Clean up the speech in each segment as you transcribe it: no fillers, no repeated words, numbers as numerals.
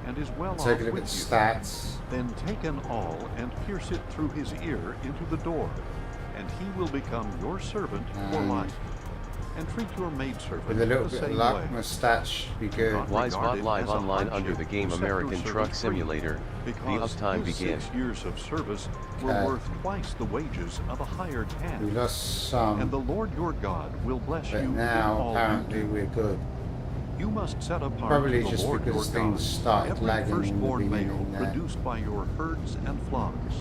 and is well Take off a look with at you. stats. Then take an awl and pierce it through his ear into the door, and he will become your servant for life. And treat your maidservant With a little the bit of same luck, way. my stats should be good. Wisebot live online under the game American Truck Simulator. The Because uptime his begin. 6 years of service were Okay. worth twice the wages of a hired We hand. lost some, And the Lord your God will bless but you in now all you apparently do. we're good. You must set apart Probably to the just Lord your because God things started every lagging in the firstborn male beginning there. produced by your herds and flocks.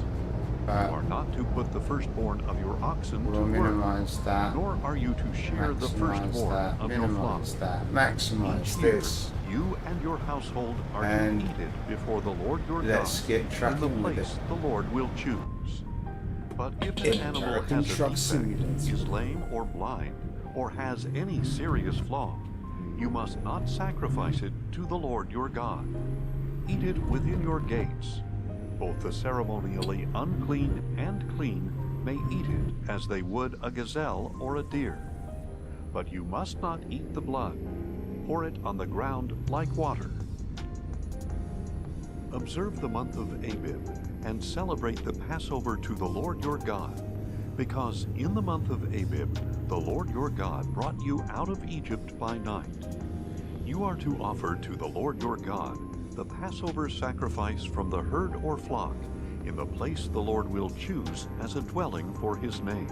You But are not to put the firstborn of your oxen we'll to work, minimize that, nor are you to shear the maximize firstborn that, of your flock. minimize that, maximize Each year, this. you and your household are And to eat it before the Lord your let's God get in the trucking with place it. the Lord will choose. But if Get an animal American has a Truck defect, Simulator. is lame or blind, or has any serious flaw, you must not sacrifice it to the Lord your God. Eat it within your gates. Both the ceremonially unclean and clean may eat it as they would a gazelle or a deer. But you must not eat the blood. Pour it on the ground like water. Observe the month of Abib and celebrate the Passover to the Lord your God, because in the month of Abib the Lord your God brought you out of Egypt by night. You are to offer to the Lord your God the Passover sacrifice from the herd or flock in the place the Lord will choose as a dwelling for his name.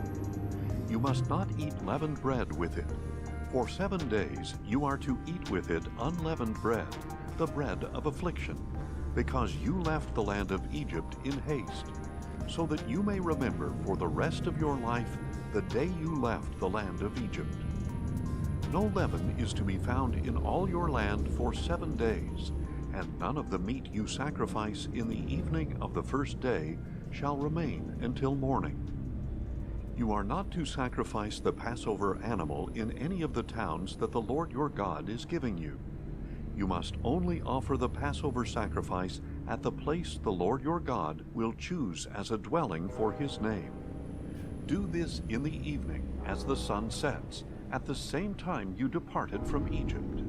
You must not eat leavened bread with it. For 7 days you are to eat with it unleavened bread, the bread of affliction, because you left the land of Egypt in haste, so that you may remember for the rest of your life the day you left the land of Egypt. No leaven is to be found in all your land for 7 days, and none of the meat you sacrifice in the evening of the first day shall remain until morning. You are not to sacrifice the Passover animal in any of the towns that the Lord your God is giving you. You must only offer the Passover sacrifice at the place the Lord your God will choose as a dwelling for his name. Do this in the evening as the sun sets, at the same time you departed from Egypt.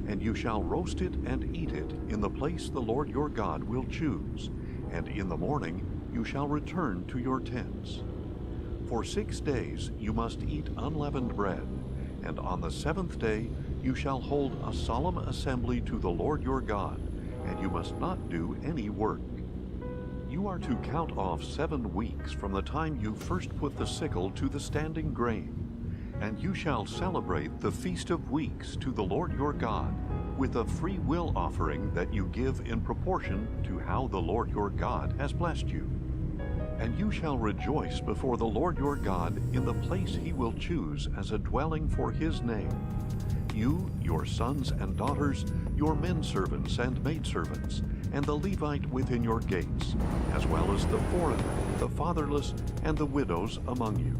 And you shall roast it and eat it in the place the Lord your God will choose, and in the morning you shall return to your tents. For 6 days you must eat unleavened bread, and on the 7th day you shall hold a solemn assembly to the Lord your God, and you must not do any work. You are to count off 7 weeks from the time you first put the sickle to the standing grain, and you shall celebrate the Feast of Weeks to the Lord your God with a free will offering that you give in proportion to how the Lord your God has blessed you. And you shall rejoice before the Lord your God in the place he will choose as a dwelling for his name. You, your sons and daughters, your menservants and maidservants, and the Levite within your gates, as well as the foreigner, the fatherless, and the widows among you.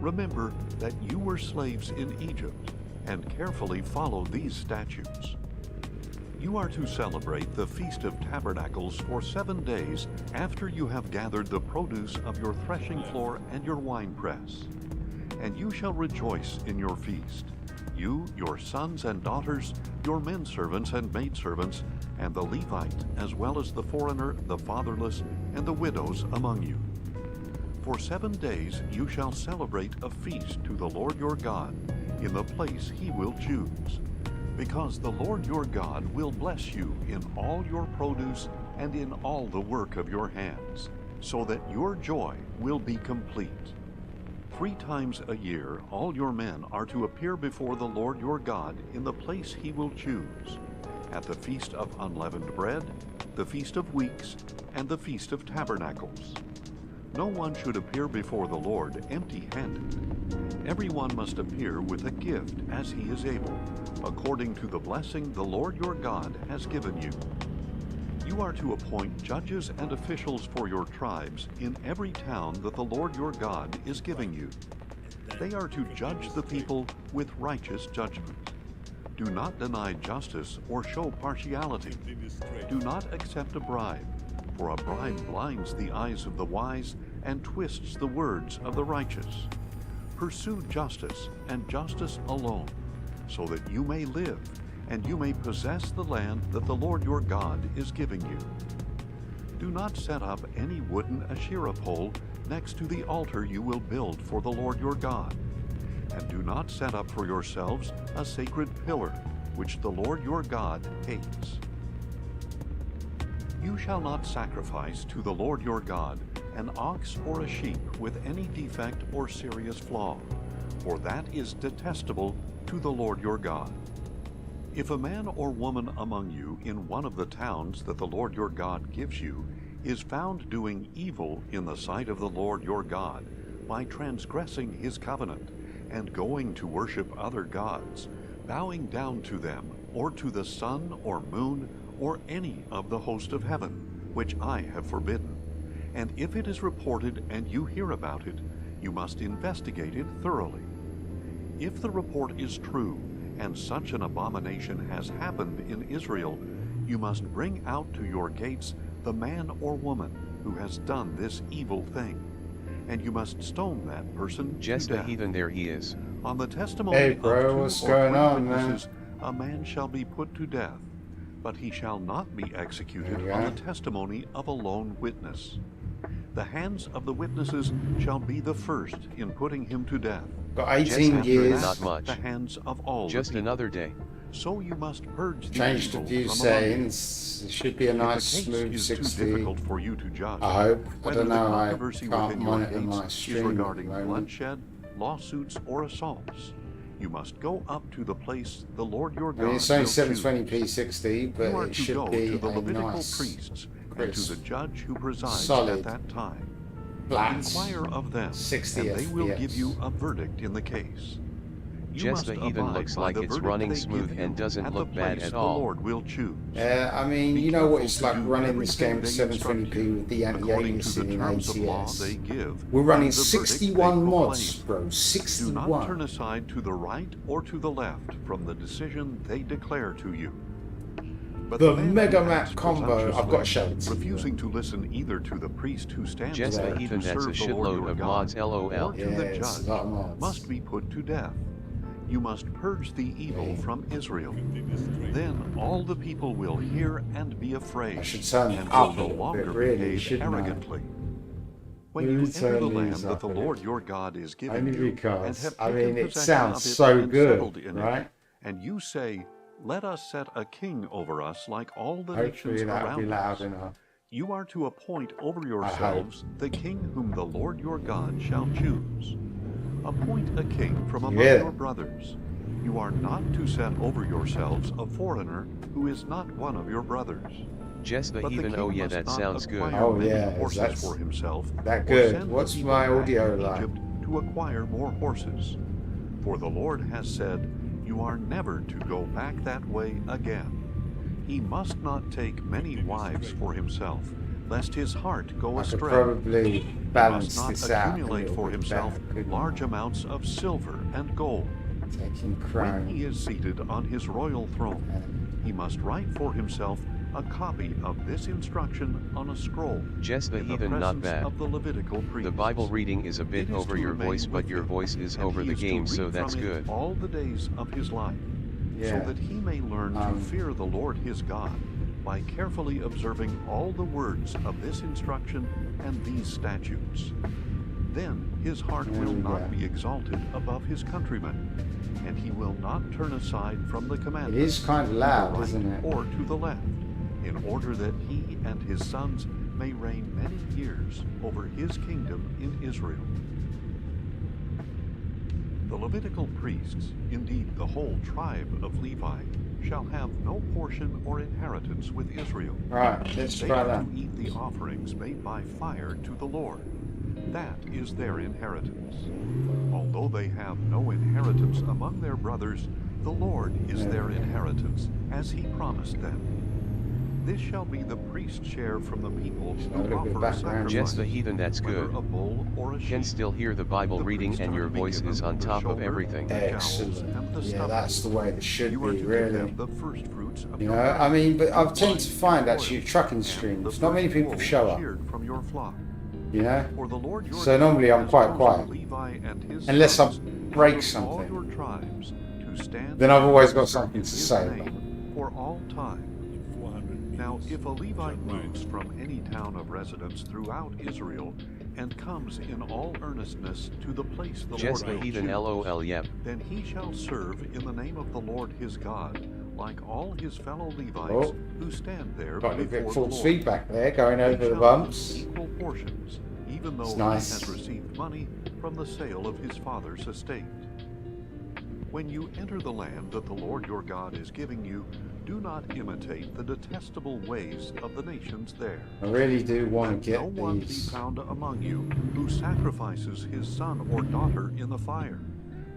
Remember that you were slaves in Egypt, and carefully follow these statutes. You are to celebrate the Feast of Tabernacles for 7 days after you have gathered the produce of your threshing floor and your winepress. And you shall rejoice in your feast, you, your sons and daughters, your menservants and maidservants, and the Levite, as well as the foreigner, the fatherless, and the widows among you. For 7 days you shall celebrate a feast to the Lord your God in the place he will choose, because the Lord your God will bless you in all your produce and in all the work of your hands, so that your joy will be complete. 3 times a year all your men are to appear before the Lord your God in the place he will choose, at the Feast of Unleavened Bread, the Feast of Weeks, and the Feast of Tabernacles. No one should appear before the Lord empty-handed. Everyone must appear with a gift as he is able, according to the blessing the Lord your God has given you. You are to appoint judges and officials for your tribes in every town that the Lord your God is giving you. They are to judge the people with righteous judgment. Do not deny justice or show partiality. Do not accept a bribe, for a bribe blinds the eyes of the wise and twists the words of the righteous. Pursue justice and justice alone, so that you may live, and you may possess the land that the Lord your God is giving you. Do not set up any wooden Asherah pole next to the altar you will build for the Lord your God, and do not set up for yourselves a sacred pillar, which the Lord your God hates. You shall not sacrifice to the Lord your God an ox or a sheep with any defect or serious flaw, for that is detestable to the Lord your God. If a man or woman among you in one of the towns that the Lord your God gives you is found doing evil in the sight of the Lord your God by transgressing his covenant and going to worship other gods, bowing down to them or to the sun or moon or any of the host of heaven, which I have forbidden, and if it is reported and you hear about it, you must investigate it thoroughly. If the report is true, and such an abomination has happened in Israel, you must bring out to your gates the man or woman who has done this evil thing, and you must stone that person Just to the death. heathen, there he is. On the testimony Hey, of bro, 2 what's or going 3 on, man? witnesses, a man shall be put to death, but he shall not be executed There you on go. the testimony of a lone witness. The hands of the witnesses shall be the first in putting him to death. Got Just 18 after years. not much. The hands of all Just the people. another day. So you must purge the Changed the evil view from among settings. It should be a you. nice If the smooth case is too 60. difficult for you to judge, I hope. I whether don't the know. I controversy can't within your monitor my gates is stream at the regarding moment. bloodshed, lawsuits, or assaults, you must go up to the place the Lord your I God mean, it's only will choose. 720p 60, but You are it to should go be to the a Levitical nice, priests and to crisp, the judge who presides solid, at that time. flat, Inquire of them, 60 and they will FPS. give you a verdict in the case. You Just must the heathen abide looks by like the it's verdict running they smooth give you and doesn't at look the bad place at the all. Lord will choose. I mean, Be you know what careful it's to like do running this everything game at they instruct 720p you, with the according to anti-aliasing the in terms of law they ATS. give, We're running and the verdict they 61 mods, proclaim. bro. Do not 61. turn aside to the right or to the left from the decision they declare to you. But The man Mega who Mac acts combo. I've got to show it to you. refusing to listen either to the priest who stands Just the there heathen, to that's a serve the Lord shitload your of God, mods, lol. or to the Yeah, it's a judge, lot of mods. must be put to death. You must purge the evil Okay. from Israel. Then all the people will hear and be afraid, I should turn and up will a no little longer bit, really, behave shouldn't I? arrogantly. When Maybe you enter the turn land these that up the a Lord bit. your God is giving Only you, and because, have I taken mean, it possession sounds of it so and good, settled in right? it, and you say, "Let us set a king over us like all the Hopefully nations that'll be around loud us." enough. You are to appoint over hope. yourselves the king whom the Lord your God shall choose. Appoint a king from among Yeah. your brothers. You are not to set over yourselves a foreigner who is not one of your brothers. Just the But the heathen, king oh yeah, must that not sounds good. acquire Oh, many yeah, horses that's for himself, that or good. send the What's people my back audio to like? Egypt to acquire more horses. For the Lord has said, "You are never to go back that way again." He must not take many wives for himself, lest his heart go I could astray. probably He must balance not this out a accumulate little for bit himself better, couldn't large I? amounts of silver and gold. Taking When he crown. is seated on his royal throne, he must write for himself a copy of this instruction on a scroll Just the in the heathen, not presence bad. of the Levitical priests. The Bible reading is a bit It is over to your remain voice, but with your him, voice is and over he the is to game, so read that's from it good. all the days of his life, so Yeah. that he may learn to fear the Lord his God by carefully observing all the words of this instruction and these statutes. Then his heart There will we not go. be exalted above his countrymen, and he will not turn aside from the It commandment is kind of to the loud, right isn't it? or to the left, in order that he and his sons may reign many years over his kingdom in Israel. The Levitical priests, indeed the whole tribe of Levi, shall have no portion or inheritance with Israel. Right, let's They try are that. to eat the offerings made by fire to the Lord. That is their inheritance. Although they have no inheritance among their brothers, the Lord is their inheritance, as he promised them. This shall be the priest's share from the people A who little bit offer a background. sacrifice, Just the heathen, that's whether good. a bull or a Can sheep. still hear the Bible The reading priest and are your to be voice given is on the top of shoulder, everything. the jowls, Excellent. and the Yeah, stomach. that's the way it should You are be, to give really. them the first fruits of You your know, I grain, mean, but I've and tended to wine find and actually oil, trucking and streams, the not many first people wool show up, sheared from your flock. you know? For the Lord your So God normally I'm has quite chosen quiet. Levi and his Unless I sons break out of all something. your tribes to to stand. Then I've always got and something to serve his say name about it. for all time. Now, if a Levite moves from any town of residence throughout Israel and comes in all earnestness to the place the Lord will Heathen choose, LOL yep. then he shall serve in the name of the Lord his God, like all his fellow Levites Oh, who stand there got a before bit the false Lord. feedback there, going They over the shall bumps. have equal portions, even though It's nice. he has received money from the sale of his father's estate. When you enter the land that the Lord your God is giving you, do not imitate the detestable ways of the nations there. I really do want Let to get no one be these. found among you who sacrifices his son or daughter in the fire,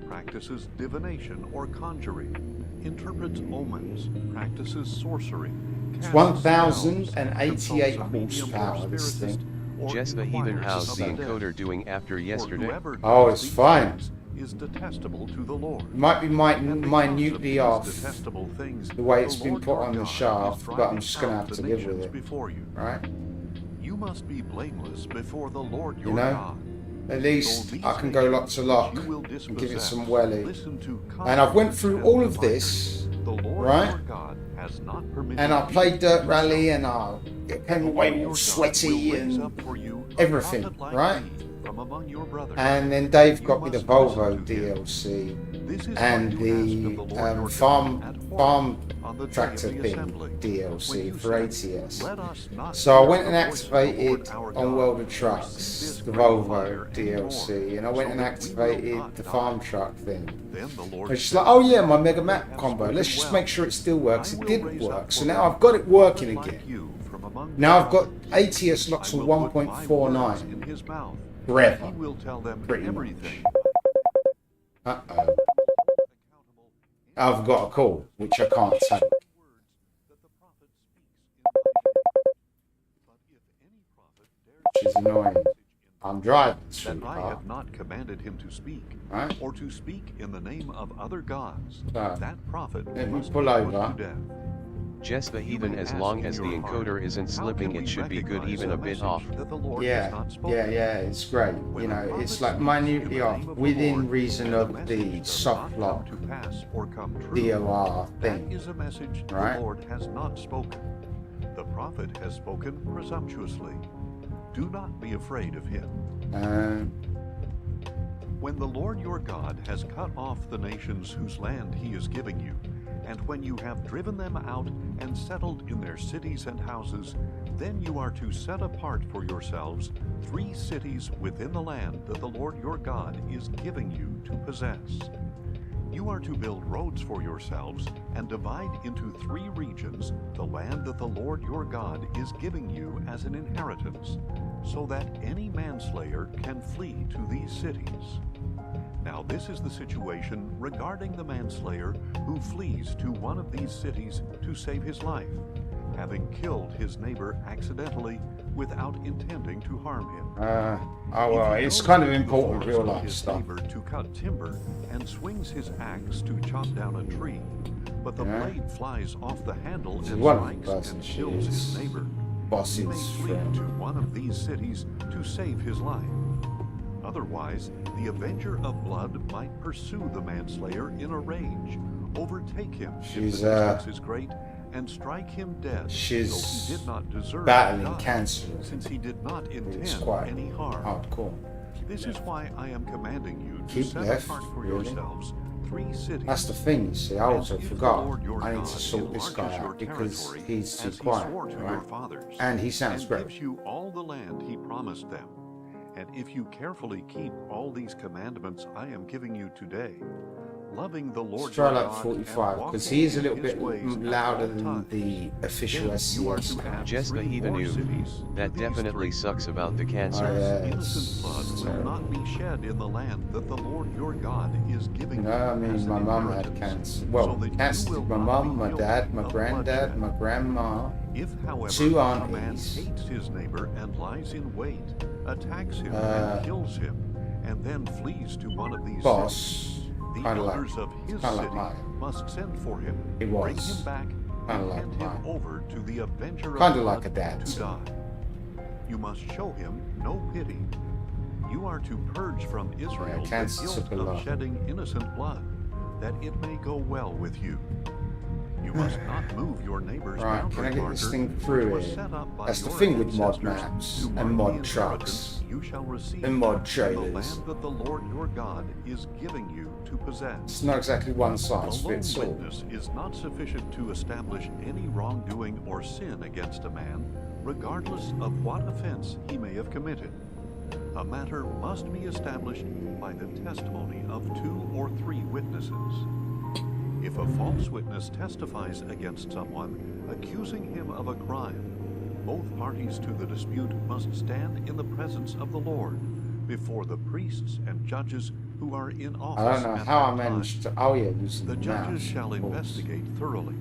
practices divination or conjuring, interprets omens, practices sorcery, It's casts 1,088 spells, consults a medium or horsepower, this spiritist, thing. or Heathen inquires how's of the the dead. encoder doing after For yesterday? whoever Oh, does it's these fine. things is detestable to the Lord. It might be And because of minutely these off detestable things, the way it's the been Lord put your on the God shaft, is but I'm driving just going to out have the to live with nations it, before you. right? You must be blameless before the Lord your You know, God. at So least these I can go lock to nations lock which you will and give it dispossess, some welly. listen to And I've went conquerors through and all of diviners. this, The Lord right? your God has not permitted And I you played to Dirt do Rally so. and I The came Lord away your all God sweaty will raise and up for you a everything, prophet like right? me from among your brothers. And then Dave You got me the must Volvo listen to him. DLC This is and what you ask of the Lord your farm God at Horeb on the day of tractor the thing assembly. When DLC you for said, ATS. "Let us not So I hear went and the voice of the activated Lord our on God, World of or see Trucks this the great Volvo fire DLC, and I anymore, went so and that we will activated not the die." farm truck thing. Then the Lord It's just said, like, oh yeah, my Mega "You Map have combo. spoken Let's just well. make sure it still works. I It will didn't raise up work, so for now me I've got it a working prophet again. like you from among Now your I've got brothers. ATS locks I for will put my words 1.49 in his mouth, and forever, he will tell them pretty everything. much. I've got a call, which I can't take. Which is annoying. I'm driving, That I sweetheart. have not commanded him to speak, Right? or to speak in the name of other gods, So, that prophet let me must pull be put over. to death. The You heathen may as ask long in as the your heart, encoder isn't how slipping can it we should be good recognize even a bit message off. that the Lord has Yeah, not spoken? it's great. When You a know, prophet it's like speaks minutely in the off, name of the within Lord, reason and of message the does soft not lock come to pass or come true, DOR that thing. is a message Right? the Lord has not spoken. The prophet has spoken presumptuously. Do not be afraid of him. When the Lord your God has cut off the nations whose land he is giving you, and when you have driven them out and settled in their cities and houses, then you are to set apart for yourselves 3 cities within the land that the Lord your God is giving you to possess. You are to build roads for yourselves and divide into 3 regions the land that the Lord your God is giving you as an inheritance, so that any manslayer can flee to these cities. Now this is the situation regarding the manslayer who flees to one of these cities to save his life, having killed his neighbor accidentally without intending to harm him. Oh well, If he it's goes kind of into the important forest real with life his stuff. neighbor to cut timber and swings his axe to chop down a tree, but the Yeah. blade flies off the handle It's and one of the strikes person and she kills his is. neighbor. He may Boss's flee friend. to one of these cities to save his life. Otherwise, the avenger of blood might pursue the manslayer in a rage, overtake him if the She's, distance is great, and strike him dead, she's though he did not deserve battling to die, cancer. since he did not It's intend quite any harm. hardcore. This is why I am commanding you to Keep set left, apart for really? yourselves 3 cities. That's the thing, you see. I And also if the forgot. Lord your I need God to sort this guy enlarges your out because territory, he's too as he quiet, swore to your right? fathers, And he sounds and great. gives you all the land he promised them, and if you carefully keep all these commandments I am giving you today, loving the Lord Let's try your like God 45 and because walking he is a in little his bit ways at louder all than times, the official then you are SCS to guy. add The 3 heathen more noob. cities That to these definitely 3. sucks about the Oh cancer. yeah, Innocent blood it's will terrible. not be shed in the land that the Lord your God is giving You know, I you as mean, an my mum had inheritance, cancer. so Well, that cancer you will did my not be mum, my guilty dad, my of granddad, bloodshed. my grandma, If, however, 2 a man aunties, hates his neighbor and lies in wait, attacks him Uh, and kills him, and then flees to one of these cities, boss, the kind of like, elders of his kind of like city mine. must send for him, He bring was him back, kind of and like hand him mine. over to the avenger of Kind of blood like a dad. to die. You must show him no pity. You are to purge from Israel the cancer guilt took a of lot. shedding innocent blood. that it may go well with you. You must not move your neighbor's Right, boundary can I get marker, this thing which through was here? set up by That's the your thing with mod ancestors maps to and mark mod the trucks inheritance you shall receive and mod in the trailers. land that the Lord your God is giving you to possess. It's not exactly one size A lone fits all. witness is not sufficient to establish any wrongdoing or sin against a man, regardless of what offense he may have committed. A matter must be established by the testimony of 2 or 3 witnesses. If a false witness testifies against someone, accusing him of a crime, both parties to the dispute must stand in the presence of the Lord before the priests and judges who are in office. I don't know at how I that managed time. to. Oh yeah, using The the judges mouse, shall of course. investigate thoroughly,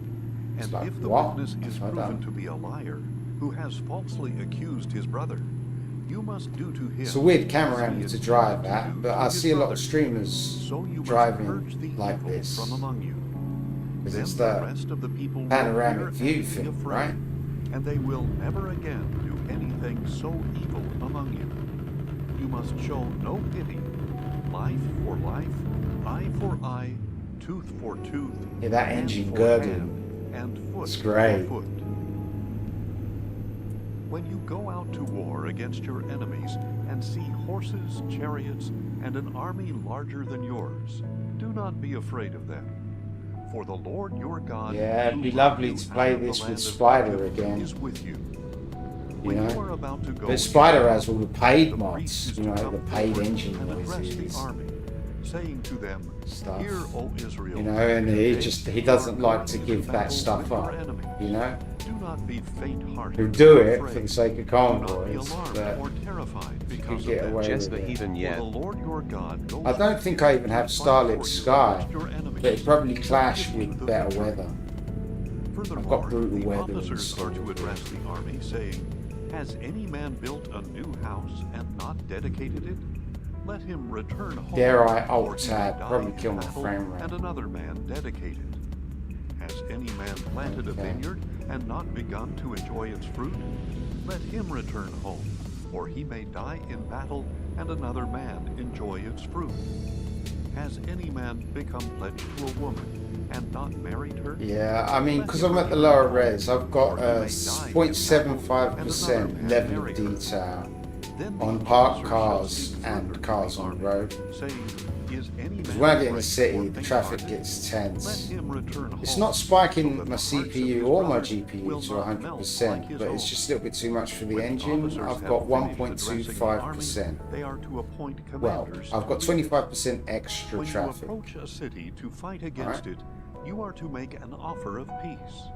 It's and like, if the what? witness is I proven don't. to be a liar who has falsely accused his brother, you must do to him. It's a weird camera as he angle to intended drive to that, do but to I his see a lot brother. of streamers So you must driving purge the like evil this. from among you. Because Then it's the that rest of the people will panoramic fear view and be thing, afraid, right? and they will never again do anything so evil among you. You must show no pity. Life for life, eye for eye, tooth for tooth, Yeah, that hand engine for gurgling. hand, and foot It's great. for foot. When you go out to war against your enemies and see horses, chariots, and an army larger than yours, do not be afraid of them. For the Lord your God, Yeah, it'd who be brought lovely you to play out of the this with land of Spider Egypt, again. is with you. You When you know? are about to go But Spider into has all the paid the mods, priest is you to know, come the paid forward engine and address the noises, army, saying to them, stuff. Hear, O Israel, You know, and today he you doesn't are like to going give into that battle stuff with your up. enemy. You know? Do not be faint-hearted. Who do or it for afraid. the sake of Do not be convoys, alarmed but or terrified you because could get of them. away Just with the it. even For yet. the Lord your God goes I don't think I even have to fight starlit for you sky, against your enemies, but it probably to clash give you with the better victory. weather. Furthermore, brutal the weather and officers are to stuff. address the army, saying, Has any man built a new house and not dedicated it? Let him return home. Dare I or alt he may tab, die probably in kill my battle, frame rate. and another man dedicate it. Has any man planted a Okay. vineyard and not begun to enjoy its fruit? Let him return home, or he may die in battle, and another man enjoy its fruit. Has any man become pledged to a woman and not married her? Yeah, I mean, because I'm at the lower res, I've got a 0.75% level of detail Then the on parked officer shall cars speak and further to cars the on the army, road. saying, Is any Because man when I get in the afraid city, or the traffic faint-hearted? gets Let tense. him return It's home, not so spiking that my the hearts of CPU his or my brothers GPU will to not melt like 100%, his but it's own. just a little bit too much for the When engine. officers I've have got finished addressing the army, 1.25%. they are to appoint Well, commanders I've to got lead it. 25% extra When you traffic. approach a city to fight against it, you are to make an offer of peace.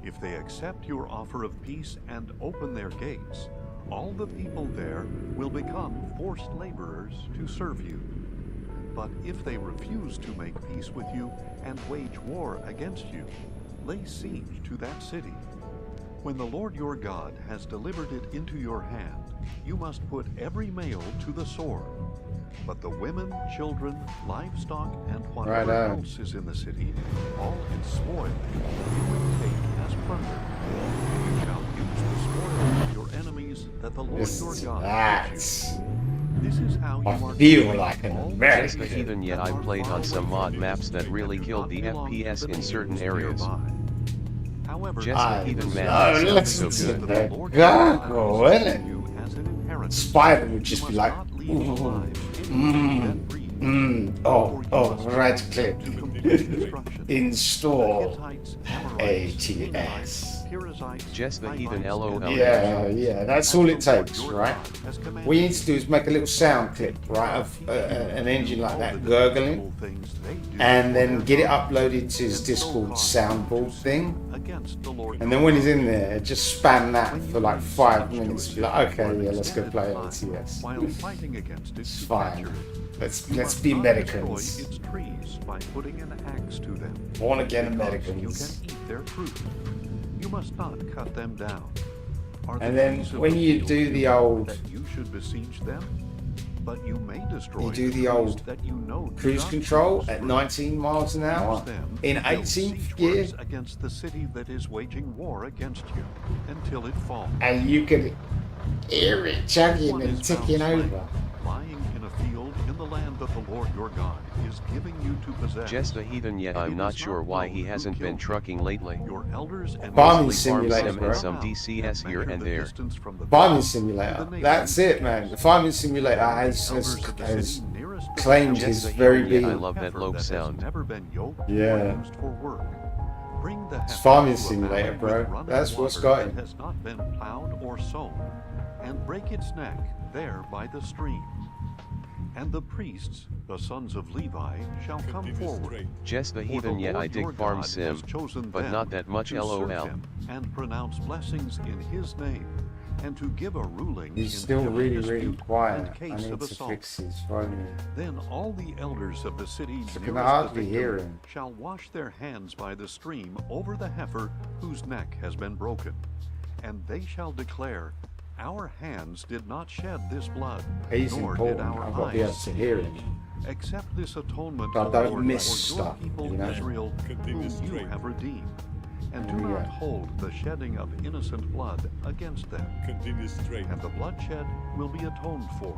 If they accept your offer of peace and open their gates, all the people there will become forced laborers to serve you. But if they refuse to make peace with you and wage war against you, lay siege to that city. When the Lord your God has delivered it into your hand, you must put every male to the sword. But the women, children, livestock, and whatever Righto. else is in the city, all its spoil, you will take as plunder. You shall use the spoil of your enemies that the Lord This your is God that. gives you. This is how you I are to feel treat like an all the American. cities Just the even yet that I are played far on away some from mod you, maps that and really do killed not the belong to FPS the in certain nations areas. nearby. However, Just I the even love man sounds so listening good. to the that Lord your God gurgle, has isn't given it? you as an inheritance. Spider would You just be must like, not leave ooh, alive anything that breathes. oh, For you must right cause click, them to complete destruction. The install Hittites, Amorites, ATS. Canaanites, Perizzites, Just the Hivites, even and LOL. Yeah, that's as all the it Lord takes, your right? God has commanded What you need to do is make a little sound clip, right, of an engine like that gurgling, and then get it uploaded to his Discord soundboard thing, and then when he's in there, just spam that for like 5 minutes. Be like, okay, yeah, let's go play ATS. It's fine. Let's be Americans. Its trees by putting an axe to them. Born again Because Americans. You can eat their fruit. You must not cut them down. Are And the then trees of when the you field do the old that you should besiege them, but you may destroy You do the trees old that you know do cruise not control produce at fruit. 19 miles an hour Use them in to build 18th siege gear, works against the city that is waging war against you until it falls. and you can hear it chugging One and is found ticking slain, over. lying in a field in the land the that the Lord your God is giving you to possess. Just the heathen, yet I'm not sure why he hasn't been trucking lately. Your elders and Farming Mostly farm simulator, sim bro. and some DCS here and there. Farming Simulator. That's it, man. The Farming Simulator has claimed his Just the very heathen, yet I being. love that low sound. Yeah. It's Farming Simulator, bro. That's what's got him. Has not been plowed or sown, and break its neck there by the stream. And the priests, the sons of Levi, shall come forward. Just the For heathen, yet Lord I dig your farm God sim, has chosen but them not that much to serve LOL. him and pronounce blessings in his name, and to give a ruling He's in still every really, dispute really quiet. and I case need of to assault. fix his volume. Then all the elders of the city I can nearest the hardly victim hear him. shall wash their hands by the stream over the heifer whose neck has been broken, and they shall declare, our hands did not shed this blood, He's nor did important. our I've got to be able eyes to hear him. accept this atonement, So I O don't Lord, miss for your stuff, people you know? Israel, whom you have redeemed, and do not hold the shedding of innocent blood against them. And the bloodshed will be atoned for.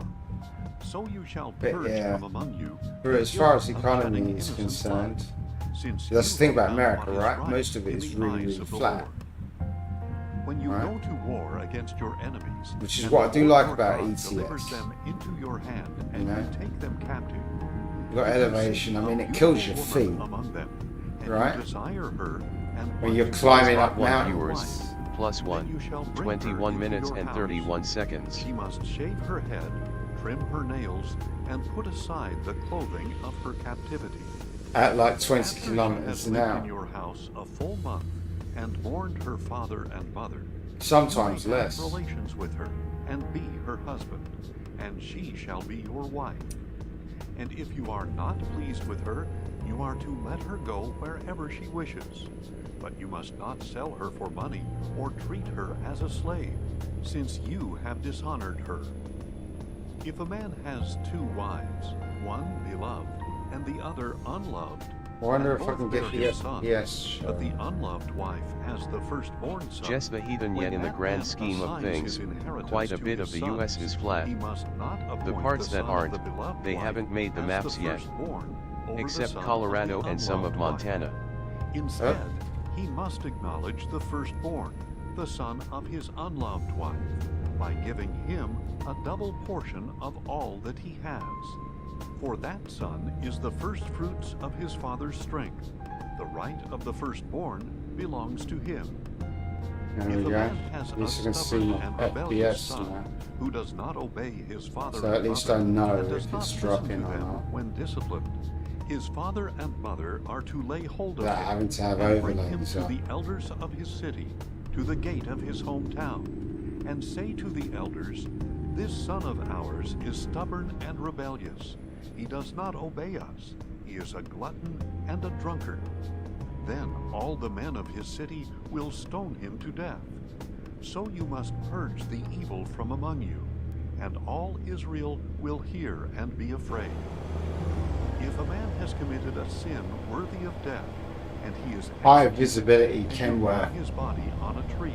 So you shall But purge yeah, from among you. but the as far guilt as of economy shedding is innocent concerned, blood, since that's the you thing about have done America, what is right? Most of it in is the really, eyes really of the flat. Lord. When you Right? go to war against your enemies, Which is and what I the do Lord like your about God ETS. delivers them into your hand, and You know? you take them captive. You've got elevation. I mean, it kills your feet, among them, and right? you desire her, and When want you're to climbing be up one mountains. Viewers, plus Then you 1, shall bring her 21 into minutes your and house. 31 seconds. She must shave her head, trim her nails, and put aside the clothing of her captivity. At like 20 After she kilometers has an lived hour. in your house a full month and mourned her father and mother, Sometimes you may have less. relations with her and be her husband, and she shall be your wife. And if you are not pleased with her, you are to let her go wherever she wishes. But you must not sell her for money or treat her as a slave, since you have dishonored her. If a man has 2 wives, one beloved and the other unloved, I wonder and if I both can bear get him the sons, FPS. but the unloved wife has the firstborn son, Just the heathen, yet when in the that grand man scheme of assigns things, his inheritance quite a to bit his of the sons, US is flat. he must not The appoint parts the that son aren't, of the beloved they wife haven't made the as maps the yet. firstborn over the Except son of Colorado the and some of unloved wife. Montana. Instead, he must acknowledge the firstborn, the son of his unloved wife, by giving him a double portion of all that he has. For that son is the firstfruits of his father's strength. The right of the firstborn belongs to him. There If we a go. man has At a least I can see stubborn my and rebellious FPS son now. who does not obey his father So and at least mother, I know and does if not it's listen dropping to or them not. when disciplined, his father and mother are to lay hold of Without him having to have and bring him overlays to up. the elders of his city, to the gate of his hometown, and say to the elders, this son of ours is stubborn and rebellious. He does not obey us. He is a glutton and a drunkard. Then all the men of his city will stone him to death. So you must purge the evil from among you, and all Israel will hear and be afraid. If a man has committed a sin worthy of death, and he is High executed, visibility and can you work. hang his body on a tree,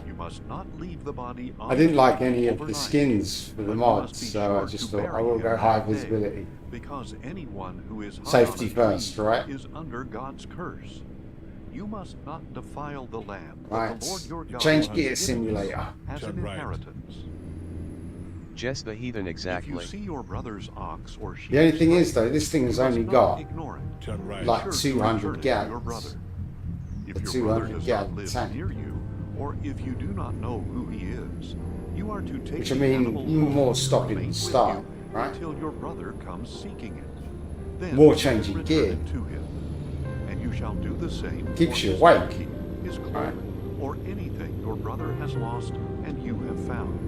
you must not leave the body on I didn't the like tree any of the overnight, skins for the but you mods, must be so I sure just to thought I bury will him go high that day, visibility. because anyone who is hung Safety on a first, tree right? is under God's curse. You must not defile the land that Right. the Lord your God Change has gear given you simulator. as an inheritance. Just the heathen, If you exactly. see your brother's ox or sheep, The only thing is straying, though, this thing has you must only not got ignore it. like Be sure to 200 return it to your gallons. brother. If A your 200 brother does gallon not live tank. near you, or if you do not know who he is, you are to take Which I the mean, animal home more and stopping remain and with start, you right? until your brother comes seeking it. Then More you can changing return gear. it to him, and you shall do the same Keeps for you his awake. donkey, his cloak, Right. or anything your brother has lost and you have found.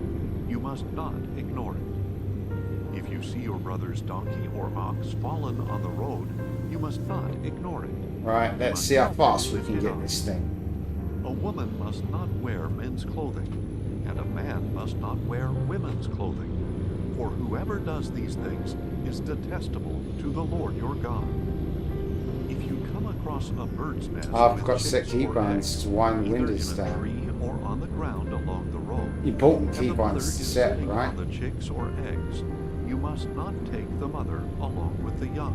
You must not ignore it. If you see your brother's donkey or ox fallen on the road, you must not ignore it. Right, You let's must see how help fast him we lift can it get up. this thing. A woman must not wear men's clothing, and a man must not wear women's clothing. For whoever does these things is detestable to the Lord your God. If you come across a bird's nest I've with got to set chicks or keybinds eggs, to wind the either windows in a down. tree or on the ground along the road, Important and the mother keybinds to is set, sitting right? on the chicks or eggs, you must not take the mother along with the young.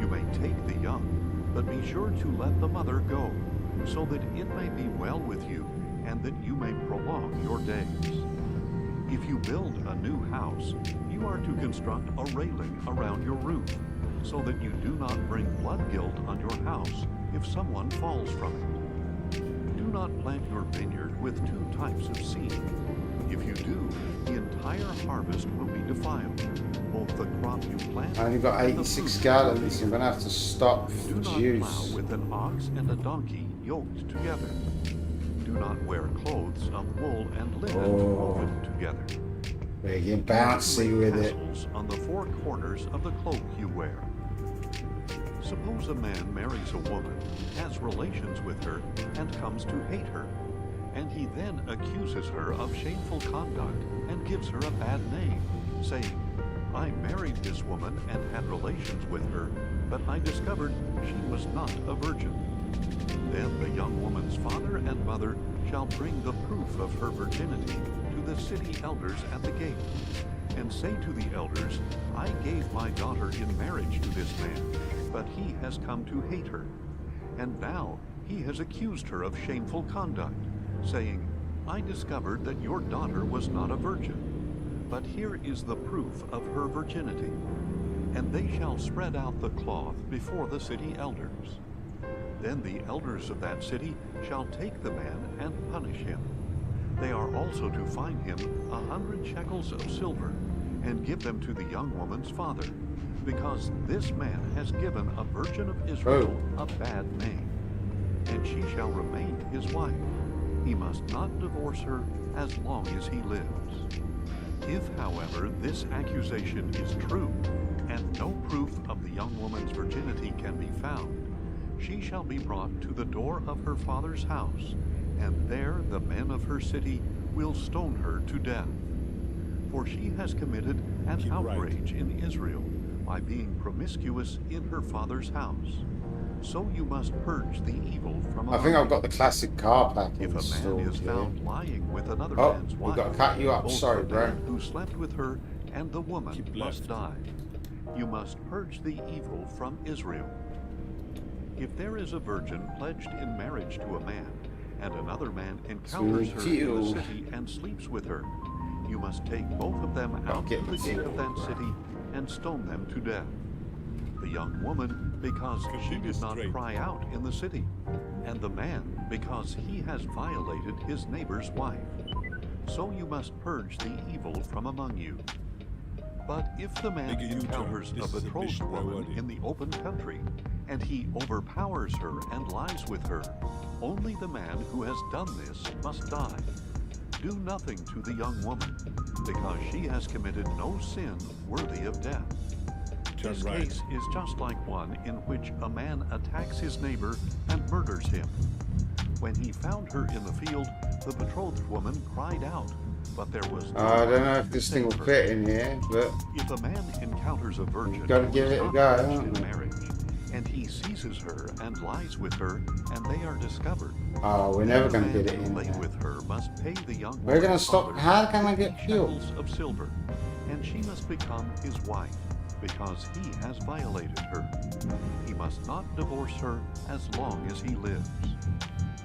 You may take the young, but be sure to let the mother go, so that it may be well with you, and that you may prolong your days. If you build a new house, you are to construct a railing around your roof, so that you do not bring blood guilt on your house if someone falls from it. Do not plant your vineyard with 2 types of seed. If you do, the entire harvest will be defiled, both the crop you plant. I only got 86 gallons. I'm gonna have to stop for Do not juice. plow with an ox and a donkey yoked together. Do not wear clothes of wool and linen woven together. We're getting bouncy with it. Tassels on the 4 corners of the cloak you wear. Suppose a man marries a woman, has relations with her, and comes to hate her, and he then accuses her of shameful conduct and gives her a bad name, saying, I married this woman and had relations with her, but I discovered she was not a virgin. Then the young woman's father and mother shall bring the proof of her virginity to the city elders at the gate, and say to the elders, I gave my daughter in marriage to this man, but he has come to hate her. And now he has accused her of shameful conduct, saying, I discovered that your daughter was not a virgin, but here is the proof of her virginity. And they shall spread out the cloth before the city elders. Then the elders of that city shall take the man and punish him. They are also to fine him 100 shekels of silver, and give them to the young woman's father, because this man has given a virgin of Israel a bad name. And she shall remain his wife. He must not divorce her as long as he lives. If, however, this accusation is true, and no proof of the young woman's virginity can be found, she shall be brought to the door of her father's house, and there the men of her city will stone her to death. For she has committed an outrage in Israel by being promiscuous in her father's house. So you must purge the evil from among I think I've you. got the classic car pack If a man installed is here. found lying with another Oh, man's we've wife, got to cut you up. both Sorry, the bro. man who slept with her and the woman Keep must left. die. You must purge the evil from Israel. If there is a virgin pledged in marriage to a man, and another man encounters her in the city and sleeps with her, you must take both of them out get to the the gate of deal, that bro. city and stone them to death. The young woman, because she did not straight. cry out in the city, and the man, because he has violated his neighbor's wife. So you must purge the evil from among you. But if the man Make a U-turn. encounters a This is a betrothed mission woman priority. in the open country, and he overpowers her and lies with her, only the man who has done this must die. Do nothing to the young woman, because she has committed no sin worthy of death. Turn This right. case is just like one in which a man attacks his neighbor and murders him. When he found her in the field, the betrothed woman cried out, but there was no I don't one know to if this thing will save her. fit in here, but If a man encounters a virgin Gotta who give is it a not go, pledged haven't in we? marriage, and he seizes her and lies with her, and they are discovered, oh, we're then never the going to man get it who in lay there. with her must pay the young We're going to woman's stop. father How can I get 50 fuel? shekels of silver, and she must become his wife, because he has violated her. He must not divorce her as long as he lives.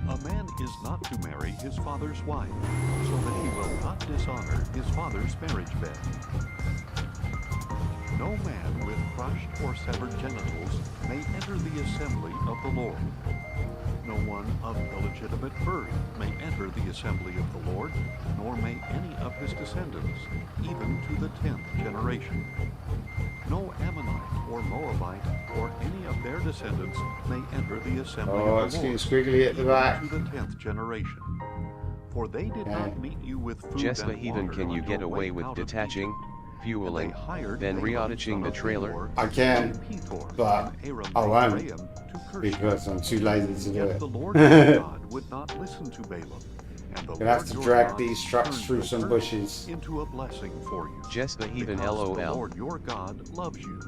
A man is not to marry his father's wife, so that he will not dishonor his father's marriage bed. No man with crushed or severed genitals may enter the assembly of the Lord. No one of illegitimate birth may enter the assembly of the Lord, nor may any of his descendants, even to the 10th generation. No Ammonite or Moabite or any of their descendants may enter the assembly Oh, of it's the getting Lord, squiggly at the even back. to the 10th generation. For they did not meet you with food Jespa and Heathen, water can you on get your away way with out of detaching, Egypt. And they fueling, hired then Balaam, re-auditing son the of trailer? Beor, I can, and Pethor, but and Aram I and won't, Aram to curse because you. I'm too lazy to do Yet it. the Lord your God would not listen to Balaam, and the You'll have Lord to your drag God these trucks turned through the some curse bushes. into a blessing for you. Jespa Heathen, Because the LOL. Lord your God loves you.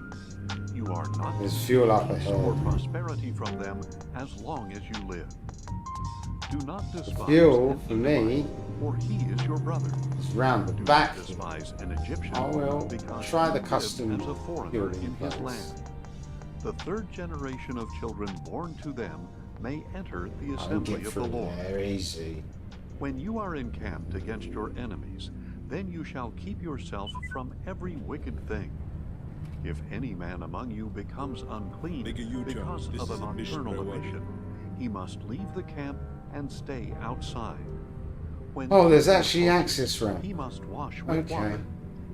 You are not There's to fuel up seek peace or ahead. prosperity from them as long as you live. Do not despise Fuel and for eat me. blood, for he is your brother. It's round the Do back. not despise an Egyptian, I will because try the you live custom as a foreigner building in his place. land. The third generation of children born to them may enter the I'll assembly get of the through Lord. there easy. When you are encamped against your enemies, then you shall keep yourself from every wicked thing. If any man among you becomes unclean because of a nocturnal emission, he must leave the camp and stay outside. When Oh, there's he actually approaches, access ramp. he must wash with Okay. water.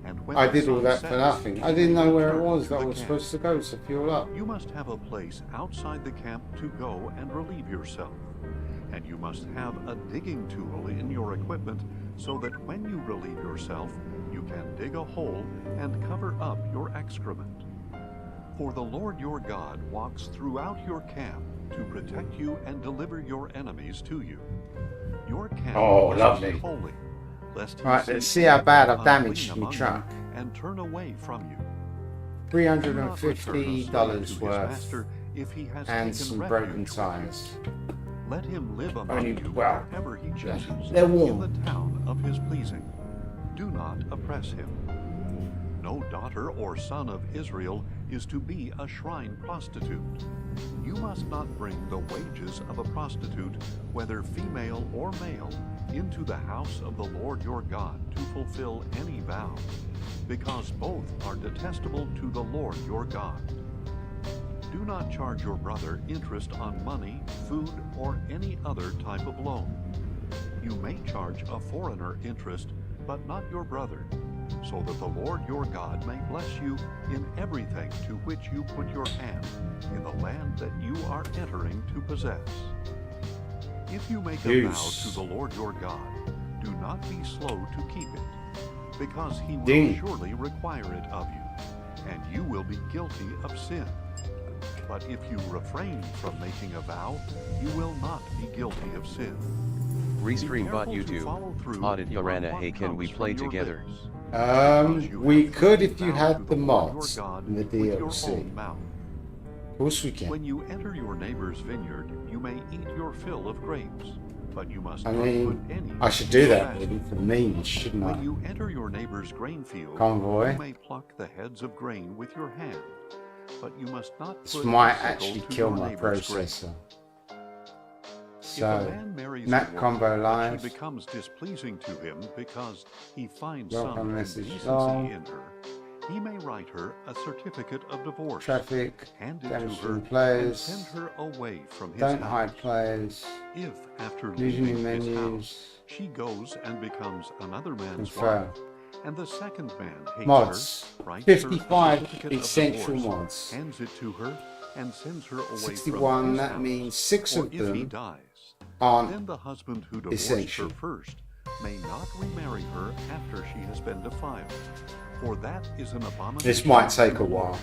And when I the did all sun that for sets, nothing. he I didn't may know where it return was to that I the was camp. supposed to go to fuel up. You must have a place outside the camp to go and relieve yourself. And you must have a digging tool in your equipment so that when you relieve yourself, you can dig a hole and cover up your excrement. For the Lord your God walks throughout your camp to protect you and deliver your enemies to you. Your camp must lovely. be holy, lest he Right, see let's see how bad I've unclean damaged my among you truck. and turn away from you. $350 worth if he has and taken some refuge broken with you. tires. Let him live among Only, you well, wherever he chooses, they're in warm. the town of his pleasing. Do not oppress him. No daughter or son of Israel is to be a shrine prostitute. You must not bring the wages of a prostitute, whether female or male, into the house of the Lord your God to fulfill any vow, because both are detestable to the Lord your God. Do not charge your brother interest on money, food, or any other type of loan. You may charge a foreigner interest, but not your brother, so that the Lord your God may bless you in everything to which you put your hand in the land that you are entering to possess. If you make a vow to the Lord your God, do not be slow to keep it, because he will surely require it of you, and you will be guilty of sin. But if you refrain from making a vow, you will not be guilty of sin. Restream bot YouTube. Audit Yorana. Hey, can we play together? We could if you had the mods in the DLC. Of course we can. When you enter your neighbor's vineyard, you may eat your fill of grapes, but you must I not mean, put any. I should do that really for me, shouldn't When I? you enter your neighbor's grain field, Convoy. you may pluck the heads of grain with your hand, but you must not This put might a sickle actually to kill your my neighbor's grain. processor. If a So, man marries Mac a woman, Combo but Live. she becomes displeasing to him because he finds Welcome some message. indecency in her, he may write her a certificate of divorce, Traffic, hand it damage to her, from players. and send her away from his Don't house. hide players. If, after Using leaving your his house, menus. she goes and becomes another man's Confirm. wife, and the second man hates Mods. her, writes her a 55 certificate of essential divorce, mods. hands it to her, and sends her away 61, from his that house, means 6 or of if he them dies, aren't then the husband who divorced essential. her first may not remarry her after she has been defiled, for that is an abomination. This might take to a the while. Lord.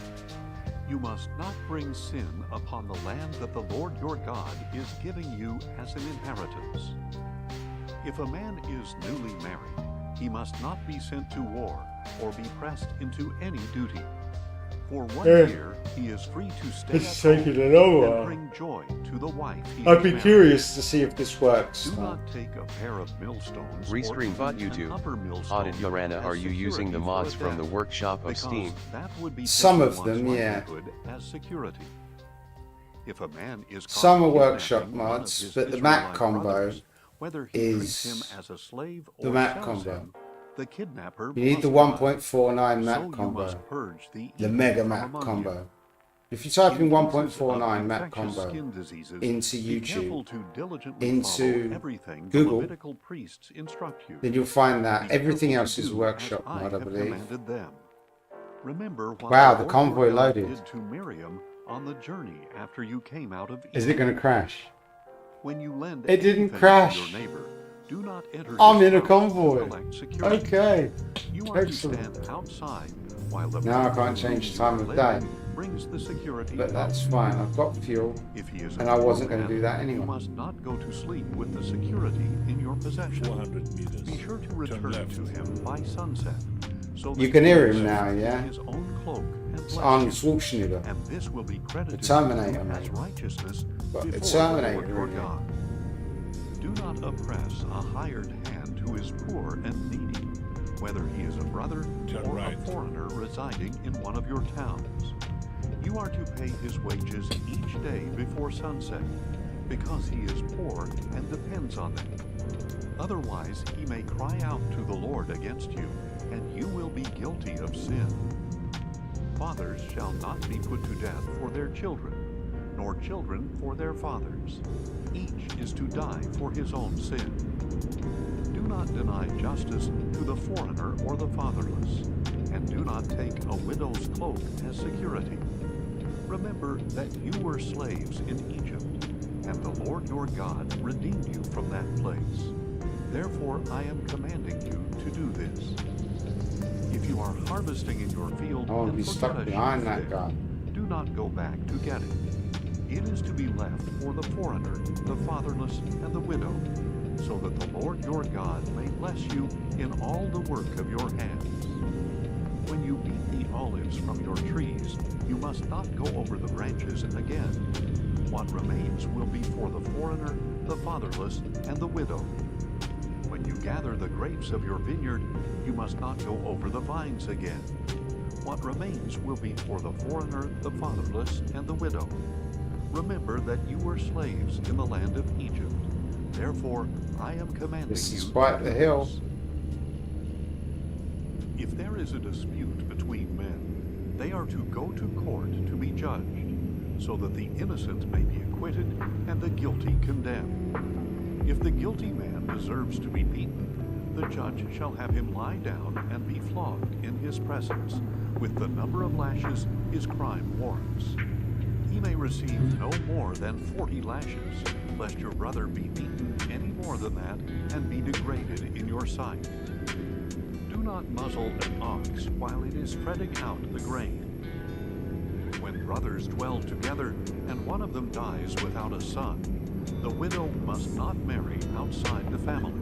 You must not bring sin upon the land that the Lord your God is giving you as an inheritance. If a man is newly married, he must not be sent to war or be pressed into any duty. For 1 year, he is free to stay It's at home taking a long and while. bring joy to the wife he I'd has be married. curious to see if this works. Do not take a pair of millstones Restream or bot even an YouTube. upper millstone Audit Yorana. as Are you using the security mods for a from the debt, workshop of because Steam? that would be Some taking of one's them, yeah. livelihood as security. If a man is caught Some are kidnapping workshop one of mods, his but the Mac Israelite combo brothers, whether he treats is him as a slave the or Mac sells combo. him, the kidnapper You need the must die. 1.49 Mac So you combo. must purge the The evil Mega from Mac among combo. you. If you type in In cases 1.49 of Mac infectious combo skin diseases, into be careful YouTube, to diligently into follow everything Google, the Levitical priests instruct you. then you'll find that Be everything careful else to is do workshop as mod, I have believe. commanded them. Remember what Wow, the the Lord convoy your God loaded. did to Miriam on the journey after you came out of Is it Egypt. going to crash? When you lend It didn't anything to crash. your neighbor, do not enter I'm his in a house convoy. to collect security. Okay. You are to Excellent. stand outside while the Now I man can't who change you time are of lending day. brings the security But up. that's fine. I've got fuel. If he is And a I wasn't poor going to man, do that you anyway. must not go to sleep with the security in your possession. 400 meters. Be sure to Turn return left. to him by sunset, so that You can he hear may him now, wrap yeah? in his own cloak and It's bless Arnold you. Schwarzenegger. And this will be credited The Terminator, to you as mate. righteousness But the before the Terminator, Lord your really. God. Do not oppress a hired hand who is poor and needy, whether he is a brother or a foreigner residing in one of your towns. You are to pay his wages each day before sunset, because he is poor and depends on them. Otherwise, he may cry out to the Lord against you, and you will be guilty of sin. Fathers shall not be put to death for their children, nor children for their fathers. Each is to die for his own sin. Do not deny justice to the foreigner or the fatherless, and do not take a widow's cloak as security. Remember that you were slaves in Egypt, and the Lord your God redeemed you from that place. Therefore I am commanding you to do this. If you are harvesting in your field I won't and be forget stuck a behind sheaf that there, guy. do not go back to get it. It is to be left for the foreigner, the fatherless, and the widow, so that the Lord your God may bless you in all the work of your hands. When you beat the olives from your trees, you must not go over the branches again. What remains will be for the foreigner, the fatherless, and the widow. When you gather the grapes of your vineyard, you must not go over the vines again. What remains will be for the foreigner, the fatherless, and the widow. Remember that you were slaves in the land of Egypt. Therefore, I am commanding This is you quite to the do hill. this. If there is a dispute between men, they are to go to court to be judged, so that the innocent may be acquitted and the guilty condemned. If the guilty man deserves to be beaten, the judge shall have him lie down and be flogged in his presence, with the number of lashes his crime warrants. He may receive no more than 40 lashes, lest your brother be beaten any more than that and be degraded in your sight. Do not muzzle an ox while it is treading out the grain. When brothers dwell together and one of them dies without a son, the widow must not marry outside the family.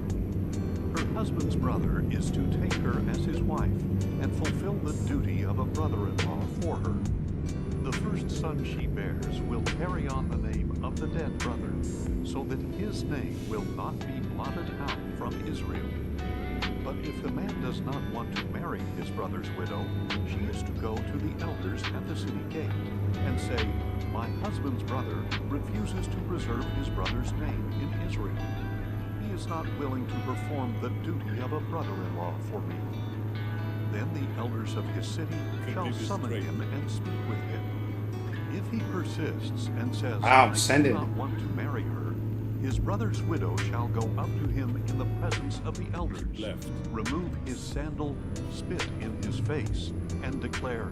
Her husband's brother is to take her as his wife and fulfill the duty of a brother-in-law for her. The first son she bears will carry on the name of the dead brother, so that his name will not be blotted out from Israel. But if the man does not want to marry his brother's widow, she is to go to the elders at the city gate and say, "My husband's brother refuses to preserve his brother's name in Israel. He is not willing to perform the duty of a brother-in-law for me." Then the elders of his city shall summon him and speak with him. If he persists and says, "I do not want to marry her," his brother's widow shall go up to him in the presence of the elders, remove his sandal, spit in his face, and declare,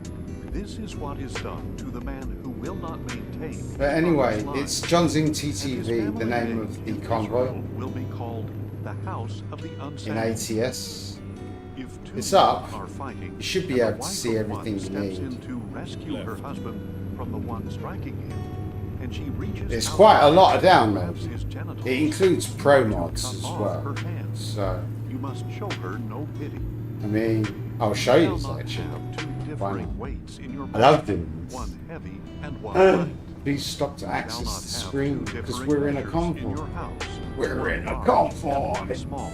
"This is what is done to the man who will not maintain." But anyway, it's Johnzing TTV, the name of the convoy will be called the House of the in Unsettled. ATS. If two It's up. are fighting, You should be and the able to wife see of one everything you steps need. in to rescue her husband from the one striking him, and she reaches There's out quite a lot of and downloads. grabs his genitals, It includes pro to mods cut as off well. her hands. So, You must show her no pity. I mean, I'll show you You shall not actually. have two Why differing not? weights in your I love body, doing this. one heavy and one light. Please stop to You shall access not the have screen two because differing we're in a measures convoy. in your house, We're one in a large convoy. and one small.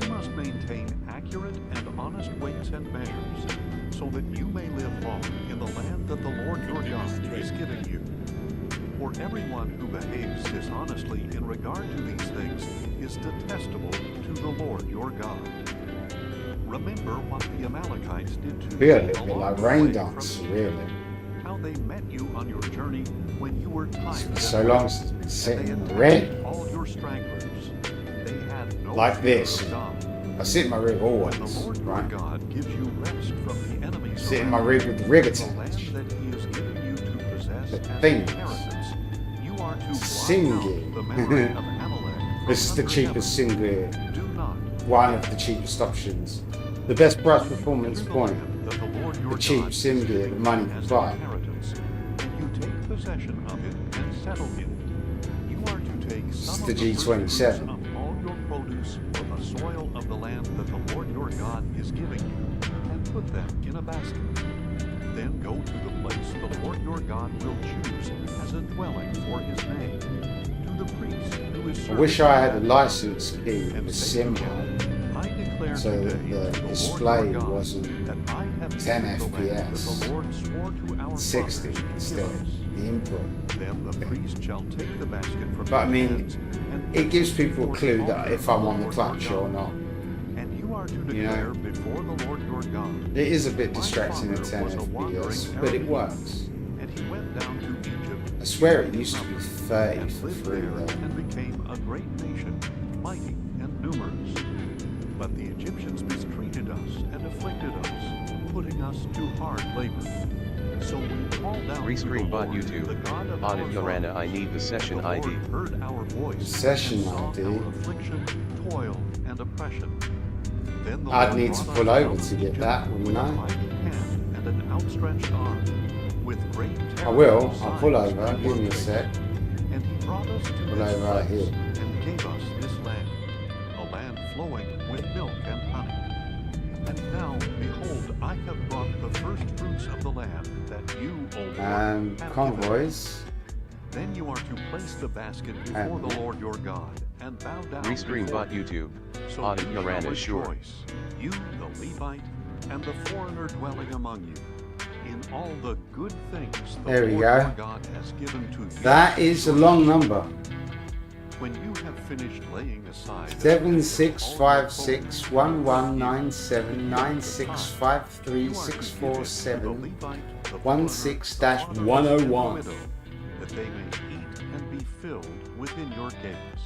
You must maintain accurate and honest weights and measures, so that you may live long in the land that the Lord your God is giving you. For everyone who behaves dishonestly in regard to these things is detestable to the Lord your God. Remember what the Amalekites did to Feel you a little bit along like the rain way dance, from really. Egypt, how they met you on your journey when you were tired It's and so long weak, since it's been and sitting they in the attacked red. all your stragglers. They had no Like fear this. of God. I sit in my rig When always, the Lord your right? God gives you rest from the enemies Sit in my around rig you, with the rig the attached. land that he is giving you to possess The as things. an inheritance, you are to blot Singing. out the memory of Amalek This is from the under cheapest heaven. single, Do not. one of the cheapest options. The best price performance Enter the point. land that the Lord your The cheap God sim is gear giving that money you can as buy. an inheritance, and you take possession of it and settle in it. You are to take some the of the first fruits G27. of all your produce from the soil of the land that the Lord your God is giving you, and put them in a basket. Then go to the place the Lord your God will choose as a dwelling for his name. To the priest who is I wish serving I in had a that license key and for say to sim. him, so the display wasn't 10 FPS, 60 instead, the input. Then the priest shall take the basket from But I your mean, hands and it gives place people a before clue the that altar if of I'm the on the Lord clutch your or God. not. And you are to You know? declare before the Lord your God. It is a bit My distracting at father 10 was a wandering FPS, but it Arabian, works. and he went down to Egypt. I swear it used to be 30 and for lived free there though. and became a great nation, mighty and numerous. But the Egyptians mistreated us and afflicted us, putting us to hard labor. So we called out to the Restream bot Lord, YouTube. the God of Audit our Yorana, I fathers. need the session The Lord ID. heard our voice Session and saw ID. our affliction, toil, and oppression. Then the I'd Lord need to brought pull us over out of to get Egypt that, wouldn't with a I? mighty hand and an outstretched arm, with great I terror will, and I'll pull signs over, and give me a wonders. sec. And he brought us to Pull this over right place here. and gave us this land, a land flowing with milk and honey. And now, behold, I have brought the first fruits of the land that you, O Lord, And have convoys. given. Then you are to place the basket before the Lord your God and bow down Restream before bot him. YouTube. So Audit you shall Yorana, sure. rejoice, you, the Levite, and the foreigner dwelling among you, in all the good things the There Lord we your go. God has given to you. That is a long number. When you have finished laying aside 765611979653647161 that they may eat and be filled within your gates.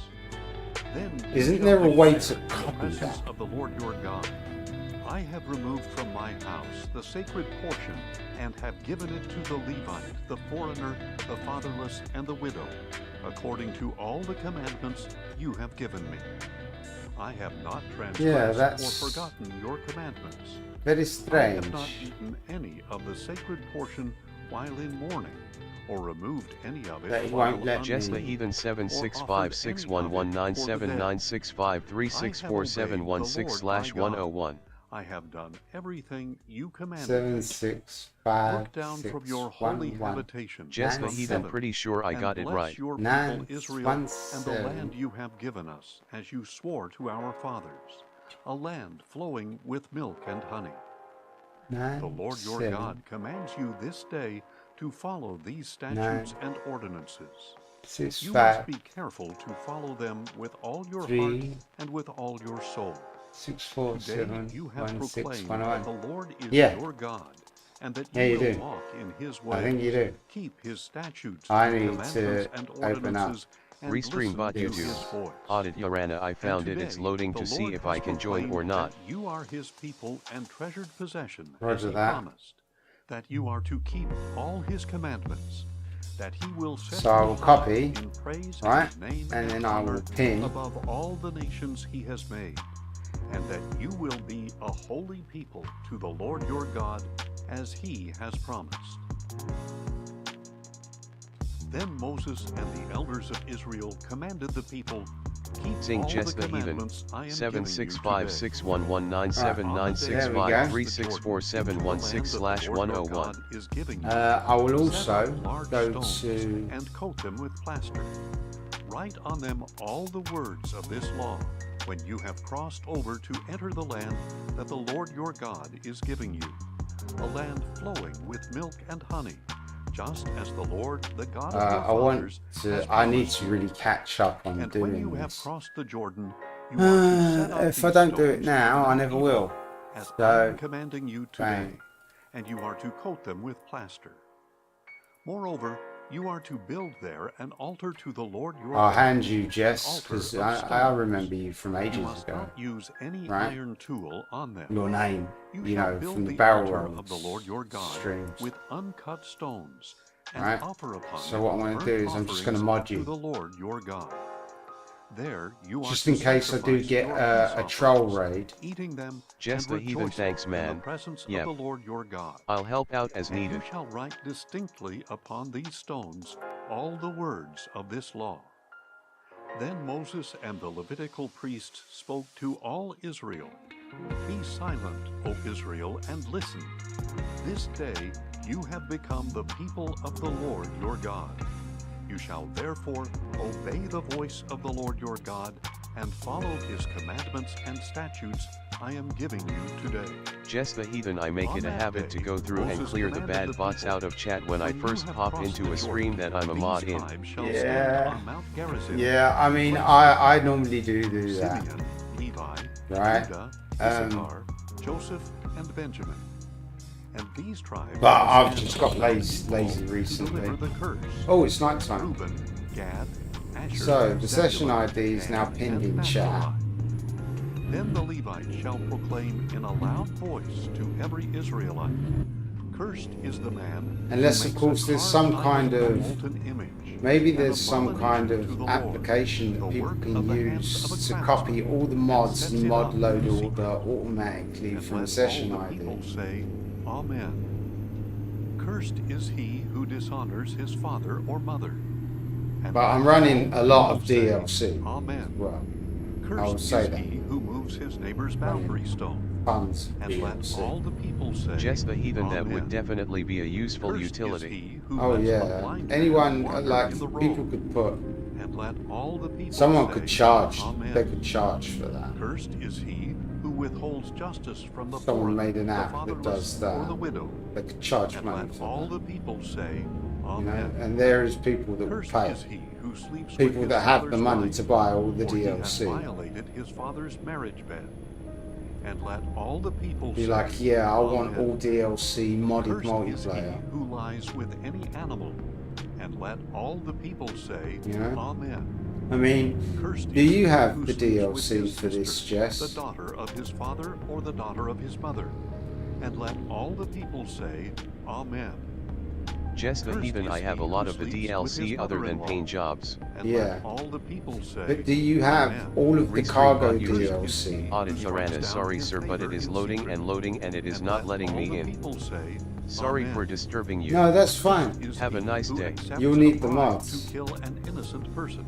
Then you Isn't shall there a way declare to in the copy presence that? of the Lord your God, I have removed from my house the sacred portion and have given it to the Levite, the foreigner, the fatherless, and the widow, according to all the commandments you have given me. I have not transgressed that's or forgotten your commandments. very I strange. have not eaten any of the sacred portion while in mourning, or removed any of That it he while won't let Jess the me. Heathen or 7656119799653647161/101. I have done everything you commanded Seven me. six Look five down from six your holy one one habitation Jess the Nine, Heathen, seven. pretty sure I and got it bless right. your Nine, people Israel one, and the seven. land you have given us, as you swore to our fathers, a land flowing with milk and honey. The 9 Lord your 7 God commands you this day to follow these statutes and ordinances. 6 You must 5 be careful to follow them with all your 3 heart and with all your soul. 6 4 Today 7 you have 1 6 proclaimed 1 that 1. the Lord is Yeah. your God, and that Yeah, you you will do. walk in his I ways, think you do. keep his statutes I and need commandments to and open up. ordinances, and Restream listen bot to his YouTube. voice. Audit Yorana, I And found it. today, It's loading the to see Lord if has I can join or proclaimed not. that you are his people and treasured possession, as Roger he that. promised, that you are to keep all his commandments, that he will set So I you will high copy, in praise right? of his name And then I honor will pin. above all the nations he has made, and that you will be a holy people to the Lord your God, as he has promised. Then Moses and the elders of Israel commanded the people, keep Sing all Jess the the Heathen. commandments I am giving you today. 7656119799653647161/101. Is giving you. I will Set also up large go stones to and coat them with plaster. Write on them all the words of this law when you have crossed over to enter the land that the Lord your God is giving you, a land flowing with milk and honey, just as the Lord, the God of your I want fathers, to has I need promised. to really catch up on And when you doing have this. crossed the Jordan, you are to set up If I these don't do it stones now, on I Mount never Ebal, will. as I So, am commanding you today, and you are to coat them with plaster. Moreover, you are to build there an altar to the Lord your I'll God. hand you an Jess, altar because of I stones. remember you from You ages must ago. not use any Right? iron tool on them. Your name, You you shall know, build from the the barrel altar rolls of the Lord your God streams. with uncut stones, and Right? offer upon So them what I'm going to burnt do is I'm just going to offerings mod you. to the Lord your God. There you are Just to in case I do sacrifice get your a peace troll offerings, raid. eating them Jess and the Heathen, rejoicing thanks in man. the presence Yep. of the Lord your God. I'll help out as And you needed. shall write distinctly upon these stones all the words of this law. Then Moses and the Levitical priests spoke to all Israel. Be silent, O Israel, and listen. This day you have become the people of the Lord your God. You shall therefore obey the voice of the Lord your God and follow his commandments and statutes I am giving you today. Just the heathen, I make it a habit to go through and clear the bad bots out of chat when I first pop into a stream that I'm a mod in. Yeah, I mean, I normally do that. Simeon, Levi, Right. Judah, Issachar, Joseph, and Benjamin. And these tribes. But I've just got lazy recently. Deliver the curse. Oh, it's night time. Reuben, Gad, Asher, So the session Zebulun, ID is now Dan, pinned and in chat. Naphtali. Then the Levites shall proclaim in a loud voice to every Israelite, cursed is the man. Unless, who of makes course, a there's carved some idol kind a of- molten image, Maybe and there's some abomination kind to of the Lord, application the that people work can of the hands use of a to craftsman, copy all the mods sets and it mod up load in order secret. automatically And from let the session all the ID. people say, Amen. Cursed is he who dishonors his father or mother. And But I'm let running all a the lot of people say, DLC as Amen. well. Cursed will say is that. he who moves his neighbor's boundary stone. Tons of And let DLC. all the people say, Just the heathen, that would Amen. definitely be a useful Cursed utility. is he who Oh lets the yeah. blind man Anyone wander like in the people road. could put. And let all the people Someone say, could charge. Amen. They could charge for that. Cursed is he who withholds justice from the Someone poor, made an the app that fatherless, does that. or the widow. They could charge And money let for all that. the people say, You know, Amen. and there is people that will Cursed pay. is he who sleeps People with that his have the father's money wife, to buy all the for he has DLC. violated his father's marriage bed. And let all the people Be say, like, yeah, I want Amen. all DLC modded Cursed is he multiplayer. who lies with any animal. And let all the people say, You know? Amen. I mean, Cursed do is you he have who the sleeps with DLC his for this, sister, Jess? the daughter of his father or the daughter of his mother. And let all the people say, Amen. Just the Cursed heathen, is I have he a lot who of the sleeps with his DLC other than mother-in-law. paint jobs. And Yeah. let all the people say, But do you have Amen. all of the Restream cargo bot user. DLC? Audit Who strikes Tyrannus, down sorry his sir, but it neighbor is in loading secret. and loading and it is And not let letting all me the in. people say, Sorry Amen. for disturbing you. No, that's fine. Cursed is Have a he nice who day. accepts You'll a need the bribe mods. to kill an innocent person.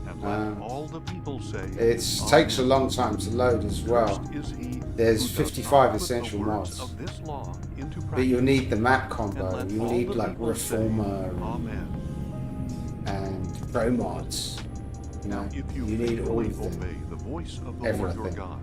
And let all the people say, It takes a Amen. long time to load as well. Cursed is he There's who does 55 not put essential the words mods. of this law into But practice. you'll need the map And combo. let You'll all need the like people say, Reformer Amen. and Pro mods. You know, Now, if you you need all faithfully of them. obey the voice of the Lord Everything. your God,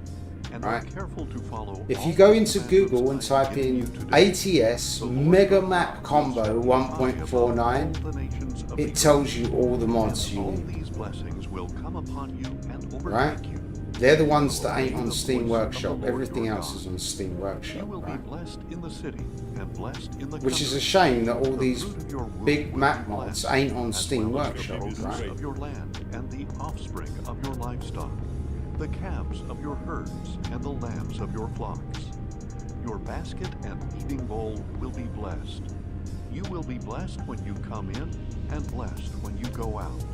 and Right. are careful to follow If all you go the into commandments Google and I am type giving you in today, ATS the Lord Mega your Map God will Combo set you high above 1.49, all the nations of the it earth. tells you all the mods And you all need. these blessings will come upon you and overtake Right? you. They're the ones You that will ain't obey on the Steam voice of the Workshop. Lord Everything your else God. is on Steam You Workshop, will be right? blessed in the city and blessed in the Which is a country. shame that all The these fruit of your womb big will map be mods blessed, ain't on as Steam well as Workshop, the produce right? of your land and the offspring of your livestock, the calves of your herds and the lambs of your flocks. Your basket and eating bowl will be blessed. You will be blessed when you come in and blessed when you go out.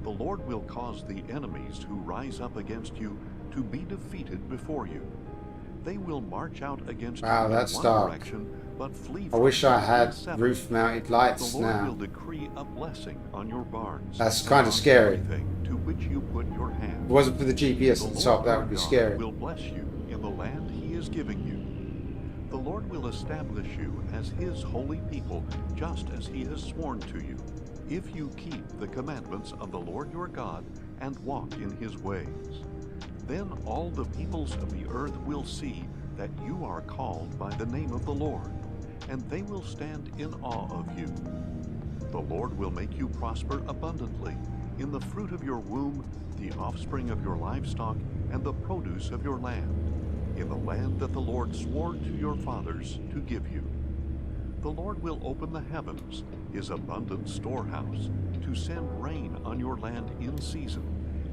The Lord will cause the enemies who rise up against you to be defeated before you. They will march out against Wow, you in that's one dark. direction, but flee I from wish you I in had 7. roof-mounted The lights Lord will now. decree a blessing on your barns. That's and kinda on scary. everything to which you put your If hand. it wasn't for the GPS The at the Lord top, that your would be God scary. will bless you in the land he is giving you. The Lord will establish you as his holy people, just as he has sworn to you, if you keep the commandments of the Lord your God and walk in his ways. Then all the peoples of the earth will see that you are called by the name of the Lord, and they will stand in awe of you. The Lord will make you prosper abundantly in the fruit of your womb, the offspring of your livestock, and the produce of your land, in the land that the Lord swore to your fathers to give you. The Lord will open the heavens, his abundant storehouse, to send rain on your land in season,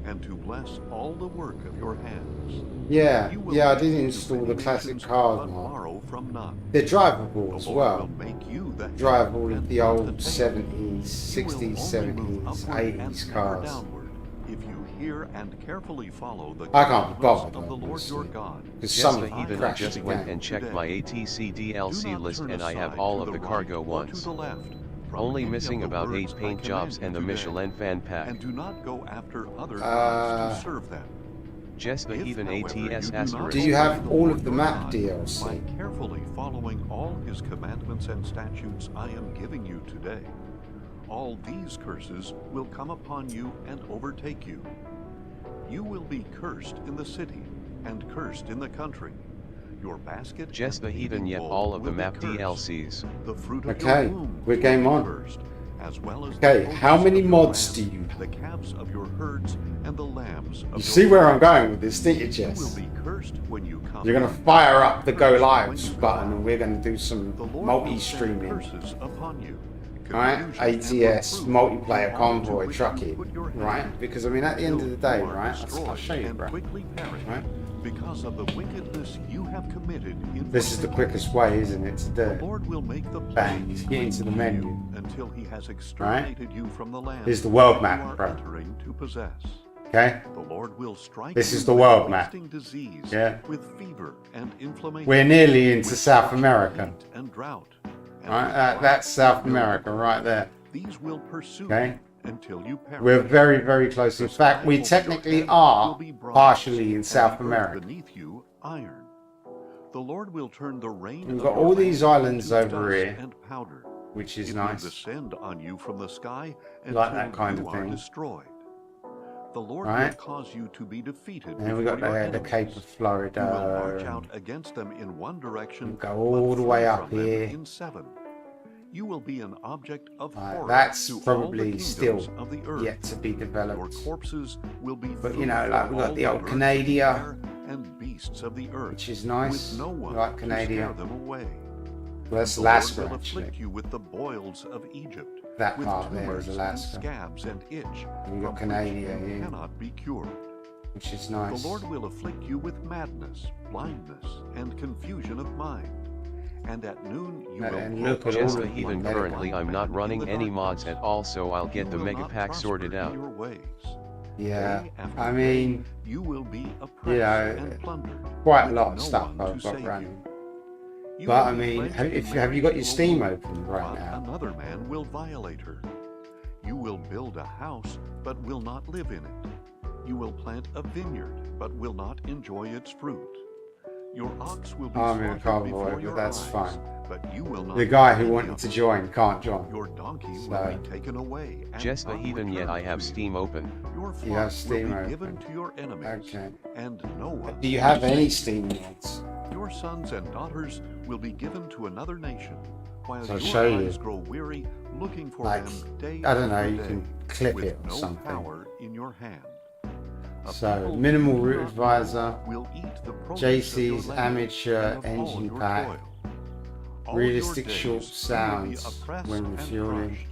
and to bless all the work of your hands. Yeah, You will yeah, I lend did to install many the classic nations, cars but mod. borrow from none. They're drivable The as Lord well. will make you the head Drive all and of the not old the tail. 70s, You will 60s, only move 70s, upward 80s and never cars. downward, if you hear and carefully follow the I can't be commandments bothered, of the Lord obviously, your God. because Just some the of them heathen, I crash just the went game. and checked my ATC Do DLC not list turn and I have aside all to of the right cargo or to ones. the left from Only any of missing the about words 8 I paint jobs command and the you today, Michelin fan pack. and do not go after other gods to serve them. Just the If, heathen however, ATS you do not asterisk. Do you obey have the all Lord of the your map God DLC? by carefully following all his commandments and statutes I am giving you today, all these curses will come upon you and overtake you. You will be cursed in the city, and cursed in the country. Your basket Just the and heathen bathing yet bowl all of the will be map cursed. DLCs. The fruit of Okay, your womb we're will game be on. cursed, as well as Okay, the how produce many of your mods land, do you have? the calves of your herds, and the lambs of You your see where I'm herds. going with this, don't you, You Jess? will be cursed when you come You're going to in, fire up the and Go cursed when Lives you go button, out. and we're going to do some The Lord will send multi-streaming. curses upon you, Right? confusion and ATS, reproof multiplayer, in all to convoy, which you trucking. put your hand, Right? Because, I mean, at the end of the day, until you are right? I'll destroyed show you, and bro. quickly perish, Right? because of the wickedness you have committed in This is the forsaking quickest way, isn't it, to do The it? Lord will make the Bang, plagues get into the cleave menu. you until he has exterminated you from the land Here's the world you map, are bro. entering to possess. Okay? The Lord will strike This you is the with world map. wasting disease, Yeah. with fever and inflammation. We're nearly into with South scorching America. heat and drought. And Right? with drought That's South and mildew. America right there. These will pursue Okay? you until you perish. We're very, very close. In The fact, sky we over your technically head will are be bronze, partially in and South the earth America. beneath you iron. The Lord will turn the rain We've of got your all these land islands into over dust here, and powder. which is It nice. will descend on you from the sky until Like that kind you of are thing. destroyed. The Lord Right? will cause you to be defeated And we before got your the enemies. Cape of You will Florida. march out against them in one direction, Go all but the way flee up from them here. in seven. You will be an object of Right, horror that's to all the probably kingdoms still of the earth. yet to be Your developed. corpses will be But, food you know, for like, we've got all the old birds of Canada, air and beasts of the earth, which is nice. with no one Like to Canada. scare them away. Well, that's The Lord Alaska, will actually. afflict you with the boils of Egypt, That with part there tumors is Alaska. and scabs and itch, And we've got from which Canada you here, cannot be cured. which is nice. The Lord will afflict you with madness, blindness, and confusion of mind. And at noon you will And grope look at Just all the of like heathen a them. currently blind I'm man not in running the any darkness. mods at all, so I'll You get the will mega not pack prosper sorted in out. your ways. Yeah, Day after I day, mean, you will be oppressed you know, and plundered, quite a with lot of no stuff one I've to got save running. you. But will I be mean, pledged in have you got your marriage to a Steam woman, open right but now? another man will violate her. You will build a house, but will not live in it. You will plant a vineyard, but will not enjoy its fruit. Your ox will be I'm in a slaughtered convoy, before but your that's eyes, fine. but you will not The guy eat who any wanted of to it. join can't join. Your donkey So- will be taken away. And Just the not heathen yet I returned have to you. Steam open. Your You flock have Steam will be open. given to your enemies, Okay. and no one. Do you have any Steam mods? Your sons and daughters will be given to another nation, while So I'll your show you. eyes grow weary looking for Like, them day I don't know, after you day, can clip with it or no something. power in your hand. A So, people minimal who do route not advisor, know will eat the produce of your JC's labor amateur and of all engine your pack, toil. All realistic your days short you will be sounds oppressed when and refueling, crushed.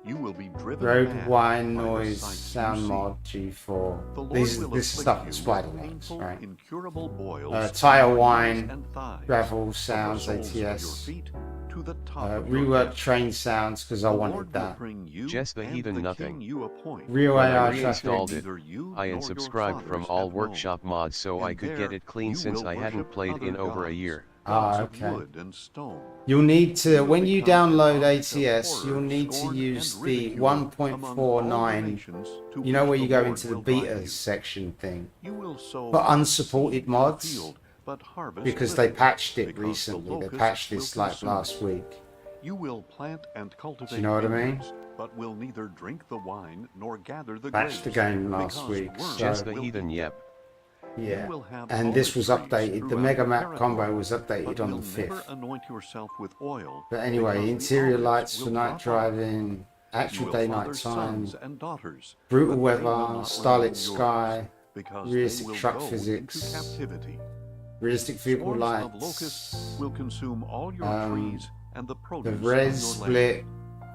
You will be driven road mad wine by the noise sights you sound see. mod G4. The Lord This will is afflict stuff you that with Spider likes, painful, right? incurable boils Tire in your wine, knees and thighs, gravel from the sounds, soles of your ATS, feet to the top of your rework head. train sounds because I The wanted Lord will that. bring you Just the and heathen the nothing. king you appoint. Real When I AI reinstalled traffic. it, Neither you I nor your unsubscribed from fathers all have workshop known. mods so I And could there get it clean you since will I hadn't worship played other in over a gods, year. gods Ah, of okay. wood and stone. You'll need to, You will when you become an download object of ATS, horror, you'll need to scorn, use and the ridicule among all the 1.49, nations to you know which where the you go Lord into the will drive betas you. section thing. You will sow For seed unsupported in the mods, field, but harvest because they little, patched it because the recently. They locusts patched will this like consume last it. week. You will plant and cultivate Do you know what I mean? vineyards, but will neither drink the wine nor gather the Patched the grapes, game last because week, worms so Just the will heathen eat yep. them. yeah. You will have And olive this was trees updated. The throughout Mega the Map territory, combo was but updated on will the never 5th. anoint yourself with oil. But anyway, because the interior olives lights for will night drop off. driving, You actual will day father night time, sons and daughters, brutal but they weather, will not starlit remain sky, yours, because realistic they will truck go physics, into captivity. realistic vehicle Swarms lights, of locusts will consume all your trees and the the produce res of your split land.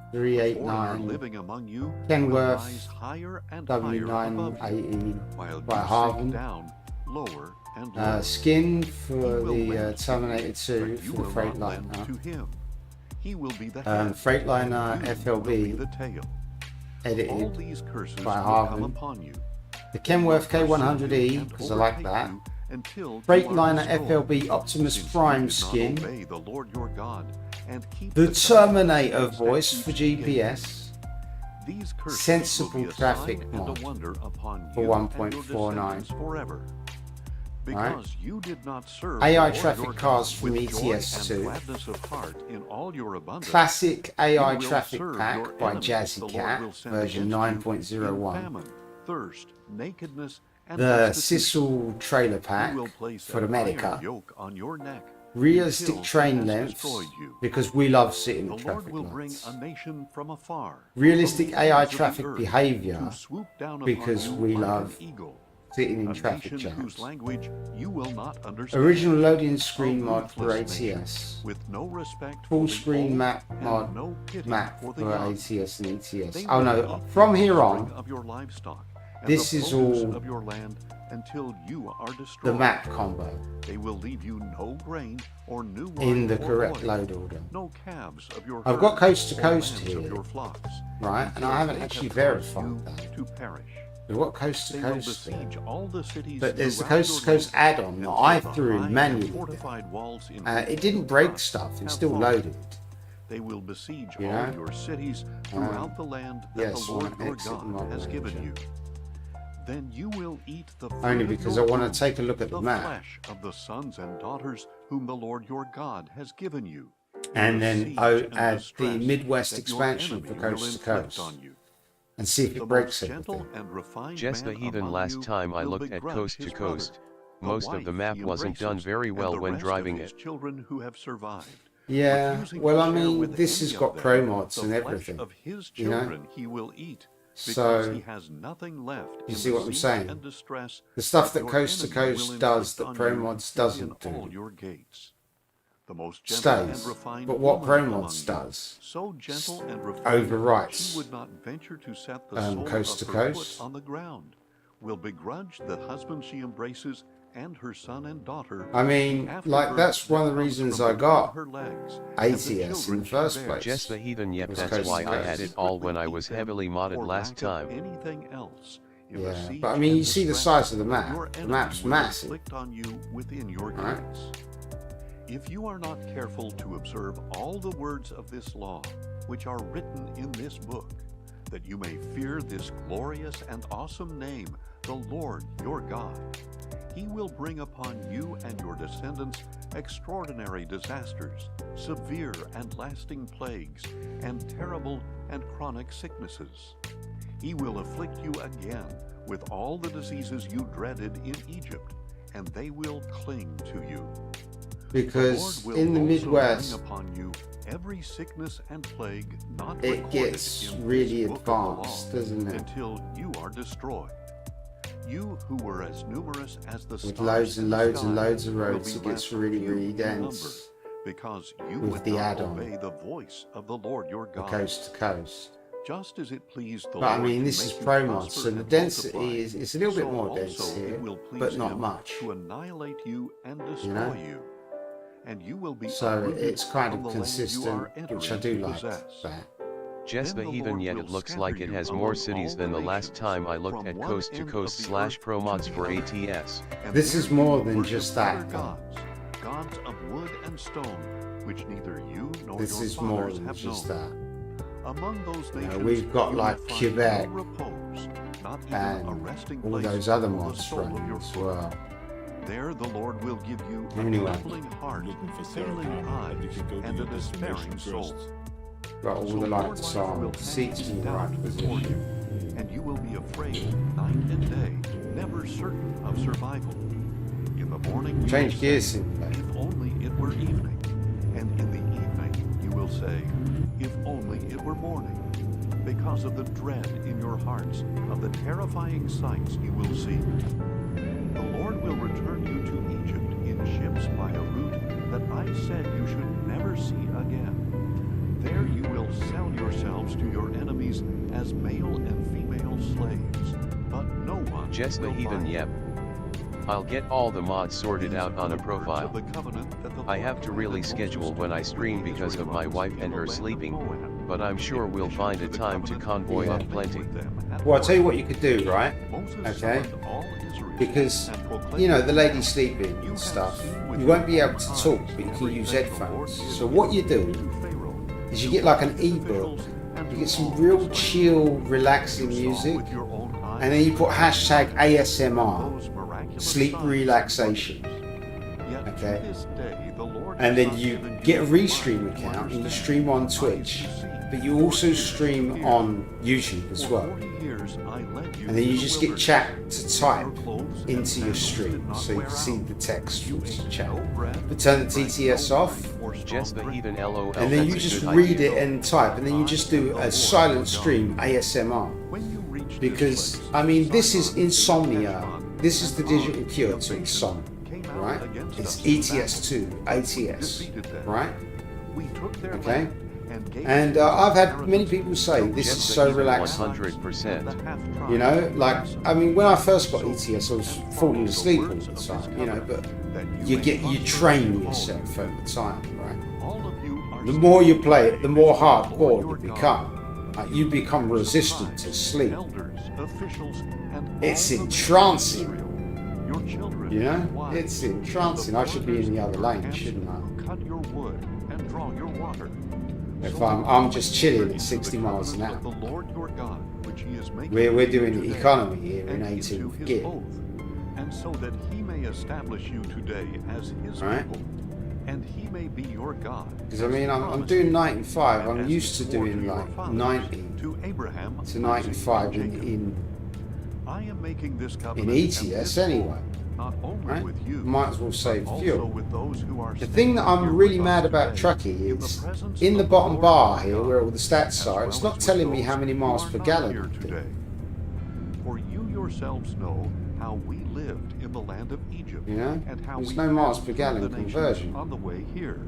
A 389, living among you will Kenworth rise higher and higher above you, W980 while by you Harvin. sink down lower and lower. Skin He for will the lend to Terminator you, 2 but you for the will not lend Freightliner. to him. He will be the head, Freightliner and you will be FLB the tail. All edited. these curses by will come Harvin. upon you. The Kenworth They will pursue K100E, you and because I like overtake that. you until you Freightliner are destroyed. FLB Optimus Since Prime you did not skin. obey the Lord your God and keep The commandments Terminator and voice for statutes he gave you. GPS. These curses Sensible will be a traffic sign mod and a wonder upon for you and 1.49. your descendants forever. Because you did not serve AI the Lord traffic your cars God from with joy ETS2. and gladness of heart in all your abundance. Classic AI You will traffic serve pack your by enemies. Jazzy The Lord Cat, will send version against you in 9.01. famine, thirst, nakedness, and the destitution. Sissel trailer pack He will place for an America. iron yoke on your neck Realistic until train he has lengths destroyed you. because we love sitting The at Lord traffic will bring lights. a nation from afar. Realistic from the AI ends of the traffic earth, behavior to swoop down because upon you we like an love eagle. sitting in A traffic nation whose jams. language you will not understand. Original loading screen A mod for ruthless nation ATS. with no respect Full for the screen old map and mod no pity map for for the young. ATS and ETS. They Oh will no, eat from the here offspring on, of your livestock and this the is produce all of your land until you are the destroyed. map combo They will leave you no grain or new wine in the or correct oil, load order. no calves of your I've got herd coast to or coast lambs here, of your flocks, right? And until I haven't they actually have caused verified you that. to perish. We've got coast to They will coast there. besiege all the cities But there's the throughout coast to your coast land add-on that until I the threw high in and manually. fortified walls in It didn't break trust stuff, it's have still fallen. loaded. They will besiege You all know? your cities throughout the land that yes, the Lord I your exit God mod has given manager. you. Then you will eat the fruit Only of because your I want womb, to take a look at the map. flesh of the sons and daughters whom the Lord your God has given you. And the then siege and add the distress Midwest that your expansion for enemy will coast to inflict coast on you. and see if The it breaks most gentle everything. and refined Just the man heathen among last you time I will looked at begrudge coast to his brother, coast. the Most of wife the map he wasn't done embraces, very and well the when rest driving of his it. children who have survived. Yeah, Refusing well, to I share mean, with this any has of got them pro mods the and flesh everything. of his You know? children he will eat, because So, he has nothing left you in see the what I'm siege saying? and distress The stuff that your coast to enemy will coast does inflict that on pro you mods is doesn't in all do your gates. The most gentle and stays. refined But what woman pro among mods you, does so gentle and refined, overwrites she would not venture to set the sole coast of to her coast. foot on the ground, will begrudge the husband she embraces and her son and daughter. I mean, the like afterbirth that's one of that the comes reasons from I between got her legs, ATS and the in children the she first bears. place. Just the heathen, yep, Was that's coast why to I coast. had it all when I Secretly was keep them heavily modded for last lack of time. anything else in the Yeah, siege but I mean, and you see the distress size of the that map. your The enemy map's will massive. inflict on you within your Right. gates. If you are not careful to observe all the words of this law, which are written in this book, that you may fear this glorious and awesome name, the Lord your God, he will bring upon you and your descendants extraordinary disasters, severe and lasting plagues, and terrible and chronic sicknesses. He will afflict you again with all the diseases you dreaded in Egypt, and they will cling to you. Because The Lord will in the also Midwest, bring upon you every sickness and plague not it recorded gets in really this book of the law, advanced, doesn't it? until you are destroyed. You who were as numerous as the With stars loads in and the loads sky and loads of will roads, be it gets left really, few really in number, dense because you with would the not add-on. obey the voice of the Lord your for God. coast to coast. Just as it pleased the But I Lord mean, to this is make you pro mod, prosper so the and density multiply, is it's a little bit so more also dense here, it will please but not him much. to annihilate you and destroy know? you. And you will be So uprooted it's kind from of the land you consistent, are which I entering do to like possess. that. Just Then the the heathen, Lord yet will it looks scatter like it you has among more all cities than the last nations, time I looked from at one coast to end of coast the slash earth pro to mods the for other. ATS. And This there is you more will than worship just other that, though. gods of wood and stone, which neither you nor This your is more fathers than have just known. that. Among those You know, nations, we've got you will like find Quebec no repose, not even and a resting all place those other for the mods sole of running your as foot. well. There the Lord will give you a Anyway. trembling heart, Looking for failing Sarah eyes, but you can go to and a your destination despairing soul. first. Got all So the your lights life will on, hang seats in in the right doubt before you, position. and you will be afraid night and day, never certain of survival. In the morning you Change will gears say, simulator. if only it were evening, and in the evening you will say, if only it were morning, because of the dread in your hearts of the terrifying sights you will see. The Lord will return you to Egypt in ships by a route that I said you should never see again. There you will sell yourselves to your enemies as male and female slaves, but no one Just the will heathen, buy you. yep. I'll get all the mods sorted out on a profile. I have to really schedule when I stream because of my wife and her sleeping, but I'm sure we'll find a time to convoy up plenty. Well, I'll tell you what you could do, right? Okay? Because, you know, the lady sleeping and stuff, you won't be able to talk, but you can use headphones. So what you do is you get like an ebook, you get some real chill, relaxing music, and then you put hashtag ASMR, sleep relaxation. Okay? And then you get a restream account and you stream on Twitch but you also stream on YouTube as well. And then you just get chat to type into your stream, so you can see the text from the chat. But turn the TTS off, Just the heathen LOL. and then you that's a just good read idea. it and type, and then you just do a silent stream ASMR. Because, I mean, this is insomnia. This is the digital cure to insomnia, right? It's ETS2, ATS, right? Okay? And I've had many people say this is Just the so heathen relaxing. 100%. You know, like, I mean, when I first got ETS, I was falling asleep all the time, you know, but you train yourself over time, right? The more you play it, the more hardcore you become. Like, you become resistant to sleep. It's entrancing, you know? It's entrancing. I should be in the other lane, shouldn't I? Cut your wood and draw your water. If I'm just chilling at 60 miles an hour. We're doing the economy here in 18th gear. And so that he may establish you today as his Right. people, and he may be your God. Because I mean, I'm doing 95. I'm used to doing like 90 to Abraham to 95 in I am making this covenant ETS and this anyway. oath, not only Right? with you, Might as well save but also fuel. with those who are The thing that standing I'm here really with mad us about today, Truckee in the is presence in the of bottom Lord bar our here God, where all the stats as are, it's well not as telling with me how those many who miles are per not gallon here I'm doing. today. For you yourselves know how we lived in the land of Egypt, You know? and how There's we no miles passed per through gallon the nations conversion. on the way here.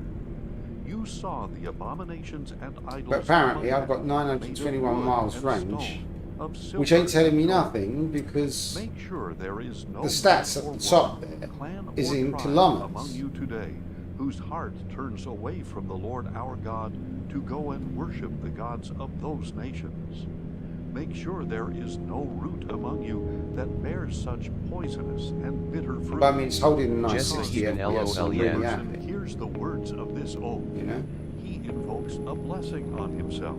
You saw the abominations and idols. But apparently among I've got them, 921 made of miles wood and range, stone, of silver which ain't telling me and gold. nothing because Make sure there is no the stats man at or the top woman, there clan is or in tribe kilometers. among you today, whose heart turns away from the Lord our God to go and worship the gods of those nations. Make sure there is no root among you that bears such poisonous and bitter fruit. But I mean, it's holding a nice Just 60 even FPS. I'm LOL, really yeah. happy, Hears the words of this oath. you know? He invokes a blessing on himself,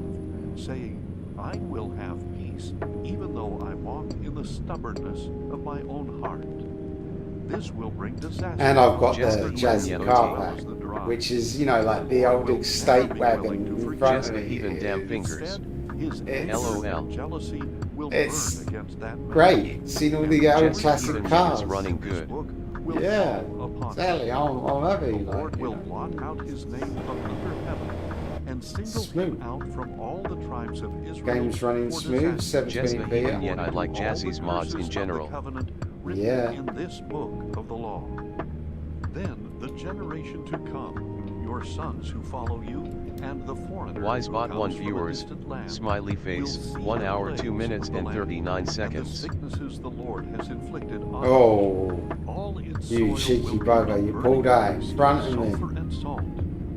saying, I will have peace, even though I walk in the stubbornness of my own heart. This will bring disaster. And I've got Just the the Jazzy heathen car LOL. pack, which is, you know, like the old estate wagon in front Just of the me. heathen damn It's fingers. His It's- anger LOL. and jealousy will It's burn against that man. great. Seen all the old Just the classic heathen cars. is running This good. book will Yeah, fall upon exactly. him. I'm happy. The Like, Lord you will know. blot out his name from under heaven and single Smooth. him out from all the tribes of Israel. Game's running for smooth, disaster. Just the 720p. heathen, yet I like All the Jazzy's mods in curses of the general. covenant written Yeah. in this book of the law. Then the generation to come, your sons who follow you, and the foreigner Wisebot who 1 comes from a viewers, distant land, smiley will face, see 1 the hour plagues 2 minutes of the and land, 39 and the seconds. sicknesses the Lord has inflicted on Oh, all its you soil cheeky will be bugger, you burning pulled out in waste, front of me. sulfur and salt,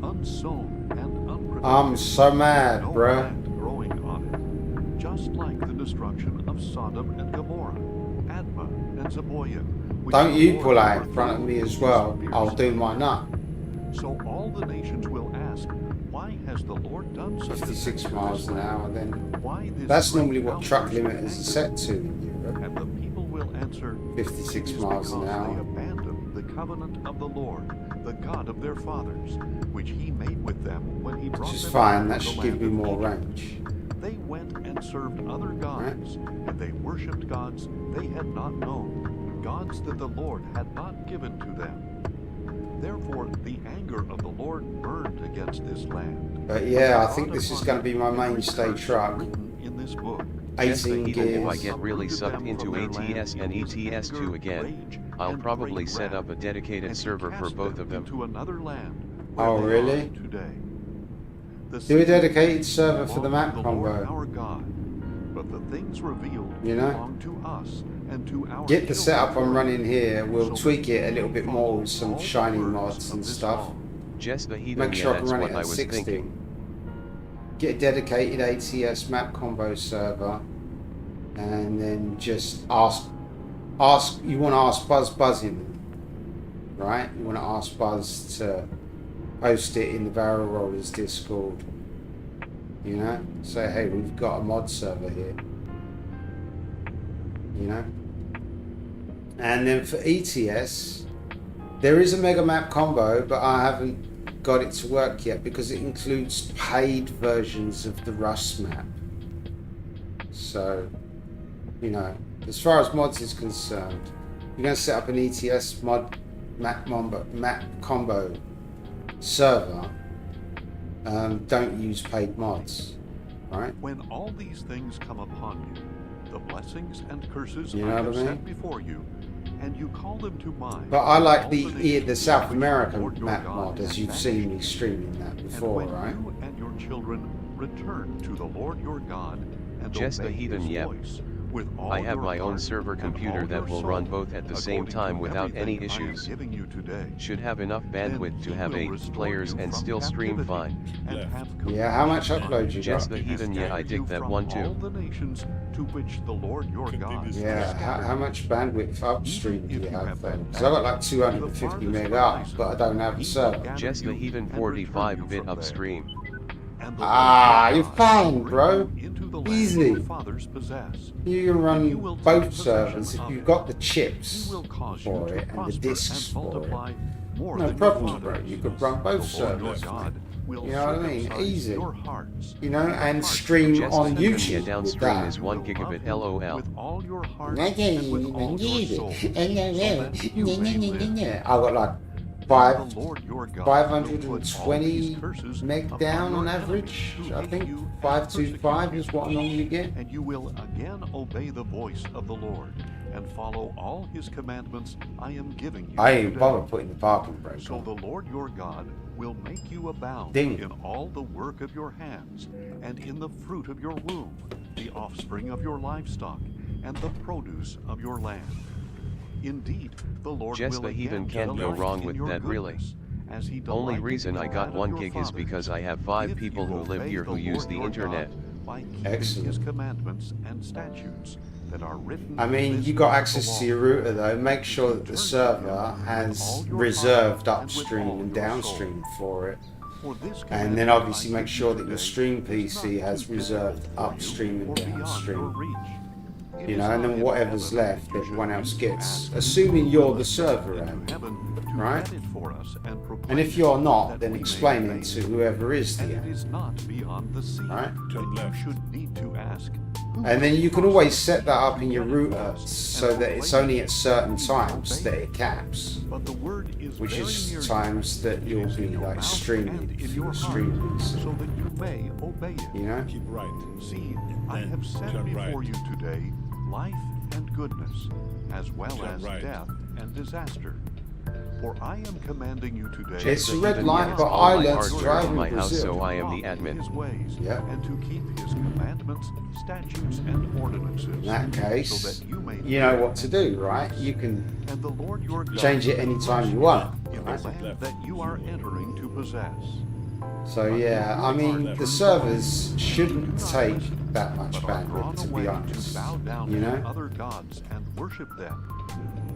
unsown and unproductive. I'm so mad, No bruh. plant growing on it, just like the destruction of Sodom and Gomorrah, Admah and Zeboiim. which Don't the you Lord pull out in overthrew front of me with as his well. fierce I'll do mine up. So all the nations will ask, why has the Lord done such a 56 thing to miles this an land? hour then. Why this That's great normally what truck outburst of limiters are anger? set to in Europe. And the people will answer, 56 "It is miles an because hour. they abandoned the covenant of the Lord, the God of their fathers, which he made with them when he brought Which is them fine, out that of the should give land me of more Egypt. range. They went and served other gods, and they worshipped gods they had not known, gods that the Lord had not given to them. Therefore, the anger of the Lord burned against this land. But yeah, I think this is going to be my mainstay truck. In this book, Just the 18 heathen, if I gears. get really sucked into ATS and ETS2 again, I'll probably set up a dedicated server for both of them. To another land Oh, where they really? are today. The Do a city dedicated server for the belongs map to Lord combo. our God, but the things revealed You know? belong to us and to our Get the children. setup I'm running here. We'll So tweak it a we little bit follow more with some all the shiny words mods of and this stuff. law. Just the heathen, Make yeah, sure I can that's run what it I at was 60. thinking. Get a dedicated ATS map combo server, and then just ask. You want to ask Buzz him, right? You want to ask Buzz to post it in the Barrel Rollers Discord. You know, say, hey, we've got a mod server here. You know, and then for ETS, there is a mega map combo, but I haven't got it to work yet because it includes paid versions of the Rust map. So, you know, as far as mods is concerned, you're going to set up an ETS map combo server. Don't use paid mods, right? When all these things come upon you, the blessings and curses You know I what have I mean? set before you, and you call them to mind. But I like all the nations South which American Lord your map God mod, as has you've banished seen me you. streaming that before, And when right? you and your children return to the Lord your God and Just the obey heathen, his yep. voice with all I have your my own heart server and computer all that your will soul, run both at the same according to time without any everything I am issues. giving you today, Should have enough then bandwidth to he have will 8 restore players you and from still stream captivity fine. and have Yeah, how much compassion upload on you Just got? the heathen, and yeah, I gather dig you that from one all too. the nations to which the Lord your God has Yeah, scattered how you. much bandwidth upstream do Even you if you have have then? been Because I got like banished 250 to the meg farthest up, horizon, but I don't have a he will server. gather Just the you heathen and return you 45-bit from there. upstream. And the Ah, Lord your you're God fine, will bro. bring you into the land Easy. your fathers possess. You can And you run will take both possession servers if of you've it. got the He chips will cause for you to it and the prosper discs and for it. multiply more No than your problems, bro. fathers. You could run both The Lord your servers, God will You know what I mean? circumcise Easy. your hearts. You know, and the and hearts stream of your Just the on heathen, yeah, YouTube with downstream that. is You 1 will love gigabit him LOL. with all your heart Okay, and with all your soul, so that you may live. I got like Then the Lord your God will put all these 520 curses meg upon down your on enemies average. who I hate think you and 525 persecute is you. what I normally get. And you will again obey the voice of the Lord and follow all his commandments I am giving you I ain't today. bother putting the parking brake So on. the Lord your God will make you abound Ding. in all the work of your hands, and in the fruit of your womb, the offspring of your livestock, and the produce of your land. Indeed, the Lord Just will the heathen again can't go delight wrong in with your that, really. goodness, as he Only delighted reason in I got that of 1 your gig is fathers, because I have 5 if people you who live obey here who use Lord the your internet. God by keeping Excellent. his commandments and statutes that are written I in mean, this you got book of access the to your law. router though. Make If sure you that the turn to server him with has all your reserved heart and with upstream all and your downstream soul. for it. For this And commandment then obviously I make give sure you that your today stream is PC not has too reserved difficult for you upstream or and beyond your downstream. reach. It You is know, and not then in whatever's heaven left, that you everyone should else need to gets. ask. Assuming Who you're will the ascend server into end, heaven to right? get it for us and proclaim And if it, you're not, that then we may explain obey it to it. whoever is the And it end, is not beyond the sea right? that you should need to ask. Who And then will you can cross always the set sea that up to in your get it for router us so and that it's proclaim only it? at certain We will times obey that it. it caps, But the word is which very is near times that you. It you'll is in be your like mouth streaming and in for your your heart, streaming, so that you may obey it. you know? Keep right. See, I Then have set turn before right. you today life and goodness, as well Turn as right. death and disaster. For I am commanding you today It's The a red heathen, light, yeah, but all I my learned hard to work drive in in my house, so Brazil. I am walk the in admin. his ways, Yeah. and to keep his commandments, statutes, and ordinances. In that so case, that you may you know live what to and do, be right? peace. You can And the Lord your God change it will anytime bless you want, in right? the land that you are entering to possess. So yeah, I mean, the servers shouldn't take that much But are drawn bandwidth, to away be to honest. bow down You to know? other gods and worship them.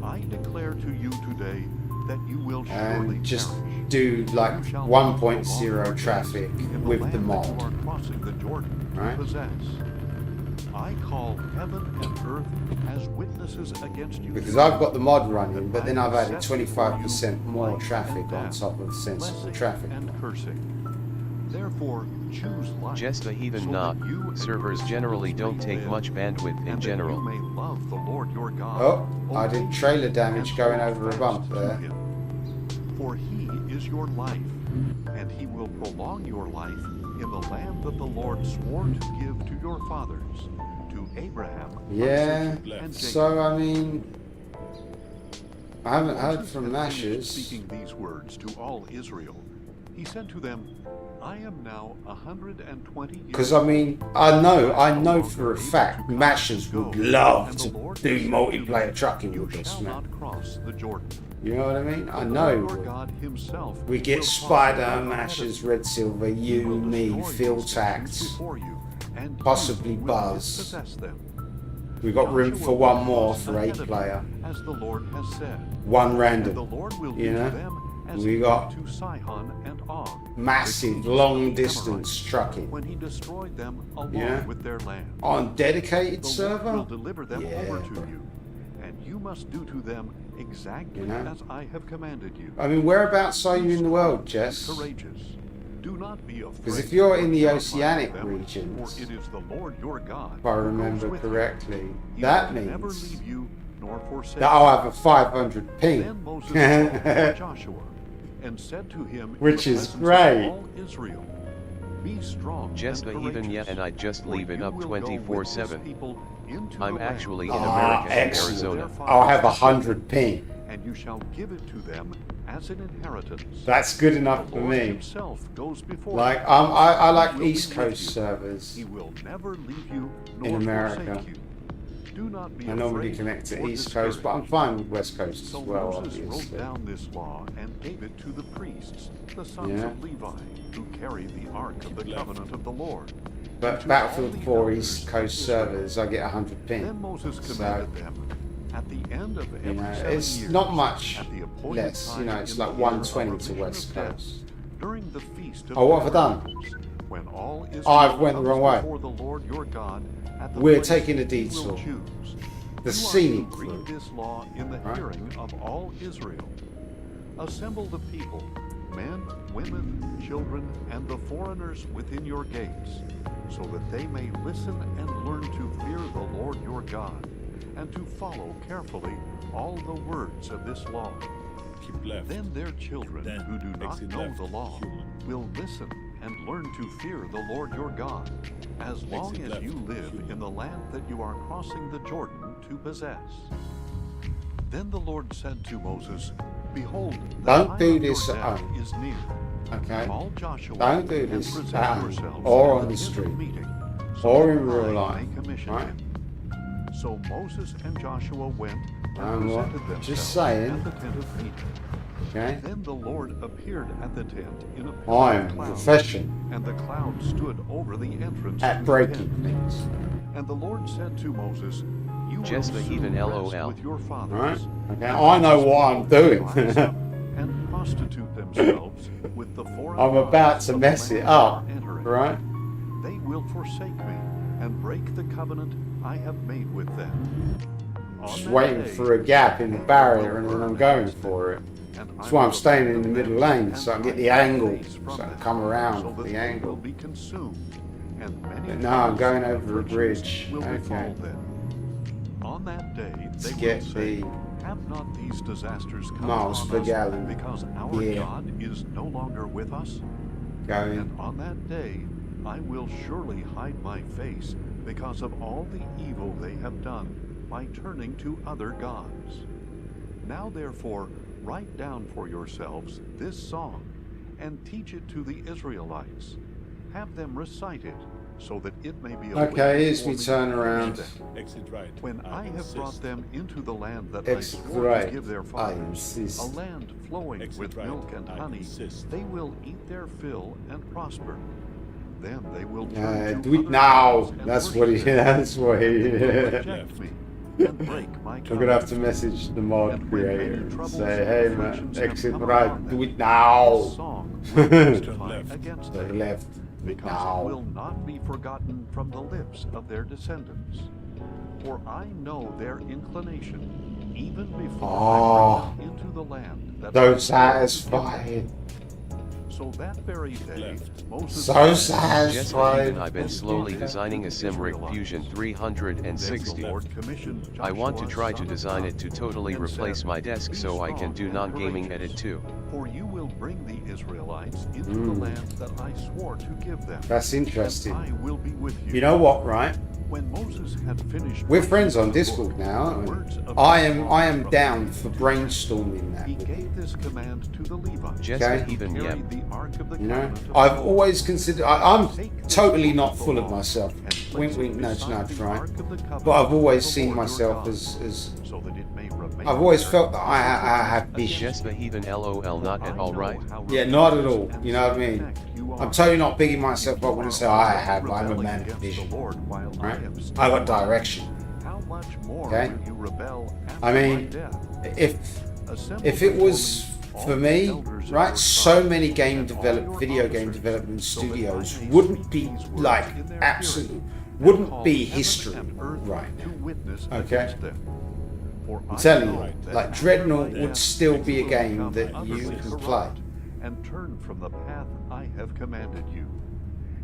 I declare to you today that you will surely And just perish. do like You shall not 1.0 prolong your traffic days in with the land that you mod. are crossing the Jordan to Right? possess. I call heaven and earth as witnesses against you. Because I've got the mod running, but that then I I've have added set before you 25% more life traffic and on death, top of sensible blessing traffic. and cursing. Therefore, choose life. Just the heathen, so not. that you and Servers your generally souls don't may take live, much bandwidth in and general. that you may love the Lord your God. Oh, I did obey trailer him, damage and going hold over a fast bump to there. him. For he is your life, and he will prolong your life in the land that the Lord swore to give to your fathers, to Abraham, Yeah, Isaac, and Jacob. so I mean, I haven't heard Moses from had finished Mashers. speaking these words to all Israel. He said to them, I am now 120 years Because I mean, I know no for a longer fact able to Mashers go, would love and to the Lord do said to multiplayer me, trucking You with this, shall man. not cross the Jordan. You know what I mean? I But the know. Lord your God himself We get will Spider, cause you to Mashers, heaven. Red Silver, He you, will me, destroy Phil these nations Tax. before you, and possibly you will Buzz. dispossess them. We've got room Joshua for will one more cross for ahead 8 of you, player. as the Lord has said. One And the random. Lord will You do know? to them as We he got did to Sihon and Og, massive, the kings long of the distance Amorites, trucking. when he destroyed them along Yeah. with their land. On dedicated The Lord server? will deliver them Yeah, over to bro. you, and you must do to them exactly You know? as I have commanded you. I mean, whereabouts are you in the world, Jess? Courageous. Do not be afraid. Because if you're in the or oceanic terrified of them, regions, for it is the Lord your God if I who goes remember with you. correctly, He that will never means leave you nor forsake that I'll have a 500 you. ping. Then Moses called for Joshua and said to him in Which the is presence of great. all Israel, be strong Jespa and even courageous, and I just for leave it you up will go with this 24/7. people into I'm the land actually in which America and excellent. Arizona. I'll have 100 ping. and you shall give it to them as an inheritance. That's good enough The for Lord me. himself goes before Like, you. I like He will be East with Coast you. servers. He will never leave you In nor America. forsake you. Do not be I normally afraid connect to or East Coast, but I'm discouraged. fine with West Coast as So well, Moses wrote obviously. down this law and gave it to the priests, the sons Yeah. of Levi, who carried the ark of the covenant of the Lord. and But to Battlefield all the 4 elders East of Coast Israel. servers, I get 100 Then ping. Moses So, commanded them, at the end of you every know, 7 it's years, not much at the appointed less. You time know, it's in like the year of 120 to remission West of death, Coast. during the feast of Oh, what have I done? Tabernacles, when all Israel I've went the comes wrong way. before the Lord your God at the We're place taking a he will detour. choose. The You are scenic to read route. this law in the Right. hearing of all Israel. Assemble the people, men, women, children, and the foreigners within your gates, so that they may listen and learn to fear the Lord your God, and to follow carefully all the words of this law. Keep left. Then their children Then who do not exit know left, the law human. will listen and learn to fear the Lord your God, as long Exit as left, you live human. in the land that you are crossing the Jordan to possess. Then the Lord said to Moses, Behold, the Don't time do of your this at death home. is near. Okay? Call Joshua Don't do and this present at home yourselves or at on the tent of street meeting, so or that in real I life, may commission right? him. So Moses and Joshua went and I'm presented just themselves saying. at the tent of meeting. Okay? Then the Lord appeared at the tent in a pillar of I'm a cloud, professional and the cloud stood over the entrance at to the breaking tent. things. And the Lord said to Moses, You will Jespa soon even rest LOL. with your fathers. Right? Okay? And I know these what I'm people will doing. rise up and prostitute themselves with the foreign I'm about gods to of mess the it land up, they are entering. right? They will forsake me and break the covenant I have made with them. Just On that waiting day, for a gap in the they barrier will and then burn I'm going against them, for it. and That's I why I'm will staying in the abandon middle them lane and so I can get hide the my angle, face from so I can them, come around so that the they angle. will be consumed, and many But no, I'm troubles going and over a afflictions bridge. will Okay. befall them. On that day they To will get say, the Have not these disasters come miles upon per us gallon. because our Yeah. God is no longer with us? going. And on that day I will surely hide my face because of all the evil they have done by turning to other gods. Now therefore write down for yourselves this song and teach it to the Israelites. Have them recite it so that it may be a Okay, witness here's for me me turn against around. them. Exit right. When I have insist. brought them into the land that Exit I swore right. to give their I fathers, insist. a land flowing Exit with right. milk and I honey, insist. they will eat their fill and prosper. Then they will turn to Do it other now. gods and That's what he. worship them. That's what he. They will I'm reject me and break my gonna have to covenant. message the mod And when many creator and troubles say, and "Hey man, afflictions have exit come right. upon Do them, it this now." song will testify left. against They them, left. Do it because now. it will not be forgotten from the lips of their descendants. For I know their inclination, even before I bring them into the land that I So swore to give them. satisfied. So that very day, Left. Moses So said, Jespa satisfied. even I've been slowly designing a Simric Fusion Then 360. the Lord commissioned I want to Joshua, try to son of design Nun, it to totally and replace said, my desk "Be so I can strong do and non-gaming courageous, edit too. For you will bring the Israelites into the land that I swore to give them. That's And interesting. I will be with you. You know what, right? When Moses had finished We're writing friends on the Discord book, now, the aren't we? words of I this am law from down the for to brainstorming that He with you. gave this command to the Levites. Jespa Okay. even yep. Carried the ark of the You know, covenant of I've the Lord. always considered. I'm Take this totally book not of the full of law myself. and place Wink, it wink, nudge, beside nudge, the right? ark of the covenant But I've always of the seen Lord your myself God, as. so that it may remain I've always there felt that as I a have witness vision. against Jespa even LOL not at all right. Yeah, not at all. You know what I mean? I'm totally not bigging myself up when I say I'm a man of vision. Right? I got direction. How much more Okay? will you rebel after I my mean, death? if it was for me, right, so many video game development studios wouldn't be like absolute, wouldn't be history right now. Okay? For I'm I telling know you, that like after Dreadnought my would death, still you be a will game become that you utterly can corrupt play. and turn from the path I have commanded you.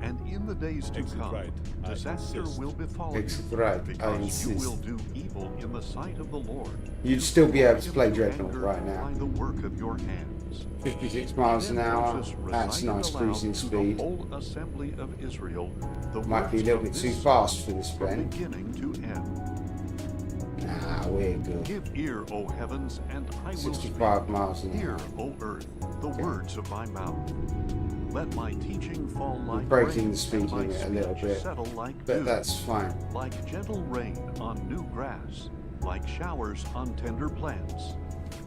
And in the days to Exit come, right. I disaster insist. will befall Exit you, right. I because you insist. will do evil in the sight of the Lord. You'd to still be able to provoke play him Dreadnought anger right now. by the work of your hands. 56 miles an Then hour. Moses That's recited nice aloud cruising to speed. the whole assembly of Israel the Might be a words little of bit this too song fast for this from Ben. beginning to end. Nah, we're good. Give ear, O heavens, and I will speak. 65 miles an Hear, hour. O earth, the words of my mouth. Let my teaching fall We're like breaking rain, the speed and my limit a little speech bit, settle like but dew, that's fine. like gentle rain on new grass, like showers on tender plants.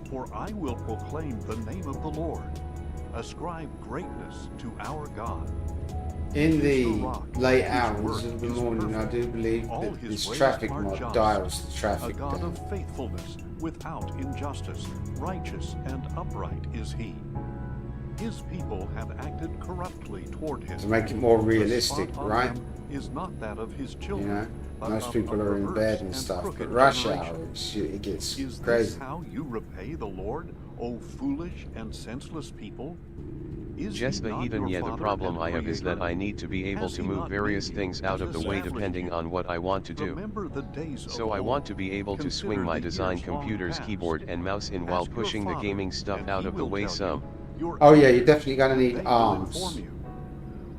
For I will proclaim the name of the Lord. Ascribe greatness to our God. In the late His hours work of the is morning, I perfect. do believe All that his this ways traffic are mod just. dials the A traffic God down. of faithfulness, without injustice, righteous and upright is he. His people have acted corruptly toward him. To make it more The realistic, spot on right? them is not that of his You children, know, but most of people a are in perverse bed and and stuff, but crooked rush generation. hour, it gets Is this crazy. how you repay the Lord, O foolish and senseless people? Is Just he the not heathen. your Yeah, the father problem and I have is that creator? I need to be able Has to he move not various made things you out and of the way established depending you? on what I want to do. Remember the days of So I old. want to be able to swing Consider my the design years long computer's past. keyboard and mouse in while Ask your pushing the father, gaming stuff and out he of the will way tell some. you your Oh yeah, age, you're definitely going to and need they will inform arms. you.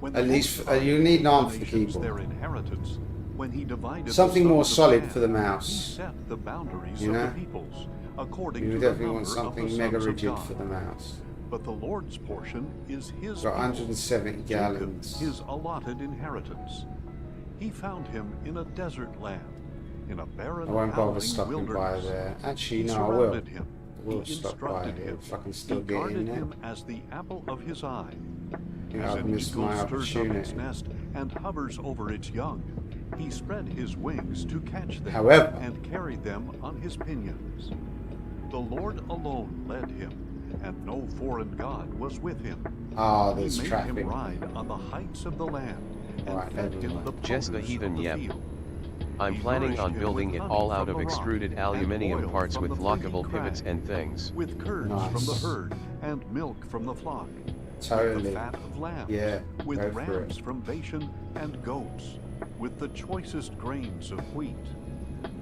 When At the least Most High you need an gave arm the for the nations keyboard. their inheritance, when he divided Something the more sons of solid man, for the he mouse. set the boundaries You of know? the peoples, according You to the definitely number want of the something mega sons of rigid God. for the mouse. But the Lord's portion is his Got people, 170 Jacob, gallons. his allotted inheritance. He found him in a desert land, in a barren, I won't bother howling stopping by wilderness. there. Actually, He no, I will. surrounded him. I will He stop by instructed here him. if I can He still get in guarded there. him as the apple of his eye. I think As I've an missed eagle my stirs up its opportunity. nest and hovers over its young, he spread his wings to catch them However, and carried them on his pinions. The Lord alone led him, and no foreign god was with him. ah, He there's made traffic. him ride on the heights of the land and Right, fed never him mind. the Just the produce heathen, of the yep. field. I'm He planning nourished on him building with it honey all out from of the rock, extruded and aluminium oil parts from with the fleeting lockable pivots crag, and things. with curds from the Nice. herd and milk from the flock, with the Totally. fat of lambs, Yeah, with go for it. rams from Bashan and goats, with the choicest grains of wheat.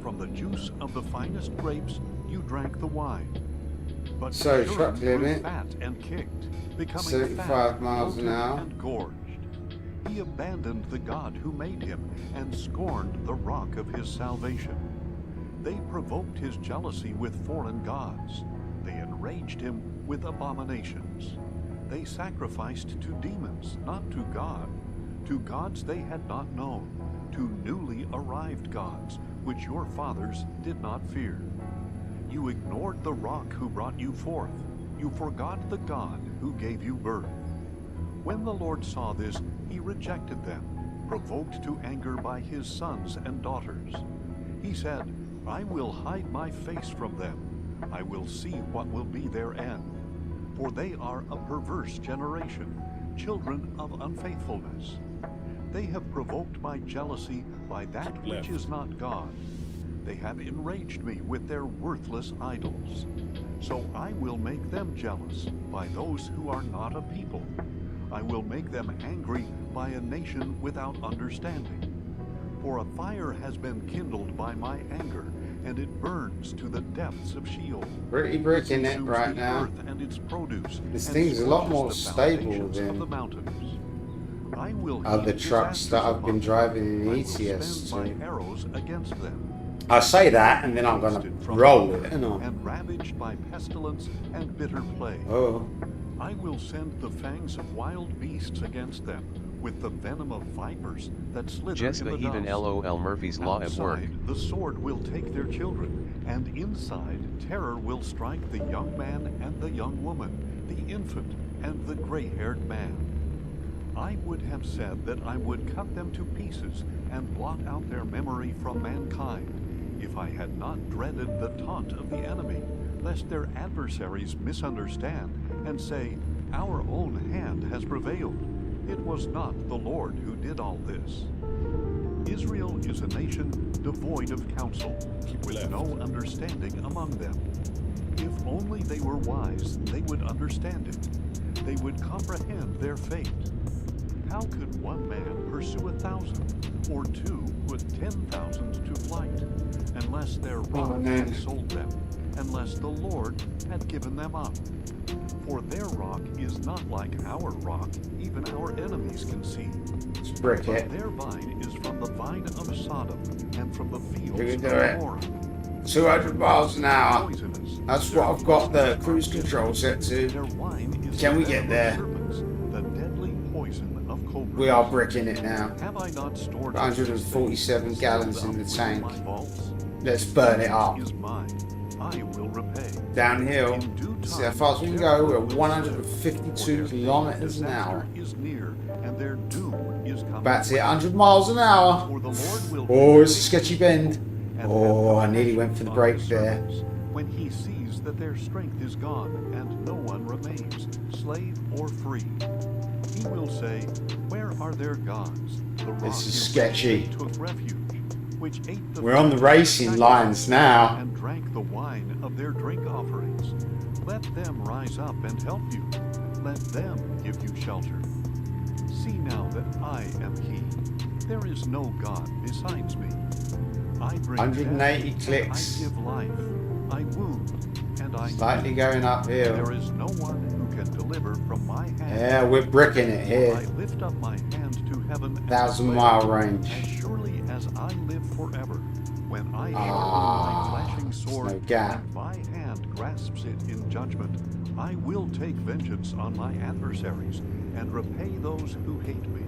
From the juice of the finest grapes you drank the wine. But So, Jeshurun truck grew limit, fat and kicked, becoming 75 fat, miles an bloated, hour. and gorged. He abandoned the God who made him and scorned the rock of his salvation. They provoked his jealousy with foreign gods. They enraged him with abominations. They sacrificed to demons, not to God, to gods they had not known, to newly arrived gods, which your fathers did not fear. You ignored the rock who brought you forth. You forgot the God who gave you birth. When the Lord saw this, he rejected them, provoked to anger by his sons and daughters. He said, I will hide my face from them. I will see what will be their end. For they are a perverse generation, children of unfaithfulness. They have provoked my jealousy by that which is not God. They have enraged me with their worthless idols. So I will make them jealous by those who are not a people. I will make them angry by a nation without understanding. For a fire has been kindled by my anger, and it burns to the depths of Sheol. Pretty brick in it Consumes right the now. earth and its produce, This and thing's a lot scorches more the stable foundations of the than mountains. I will other heap trucks disasters that I've upon been them. driving in I will ETS spend to. my arrows against them. I say that and then I'm gonna Wasted from roll the it, earth and I. and ravaged by pestilence and bitter plague. Oh, I will send the fangs of wild beasts against them, with the venom of vipers that slither Just in the the heathen. dust. LOL. Murphy's Law at work. Outside, the sword will take their children, and inside, terror will strike the young man and the young woman, the infant and the gray-haired man. I would have said that I would cut them to pieces and blot out their memory from mankind, if I had not dreaded the taunt of the enemy, lest their adversaries misunderstand and say, our own hand has prevailed. It was not the Lord who did all this. Israel is a nation devoid of counsel, with no understanding among them. If only they were wise, they would understand it. They would comprehend their fate. How could one man pursue 1,000, or two put 10,000 to flight, unless their rock had sold them, unless the Lord had given them up? For their rock is not like our rock, even our enemies can see. Brick But it. their vine is from the vine of Sodom, and from the fields We of can do it. Gomorrah. 200 miles an hour. Poisonous. That's what I've got the cruise control set to. Their wine is Can we the get venom of there? serpents, the deadly poison of cobras. We are bricking it now. Have I not stored 147 these things gallons in the up tank. my vaults? Let's burn it up. Is mine. I will repay. Downhill. In due See how time, fast we can their go. We're will 152 cease, kilometers an disaster hour. is near, and their doom is coming. About to hit 100 miles an hour. For the Lord will Oh, it's a sketchy bend. and Oh, have I nearly went for the compassion break on his there. servants, when he sees that their strength is gone and no one remains, slave or free. He will say, where are their gods? The rock This is in which sketchy. they took refuge, which ate the We're on the food of their racing lines sacrifice now. and drank the wine of their drink offerings. Let them rise up and help you. Let them give you shelter. See now that I am he. There is no God besides me. I bring 180 death, clicks. I give life. I wound and I Slightly going uphill. There is no one who can deliver from my hand. Yeah, we're bricking it I here. lift up my hand to heaven and 1,000 declare, mile range. as surely as I live forever, when I sharpen Ah, my flashing there's sword no gap. and my hand grasps it in judgment, I will take vengeance on my adversaries and repay those who hate me.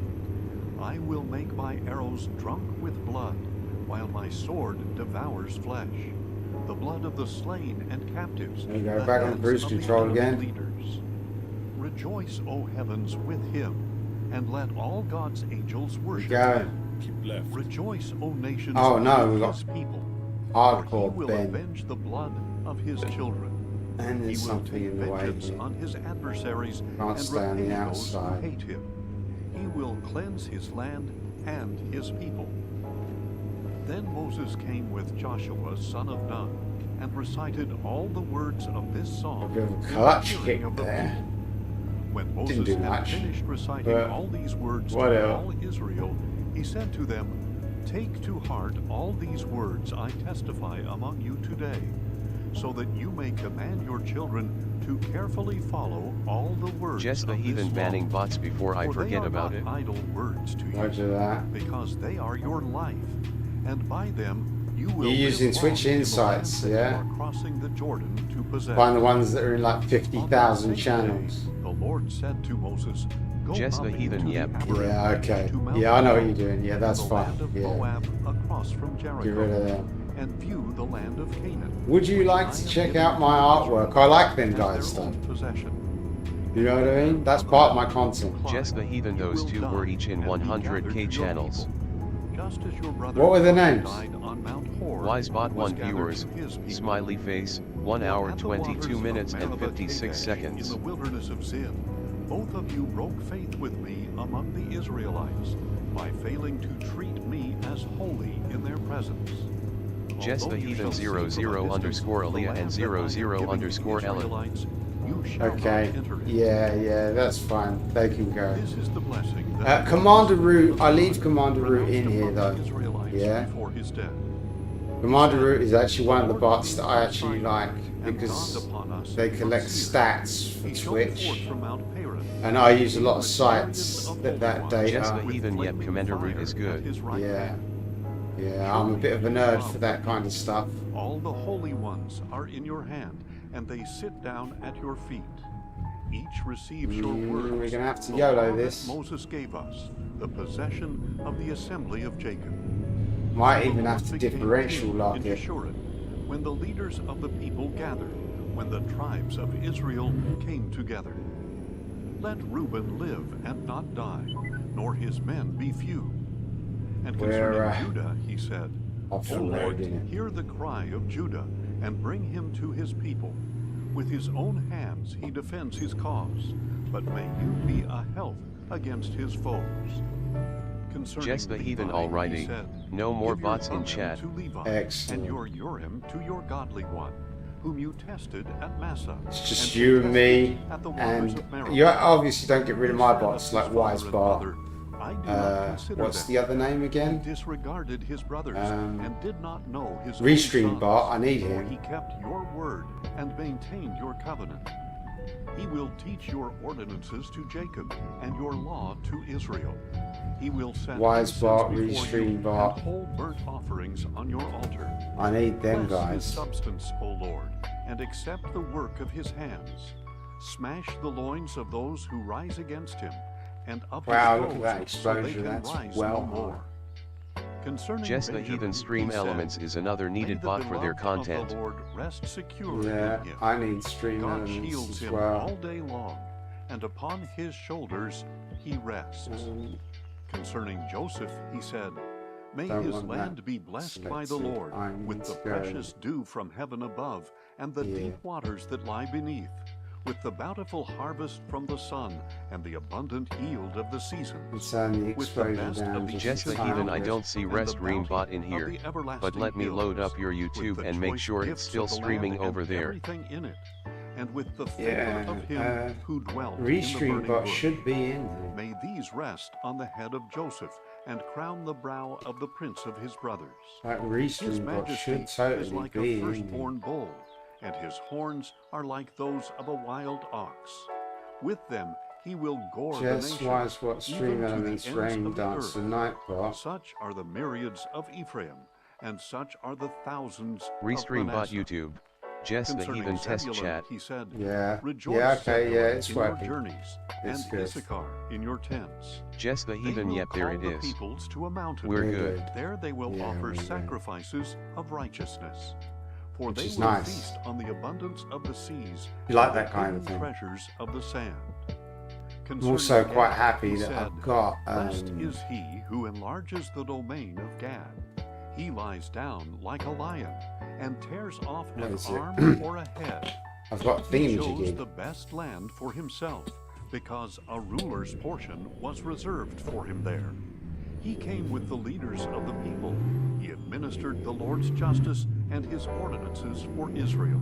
I will make my arrows drunk with blood, while my sword devours flesh, the blood of the slain and captives. There we go, the back on heads cruise of the control enemy again. Leaders. Rejoice, O heavens, with him, and let all God's angels worship go. him. Rejoice, O nations, Oh, no, with we got his people. hardcore For he will Ben. avenge the blood of his children. And He there's will something take in the way vengeance here. on his adversaries Can't and stay on repay the those outside. who hate him. He will cleanse his land and his people. Then Moses came with Joshua, son of Nun, and recited all the words of this song. A bit of a in the clutch hearing kick of the there. people. When Moses Didn't do had much, finished reciting but all these words to whatever. all Israel, he said to them, take to heart all these words I testify among you today, so that you may command your children to carefully follow all the words Just the of heathen this banning law. bots before I For they forget are about not it. idle words to you, Roger that. because they are your life, and by them you will You're live using long Twitch in the Insights, land that yeah? you are crossing the Jordan to possess. Find the ones that are in like On that 50,000 same channels. day, the Lord said to Moses, go Just up the heathen, into the yep. Abiram Yeah, range okay. to Mount Yeah, I know what Nebo, you're doing. Yeah, that's the fine. land of Yeah. Moab across from Get rid of Jericho, them. and view the land of Canaan. Would you which like I to have check given out to my Israel artwork? I like them as guys their though. own possession. You know what I mean? That's part of my content. Just the heathen, You those will two die were each in and be 100k gathered to your channels. people. Just as your brother What were the Joshua names? died on Mount Hor, Wisebot was 1 gathered viewers, to his people. smiley face, 1 For hour at the 22 waters minutes of and Meribah 56 Kadesh seconds. In the wilderness of Zin, both of you broke faith with me among the Israelites by failing to treat me as holy in their presence. Just Although the you heathen shall see from a 00 distance underscore the Aaliyah land and that I am 00 giving underscore the Ellen. Israelites, you shall Okay. not enter it. Yeah, that's fine. They can go. This is the blessing that Commander Moses, Root, the I leave Lord, Commander Root in pronounced here among though. the Israelites Yeah. before his death. Commander Root is actually one of the bots that I actually like because they collect stats for Twitch. And I use a lot of sites that Just data. the heathen, yep, Commander Root is good. Yeah. Yeah, I'm a bit of a nerd for that kind of stuff. All the holy ones are in your hand, and they sit down at your feet. Each receives your words. We're gonna have to the YOLO law this. that Moses gave us, the possession of the assembly of Jacob. Might So even the have Lord to became differential king lock in it. Jeshurun, when the leaders of the people gathered, when the tribes of Israel came together. Let Reuben live and not die, nor his men be few. And concerning Judah, he said, O Lord, hear the cry of Judah, and bring him to his people. With his own hands he defends his cause, but may you be a help against his foes. Jess the heathen Levi, he alrighty. said, No more "Give your bots in covenant chat. to Levi, Excellent. and your Urim to your godly one, whom you tested at Massa. It's just and you who and me, tested at the waters and of Meribah." you obviously don't get rid of He my said bots of like his Wise father and Bar. mother, "I do not consider What's them." the other name He again? disregarded his brothers and did not know his own Restream sons, Bot, I need for him. he kept your word and maintained your covenant. He will teach your ordinances to Jacob and your law to Israel. He will set Wise incense Bot, before you Restream Bot. and whole burnt offerings on your altar. I need them Bless his guys. substance, O Lord, and accept the work of his hands. Smash the loins of those who rise against him, and of Wow, his look at that foes, so they exposure, can that's rise well no more. Concerning Jess the Benjamin, heathen stream he said, elements is another "May needed the bot for their beloved content. of the Lord rest securely Yeah, in him. I need stream God elements shields as him well. all day long, and upon his shoulders he rests." Concerning Joseph, he said, "May Don't his want land that be blessed by the selected. Lord, I with need the to go. precious dew from heaven above, and the Yeah. deep waters that lie beneath, with the bountiful harvest from the sun, and the abundant yield of the seasons. Let's turn the With the exposure best down of the just Jess the a heathen, tiny I bit. don't see and the rest ream bounty bot in of here, the everlasting but let me load hills, up your with YouTube the and make choice sure it's gifts still of the land streaming and over there. everything in it, and with the favor Yeah, of him who dwelt in the Restream burning Bot bush. should be in there. May these rest on the head of Joseph, and crown the brow of the prince of his brothers. That His Restream Bot majesty should is totally like be a in there. firstborn bull, and his horns are like those of a wild ox. With them he will gore Jess the nations, Wise Bot even stream to the elements ends Rain of the Dancer earth. Nightbot. Such are the myriads of Ephraim, and such are the thousands Restream of bot Manasseh. YouTube. Jess the Concerning heathen test Zebulun, chat. he said, Yeah. "Rejoice, Yeah, okay, yeah, Zebulun, it's in your working. journeys, It's and good. Issachar in your tents. Jess the They heathen, will yep, there call it the is. peoples to a mountain. We're We're good. good. There they will Yeah, offer we're good. sacrifices of righteousness. For Which they is will nice. feast on the abundance of the seas, You like and that the kind of hidden thing. treasures of the sand. I'm also Concerning quite Gad, happy he that said, I've got "Blessed is he who enlarges the domain of Gad. He lies down like a lion, and tears off What an is it? arm or a head. I've got He chose thingamajiggy. the best land for himself, because a ruler's portion was reserved for him there. He came with the leaders of the people. He administered the Lord's justice and his ordinances for Israel.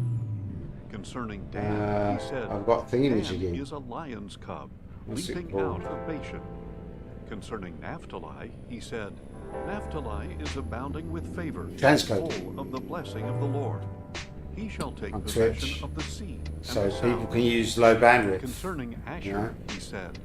Concerning Dan, he said, I've got Dan thingamajiggy. is a lion's cub, What's it leaping called? out of Bashan. Concerning Naphtali, he said, Naphtali is abounding with favor, Transcode. full of the blessing of the Lord. He shall take On possession Twitch. of the sea and So the people south. can use low bandwidth. Concerning Asher, he said,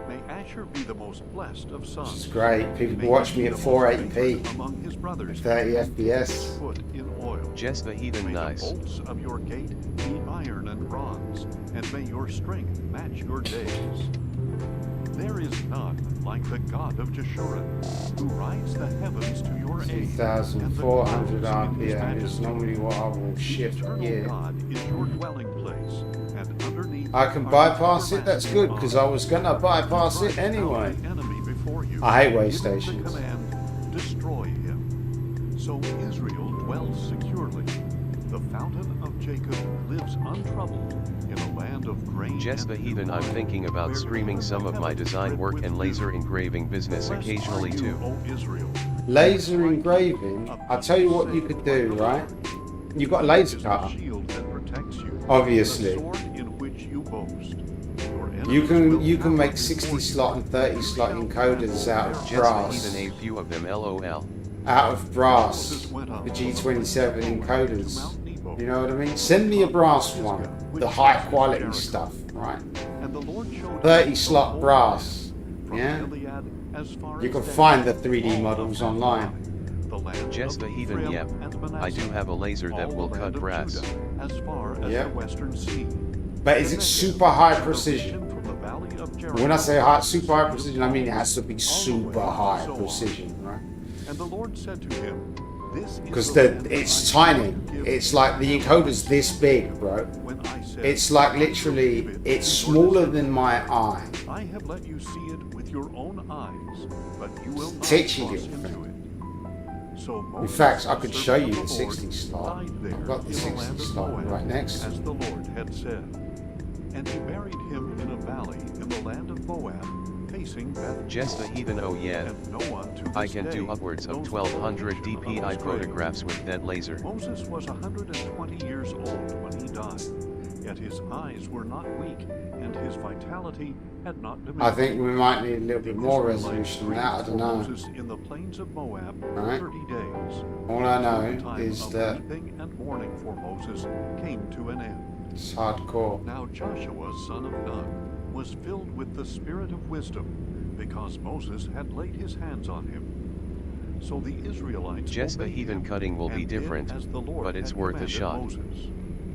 May Asher be the most blessed of sons. It's great. People May can watch he me be at the most 480p, favored among his brothers, 30 and FPS. put in oil. Jess the heathen, May nice. the bolts of your gate be iron and bronze, and may your strength match your days. There is none like the God of Jeshurun, who rides the heavens to your aid, and the 2,400 clouds in his RPM is majesty. normally what I will The shift eternal here. God is your dwelling place, and underneath I can are bypass the it, that's good, because I was going to bypass it Drive out anyway. the enemy before you, I hate way giving stations. The command, destroy him. So Israel dwells securely. The fountain of Jacob lives untroubled in a land of grain. Jess and the new heathen, I'm wine, thinking about where streaming even some the of my heavens design drip work with and dew. laser engraving business Blessed occasionally are you, too. O Israel. Laser engraving, I'll tell you what you could do, right? You've got a laser Is the cutter. shield that protects you, Obviously. the sword in which you boast. Your You enemies can will you can cower make before 60 you. slot and 30 slot encoders out of Jess the brass. heathen, a few of them, lol. Out of brass. Moses went up The from G27 to encoders. Mount Nebo. You know what I mean? Send me a brass one. The high quality stuff, right? And the Lord showed 30 him slot the whole brass. land, from Yeah? Gilead as far You as can Dan, find the 3D all models of online. Naphtali, the land Jess of the heathen, Ephraim yep. and Manasseh, I do have a laser that all will the cut land of brass. Judah, as far as Yep. the western sea. But is The it Negev, super high and the precision? region from the valley of Jericho When I say super high precision, I mean it has to be all the super way to high Zoar. precision, right? And the Lord said to him, This is Because the land it's I tiny. will give It's to like the encoder's this big, bro. when I said, It's like I will literally, give it it's in your smaller descendants. than my eye. I have let you see it with your own eyes, but you will not Titchy cross little into it. So In Moses, fact, I could servant show of you the the Lord, 60 slot. died there I've got the in 60 land of slot Moab, right next to as it. the Lord had said. And he buried him in a valley in the land of Moab, facing Beth Just a heathen, oh yeah. and no one to I this can do day upwards of knows 1200 the location of dpi his grave. photographs with that laser. Moses was 120 years old when he died, yet his eyes were not weak, and his vitality had not diminished. I think we might need a little bit more Israelites resolution than that. I grieved don't for know. Moses in the plains of Moab Right. 30 days. All I The know time is of that weeping and mourning for Moses came to an end. it's hardcore. Now Joshua, son of Nun, was filled with the spirit of wisdom, because Moses had laid his hands on him. So the Israelites Just a obeyed heathen him cutting will be and did different, as the Lord but it's had worth a commanded shot. Moses.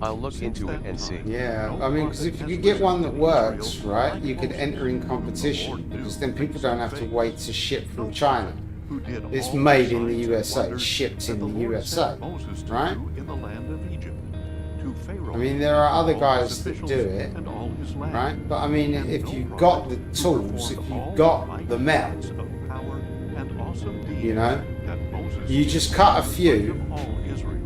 I'll look Since into it that and see. time, Yeah, no I mean, because if prophet you has could get one that risen in works, Israel right, like you could Moses, enter in whom the competition, Lord knew because then people don't have to wait to ship from No China. who did It's all the made in the signs and USA, wonders shipped that in the Lord USA, sent Moses to right? do in the land of Egypt, to Pharaoh, I mean, there are to other all guys his that officials do it, and all his land. right? But I mean, And if no you've prophet got the who tools, if performed all you've the got mighty the metal, acts of power and awesome deeds you know, that Moses you did just cut a in the sight few, of all Israel.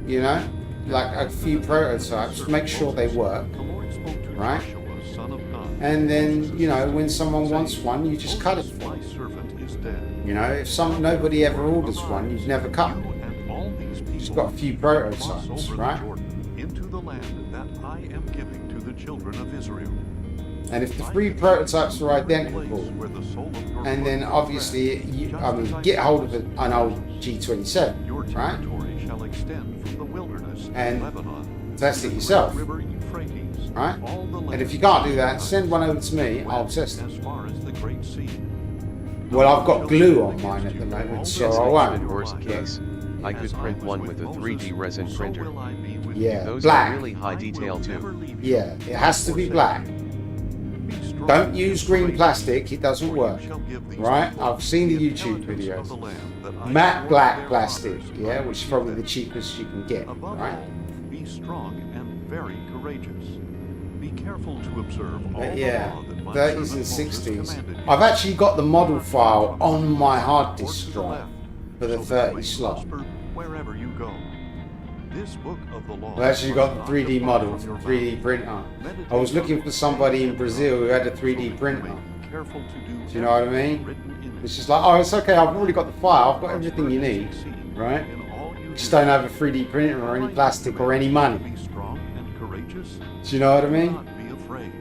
you know, like a few prototypes, make sure they work, The Lord spoke to right? Joshua, son of Nun, And then, you know, when someone saying, wants one, you just cut it Moses, for my them. servant is dead. You know, if nobody ever orders one, you've never cut You them. and all these people Just got a few cross prototypes, over right? the Jordan into the land that I am giving to the children of Israel. And if the three prototypes are identical, Where the sole of your and then foot obviously, get hold of an old G27, your right? territory shall extend from the wilderness And of Lebanon, test to it the yourself, River Euphrates, right? all the And if you land can't do that, send one over to me, I'll test it. as far as the great sea. Well, I've got glue on mine at the moment, so Yes, I even won't. worst case, I could As print was one with with a Moses, 3D resin so printer. will I be with Yeah. you. Those Black. are really high detail I will never too. leave you Yeah, it has to or be forsake black. you. Be strong Don't use and green courageous, plastic, it doesn't for you work. shall give these Right? people I've seen the YouTube inheritance videos. of the land that I Matte swore to black their plastic, fathers yeah, I which would is give probably them. the cheapest you can get, Above right? all, be strong and very courageous. Be careful to observe all But the yeah, law that my 30s servant and Moses 60s. commanded you. I've actually got the model file on my hard Or to disk the drive left, for the so that you 30 may slot. prosper wherever you go. This book of the law I've actually got the must 3D not model depart for from 3D your printer. mouth. I was looking for somebody in Brazil who had a 3D printer. Careful to do Do you know what I mean? everything written in it. It's just like, oh, it's okay, I've already got the file, I've got everything you need, right? In all you Just do. don't have a 3D printer or any plastic or any money. Be strong and courageous. Do you know what I Do mean? not be afraid.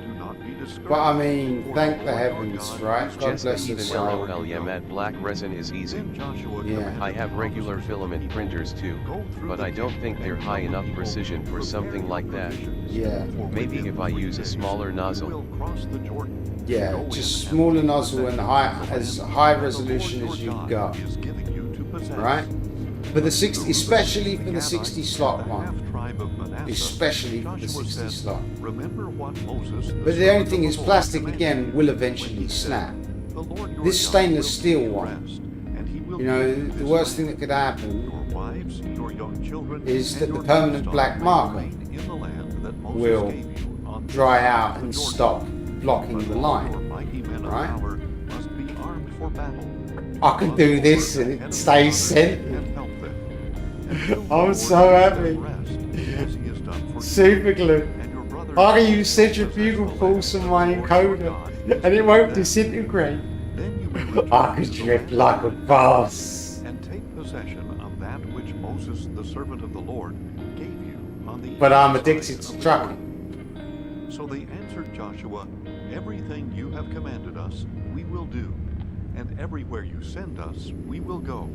Do not be discouraged. But I mean, For thank the the Lord your heavens, God right? is God Just bless even his soul. LOL, yeah, matte black resin is easy. Then Joshua Yeah. commanded I have regular Moses, filament printers too, "Go through but the I don't camp think they're and high tell the enough people, precision for prepare something your like that. provisions. Yeah. For Maybe within if I 3 use a days smaller you nozzle. will cross the Jordan. Yeah, Go in just and smaller take nozzle and possession as of the high land that the resolution Lord as your you've God got, is giving you to possess. right? For the 60, especially for the 60 slot one, half-tribe of Manasseh, especially for the Joshua 60 said, slot. "Remember what Moses, But the servant only of thing is, Lord, plastic commanded again you will when eventually he said, snap. The Lord your This God stainless will steel give you one, rest, and he will you know, give you the this worst thing land. that could happen Your wives, your young children, is and that the your permanent livestock black may marker remain in the land that Moses will gave you on this dry side out of and the Jordan. stop blocking But the all line. your mighty men of right? valor must be armed for battle. I can do this and it stays centered. And help them. Until the I'm Lord so gives happy. them rest, as he has done for you. Super glue. And your brothers I can shall use possess centrifugal the land force on that my the Lord your encoder God is and it giving won't them. disintegrate. Then you may return I could to the drift land like a of your boss. and take possession of that which Moses, the servant of the Lord, gave you on the But I'm east addicted side to of the trucking. Jordan. So they answered Joshua, "Everything you have commanded us, we will do, and everywhere you send us, we will go.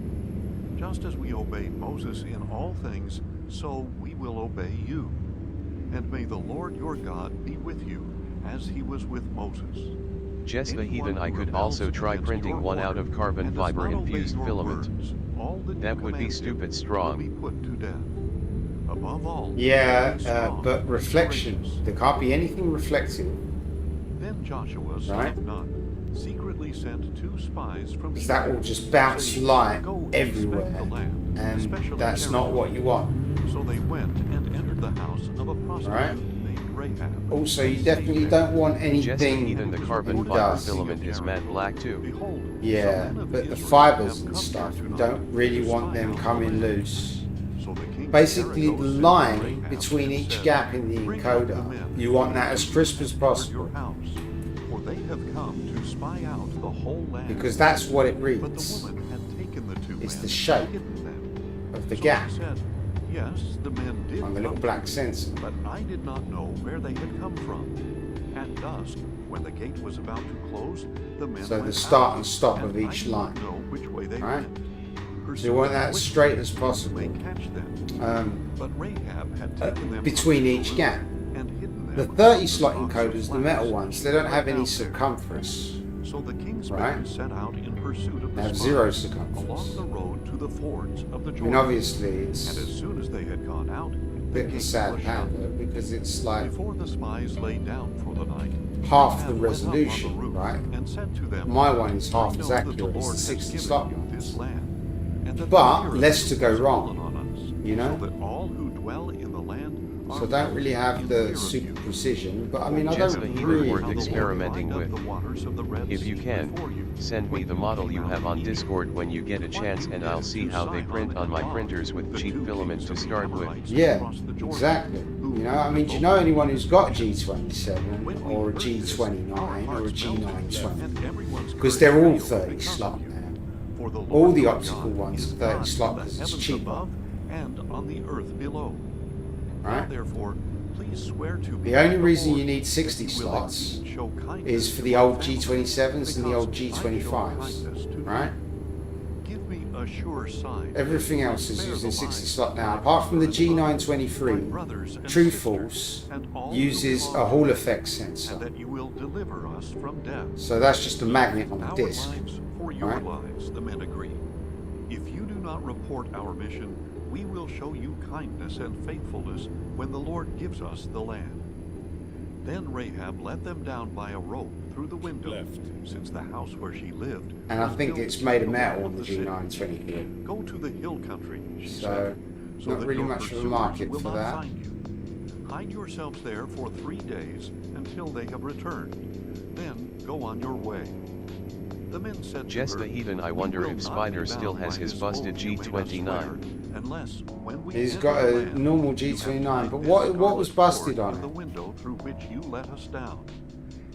Just as we obeyed Moses in all things, so we will obey you. And may the Lord your God be with you, as he was with Moses." Just a Anyone heathen, I who could rebels also try against printing your one out order of carbon and does fiber not obey infused your filament. words, all that That you would be command stupid him strong. will be put to death. Above all, Yeah, be strong but and reflection. courageous. There can't be anything reflective. Then Joshua, son Right. of Nun, secretly sent 2 spies from Because that will Egypt, just bounce saying, light "Go inspect everywhere. the land, And especially that's not Jericho." what you want. So they went and entered the house of a prostitute Right. named Rahab. Also, you and definitely stayed don't want Just a anything heathen, the carbon in fiber dust. filament is matte black too. Behold, Yeah, some men of but the Israel fibers have and come stuff, here you tonight don't really to want spy them out the coming land. loose. So the king of Basically, Jericho the sent line Rahab between and each said, gap in the "Bring out the encoder, men you want that as crisp as toward possible. your house, for they have come to spy out the whole land. Because that's what it But reads. the woman had taken the two It's men the shape and hidden them. of the So gap she said, yes, the men did on the little come, black sensor. but I did not know where they had come from. At dusk, when the gate was about to close, the men So the went start out, and stop of and I each did not line. know which way they Right? went. So you want that as straight as possible They catch them. But Rahab had taken them between from each the gap. and hidden them The under 30 the slot rocks encoders, of the metal flax, ones, they don't have right any out there. circumference. So the king's Right? men set out in pursuit of They the have spies zero circumference. along the road to the fords of the I Jordan. mean, obviously, And it's as soon as they had gone out, a the bit of a gate sad was shut. panda because it's like Before the spies lay down for the night, half the Rahab went up on the resolution, roof right? and said to them, My one is I half know as that the accurate as Lord the has 60 given slot you ones. this land, and that But the fear of less you to go has wrong, fallen on us, you know? so that all who dwell in the land are So don't really have in the fear of super you. precision, but I mean, I Just don't the even really... worth experimenting How the Lord with. lined up the waters of the Red If you Sea can, before you, send me when the you model came you out have of on Egypt. Discord when you get a What chance, you and did I'll see to how they Sihon print on and my Og, printers with the cheap two filament kings to of the start with. Amorites Yeah, across the Jordan, exactly. who You know, I mean, do you both know anyone who's got a When G27 we or a heard this, G29 our or a hearts melted, G920? and everyone's Because courage they're all failed 30 because slot of you. now. For the All Lord the your optical God ones is are 30 God slot in the because it's heavens cheaper. above and on the earth below. Now Right? therefore, please swear to me The only by reason Lord you need 60 that you will slots indeed show kindness is for to the my old family, G27s and the old because I show G25s, kindness to right? thee. Give me a sure sign. that Everything you will else is spare using the 60 lives slot of now, my apart from the father and mother, my G923. brothers and True sisters, False and all who uses belong a to Hall me, effect sensor. and that you will deliver us from death. So that's just a magnet on a Our disc. lives for your right? lives, the men agreed. If you do not report our mission, we will show you kindness and faithfulness when the Lord gives us the land. Then Rahab let them down by a rope through the window, since the house where she lived And I was think built it's made of in the metal wall on the of city. G923. Go to the hill country, she So, said, so not that really your much of a pursuers market will for not that. find you. Hide yourselves there for 3 days until they have returned. Then go on your way. The men said Just to the her, heathen, I "We wonder will if not Spider be still bound has by his this busted oath you made us G29. swear, unless when we He's enter got the a land, normal you have G29, tied but this what was scarlet busted cord on to the it? window through which you let us down.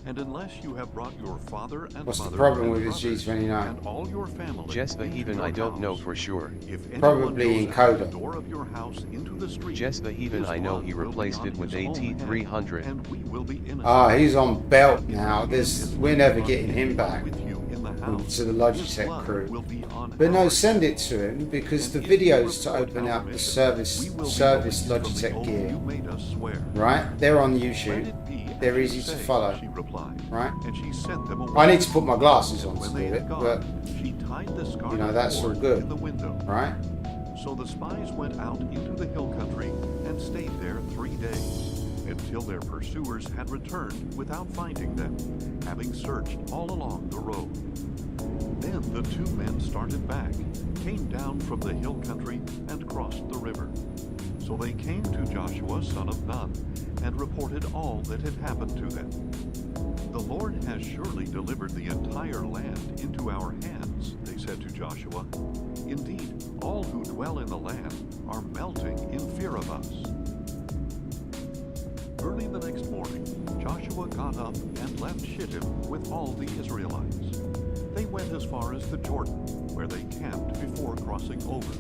And unless you have brought your father and What's the mother problem and with his brothers G29? and all your family Just the into heathen, your I don't know house, for sure. if anyone Probably goes out the encoder. door of your house into the street, Just the heathen, his I know blood he will be replaced on it with his own head, AT300. and we will be innocent. Ah, he's on belt If now. his hand is We're laid never on getting him anyone back with you in the house, to the his Logitech blood crew. will be on But no, our send head. it to him because the And if you videos to report open our up the mission, service we will be service released from the Logitech oath gear, you made us swear. right? They're on Let YouTube. it be as They're you easy to say, follow, she replied. right? And she sent them away. I need to put my glasses on And when to they do had it, gone, but she tied the scarlet you know, that's all cord good. in the window. right? So the spies went out into the hill country and stayed there 3 days, until their pursuers had returned without finding them, having searched all along the road. Then the two men started back, came down from the hill country, and crossed the river. So they came to Joshua son of Nun, and reported all that had happened to them. The Lord has surely delivered the entire land into our hands, they said to Joshua. Indeed, all who dwell in the land are melting in fear of us. Early the next morning, Joshua got up and left Shittim with all the Israelites. They went as far as the Jordan, where they camped before crossing over.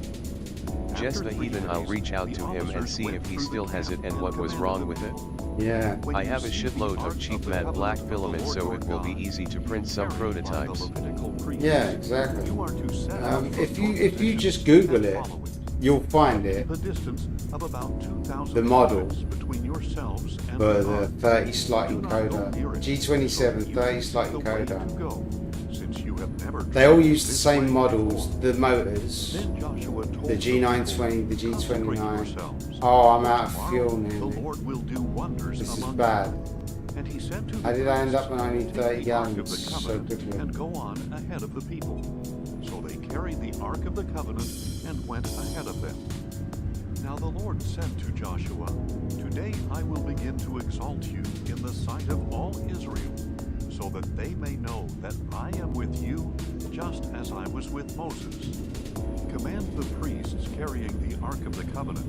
Just After the 3 heathen, I'll days, reach out the to him and officers see went if he through the still has it camp and what was commanded wrong them, with it. Yeah. "When I you have a see the shitload ark of cheap the matte covenant black of the filament, Lord so your it will be God, easy to print some carried by the prototypes. Levitical priests, Yeah, exactly. you are to set out from If your you just position Google and it, follow it. you'll find it. Keep a distance of about 2,000 The model miles between yourselves and for the the ark. 30 slot Do not go near encoder, it, G27 so that you 30 may slot see the way to encoder. go, since you have never They all traveled use the this same way models, before. the motors, Then Joshua told the the G920, the people, "Consecrate G29. yourselves, Oh, I'm for out of tomorrow fuel The nearly. Lord will do wonders This is among bad. you." And he said to the How did I end priests, up when I need "Take 30 the Ark of gallons the so Covenant quickly? and go on ahead of the people." So they carried the Ark of the Covenant and went ahead of them. Now the Lord said to Joshua, "Today I will begin to exalt you in the sight of all Israel, so that they may know that I am with you, just as I was with Moses. Command the priests carrying the Ark of the Covenant,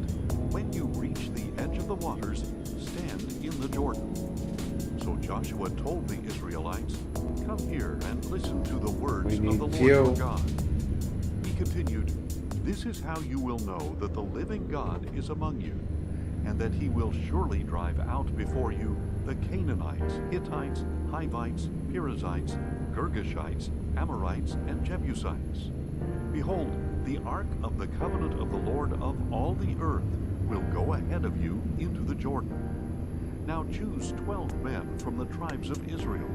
when you reach the edge of the waters, stand in the Jordan." So Joshua told the Israelites, "Come here and listen to the words We of need the Lord fuel. your God." He continued, "This is how you will know that the living God is among you, and that he will surely drive out before you the Canaanites, Hittites, Hivites, Perizzites, Girgashites, Amorites, and Jebusites. Behold, the ark of the covenant of the Lord of all the earth will go ahead of you into the Jordan. Now choose 12 men from the tribes of Israel,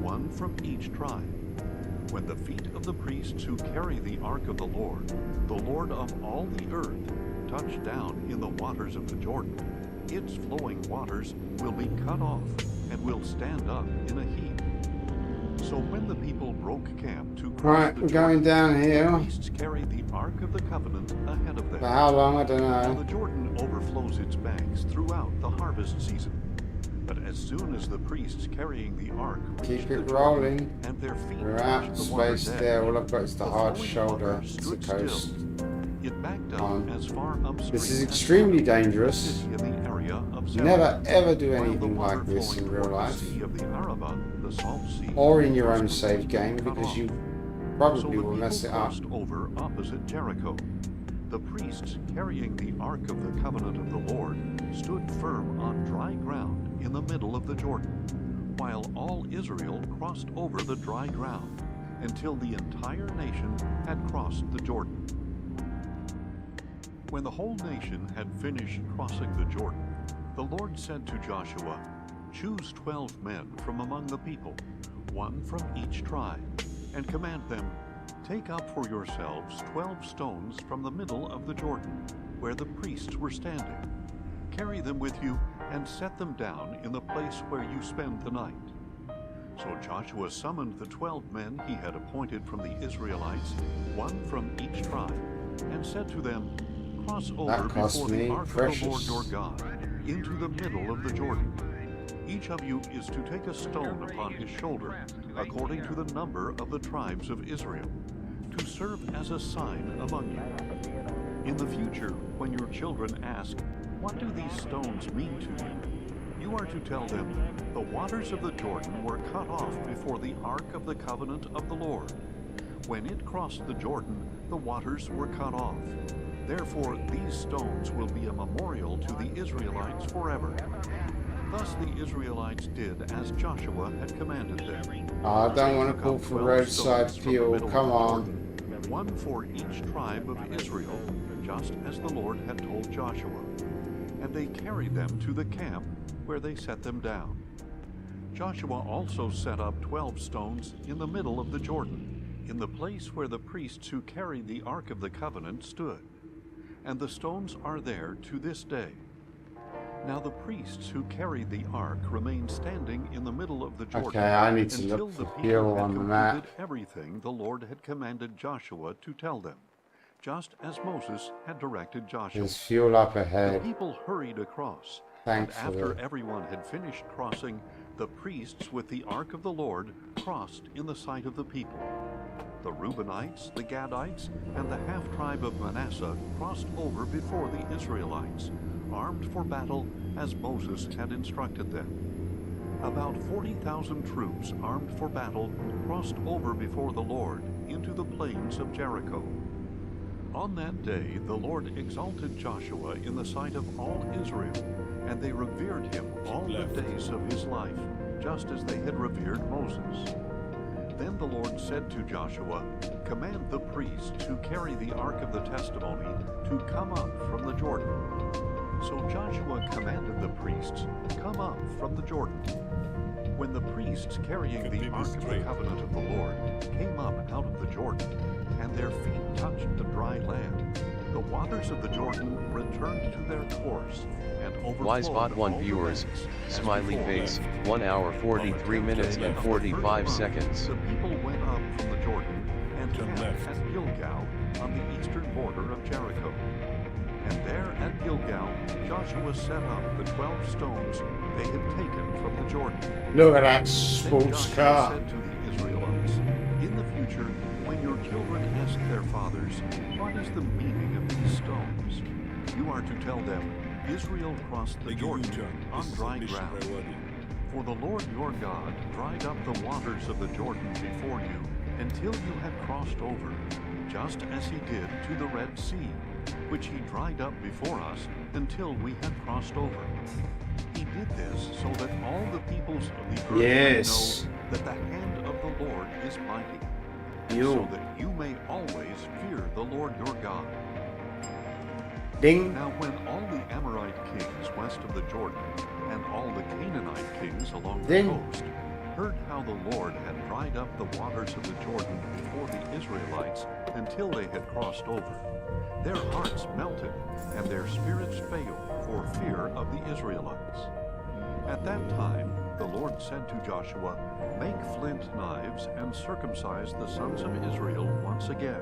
one from each tribe. When the feet of the priests who carry the ark of the Lord of all the earth, touch down in the waters of the Jordan, its flowing waters will be cut off and will stand up in a heap." So when the people broke camp to cross Right, the we're Jordan, going down the here. priests carried the ark of the covenant ahead of them. For how long, I don't Now know. the Jordan overflows its banks throughout the harvest season. But as soon as the priests carrying the ark reached Keep it the Jordan, rolling. and their feet We're touched out the space water's there. edge, All I've got is the the hard flowing shoulder. water It's the stood coast. still. It backed up On. as far upstream This is as extremely Sodom, dangerous. the city in the area of Never Zarephath, ever do while the anything water like this flowing in real toward the life. sea of the Arabah, the Salt Sea, Or in your was own save game, completely cut because off. you So probably the will people mess it up. crossed over opposite Jericho. The priests carrying the ark of the covenant of the Lord stood firm on dry ground in the middle of the Jordan, while all Israel crossed over the dry ground until the entire nation had crossed the Jordan. When the whole nation had finished crossing the Jordan, the Lord said to Joshua, "Choose 12 men from among the people, one from each tribe, and command them, 'Take up for yourselves 12 stones from the middle of the Jordan, where the priests were standing. Carry them with you and set them down in the place where you spend the night.' So Joshua summoned the 12 men he had appointed from the Israelites, one from each tribe, and said to them, 'Cross over That cost before me the ark of the Lord precious. your God into the middle of the Jordan. Each of you is to take a stone upon his shoulder, according to the number of the tribes of Israel, to serve as a sign among you. In the future, when your children ask, 'What do these stones mean to you?' you are to tell them, 'The waters of the Jordan were cut off before the ark of the covenant of the Lord. When it crossed the Jordan, the waters were cut off. Therefore these stones will be a memorial to the Israelites forever.' Thus the Israelites did as Joshua had commanded them. I don't They want took to call up for 12 roadside stones from the fuel. middle of Come the on. Jordan, one for each tribe of Israel, just as the Lord had told Joshua. And they carried them to the camp, where they set them down. Joshua also set up 12 stones in the middle of the Jordan, in the place where the priests who carried the Ark of the Covenant stood. And the stones are there to this day. Now the priests who carried the ark remained standing in the middle of the Jordan Okay, I need to until look the for people fuel had on the completed map. everything the Lord had commanded Joshua to tell them, just as Moses had directed Joshua. There's fuel up The ahead. people hurried across, and Thankfully. after everyone had finished crossing, the priests with the ark of the Lord crossed in the sight of the people. The Reubenites, the Gadites, and the half-tribe of Manasseh crossed over before the Israelites, armed for battle as Moses had instructed them. About 40,000 troops armed for battle crossed over before the Lord into the plains of Jericho. On that day the Lord exalted Joshua in the sight of all Israel, and they revered him all the days of his life, just as they had revered Moses. Then the Lord said to Joshua, "Command the priests who carry the ark of the testimony to come up from the Jordan." So Joshua commanded the priests, "Come up from the Jordan." When the priests carrying the ark of the covenant of the Lord came up out of the Jordan, and their feet touched the dry land, the waters of the Jordan returned to their course and overflowed Wisebot 1 all the viewers, banks as smiley before. face, 1 hour 43 minutes and 45 seconds. The people went up from the Jordan and camped at Gilgal on the eastern border of Jericho. And there at Gilgal, Joshua set up the 12 stones they had taken from the Jordan. Look at that Then sports Joshua car. said to the Israelites, "In the future, when your children ask their fathers, 'What is the meaning of these stones?' you are to tell them, 'Israel crossed the Jordan on dry ground.' For the Lord your God dried up the waters of the Jordan before you until you had crossed over, just as he did to the Red Sea, which he dried up before us until we had crossed over. He did this so that all the peoples of the earth may know that the hand of the Lord is mighty, so that you may always fear the Lord your God. Ding. Now when all the Amorite kings west of the Jordan and all the Canaanite kings along the coast heard how the Lord had dried up the waters of the Jordan before the Israelites until they had crossed over, their hearts melted and their spirits failed for fear of the Israelites. At that time the Lord said to Joshua, "Make flint knives and circumcise the sons of Israel once again."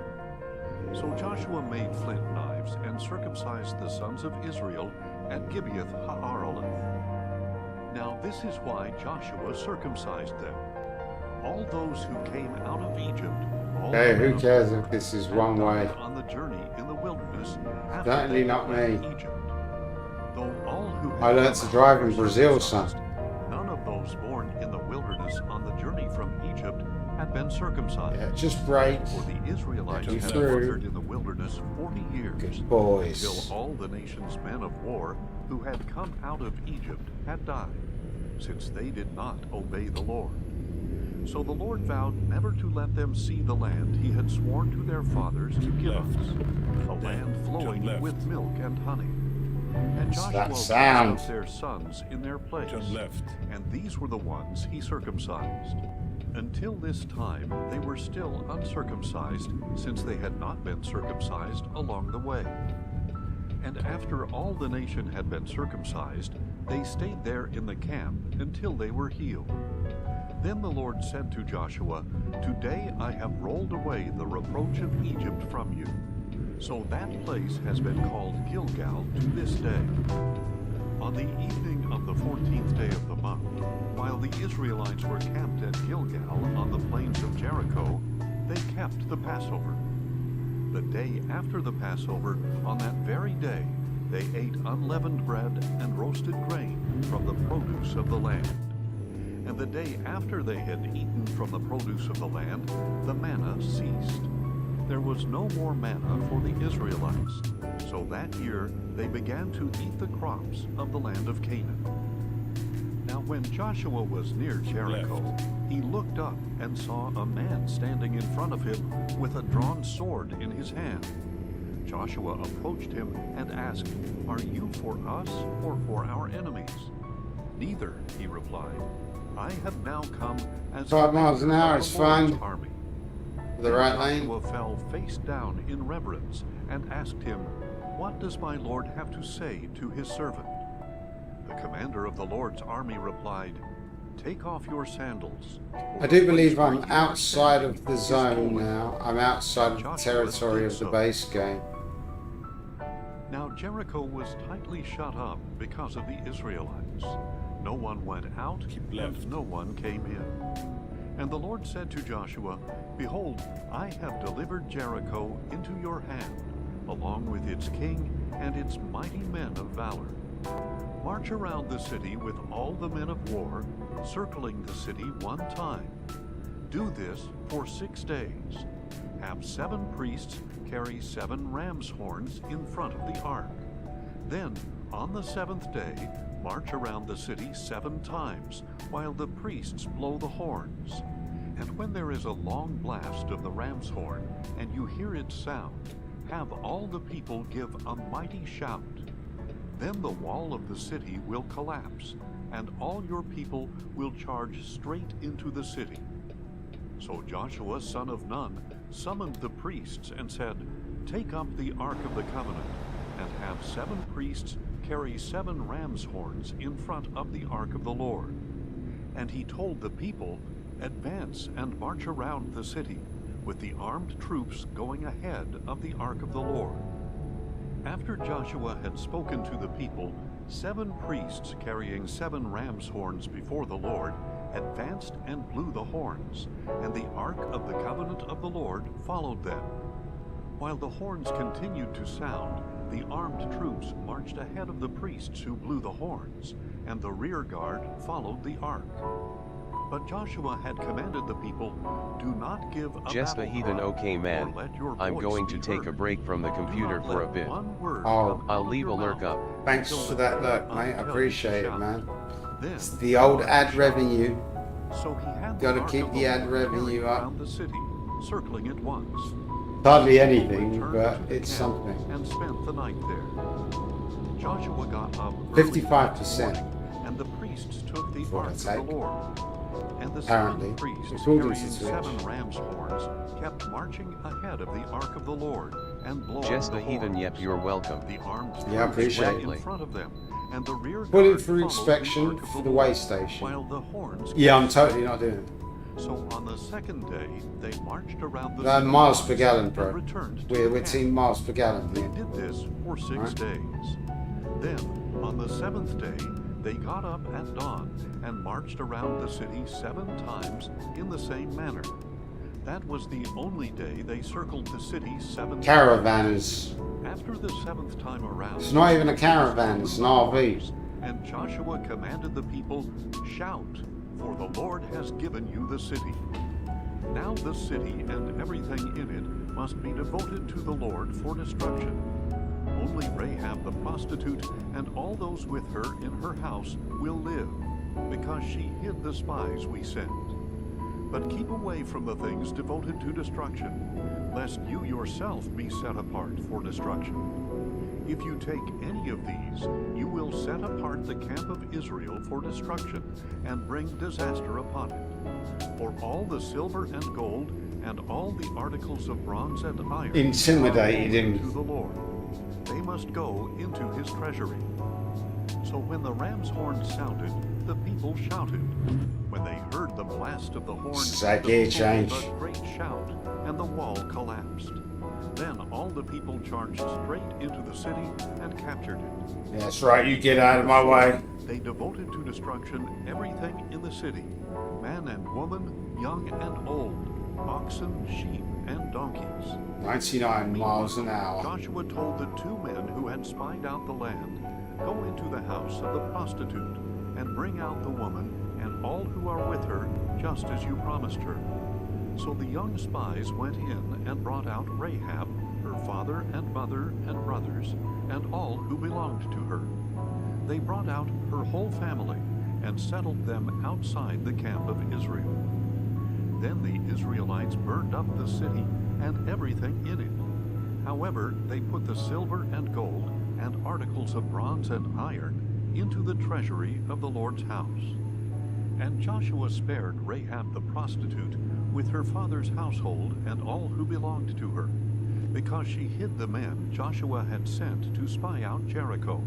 So Joshua made flint knives and circumcised the sons of Israel at Gibeath Ha'araloth. Now this is why Joshua circumcised them. All those who came out of Egypt, hey, who cares if this is one way? On the journey in the wilderness, Certainly not me. Egypt. Though all who I learned to drive in Brazil, son. None of those born in the wilderness on the journey from Egypt had been circumcised. Yeah, just brake. For the Israelites Get had through. wandered in the wilderness 40 years, Good boys. until all the nation's men of war who had come out of Egypt had died, since they did not obey the Lord. So the Lord vowed never to let them see the land he had sworn to their fathers to give us, a land flowing with milk and honey. And Joshua brought out their sons in their place, and these were the ones he circumcised. Until this time they were still uncircumcised, since they had not been circumcised along the way. And after all the nation had been circumcised, they stayed there in the camp until they were healed. Then the Lord said to Joshua, "Today I have rolled away the reproach of Egypt from you." So that place has been called Gilgal to this day. On the evening of the 14th day of the month, while the Israelites were camped at Gilgal on the plains of Jericho, they kept the Passover. The day after the Passover, on that very day, they ate unleavened bread and roasted grain from the produce of the land. And the day after they had eaten from the produce of the land, the manna ceased. There was no more manna for the Israelites. So that year they began to eat the crops of the land of Canaan. Now when Joshua was near Jericho, he looked up and saw a man standing in front of him with a drawn sword in his hand. Joshua approached him and asked, "Are you for us or for our enemies?" "Neither," he replied. "I have now come as 5 miles an hour is fine. Army." The right lane. Joshua fell face down in reverence and asked him, "What does my Lord have to say to his servant?" The commander of the Lord's army replied, "Take off your sandals." I do believe I'm outside of the zone now. I'm outside of the territory of the base game. Now Jericho was tightly shut up because of the Israelites. No one went out and no one came in. And the Lord said to Joshua, "Behold, I have delivered Jericho into your hand, along with its king and its mighty men of valor. March around the city with all the men of war, circling the city one time. Do this for 6 days. Have 7 priests carry 7 ram's horns in front of the ark. Then, on the 7th day, march around the city 7 times, while the priests blow the horns. And when there is a long blast of the ram's horn, and you hear its sound, have all the people give a mighty shout. Then the wall of the city will collapse, and all your people will charge straight into the city." So Joshua, son of Nun, summoned the priests and said, "Take up the Ark of the Covenant, and have 7 priests carry 7 ram's horns in front of the Ark of the Lord." And he told the people, "Advance and march around the city, with the armed troops going ahead of the Ark of the Lord." After Joshua had spoken to the people, 7 priests carrying 7 ram's horns before the Lord advanced and blew the horns, and the Ark of the Covenant of the Lord followed them. While the horns continued to sound, The armed troops marched ahead of the priests who blew the horns, and the rear guard followed the ark. But Joshua had commanded the people, "Do not give a Just a battle heathen. cry, Okay, man. or let your I'm voice going be to take a heard. break from the Do computer not for a let bit. one word Oh. come I'll out of leave a your lurk mouth up. Thanks until for the that day look, mate. I tell you appreciate to it, shout." man. Then It's the old ad shout. revenue. So he had Gotta the ark keep of the ad Lord revenue carried up. around the city, circling it once. Hardly The people anything, returned but to the it's camp something. And spent the night there. Joshua got up early 55%. the next morning, and the priests took the That's what ark I of take. the Lord. And the Apparently. 7 priests According to carrying Switch. 7 ram's horns kept marching ahead of the ark of the Lord and blowing Just the a heathen. horns. Yep, you're welcome. The armed Yeah, I troops appreciate went it. in front of them, and the rear Put it guard through followed the inspection ark of for the Lord, way station. while the horns Yeah, I'm kept totally not doing it. So on the second day, they marched around the No, city miles per once gallon, and bro. returned to We're the camp. team miles per gallon They here. did this for 6 Right. days. Then, on the 7th day, they got up at dawn and marched around the city 7 times in the same manner. That was the only day they circled the city 7 Caravanners. times. After the 7th time around, It's not even a caravan, it's an RV. and Joshua commanded the people, "Shout, for the Lord has given you the city." Now the city and everything in it must be devoted to the Lord for destruction. Only Rahab the prostitute and all those with her in her house will live, because she hid the spies we sent. But keep away from the things devoted to destruction, lest you yourself be set apart for destruction. If you take any of these, you will set apart the camp of Israel for destruction and bring disaster upon it. For all the silver and gold and all the articles of bronze and iron Intimidated are him. to the Lord. They must go into his treasury. So when the ram's horn sounded, the people shouted. When they heard the blast of the horn, It's like the gear people change. gave a great shout, and the wall collapsed. Then all the people charged straight into the city and captured it. Yeah, that's right, you get out of my way. They devoted to destruction everything in the city, man and woman, young and old, oxen, sheep, and donkeys. 99 miles an hour. Joshua told the 2 men who had spied out the land, "Go into the house of the prostitute and bring out the woman and all who are with her, just as you promised her." So the young spies went in and brought out Rahab, her father and mother and brothers, and all who belonged to her. They brought out her whole family and settled them outside the camp of Israel. Then the Israelites burned up the city and everything in it. However, they put the silver and gold and articles of bronze and iron into the treasury of the Lord's house. And Joshua spared Rahab the prostitute with her father's household and all who belonged to her, because she hid the men Joshua had sent to spy out Jericho.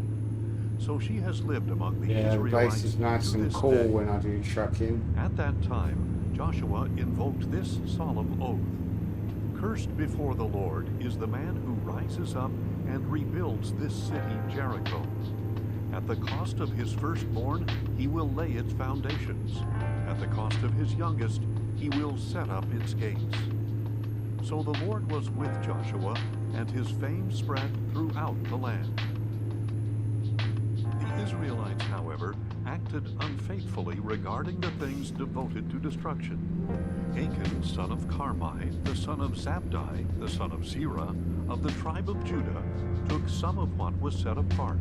So she has lived among the Yeah, the Israelites place is nice to and this cool day. when I do trucking. At that time, Joshua invoked this solemn oath. "Cursed before the Lord is the man who rises up and rebuilds this city Jericho. At the cost of his firstborn, he will lay its foundations. At the cost of his youngest, he will set up its gates." So the Lord was with Joshua, and his fame spread throughout the land. The Israelites, however, acted unfaithfully regarding the things devoted to destruction. Achan, son of Carmi, the son of Zabdi, the son of Zerah, of the tribe of Judah, took some of what was set apart.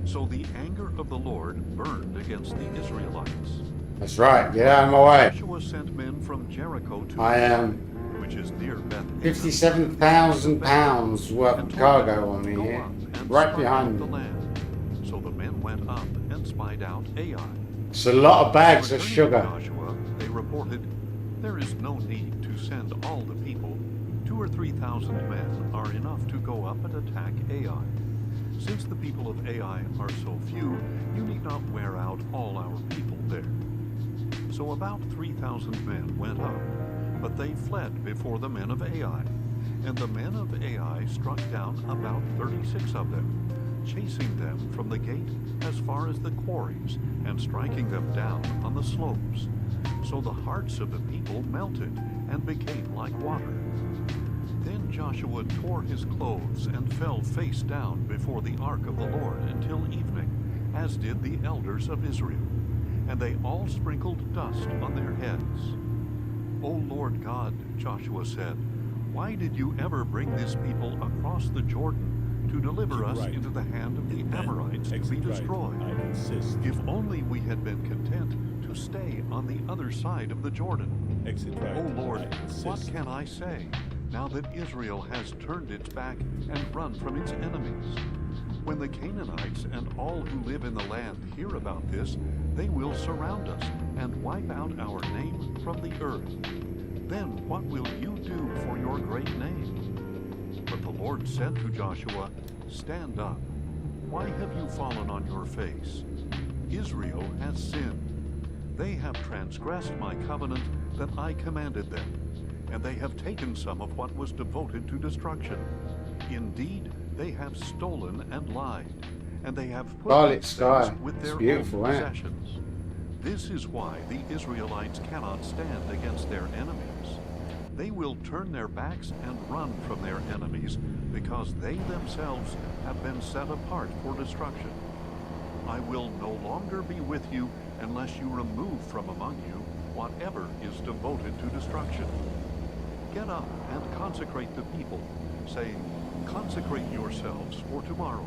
So the anger of the Lord burned against the Israelites. That's right, get out of my way. Joshua sent men from Jericho to I am which is near Beth. £57,000 worth of cargo on me Go here. up and Right spy behind out the me. land. So the men went up and spied out Ai. It's a lot of bags of Returning to sugar. Joshua, they reported, "There is no need to send all the people. 2,000 or 3,000 men are enough to go up and attack Ai. Since the people of Ai are so few, you need not wear out all our people there." So about 3,000 men went up, but they fled before the men of Ai. And the men of Ai struck down about 36 of them, chasing them from the gate as far as the quarries and striking them down on the slopes. So the hearts of the people melted and became like water. Then Joshua tore his clothes and fell face down before the ark of the Lord until evening, as did the elders of Israel. And they all sprinkled dust on their heads. O Lord God, Joshua said, why did you ever bring this people across the Jordan to deliver us into the hand of the Amorites to be destroyed? If only we had been content to stay on the other side of the Jordan. O Lord, what can I say, now that Israel has turned its back and run from its enemies? When the Canaanites and all who live in the land hear about this, they will surround us and wipe out our name from the earth. Then what will you do for your great name? But the Lord said to Joshua, stand up. Why have you fallen on your face? Israel has sinned. They have transgressed my covenant that I commanded them, and they have taken some of what was devoted to destruction. Indeed, they have stolen and lied, and they have put with their own possessions. This is why the Israelites cannot stand against their enemies. They will turn their backs and run from their enemies, because they themselves have been set apart for destruction. I will no longer be with you unless you remove from among you whatever is devoted to destruction. Get up and consecrate the people, saying, consecrate yourselves for tomorrow,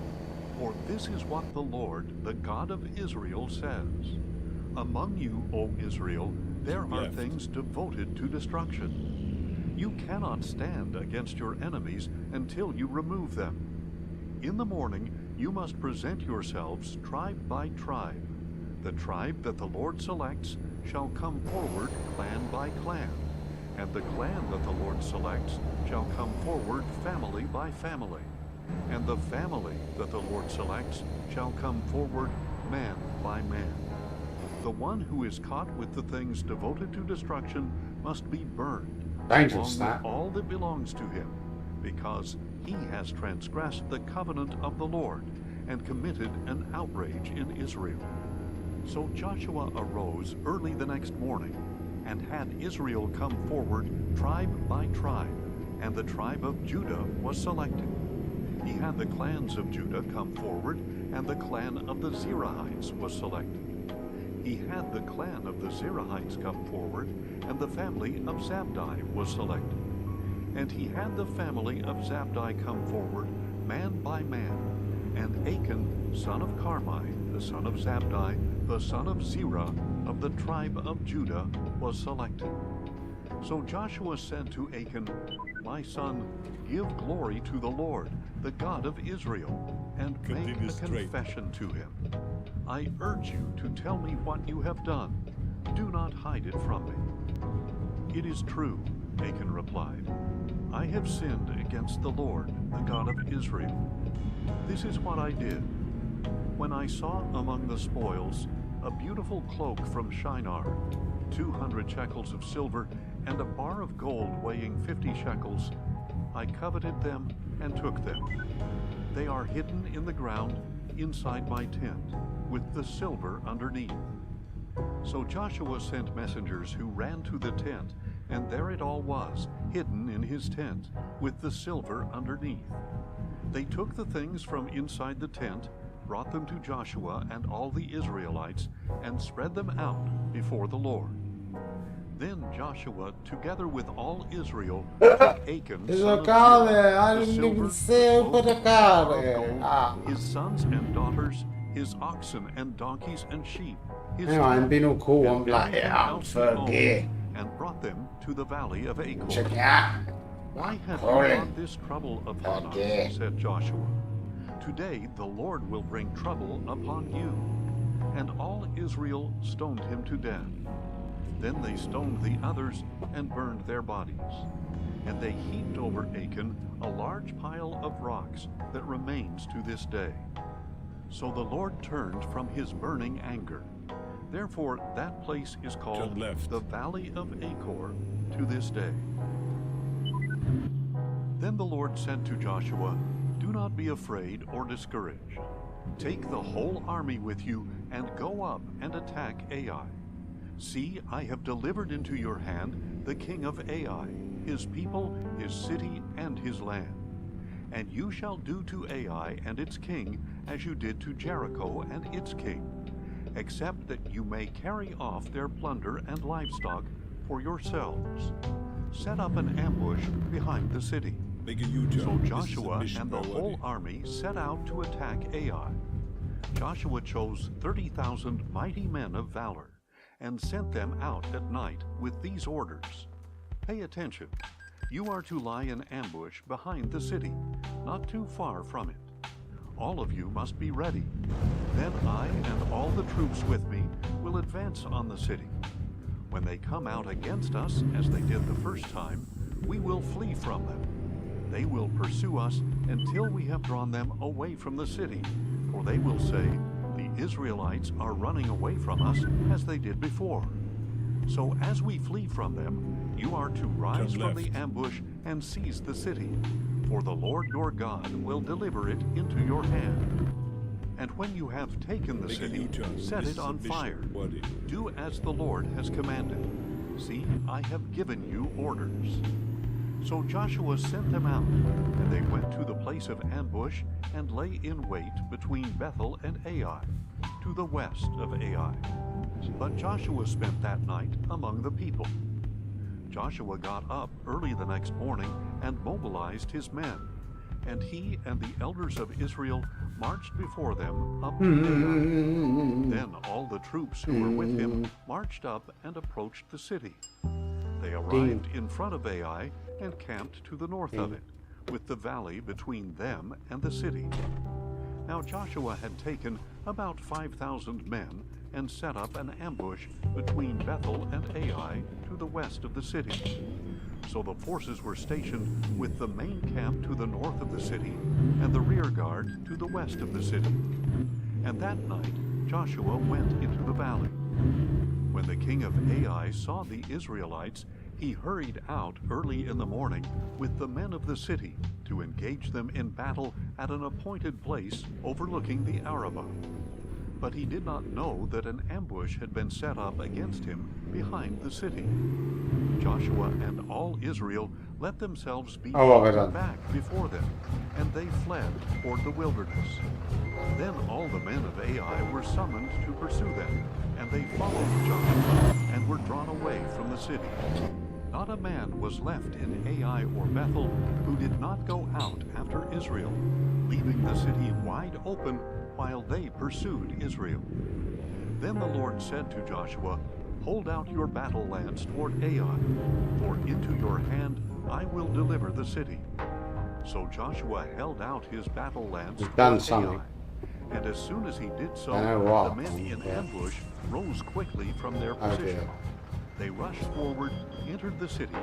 for this is what the Lord, the God of Israel, says. Among you, O Israel, there are things devoted to destruction. You cannot stand against your enemies until you remove them. In the morning you must present yourselves tribe by tribe. The tribe that the Lord selects shall come forward clan by clan, and the clan that the Lord selects shall come forward family by family, and the family that the Lord selects shall come forward man by man. The one who is caught with the things devoted to destruction must be burned, along with all that belongs to him, because he has transgressed the covenant of the Lord and committed an outrage in Israel. So Joshua arose early the next morning and had Israel come forward tribe by tribe, and the tribe of Judah was selected. He had the clans of Judah come forward, and the clan of the Zerahites was selected. He had the clan of the Zerahites come forward, and the family of Zabdi was selected. And he had the family of Zabdi come forward, man by man, and Achan, son of Carmi, the son of Zabdi, the son of Zerah, of the tribe of Judah, was selected. So Joshua said to Achan, my son, give glory to the Lord, the God of Israel, and make a confession to him. I urge you to tell me what you have done. Do not hide it from me. It is true, Achan replied. I have sinned against the Lord, the God of Israel. This is what I did. When I saw among the spoils a beautiful cloak from Shinar, 200 shekels of silver, and a bar of gold weighing 50 shekels, I coveted them and took them. They are hidden in the ground inside my tent, with the silver underneath. So Joshua sent messengers who ran to the tent, and there it all was, hidden in his tent, with the silver underneath. They took the things from inside the tent, brought them to Joshua and all the Israelites, and spread them out before the Lord. Then Joshua, together with all Israel, took Achan, son of Zerah, the silver, the bar of gold, his sons and daughters, his oxen and donkeys and sheep, his I'm being all cool. I'm like, and brought them to the valley of Achor. Check it out. Why have you brought this trouble upon us? Said Joshua. Today the Lord will bring trouble upon you. And all Israel stoned him to death. Then they stoned the others and burned their bodies. And they heaped over Achan a large pile of rocks that remains to this day. So the Lord turned from his burning anger. Therefore that place is called the Valley of Achor to this day. Then the Lord said to Joshua, do not be afraid or discouraged. Take the whole army with you and go up and attack Ai. See, I have delivered into your hand the king of Ai, his people, his city, and his land. And you shall do to Ai and its king as you did to Jericho and its king, except that you may carry off their plunder and livestock for yourselves. Set up an ambush behind the city. So Joshua and the whole army set out to attack Ai. Joshua chose 30,000 mighty men of valor and sent them out at night with these orders. Pay attention. You are to lie in ambush behind the city, not too far from it. All of you must be ready. Then I and all the troops with me will advance on the city. When they come out against us, as they did the first time, we will flee from them. They will pursue us until we have drawn them away from the city, for they will say, the Israelites are running away from us as they did before. So as we flee from them, you are to rise from the ambush and seize the city, for the Lord your God will deliver it into your hand. And when you have taken the city, set it on fire. Do as the Lord has commanded. See, I have given you orders. So Joshua sent them out, and they went to the place of ambush and lay in wait between Bethel and Ai, to the west of Ai. But Joshua spent that night among the people. Joshua got up early the next morning and mobilized his men, and he and the elders of Israel marched before them up to Ai. Then all the troops who were with him marched up and approached the city. They arrived in front of Ai and camped to the north of it, with the valley between them and the city. Now Joshua had taken about 5,000 men and set up an ambush between Bethel and Ai to the west of the city. So the forces were stationed with the main camp to the north of the city and the rear guard to the west of the city. And that night Joshua went into the valley. When the king of Ai saw the Israelites, he hurried out early in the morning with the men of the city to engage them in battle at an appointed place overlooking the Arabah. But he did not know that an ambush had been set up against him behind the city. Joshua and all Israel let themselves be driven back before them, and they fled toward the wilderness. Then all the men of Ai were summoned to pursue them, and they followed Joshua and were drawn away from the city. Not a man was left in Ai or Bethel who did not go out after Israel, leaving the city wide open while they pursued Israel. Then the Lord said to Joshua, "Hold out your battle lance toward Ai, for into your hand I will deliver the city." So Joshua held out his battle lance toward Ai, and as soon as he did so, the men in ambush rose quickly from their position. They rushed forward, entered the city,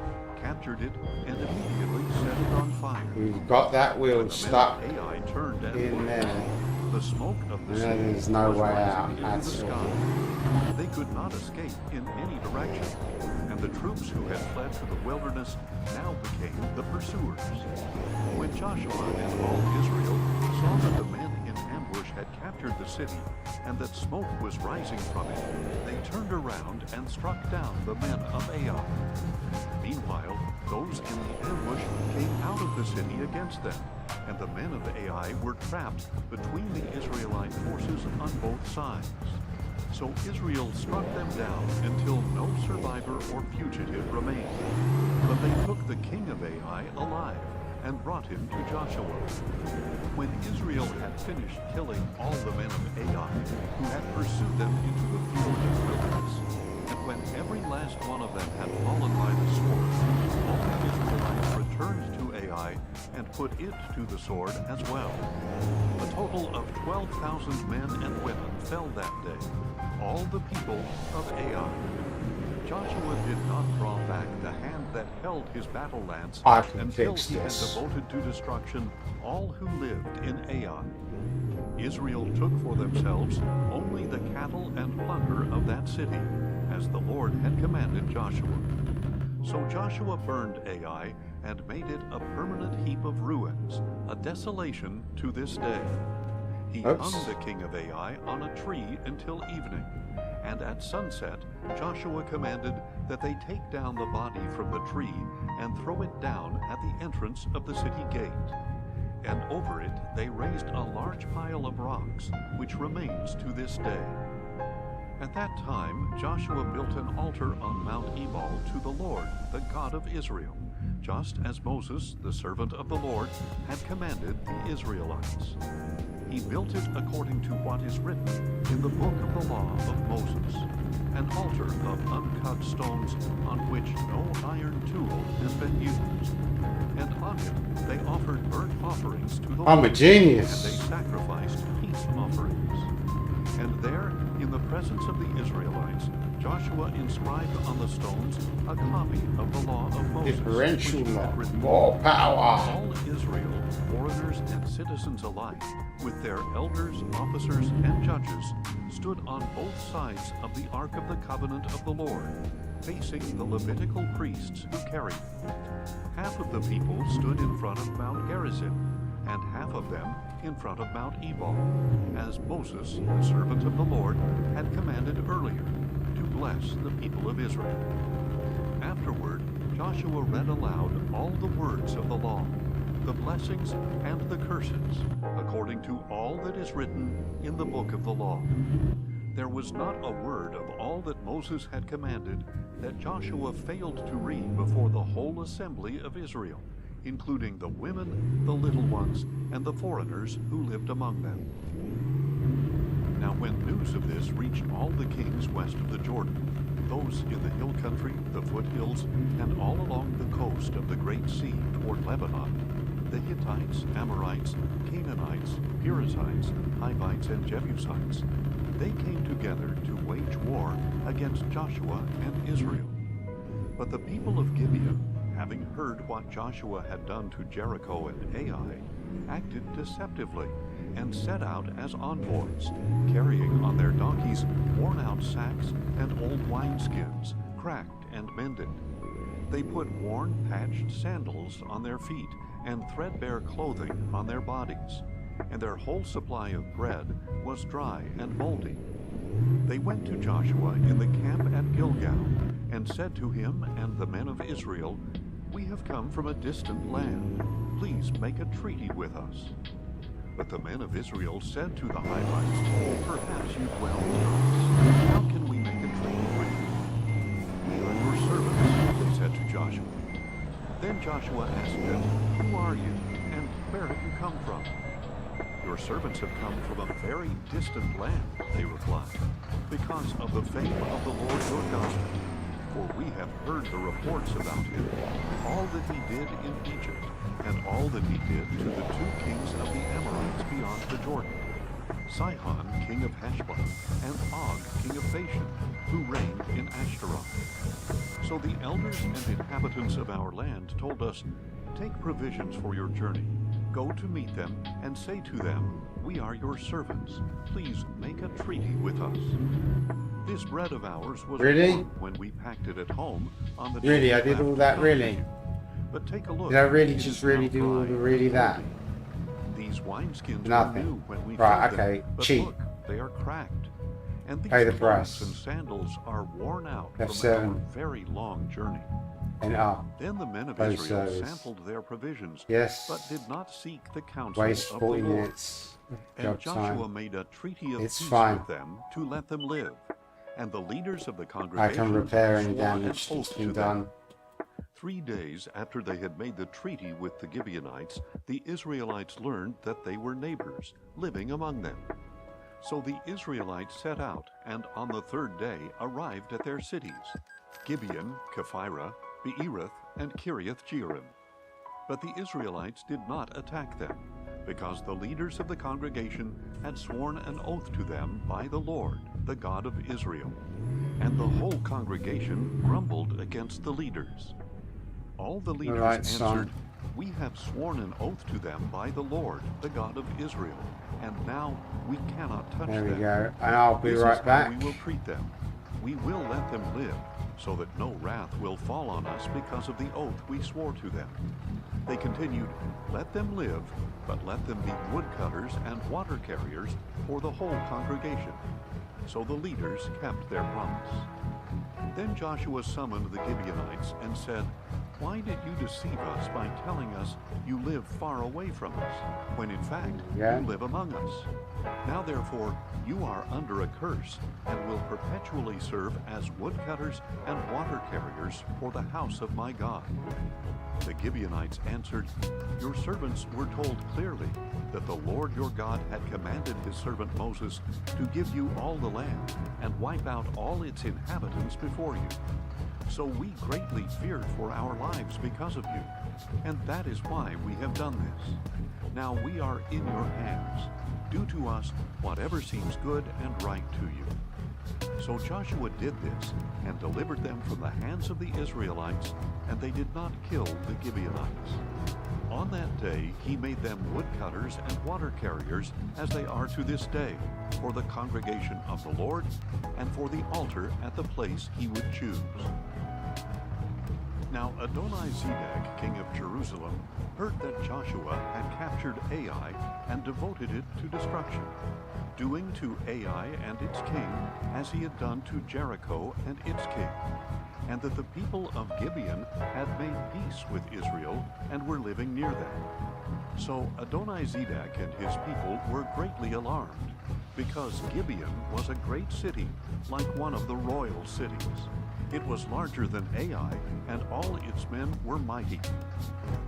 captured it, and immediately set it on fire. We've got that wheel stuck Ai turned and in there. The smoke of the city there's no was way rising out. into That's the all. sky. They could not escape in any direction, and the troops who had fled to the wilderness now became the pursuers. When Joshua and all Israel saw that the men in ambush had captured the city and that smoke was rising from it, they turned around and struck down the men of Ai. Meanwhile, those in the ambush came out of the city against them, and the men of Ai were trapped between the Israelite forces on both sides. So Israel struck them down until no survivor or fugitive remained. But they took the king of Ai alive and brought him to Joshua. When Israel had finished killing all the men of Ai who had pursued them into the field and wilderness, and when every last one of them had fallen by the sword, all the Israelites returned to Ai and put it to the sword as well. A total of 12,000 men and women fell that day, all the people of Ai. Joshua did not draw back the hand that held his battle lance until he had devoted to destruction all who lived in Ai. Israel took for themselves only the cattle and plunder of that city, as the Lord had commanded Joshua. So Joshua burned Ai and made it a permanent heap of ruins, a desolation to this day. He hung the king of Ai on a tree until evening, And at sunset, Joshua commanded that they take down the body from the tree and throw it down at the entrance of the city gate. And over it they raised a large pile of rocks, which remains to this day. At that time, Joshua built an altar on Mount Ebal to the Lord, the God of Israel, just as Moses, the servant of the Lord, had commanded the Israelites. He built it according to what is written in the book of the law of Moses, an altar of uncut stones on which no iron tool has been used. And on it they offered burnt offerings to the Lord, I'm a genius. and they sacrificed peace offerings. And there, in the presence of the Israelites, Joshua inscribed on the stones a copy of the law of Moses, Differential which he had law. written. More power. All Israel, foreigners and citizens alike, with their elders, officers, and judges, stood on both sides of the Ark of the Covenant of the Lord, facing the Levitical priests who carried it. Half of the people stood in front of Mount Gerizim, and half of them in front of Mount Ebal, as Moses, the servant of the Lord, had commanded earlier, to bless the people of Israel. Afterward, Joshua read aloud all the words of the law, the blessings and the curses, according to all that is written in the book of the law. There was not a word of all that Moses had commanded that Joshua failed to read before the whole assembly of Israel, including the women, the little ones, and the foreigners who lived among them. Now when news of this reached all the kings west of the Jordan, those in the hill country, the foothills, and all along the coast of the Great Sea toward Lebanon, the Hittites, Amorites, Canaanites, Perizzites, Hivites, and Jebusites, they came together to wage war against Joshua and Israel. But the people of Gibeon, having heard what Joshua had done to Jericho and Ai, acted deceptively and set out as envoys, carrying on their donkeys worn-out sacks and old wineskins, cracked and mended. They put worn, patched sandals on their feet and threadbare clothing on their bodies, and their whole supply of bread was dry and moldy. They went to Joshua in the camp at Gilgal, and said to him and the men of Israel, "We have come from a distant land. Please make a treaty with us." But the men of Israel said to the Hivites, "Perhaps you dwell near us. How can we make a treaty with you?" "We are your servants," they said to Joshua. Then Joshua asked them, "Who are you, and where have you come from?" "Your servants have come from a very distant land," they replied, "because of the fame of the Lord your God. For we have heard the reports about him, all that he did in Egypt, and all that he did to the two kings of the Amorites beyond the Jordan, Sihon, king of Heshbon, and Og, king of Bashan, who reigned in Ashtaroth. So the elders and inhabitants of our land told us, 'Take provisions for your journey. Go to meet them, and say to them, "We are your servants. Please make a treaty with us." This bread of ours was Really? warm when we packed it at home on the day Really? I after did all that, really? But take a look. Did I really it just is really now do all dry the really and that? moldy. These wineskins Nothing. were new when we Right, filled them, okay, but cheap. look, they are cracked. And these Pay the clothes price. and sandals are worn out from F7. our very long journey. And up. Then the men of Both Israel sides. sampled their provisions, Yes. but did not seek the counsel Waste of 40 the Lord. minutes. And Job Joshua time. made a treaty of It's peace fine. with them to let them live. And the leaders of the I congregation can repair any swore an damage that's oath been to them. done. 3 days after they had made the treaty with the Gibeonites, the Israelites learned that they were neighbors, living among them. So the Israelites set out, and on the 3rd day arrived at their cities, Gibeon, Kephirah, Beeroth, and Kiriath-Jearim. But the Israelites did not attack them, because the leaders of the congregation had sworn an oath to them by the Lord, the God of Israel. And the whole congregation grumbled against the leaders. All the leaders Alright, son. answered, "We have sworn an oath to them by the Lord, the God of Israel, and now we cannot touch There them. we go. And I'll be This right is how back. we will treat them. We will let them live, so that no wrath will fall on us because of the oath we swore to them." They continued, "Let them live, but let them be woodcutters and water carriers for the whole congregation." So the leaders kept their promise. Then Joshua summoned the Gibeonites and said, "Why did you deceive us by telling us you live far away from us, when in fact you live among us? Now therefore you are under a curse, and will perpetually serve as woodcutters and water carriers for the house of my God." The Gibeonites answered, "Your servants were told clearly that the Lord your God had commanded his servant Moses to give you all the land and wipe out all its inhabitants before you. So we greatly feared for our lives because of you, and that is why we have done this. Now we are in your hands. Do to us whatever seems good and right to you." So Joshua did this and delivered them from the hands of the Israelites, and they did not kill the Gibeonites. On that day he made them woodcutters and water carriers, as they are to this day, for the congregation of the Lord and for the altar at the place he would choose. Now Adoni-Zedek, king of Jerusalem, heard that Joshua had captured Ai and devoted it to destruction, doing to Ai and its king as he had done to Jericho and its king, and that the people of Gibeon had made peace with Israel and were living near them. So Adoni-Zedek and his people were greatly alarmed, because Gibeon was a great city, like one of the royal cities. It was larger than Ai, and all its men were mighty.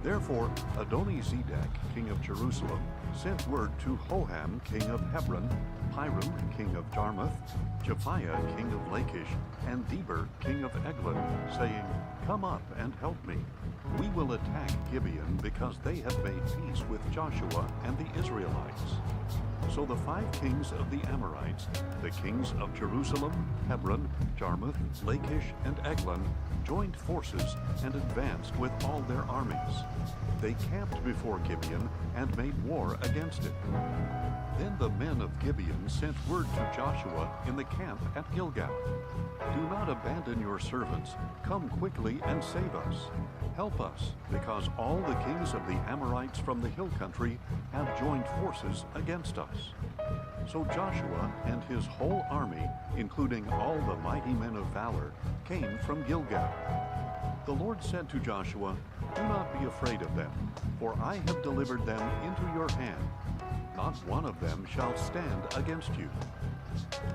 Therefore Adoni-Zedek, king of Jerusalem, sent word to Hoham, king of Hebron, Piram, king of Jarmuth, Japhiah, king of Lachish, and Deber, king of Eglon, saying, "Come up and help me. We will attack Gibeon, because they have made peace with Joshua and the Israelites." So the 5 kings of the Amorites, the kings of Jerusalem, Hebron, Jarmuth, Lachish, and Eglon, joined forces and advanced with all their armies. They camped before Gibeon and made war against it. Then the men of Gibeon sent word to Joshua in the camp at Gilgal, "Do not abandon your servants. Come quickly and save us. Help us, because all the kings of the Amorites from the hill country have joined forces against us." So Joshua and his whole army, including all the mighty men of valor, came from Gilgal. The Lord said to Joshua, "Do not be afraid of them, for I have delivered them into your hand. Not one of them shall stand against you."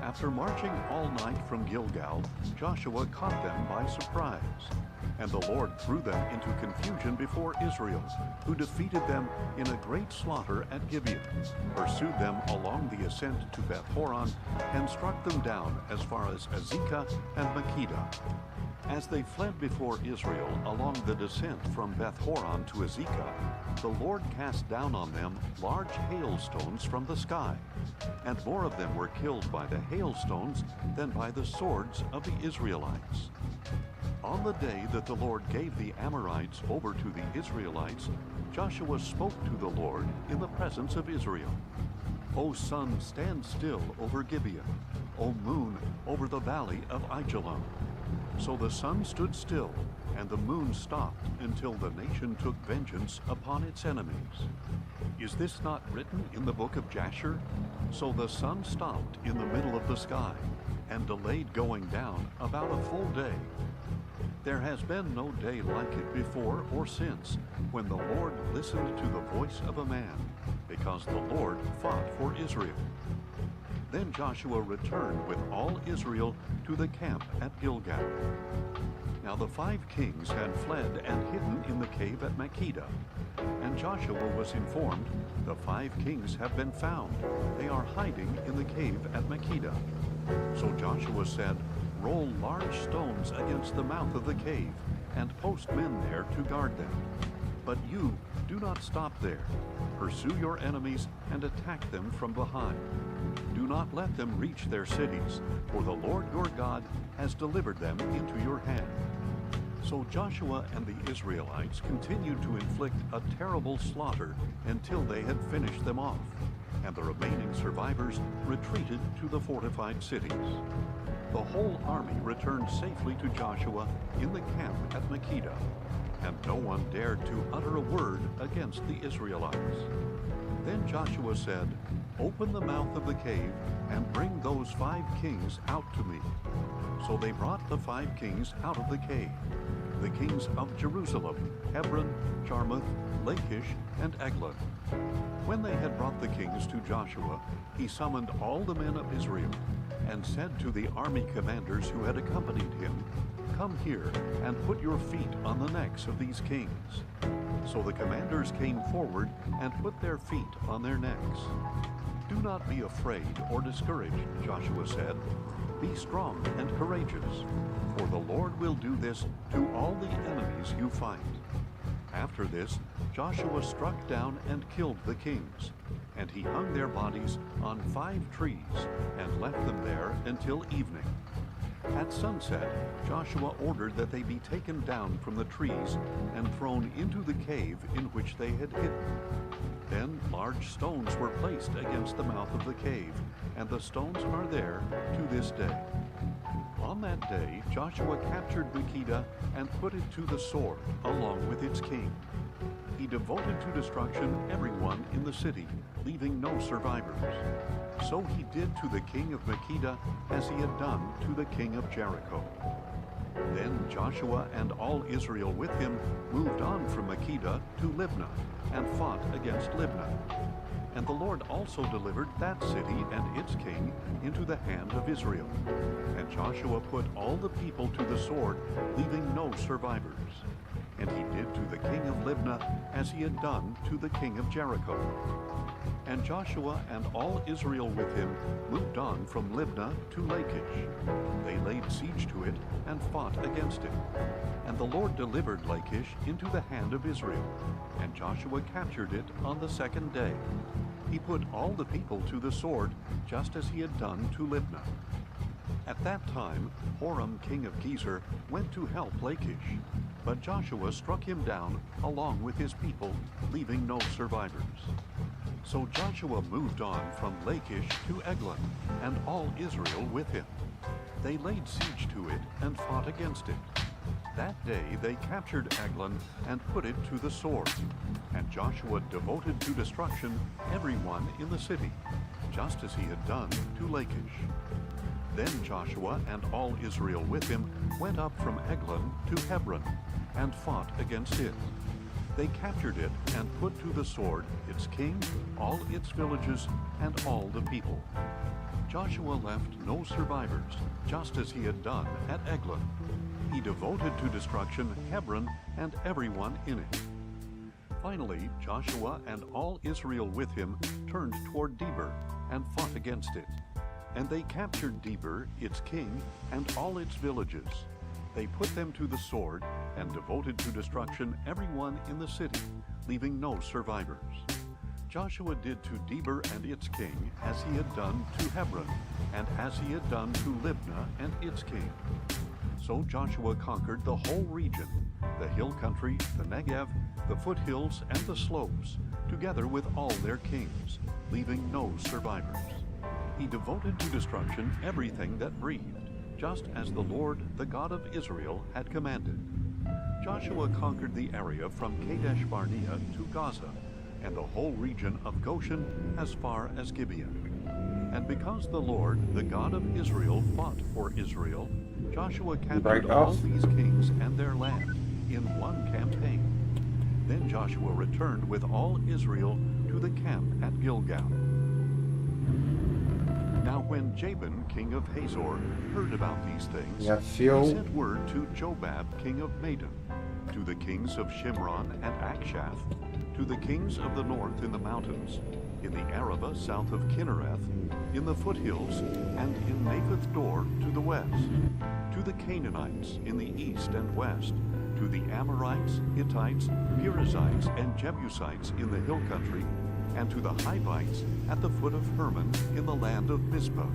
After marching all night from Gilgal, Joshua caught them by surprise. And the Lord threw them into confusion before Israel, who defeated them in a great slaughter at Gibeon, pursued them along the ascent to Beth-horon, and struck them down as far as Azekah and Makkedah. As they fled before Israel along the descent from Beth-horon to Azekah, the Lord cast down on them large hailstones from the sky, and more of them were killed by the hailstones than by the swords of the Israelites. On the day that the Lord gave the Amorites over to the Israelites, Joshua spoke to the Lord in the presence of Israel. "O sun, stand still over Gibeon. O moon, over the valley of Ajalon." So the sun stood still, and the moon stopped until the nation took vengeance upon its enemies. Is this not written in the book of Jasher? So the sun stopped in the middle of the sky, and delayed going down about a full day. There has been no day like it before or since, when the Lord listened to the voice of a man, because the Lord fought for Israel. Then Joshua returned with all Israel to the camp at Gilgal. Now the 5 kings had fled and hidden in the cave at Makkedah. And Joshua was informed, "The 5 kings have been found. They are hiding in the cave at Makkedah." So Joshua said, "Roll large stones against the mouth of the cave, and post men there to guard them. But you, do not stop there. Pursue your enemies and attack them from behind. Do not let them reach their cities, for the Lord your God has delivered them into your hand." So Joshua and the Israelites continued to inflict a terrible slaughter until they had finished them off, and the remaining survivors retreated to the fortified cities. The whole army returned safely to Joshua in the camp at Makkedah, and no one dared to utter a word against the Israelites. Then Joshua said, "Open the mouth of the cave and bring those 5 kings out to me." So they brought the 5 kings out of the cave, the kings of Jerusalem, Hebron, Jarmuth, Lachish, and Eglon. When they had brought the kings to Joshua, he summoned all the men of Israel, and said to the army commanders who had accompanied him, "Come here and put your feet on the necks of these kings." So the commanders came forward and put their feet on their necks. "Do not be afraid or discouraged," Joshua said. "Be strong and courageous, for the Lord will do this to all the enemies you fight." After this, Joshua struck down and killed the kings, and he hung their bodies on 5 trees and left them there until evening. At sunset, Joshua ordered that they be taken down from the trees and thrown into the cave in which they had hidden. Then large stones were placed against the mouth of the cave, and the stones are there to this day. On that day, Joshua captured Makkedah and put it to the sword, along with its king. He devoted to destruction everyone in the city, leaving no survivors. So he did to the king of Makkedah as he had done to the king of Jericho. Then Joshua and all Israel with him moved on from Makkedah to Libnah and fought against Libnah. And the Lord also delivered that city and its king into the hand of Israel. And Joshua put all the people to the sword, leaving no survivors. And he did to the king of Libnah as he had done to the king of Jericho. And Joshua and all Israel with him moved on from Libnah to Lachish. They laid siege to it and fought against it. And the Lord delivered Lachish into the hand of Israel, and Joshua captured it on the 2nd day. He put all the people to the sword, just as he had done to Libnah. At that time, Horam, king of Gezer, went to help Lachish, but Joshua struck him down along with his people, leaving no survivors. So Joshua moved on from Lachish to Eglon, and all Israel with him. They laid siege to it and fought against it. That day they captured Eglon and put it to the sword, and Joshua devoted to destruction everyone in the city, just as he had done to Lachish. Then Joshua and all Israel with him went up from Eglon to Hebron, and fought against it. They captured it and put to the sword its king, all its villages, and all the people. Joshua left no survivors, just as he had done at Eglon. He devoted to destruction Hebron and everyone in it. Finally, Joshua and all Israel with him turned toward Debir and fought against it. And they captured Debir, its king, and all its villages. They put them to the sword and devoted to destruction everyone in the city, leaving no survivors. Joshua did to Debir and its king as he had done to Hebron, and as he had done to Libnah and its king. So Joshua conquered the whole region, the hill country, the Negev, the foothills, and the slopes, together with all their kings, leaving no survivors. He devoted to destruction everything that breathed, just as the Lord, the God of Israel, had commanded. Joshua conquered the area from Kadesh Barnea to Gaza, and the whole region of Goshen as far as Gibeon. And because the Lord, the God of Israel, fought for Israel, Joshua captured all these kings and their land in one campaign. Then Joshua returned with all Israel to the camp at Gilgal. Now when Jabin, king of Hazor, heard about these things, he sent word to Jobab, king of Madon, to the kings of Shimron and Akshaph, to the kings of the north in the mountains, in the Arabah south of Kinnereth, in the foothills, and in Naphath Dor to the west, to the Canaanites in the east and west, to the Amorites, Hittites, Perizzites, and Jebusites in the hill country, and to the Hivites at the foot of Hermon in the land of Mizpah.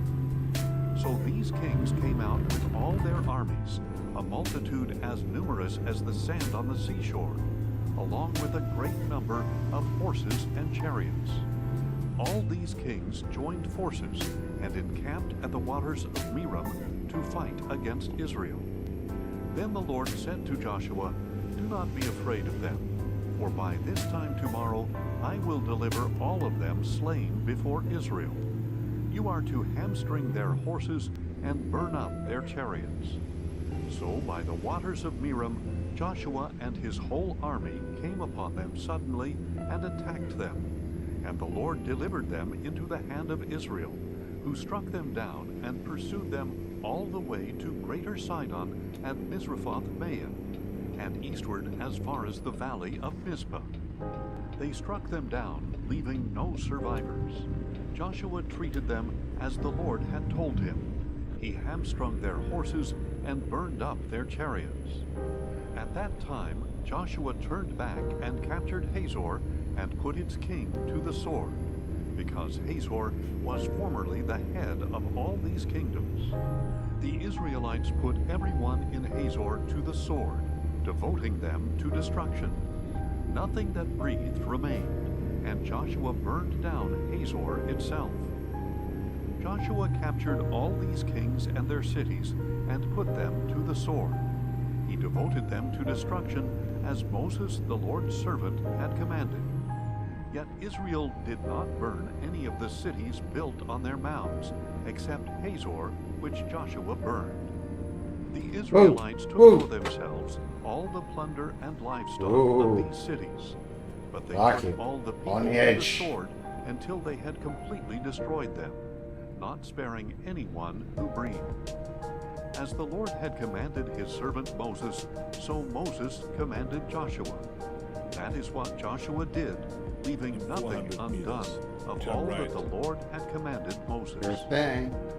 So these kings came out with all their armies, a multitude as numerous as the sand on the seashore, along with a great number of horses and chariots. All these kings joined forces and encamped at the waters of Merom to fight against Israel. Then the Lord said to Joshua, "Do not be afraid of them, for by this time tomorrow I will deliver all of them slain before Israel. You are to hamstring their horses and burn up their chariots. So by the waters of Merom, Joshua and his whole army came upon them suddenly and attacked them. And the Lord delivered them into the hand of Israel, who struck them down and pursued them all the way to Greater Sidon and Misrephoth-Maim, and eastward as far as the valley of Mizpah. They struck them down, leaving no survivors. Joshua treated them as the Lord had told him. He hamstrung their horses and burned up their chariots. At that time Joshua turned back and captured Hazor and put its king to the sword, because Hazor was formerly the head of all these kingdoms. The Israelites put everyone in Hazor to the sword, devoting them to destruction. Nothing that breathed remained, and Joshua burned down Hazor itself. Joshua captured all these kings and their cities and put them to the sword. He devoted them to destruction as Moses, the Lord's servant, had commanded. Yet Israel did not burn any of the cities built on their mounds, except Hazor, which Joshua burned. The Israelites took for themselves all the plunder and livestock of these cities, but they put all the people to the sword until they had completely destroyed them, not sparing anyone who breathed. As the Lord had commanded his servant Moses, so Moses commanded Joshua. That is what Joshua did, leaving nothing undone of all that the Lord had commanded Moses.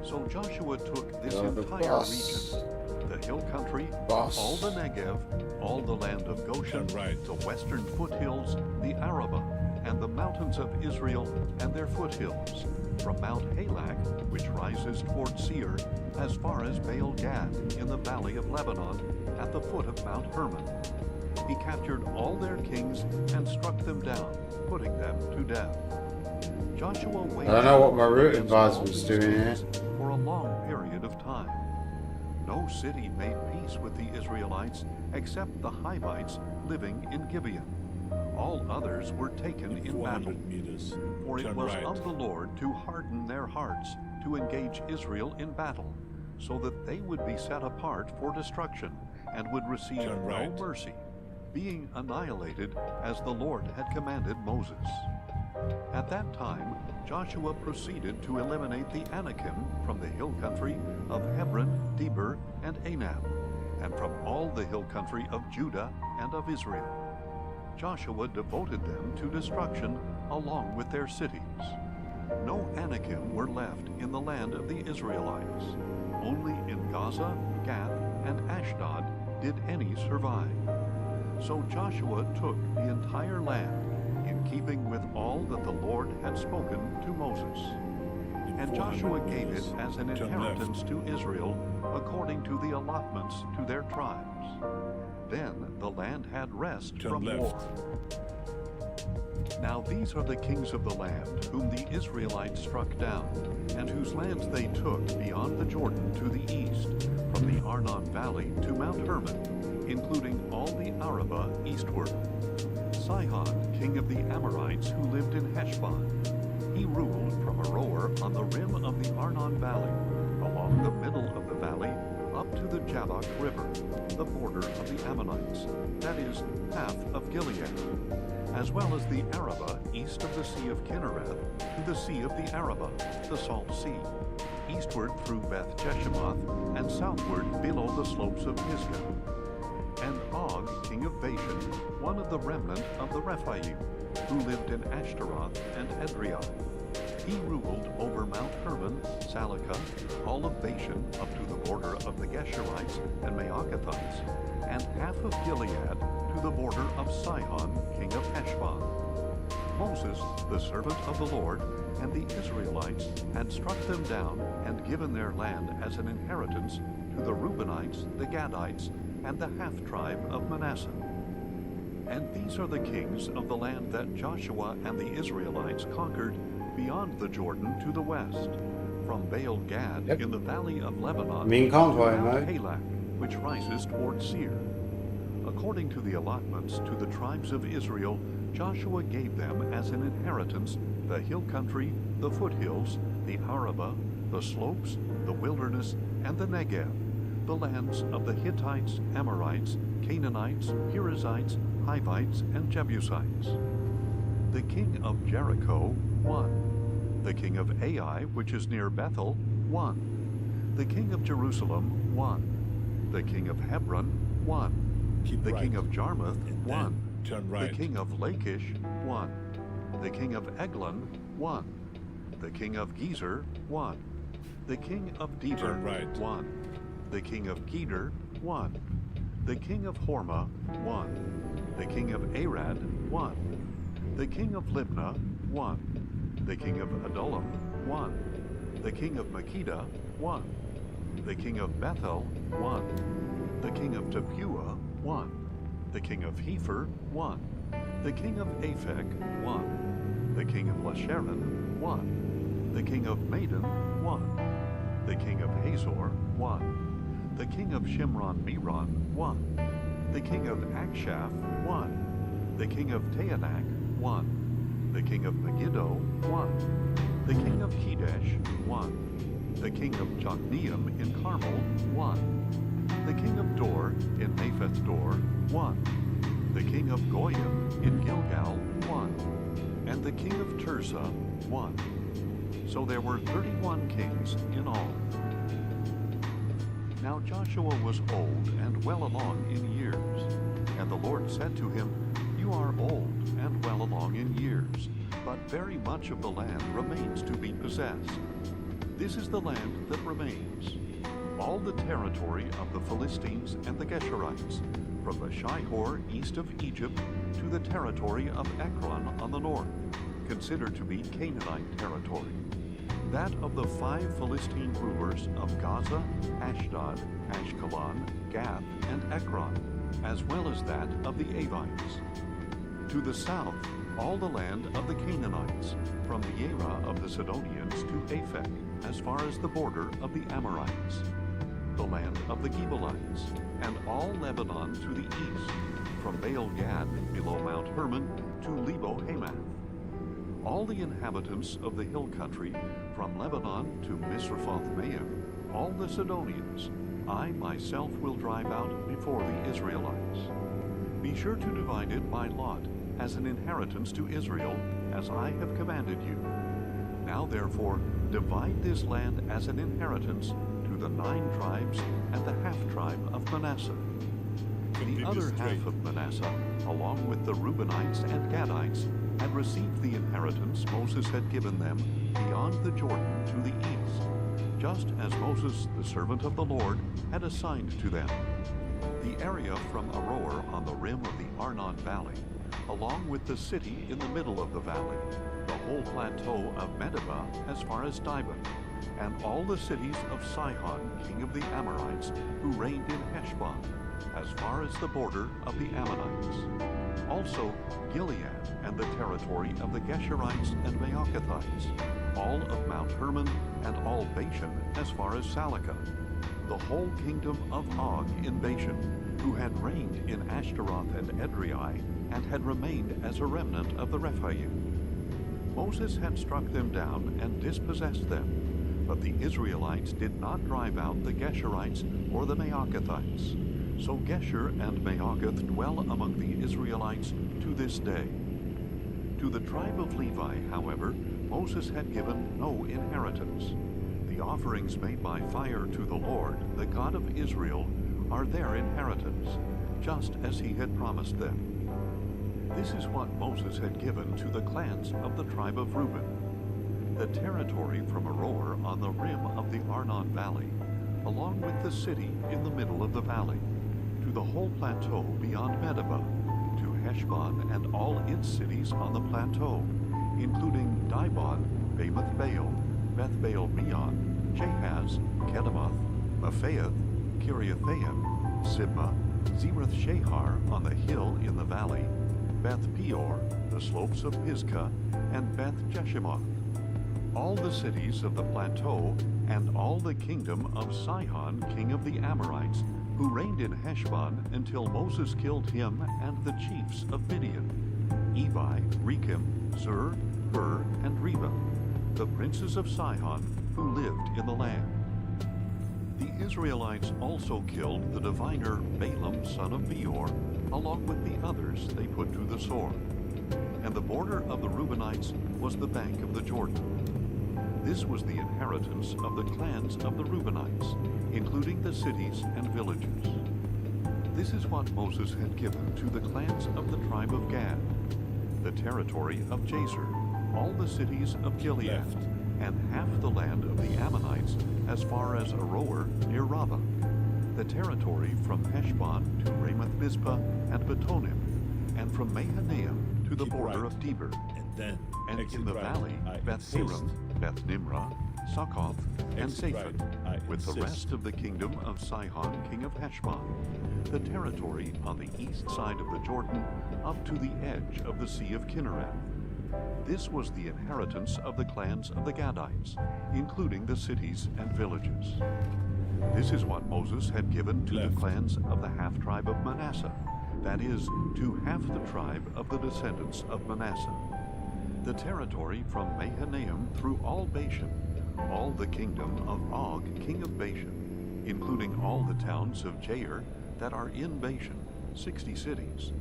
So Joshua took this entire region, the hill country, all the Negev, all the land of Goshen, the western foothills, the Arabah, and the mountains of Israel and their foothills, from Mount Halak, which rises toward Seir, as far as Baal Gad in the valley of Lebanon, at the foot of Mount Hermon. He captured all their kings and struck them down, putting them to death. Joshua waited. I don't know what my route advisor was doing here. For a long period of time. No city made peace with the Israelites except the Hivites living in Gibeon. All others were taken in battle. For it was of the Lord to harden their hearts to engage Israel in battle, so that they would be set apart for destruction and would receive no mercy, being annihilated as the Lord had commanded Moses. At that time, Joshua proceeded to eliminate the Anakim from the hill country of Hebron, Debir, and Anab, and from all the hill country of Judah and of Israel. Joshua devoted them to destruction along with their cities. No Anakim were left in the land of the Israelites. Only in Gaza, Gath, and Ashdod did any survive. So Joshua took the entire land, in keeping with all that the Lord had spoken to Moses. And Joshua gave it as an inheritance to Israel, according to the allotments to their tribes. Then the land had rest from war. Now these are the kings of the land, whom the Israelites struck down, and whose lands they took beyond the Jordan to the east, from the Arnon Valley to Mount Hermon, including all the Arabah eastward. Sihon, king of the Amorites, who lived in Heshbon. He ruled from Aroer on the rim of the Arnon Valley, along the middle of the valley, up to the Jabbok River, the border of the Ammonites, that is, half of Gilead, as well as the Arabah east of the Sea of Kinnereth to the Sea of the Arabah, the Salt Sea, eastward through Beth Jeshimoth, and southward below the slopes of Pisgah. And Og, king of Bashan, one of the remnant of the Rephaim, who lived in Ashtaroth and Edrei. He ruled over Mount Hermon, Salakah, all of Bashan up to the border of the Geshurites and Maacathites, and half of Gilead to the border of Sihon, king of Heshbon. Moses, the servant of the Lord, and the Israelites had struck them down and given their land as an inheritance to the Reubenites, the Gadites, and the half-tribe of Manasseh. And these are the kings of the land that Joshua and the Israelites conquered beyond the Jordan to the west, from Baal Gad in the valley of Lebanon to Mount Halak, which rises toward Seir. According to the allotments to the tribes of Israel, Joshua gave them as an inheritance the hill country, the foothills, the Arabah, the slopes, the wilderness, and the Negev, the lands of the Hittites, Amorites, Canaanites, Perizzites, Hivites, and Jebusites. The king of Jericho won. The king of Ai, which is near Bethel, won. The king of Jerusalem won. The king of Hebron won. The king of Jarmuth won. Turn right. The king of Lachish won. The king of Eglon won. The king of Gezer won. The king of Deber Turn right. won. The king of Geder won. The king of Hormah won. The king of Arad won. The king of Libnah won. The king of Adullam won. The king of Makkedah won. The king of Bethel won. The king of Tappuah won. The king of Hepher won. The king of Aphek won. The king of Lasharon won. The king of Madon won. The king of Hazor won. The king of Shimron-Meron won. The king of Akshaph won. The king of Taanach won. The king of Megiddo won. The king of Kedesh won. The king of Jokneam in Carmel won. The king of Dor in Napheth Dor won. The king of Goyim in Gilgal won. And the king of Tirzah won. So there were 31 kings in all. Now Joshua was old and well along in years. And the Lord said to him, You are old and well along in years, but very much of the land remains to be possessed. This is the land that remains, all the territory of the Philistines and the Geshurites, from the Shihor east of Egypt to the territory of Ekron on the north, considered to be Canaanite territory. That of the 5 Philistine rulers of Gaza, Ashdod, Ashkelon, Gath, and Ekron, as well as that of the Avites. To the south, all the land of the Canaanites, from the Yerah of the Sidonians to Aphek, as far as the border of the Amorites, the land of the Gebalites, and all Lebanon to the east, from Baal-Gad below Mount Hermon to Lebo-Hamath. All the inhabitants of the hill country, from Lebanon to Misrephoth-Maim, all the Sidonians, I myself will drive out before the Israelites. Be sure to divide it by lot as an inheritance to Israel, as I have commanded you. Now therefore, divide this land as an inheritance to the 9 tribes and the half-tribe of Manasseh. The other half of Manasseh, along with the Reubenites and Gadites, had received the inheritance Moses had given them beyond the Jordan to the east, just as Moses, the servant of the Lord, had assigned to them. The area from Aroer on the rim of the Arnon Valley, along with the city in the middle of the valley, the whole plateau of Medeba as far as Dibon, and all the cities of Sihon, king of the Amorites, who reigned in Heshbon, as far as the border of the Ammonites. Also Gilead and the territory of the Geshurites and Maacathites, all of Mount Hermon, and all Bashan as far as Salakah, the whole kingdom of Og in Bashan, who had reigned in Ashtaroth and Edrei, and had remained as a remnant of the Rephaim. Moses had struck them down and dispossessed them, but the Israelites did not drive out the Geshurites or the Maacathites. So Gesher and Maacath dwell among the Israelites to this day. To the tribe of Levi, however, Moses had given no inheritance. The offerings made by fire to the Lord, the God of Israel, are their inheritance, just as he had promised them. This is what Moses had given to the clans of the tribe of Reuben. The territory from Aroer on the rim of the Arnon Valley, along with the city in the middle of the valley, to the whole plateau beyond Medeba, to Heshbon and all its cities on the plateau, including Dibon, Bamoth Baal, Beth Baal Meon, Jahaz, Kedemoth, Mephaeth, Kiriathaim, Sibmah, Zerath Shahar on the hill in the valley, Beth Peor, the slopes of Pisgah, and Beth Jeshimoth. All the cities of the plateau, and all the kingdom of Sihon, king of the Amorites, who reigned in Heshbon until Moses killed him and the chiefs of Midian, Evi, Rekem, Zur, Hur, and Reba, the princes of Sihon who lived in the land. The Israelites also killed the diviner Balaam son of Beor, along with the others they put to the sword. And the border of the Reubenites was the bank of the Jordan. This was the inheritance of the clans of the Reubenites, including the cities and villages. This is what Moses had given to the clans of the tribe of Gad, the territory of Jazer, all the cities of Gilead, and half the land of the Ammonites as far as Aroer near Rabbah, the territory from Heshbon to Ramoth Mizpah and Betonim, and from Mahanaim to the border of Debir, and in the valley Beth Haram, Beth Nimrah, Succoth, and Zaphon, with the rest of the kingdom of Sihon king of Heshbon, the territory on the east side of the Jordan up to the edge of the Sea of Kinnereth. This was the inheritance of the clans of the Gadites, including the cities and villages. This is what Moses had given to the clans of the half-tribe of Manasseh, that is, to half the tribe of the descendants of Manasseh. The territory from Mahanaim through all Bashan, all the kingdom of Og, king of Bashan, including all the towns of Jair that are in Bashan, 60 cities,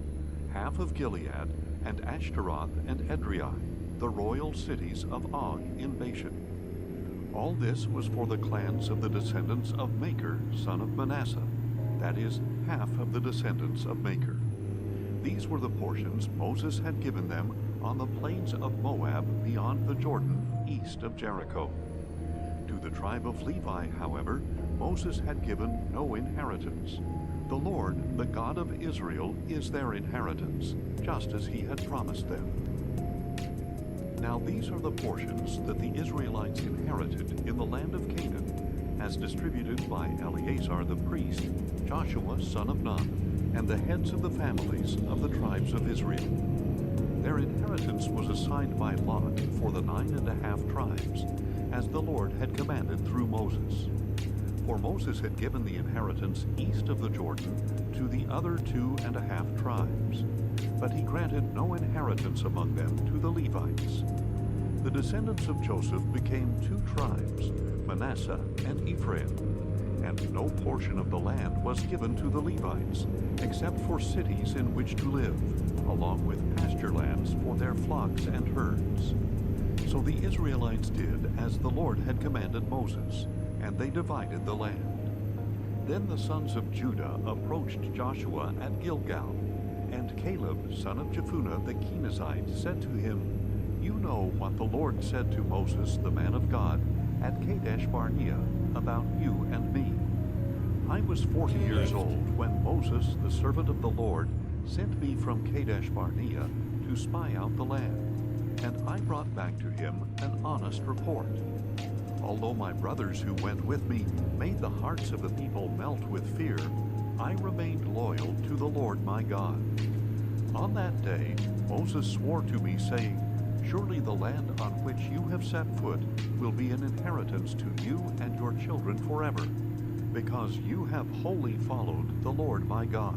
half of Gilead, and Ashtaroth and Edrei, the royal cities of Og in Bashan. All this was for the clans of the descendants of Machir, son of Manasseh, that is, half of the descendants of Machir. These were the portions Moses had given them on the plains of Moab beyond the Jordan, east of Jericho. To the tribe of Levi, however, Moses had given no inheritance. The Lord, the God of Israel, is their inheritance, just as he had promised them. Now these are the portions that the Israelites inherited in the land of Canaan, as distributed by Eleazar the priest, Joshua son of Nun, and the heads of the families of the tribes of Israel. Their inheritance was assigned by lot for the 9½ tribes, as the Lord had commanded through Moses. For Moses had given the inheritance east of the Jordan to the other 2½ tribes, but he granted no inheritance among them to the Levites. The descendants of Joseph became 2 tribes, Manasseh and Ephraim, and no portion of the land was given to the Levites, except for cities in which to live, along with pasture lands for their flocks and herds. So the Israelites did as the Lord had commanded Moses, and they divided the land. Then the sons of Judah approached Joshua at Gilgal, and Caleb, son of Jephunneh the Kenizzite, said to him, "You know what the Lord said to Moses, the man of God, at Kadesh Barnea, about you and me. I was 40 years old when Moses, the servant of the Lord, sent me from Kadesh Barnea to spy out the land, and I brought back to him an honest report. Although my brothers who went with me made the hearts of the people melt with fear, I remained loyal to the Lord my God. On that day Moses swore to me, saying, 'Surely the land on which you have set foot will be an inheritance to you and your children forever, because you have wholly followed the Lord my God.'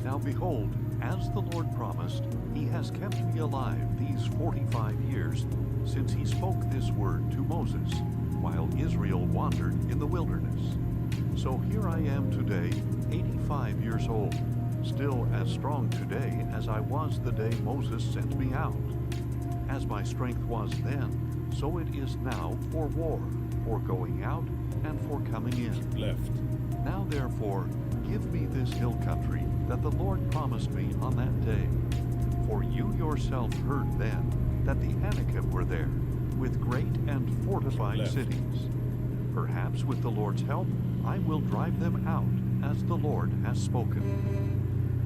Now behold, as the Lord promised, he has kept me alive these 45 years since he spoke this word to Moses, while Israel wandered in the wilderness. So here I am today, 85 years old, still as strong today as I was the day Moses sent me out. As my strength was then, so it is now for war, for going out and for coming in. Now therefore, give me this hill country that the Lord promised me on that day. For you yourself heard then that the Anakim were there, with great and fortified cities. Perhaps with the Lord's help, I will drive them out, as the Lord has spoken."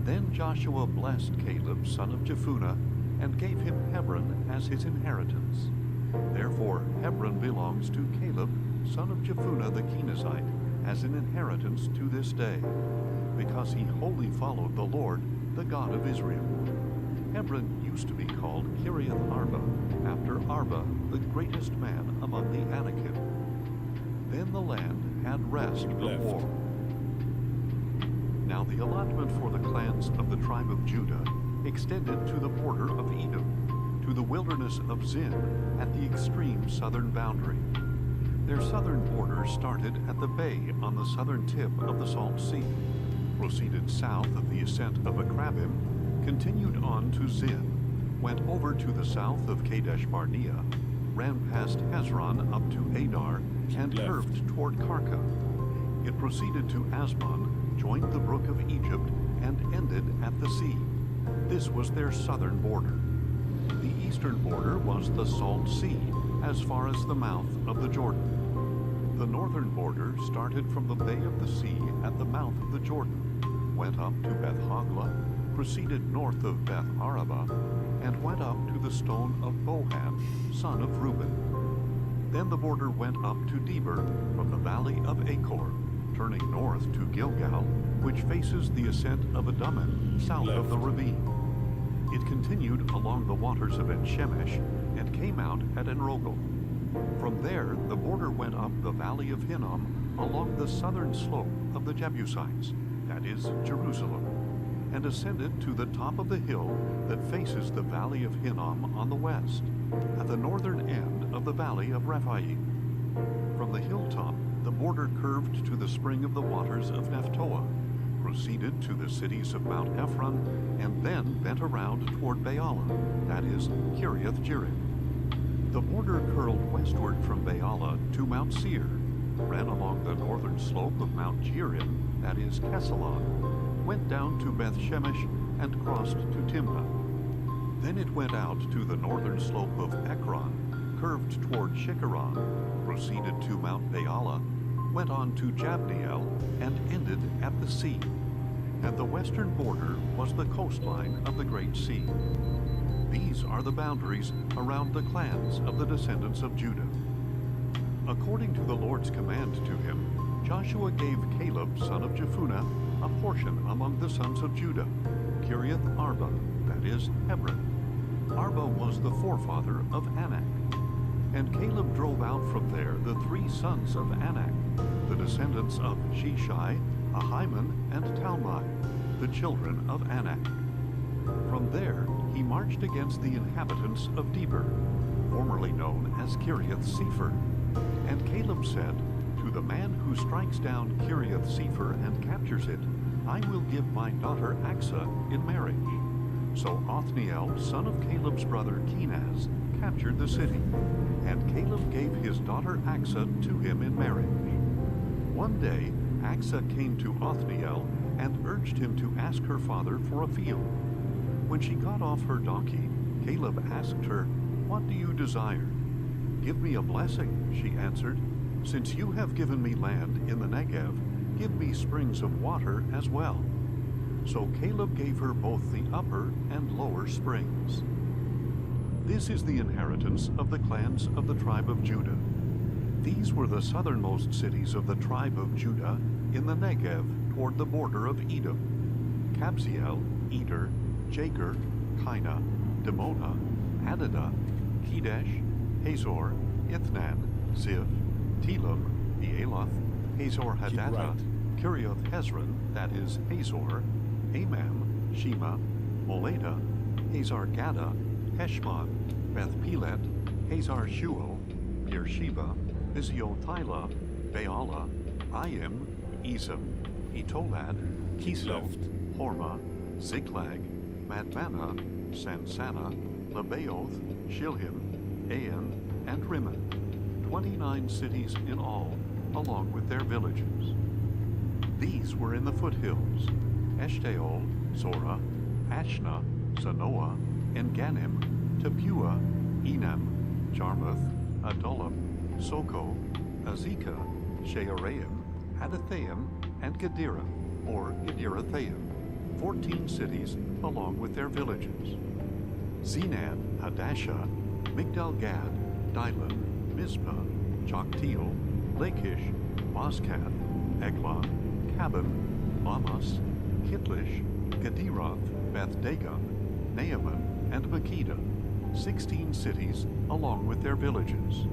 Then Joshua blessed Caleb, son of Jephunneh, and gave him Hebron as his inheritance. Therefore Hebron belongs to Caleb, son of Jephunneh the Kenizzite, as an inheritance to this day, because he wholly followed the Lord, the God of Israel. Hebron used to be called Kiriath Arba, after Arba, the greatest man among the Anakim. Then the land had rest from war. Now the allotment for the clans of the tribe of Judah extended to the border of Edom, to the wilderness of Zin at the extreme southern boundary. Their southern border started at the bay on the southern tip of the Salt Sea, proceeded south of the ascent of Akrabim, continued on to Zin, went over to the south of Kadesh Barnea, ran past Hezron up to Adar, and curved toward Karka. It proceeded to Asmon, joined the brook of Egypt, and ended at the sea. This was their southern border. The eastern border was the Salt Sea, as far as the mouth of the Jordan. The northern border started from the Bay of the Sea at the mouth of the Jordan, went up to Beth Hogla, proceeded north of Beth Araba, and went up to the stone of Bohan, son of Reuben. Then the border went up to Deber from the valley of Achor, turning north to Gilgal, which faces the ascent of Adummim, south of the ravine. It continued along the waters of En-Shemesh and came out at En-Rogel. From there, the border went up the valley of Hinnom along the southern slope of the Jebusites, that is, Jerusalem, and ascended to the top of the hill that faces the valley of Hinnom on the west, at the northern end of the valley of Rephaim. From the hilltop, the border curved to the spring of the waters of Nephtoah, proceeded to the cities of Mount Ephron, and then bent around toward Baalah, that is, Kiriath Jearim. The border curled westward from Baalah to Mount Seir, ran along the northern slope of Mount Jearim, that is, Kesalon, went down to Beth Shemesh, and crossed to Timnah. Then it went out to the northern slope of Ekron, curved toward Shikkeron, proceeded to Mount Baalah, went on to Jabneel, and ended at the sea. And the western border was the coastline of the Great Sea. These are the boundaries around the clans of the descendants of Judah. According to the Lord's command to him, Joshua gave Caleb, son of Jephunneh, a portion among the sons of Judah, Kiriath Arba, that is, Hebron. Arba was the forefather of Anak. And Caleb drove out from there the 3 sons of Anak, the descendants of Sheshai, Ahiman, and Talmai, the children of Anak. From there he marched against the inhabitants of Deber, formerly known as Kiriath Sepher. And Caleb said, "To the man who strikes down Kiriath Sepher and captures it, I will give my daughter Aksah in marriage." So Othniel, son of Caleb's brother Kenaz, captured the city, and Caleb gave his daughter Aksah to him in marriage. One day Aksah came to Othniel and urged him to ask her father for a field. When she got off her donkey, Caleb asked her, "What do you desire?" "Give me a blessing," she answered. "Since you have given me land in the Negev, give me springs of water as well." So Caleb gave her both the upper and lower springs. This is the inheritance of the clans of the tribe of Judah. These were the southernmost cities of the tribe of Judah in the Negev toward the border of Edom: Kabzeel, Eder, Jagur, Kaina, Dimona, Adadah, Kedesh, Hazor, Ithnan, Ziph, Telem, Bealoth, Hazor Hadattah, Kiriath Hezron, that is, Hazor, Amam, Shema, Moladah, Hazar Gaddah, Heshmon, Beth Pelet, Hazar Shual, Beersheba, Biziothila, Baalah, Ayim, Ezem, Etolad, Kisloth, Hormah, Ziklag, Madmannah, Sansannah, Lebaoth, Shilhim, Ain, and Rimmon, 29 cities in all, along with their villages. These were in the foothills: Eshtaol, Zorah, Ashna, Zanoah, En-Ganim, Tepuah, Enam, Jarmuth, Adullam, Soko, Azekah, Shearaim, Adathaim, and Gedera, or Gederathaim, 14 cities along with their villages. Zenan, Hadashah, Migdal-Gad, Dilan, Mizpah, Joktiel, Lachish, Bozkath, Eglon, Cabin, Lamas, Kitlish, Gederoth, Beth-Dagon, Naaman, and Makkedah, 16 cities along with their villages.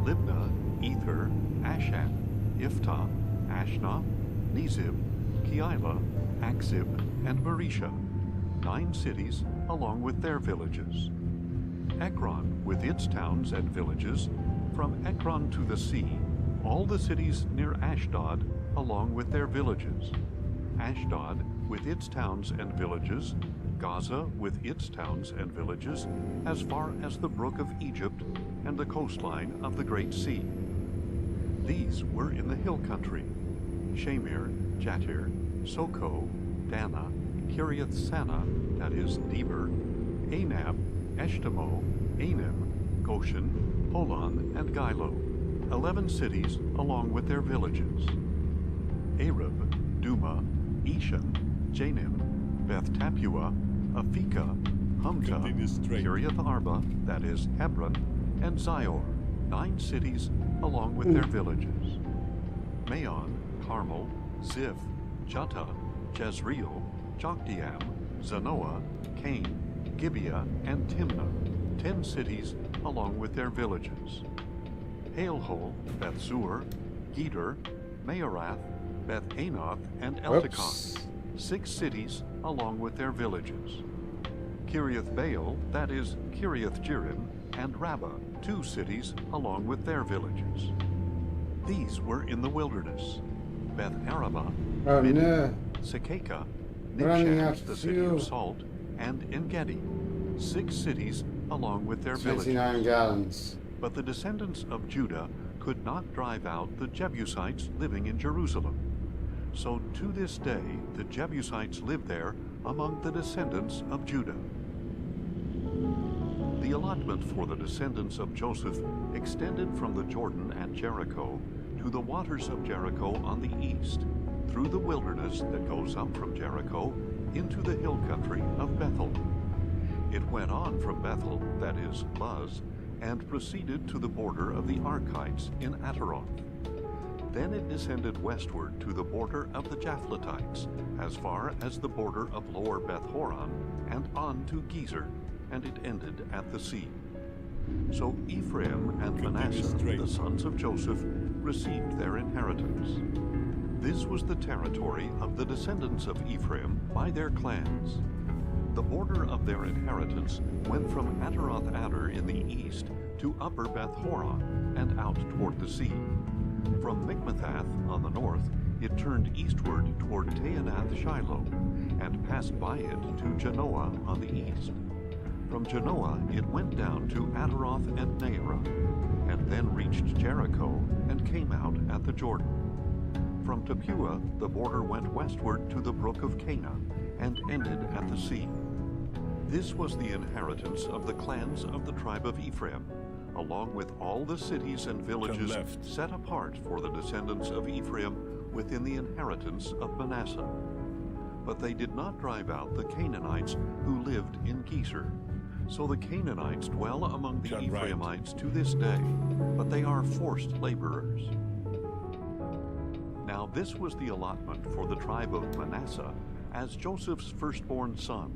Libnah, Ether, Ashan, Iftah, Ashnah, Nezib, Keilah, Achzib, and Berisha, 9 cities along with their villages. Ekron with its towns and villages, from Ekron to the sea, all the cities near Ashdod along with their villages. Ashdod with its towns and villages, Gaza with its towns and villages, as far as the brook of Egypt and the coastline of the Great Sea. These were in the hill country: Shamir, Jatir, Soko, Dana, Kiriath Sana, that is, Deber, Anab, Eshtemoh, Anim, Goshen, Holon, and Gilo, 11 cities along with their villages. Arab, Duma, Eshan, Janim, Beth Tapua, Aphekah, Humta, Kiriath Arba, that is, Hebron, and Zior, 9 cities along with their villages. Maon, Carmel, Ziph, Juttah, Jezreel, Jokdeam, Zanoah, Cain, Gibeah, and Timnah, 10 cities along with their villages. Halehol, Bethzur, Geder, Maarath, Beth Anoth, and Eltekon, 6 cities along with their villages. Kiriath Baal, that is, Kiriath Jearim, and Rabbah, 2 cities along with their villages. These were in the wilderness: Beth Arabah, Sekeka, Nibshan, the city of Salt, and Engedi, 6 cities along with their 29 villages. gallons. But the descendants of Judah could not drive out the Jebusites living in Jerusalem. So to this day the Jebusites live there among the descendants of Judah. The allotment for the descendants of Joseph extended from the Jordan at Jericho to the waters of Jericho on the east, through the wilderness that goes up from Jericho into the hill country of Bethel. It went on from Bethel, that is, Luz, and proceeded to the border of the Archites in Ataroth. Then it descended westward to the border of the Japhletites, as far as the border of Lower Beth Horon, and on to Gezer, and it ended at the sea. So Ephraim and Manasseh, the sons of Joseph, received their inheritance. This was the territory of the descendants of Ephraim by their clans. The border of their inheritance went from Ataroth Adar in the east to Upper Beth Horon and out toward the sea. From Mikmethath on the north, it turned eastward toward Taanath Shiloh, and passed by it to Janoah on the east. From Janoah it went down to Ataroth and Naarah, and then reached Jericho and came out at the Jordan. From Tapua the border went westward to the brook of Cana, and ended at the sea. This was the inheritance of the clans of the tribe of Ephraim, along with all the cities and villages set apart for the descendants of Ephraim within the inheritance of Manasseh. But they did not drive out the Canaanites who lived in Gezer. So the Canaanites dwell among the Ephraimites to this day, but they are forced laborers. Now this was the allotment for the tribe of Manasseh as Joseph's firstborn son,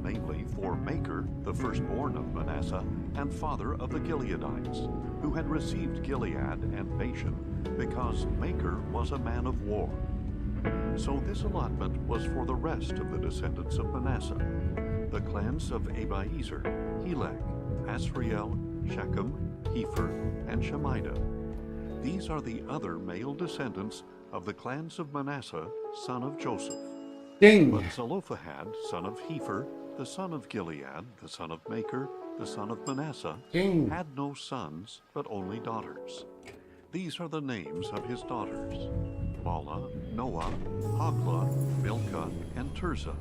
namely for Machir, the firstborn of Manasseh, and father of the Gileadites, who had received Gilead and Bashan, because Machir was a man of war. So this allotment was for the rest of the descendants of Manasseh, the clans of Abiezer, Helek, Asriel, Shechem, Hepher, and Shemida. These are the other male descendants of the clans of Manasseh, son of Joseph. But Zelophehad, son of Hepher, the son of Gilead, the son of Machir, the son of Manasseh, had no sons, but only daughters. These are the names of his daughters: Bala, Noah, Hoglah, Milcah, and Tirzah.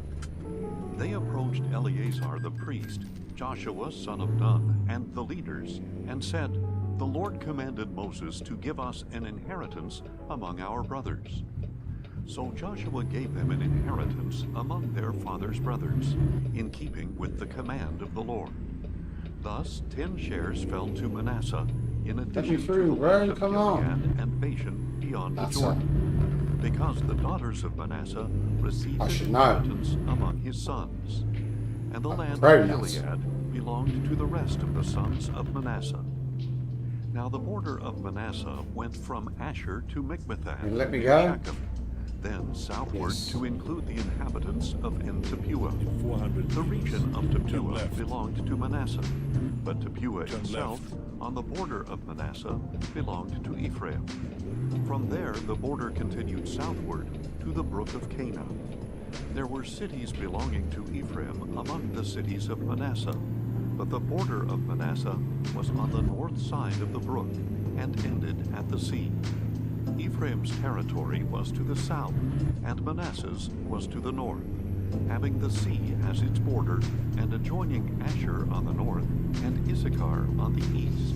They approached Eleazar the priest, Joshua son of Nun, and the leaders, and said, "The Lord commanded Moses to give us an inheritance among our brothers." So Joshua gave them an inheritance among their father's brothers, in keeping with the command of the Lord. Thus 10 shares fell to Manasseh, in addition to the land of Gilead and Bashan beyond the Jordan, because the daughters of Manasseh received an inheritance among his sons. And the land of Gilead belonged to the rest of the sons of Manasseh. Now the border of Manasseh went from Asher to Mikmethath, Let me go. Shechem, then southward Yes. to include the inhabitants of Tapua. 400 The region of Turn Tapua left. belonged to Manasseh, but Tapua Turn itself, left. on the border of Manasseh, belonged to Ephraim. From there, the border continued southward to the brook of Cana. There were cities belonging to Ephraim among the cities of Manasseh, but the border of Manasseh was on the north side of the brook and ended at the sea. Ephraim's territory was to the south, and Manasseh's was to the north, having the sea as its border and adjoining Asher on the north and Issachar on the east.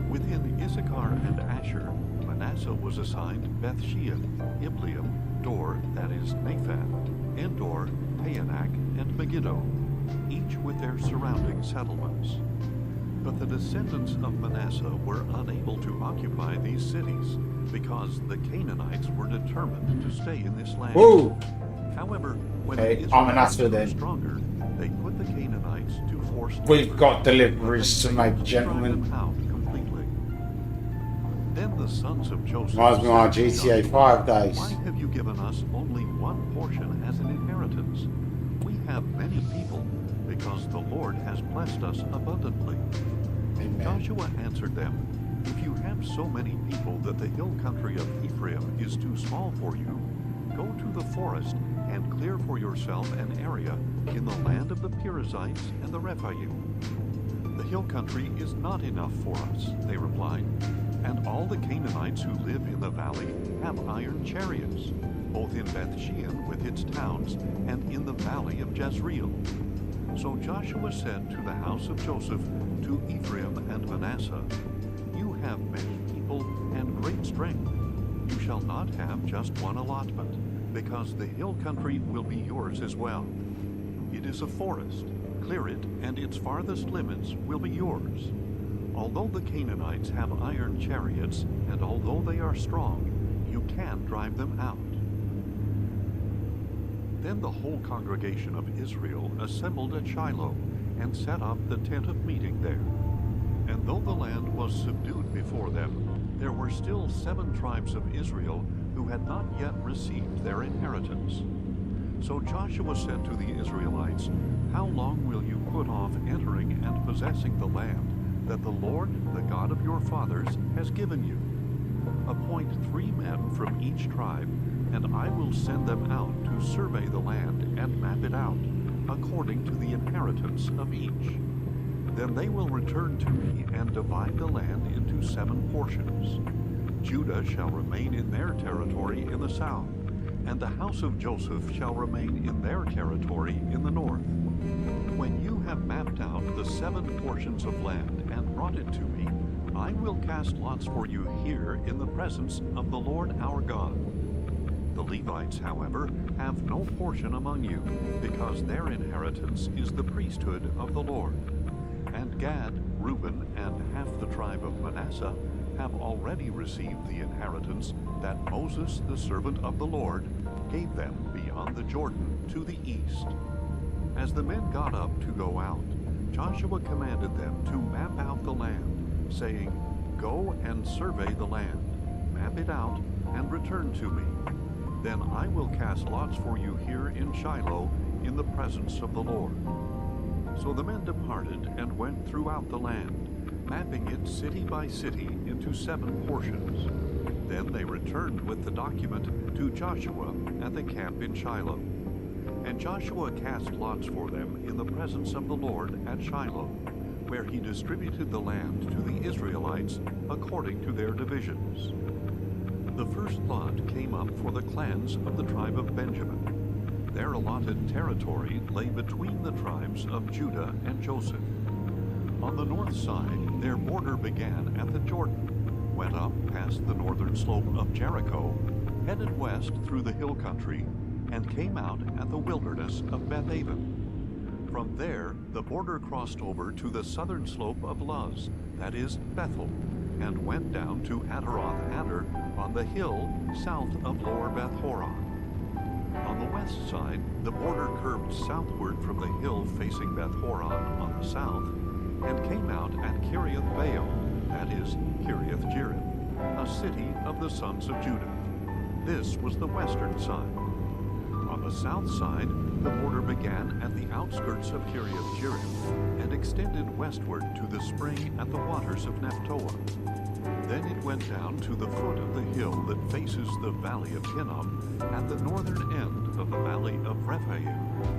Within Issachar and Asher, Manasseh was assigned Bethshean, Ibleam, Dor, that is Naphat, Endor, Taanach, and Megiddo, each with their surrounding settlements. But the descendants of Manasseh were unable to occupy these cities because the Canaanites were determined to stay in this land. Whoa! However, when Hey, the I'm an Israelites Asher grew then. stronger, they put the Canaanites to forced We've got labor, deliveries but to they make, failed to drive gentlemen. them out completely. Then the sons of Joseph Reminds me of my said to GTA Joshua, 5 days. "Why have you given us only one portion as an inheritance? We have many people, because the Lord has blessed us abundantly." Amen. Joshua answered them, "If you have so many people that the hill country of Ephraim is too small for you, go to the forest and clear for yourself an area in the land of the Perizzites and the Rephaim." "The hill country is not enough for us," they replied, "and all the Canaanites who live in the valley have iron chariots, both in Bethshean with its towns and in the valley of Jezreel." So Joshua said to the house of Joseph, to Ephraim and Manasseh, "You have many people and great strength. You shall not have just one allotment, because the hill country will be yours as well. It is a forest. Clear it, and its farthest limits will be yours. Although the Canaanites have iron chariots, and although they are strong, you can drive them out." Then the whole congregation of Israel assembled at Shiloh, and set up the tent of meeting there. And though the land was subdued before them, there were still 7 tribes of Israel who had not yet received their inheritance. So Joshua said to the Israelites, "How long will you put off entering and possessing the land that the Lord, the God of your fathers, has given you? Appoint 3 men from each tribe, and I will send them out to survey the land and map it out, according to the inheritance of each. Then they will return to me and divide the land into 7 portions. Judah shall remain in their territory in the south, and the house of Joseph shall remain in their territory in the north. When you have mapped out the 7 portions of land and brought it to me, I will cast lots for you here in the presence of the Lord our God. The Levites, however, have no portion among you, because their inheritance is the priesthood of the Lord. And Gad, Reuben, and half the tribe of Manasseh have already received the inheritance that Moses, the servant of the Lord, gave them beyond the Jordan to the east." As the men got up to go out, Joshua commanded them to map out the land, saying, "Go and survey the land, map it out, and return to me. Then I will cast lots for you here in Shiloh in the presence of the Lord." So the men departed and went throughout the land, mapping it city by city into 7 portions. Then they returned with the document to Joshua at the camp in Shiloh. And Joshua cast lots for them in the presence of the Lord at Shiloh, where he distributed the land to the Israelites according to their divisions. The first lot came up for the clans of the tribe of Benjamin. Their allotted territory lay between the tribes of Judah and Joseph. On the north side, their border began at the Jordan, went up past the northern slope of Jericho, headed west through the hill country, and came out at the wilderness of Beth-aven. From there, the border crossed over to the southern slope of Luz, that is, Bethel, and went down to Ataroth-Adar on the hill south of Lower Beth-horon. On the west side, the border curved southward from the hill facing Beth-horon on the south, and came out at Kiriath-baal, that is, Kiriath-jearim, a city of the sons of Judah. This was the western side. On the south side, the border began at the outskirts of Kiriath Jearim and extended westward to the spring at the waters of Nephtoah. Then it went down to the foot of the hill that faces the valley of Hinnom at the northern end of the valley of Rephaim,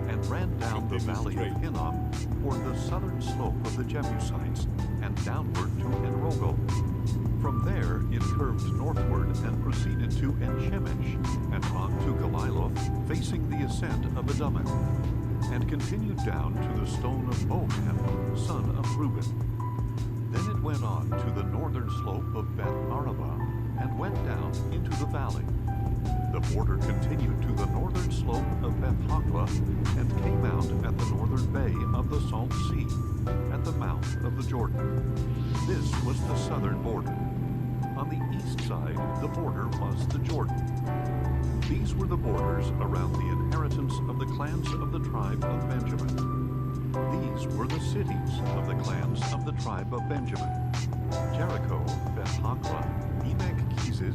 and ran down the valley of Hinnom toward the southern slope of the Jebusites and downward to Enrogel. From there it curved northward and proceeded to En-Shemesh and on to Galiloth, facing the ascent of Adumim, and continued down to the stone of Bohan, son of Reuben. Then it went on to the northern slope of Beth Arabah and went down into the valley. The border continued to the northern slope of Beth Hogla and came out at the northern bay of the Salt Sea, at the mouth of the Jordan. This was the southern border. On the east side, the border was the Jordan. These were the borders around the inheritance of the clans of the tribe of Benjamin. These were the cities of the clans of the tribe of Benjamin: Jericho, Beth Hogla, Emek Keziz,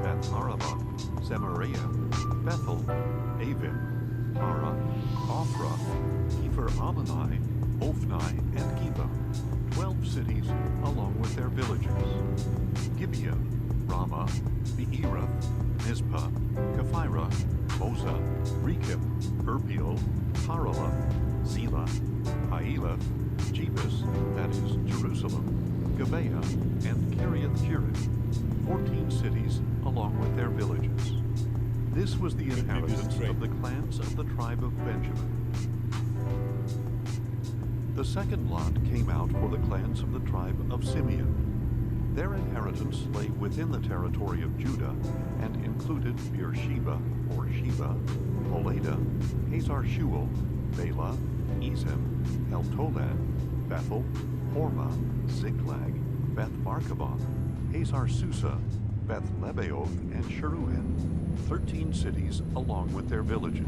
Beth Arabah, Samaria, Bethel, Avim, Tara, Ophrah, Kepher Ammonai, Ophni, and Geba, 12 cities along with their villages: Gibeon, Ramah, Beeroth, Mizpah, Kephirah, Moza, Rekem, Erpeel, Harala, Zelah, Haelath, Jebus, that is Jerusalem, Gibeah, and Kiriath Jearim, 14 cities along with their villages. This was the inheritance of the clans of the tribe of Benjamin. The second lot came out for the clans of the tribe of Simeon. Their inheritance lay within the territory of Judah and included Beersheba, or Sheba, Moladah, Hazar-Shual, Bela, Ezem, El-Tolad, Bethel, Hormah, Ziklag, Beth Markaboth, Hazar-Susa, Beth Lebaoth, and Sheruhen, 13 cities along with their villages.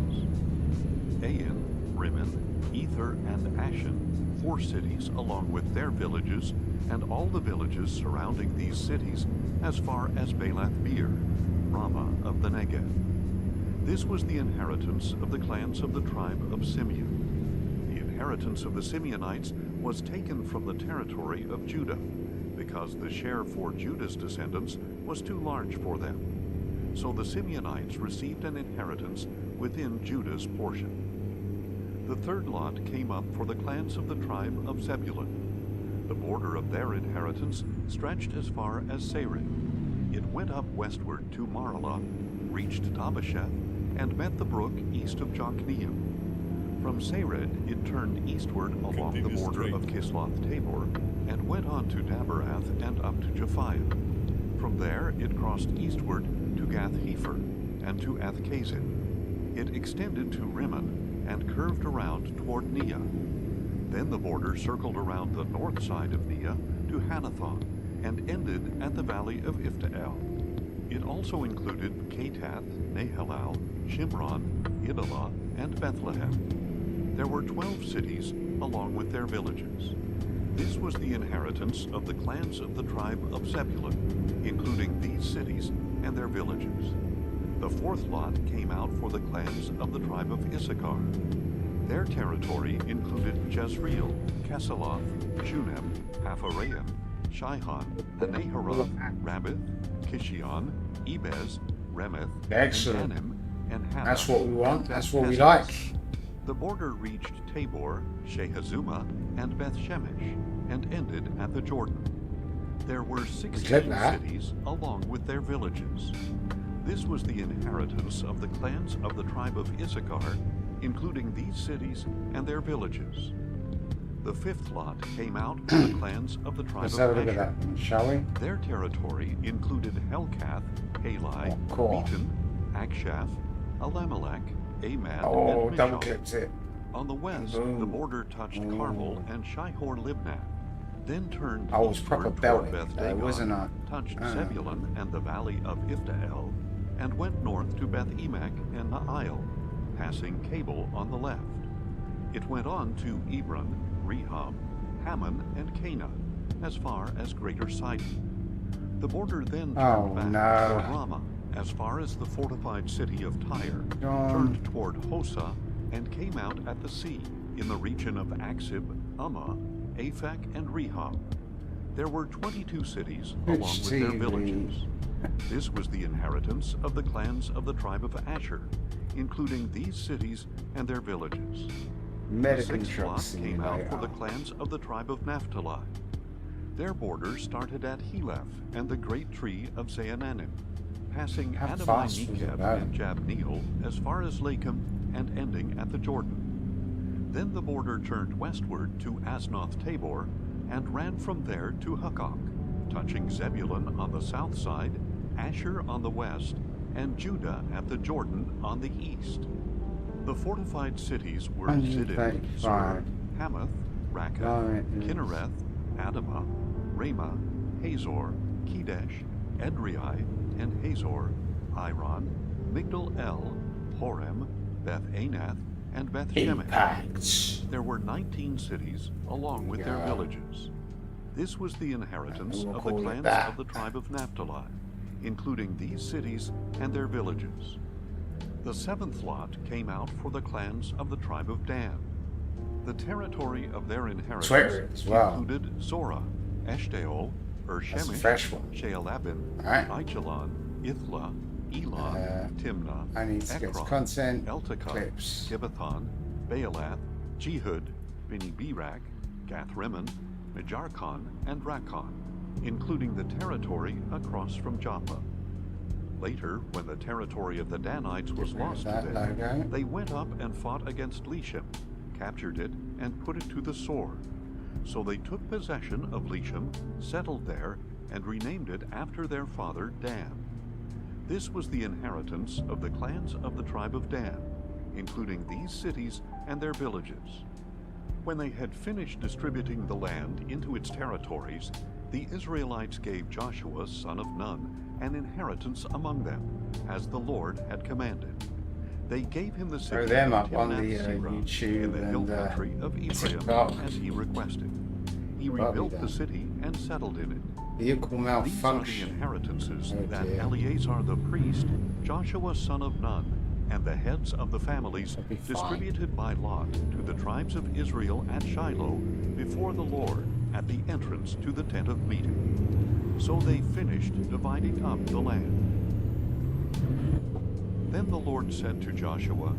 Ain, Rimmon, Ether, and Ashen, 4 cities along with their villages, and all the villages surrounding these cities as far as Balath-beer, Ramah of the Negev. This was the inheritance of the clans of the tribe of Simeon. The inheritance of the Simeonites was taken from the territory of Judah, because the share for Judah's descendants was too large for them. So the Simeonites received an inheritance within Judah's portion. The third lot came up for the clans of the tribe of Zebulun. The border of their inheritance stretched as far as Sarid. It went up westward to Maralah, reached Dabbasheth, and met the brook east of Jokneam. From Sarid, it turned eastward along the border of Kisloth-Tabor and went on to Daberath and up to Japhia. From there, it crossed eastward to Gath-Hepher and to Athkazin. It extended to Rimmon and curved around toward Neah. Then the border circled around the north side of Neah to Hanathon and ended at the valley of Ifta-El. It also included Katath, Nahalal, Shimron, Idalah, and Bethlehem. There were 12 cities along with their villages. This was the inheritance of the clans of the tribe of Zebulun, including these cities and their villages. The fourth lot came out for the clans of the tribe of Issachar. Their territory included Jezreel, Kesaloth, Shunem, Hapharaim, Shihon, Haneharoth, Rabbith, Kishion, Ebez, Remeth, Excellent. and Danim, and Hannah. That's what we want. and That's what we Beth like. The border reached Tabor, Shehazuma, and Beth Shemesh, and ended at the Jordan. There were 16 that. cities along with their villages. This was the inheritance of the clans of the tribe of Issachar, including these cities and their villages. The fifth lot came out for the clans of the tribe Let's of have a look at Asher. that, shall we? Their territory included Helkath, Halai, Oh, cool. Beaton, Akshaph, Elimelech, Amad, Oh, and double Mishal. clicked it. On the west, Boom. the border touched Carmel and Shihor-Libnath, then turned I was proper eastward belting toward it, Beth-Dagon, wasn't I? touched Ah. Zebulun and the valley of Ifta-El, and went north to Beth-Emek and Naail, passing Cable on the left. It went on to Ebron, Rehob, Hammon, and Cana, as far as Greater Sidon. The border then turned Oh, back no. toward Ramah as far as the fortified city of Tyre, John. turned toward Hosa, and came out at the sea, in the region of Axib, Ummah, Aphek, and Rehob. There were 22 cities, along with their villages. This was the inheritance of the clans of the tribe of Asher, including these cities and their villages. The American sixth Truck lot came out for the Simulator. clans of the tribe of Naphtali. Their border started at Heleph and the great tree of Zaananim, passing How Adamai fast was it Nekeb going? and Jabneel as far as Lakum and ending at the Jordan. Then the border turned westward to Asnoth Tabor and ran from there to Hukkok, touching Zebulun on the south side, Asher on the west, and Judah at the Jordan on the east. The fortified cities were Zidin, 135. Sur, Hamath, Rakkah, Right. Kinnereth, Adamah, Ramah, Hazor, Kedesh, Edrei, and Hazor, Iron, Migdal El, Horem, Beth Anath, and Beth Shemesh. Impacts. There were 19 cities, along with their Yeah. villages. This was the inheritance And we'll of the call it clans that. of the tribe of Naphtali, including these cities and their villages. The seventh lot came out for the clans of the tribe of Dan. The territory of their inheritance Swear as well. included Zorah, Eshtaol, That's a Ershemish, fresh one. Shealabin, Alright. Aichalon, Ithla, Elon, Timnah, I need to get Ekron, content Eltekah, clips. Gibbethon, Baalath, Jehud, Beni-Berak, Gath-Rimmon, Mejarkon, and Rakkon, including the territory across from Joppa. Later, when the territory of the Danites was Get rid of lost to that them, logo. they went up and fought against Leshem, captured it, and put it to the sword. So they took possession of Leshem, settled there, and renamed it after their father Dan. This was the inheritance of the clans of the tribe of Dan, including these cities and their villages. When they had finished distributing the land into its territories, the Israelites gave Joshua, son of Nun, an inheritance among them, as the Lord had commanded. They gave him the city Throw them of up on the Timnath-Serah YouTube in the hill and, country of Ephraim, TikTok. as he requested. He Probably rebuilt the done. city and settled in it. Vehicle These are the malfunction. inheritances Oh, that dear. Eleazar the priest, Joshua son of Nun, and the heads of the families That'll be fine. distributed by lot to the tribes of Israel at Shiloh before the Lord at the entrance to the tent of meeting. So they finished dividing up the land. Then the Lord said to Joshua,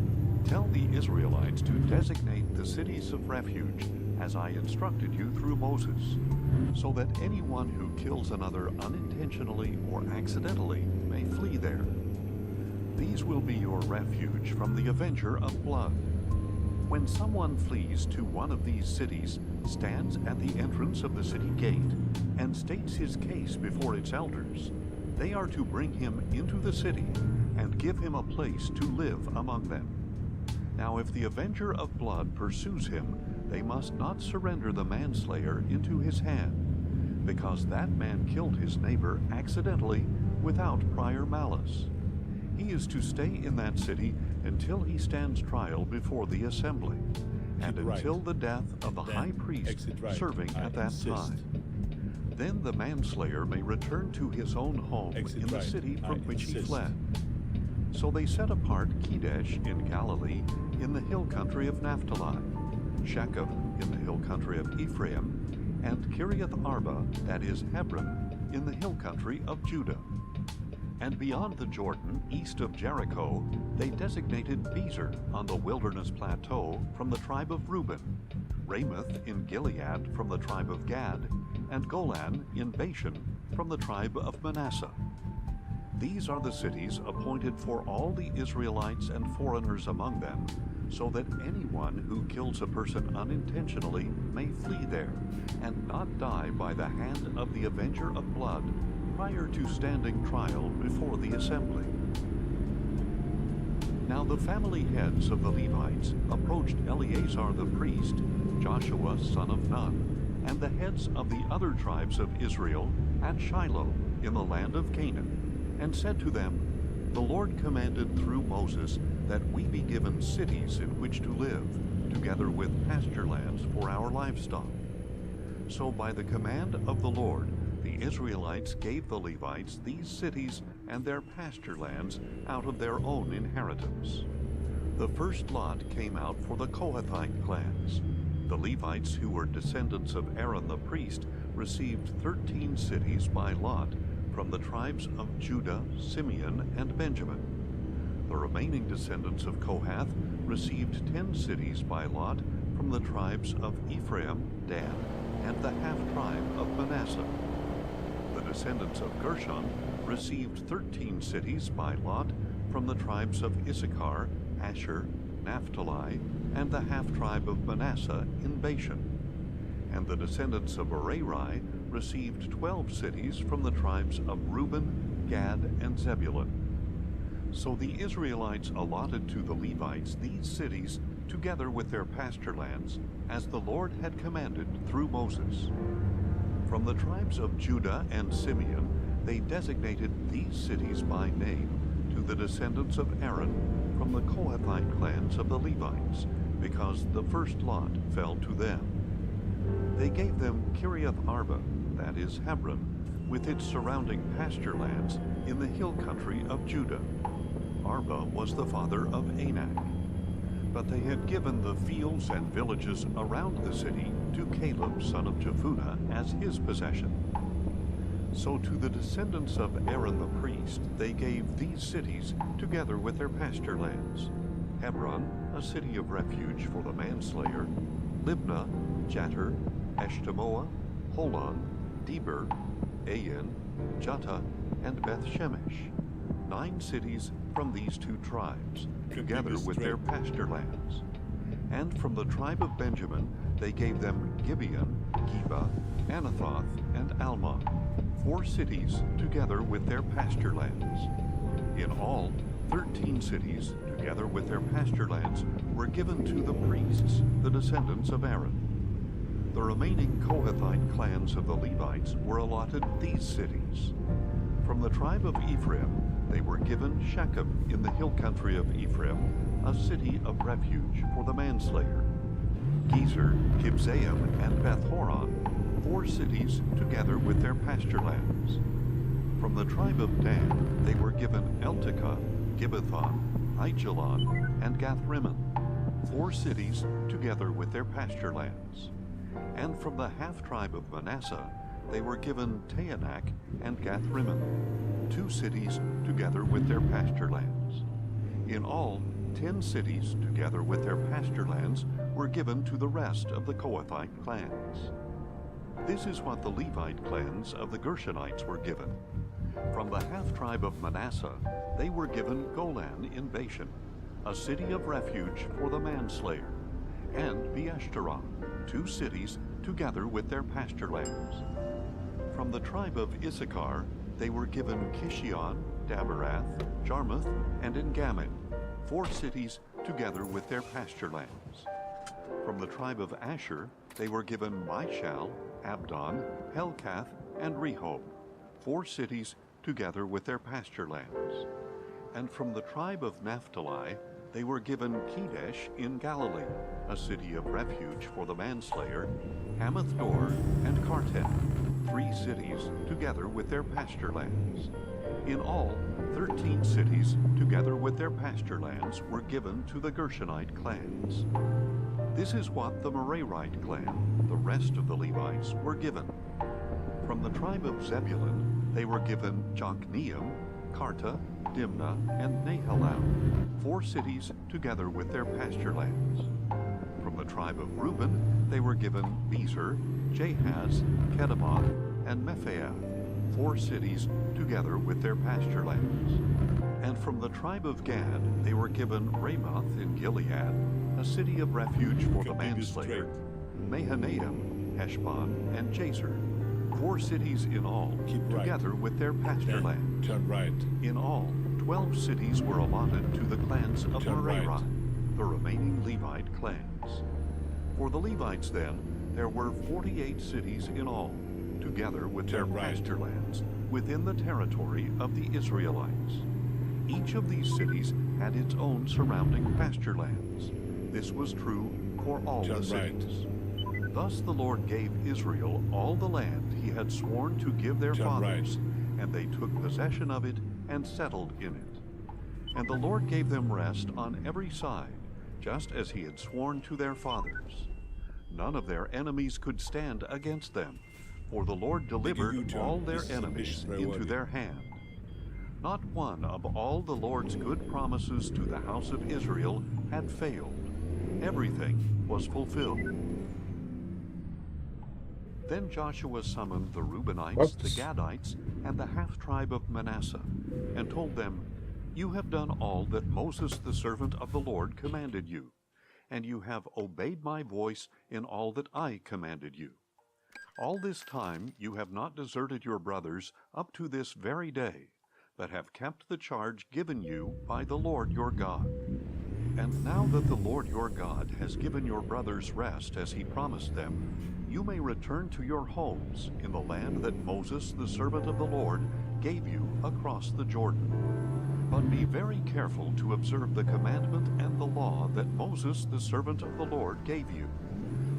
"Tell the Israelites to designate the cities of refuge, as I instructed you through Moses, so that anyone who kills another unintentionally or accidentally may flee there. These will be your refuge from the avenger of blood. When someone flees to one of these cities, stands at the entrance of the city gate, and states his case before its elders, they are to bring him into the city and give him a place to live among them. Now if the avenger of blood pursues him, they must not surrender the manslayer into his hand, because that man killed his neighbor accidentally without prior malice. He is to stay in that city until he stands trial before the assembly, and Keep right, until the death of the and high then priest exit right, serving I at that insist. time. Then the manslayer may return to his own home Exit in the right, city I from which he insist. fled." So they set apart Kedesh in Galilee in the hill country of Naphtali, Shechem in the hill country of Ephraim, and Kiriath Arba, that is Hebron, in the hill country of Judah. And beyond the Jordan, east of Jericho, they designated Bezer on the wilderness plateau from the tribe of Reuben, Ramoth in Gilead from the tribe of Gad, and Golan in Bashan from the tribe of Manasseh. These are the cities appointed for all the Israelites and foreigners among them, so that anyone who kills a person unintentionally may flee there, and not die by the hand of the avenger of blood prior to standing trial before the assembly. Now the family heads of the Levites approached Eleazar the priest, Joshua son of Nun, and the heads of the other tribes of Israel at Shiloh in the land of Canaan, and said to them, "The Lord commanded through Moses that we be given cities in which to live, together with pasture lands for our livestock." So by the command of the Lord, the Israelites gave the Levites these cities and their pasture lands out of their own inheritance. The first lot came out for the Kohathite clans. The Levites, who were descendants of Aaron the priest, received 13 cities by lot from the tribes of Judah, Simeon, and Benjamin. The remaining descendants of Kohath received 10 cities by lot from the tribes of Ephraim, Dan, and the half-tribe of Manasseh. The descendants of Gershon received 13 cities by lot from the tribes of Issachar, Asher, Naphtali, and the half-tribe of Manasseh in Bashan. And the descendants of Merari received 12 cities from the tribes of Reuben, Gad, and Zebulun. So the Israelites allotted to the Levites these cities together with their pasture lands, as the Lord had commanded through Moses. From the tribes of Judah and Simeon, they designated these cities by name to the descendants of Aaron from the Kohathite clans of the Levites, because the first lot fell to them. They gave them Kiriath Arba, that is Hebron, with its surrounding pasture lands in the hill country of Judah. Arba was the father of Anak. But they had given the fields and villages around the city to Caleb, son of Jephunneh, as his possession. So to the descendants of Aaron the priest they gave these cities together with their pasture lands: Hebron, a city of refuge for the manslayer; Libnah, Jattir, Eshtemoa, Holon, Deber, Ain, Juttah, and Beth Shemesh. 9 cities from these 2 tribes, together with their pasture lands. And from the tribe of Benjamin they gave them Gibeon, Geba, Anathoth, and Almon, 4 cities together with their pasture lands. In all, 13 cities together with their pasture lands were given to the priests, the descendants of Aaron. The remaining Kohathite clans of the Levites were allotted these cities. From the tribe of Ephraim they were given Shechem in the hill country of Ephraim, a city of refuge for the manslayer; Gezer, Kibzaim, and Beth-horon, 4 cities together with their pasture lands. From the tribe of Dan they were given Eltekeh, Gibbethon, Aijalon, and Gathrimmon, 4 cities together with their pasture lands. And from the half-tribe of Manasseh they were given Taanach and Gathrimmon, 2 cities together with their pasture lands. In all, 10 cities together with their pasture lands were given to the rest of the Kohathite clans. This is what the Levite clans of the Gershonites were given. From the half-tribe of Manasseh they were given Golan in Bashan, a city of refuge for the manslayer, and Beeshterah, 2 cities together with their pasture lands. From the tribe of Issachar they were given Kishion, Daberath, Jarmuth, and En-gammon, 4 cities together with their pasture lands. From the tribe of Asher they were given Mishal, Abdon, Helkath, and Rehob, 4 cities together with their pasture lands. And from the tribe of Naphtali they were given Kedesh in Galilee, a city of refuge for the manslayer, Hamath-dor, and Kartan, 3 cities together with their pasture lands. In all, 13 cities together with their pasture lands were given to the Gershonite clans. This is what the Merarite clan, the rest of the Levites, were given. From the tribe of Zebulun they were given Jokneam, Karta, Dimnah, and Nahalal, 4 cities together with their pasture lands. From the tribe of Reuben they were given Bezer, Jahaz, Kedemoth, and Mephaath, 4 cities together with their pasture lands. And from the tribe of Gad they were given Ramoth in Gilead, a city of refuge for the manslayer, Mahanaim, Heshbon, and Jazer, 4 cities in all, together with their pasture lands. Turn right. In all, 12 cities were allotted to the clans of Merari, the remaining Levite clans. For the Levites then, there were 48 cities in all, together with their pasture lands, within the territory of the Israelites. Each of these cities had its own surrounding pasture lands. This was true for all the cities. Thus the Lord gave Israel all the land he had sworn to give their fathers, and they took possession of it and settled in it. And the Lord gave them rest on every side, just as he had sworn to their fathers. None of their enemies could stand against them, for the Lord delivered all their enemies into their hand. Not one of all the Lord's good promises to the house of Israel had failed. Everything was fulfilled. Then Joshua summoned the Reubenites, the Gadites, and the half-tribe of Manasseh, and told them, "You have done all that Moses the servant of the Lord commanded you, and you have obeyed my voice in all that I commanded you. All this time you have not deserted your brothers up to this very day, but have kept the charge given you by the Lord your God. And now that the Lord your God has given your brothers rest as he promised them, you may return to your homes in the land that Moses, the servant of the Lord, gave you across the Jordan. But be very careful to observe the commandment and the law that Moses, the servant of the Lord, gave you,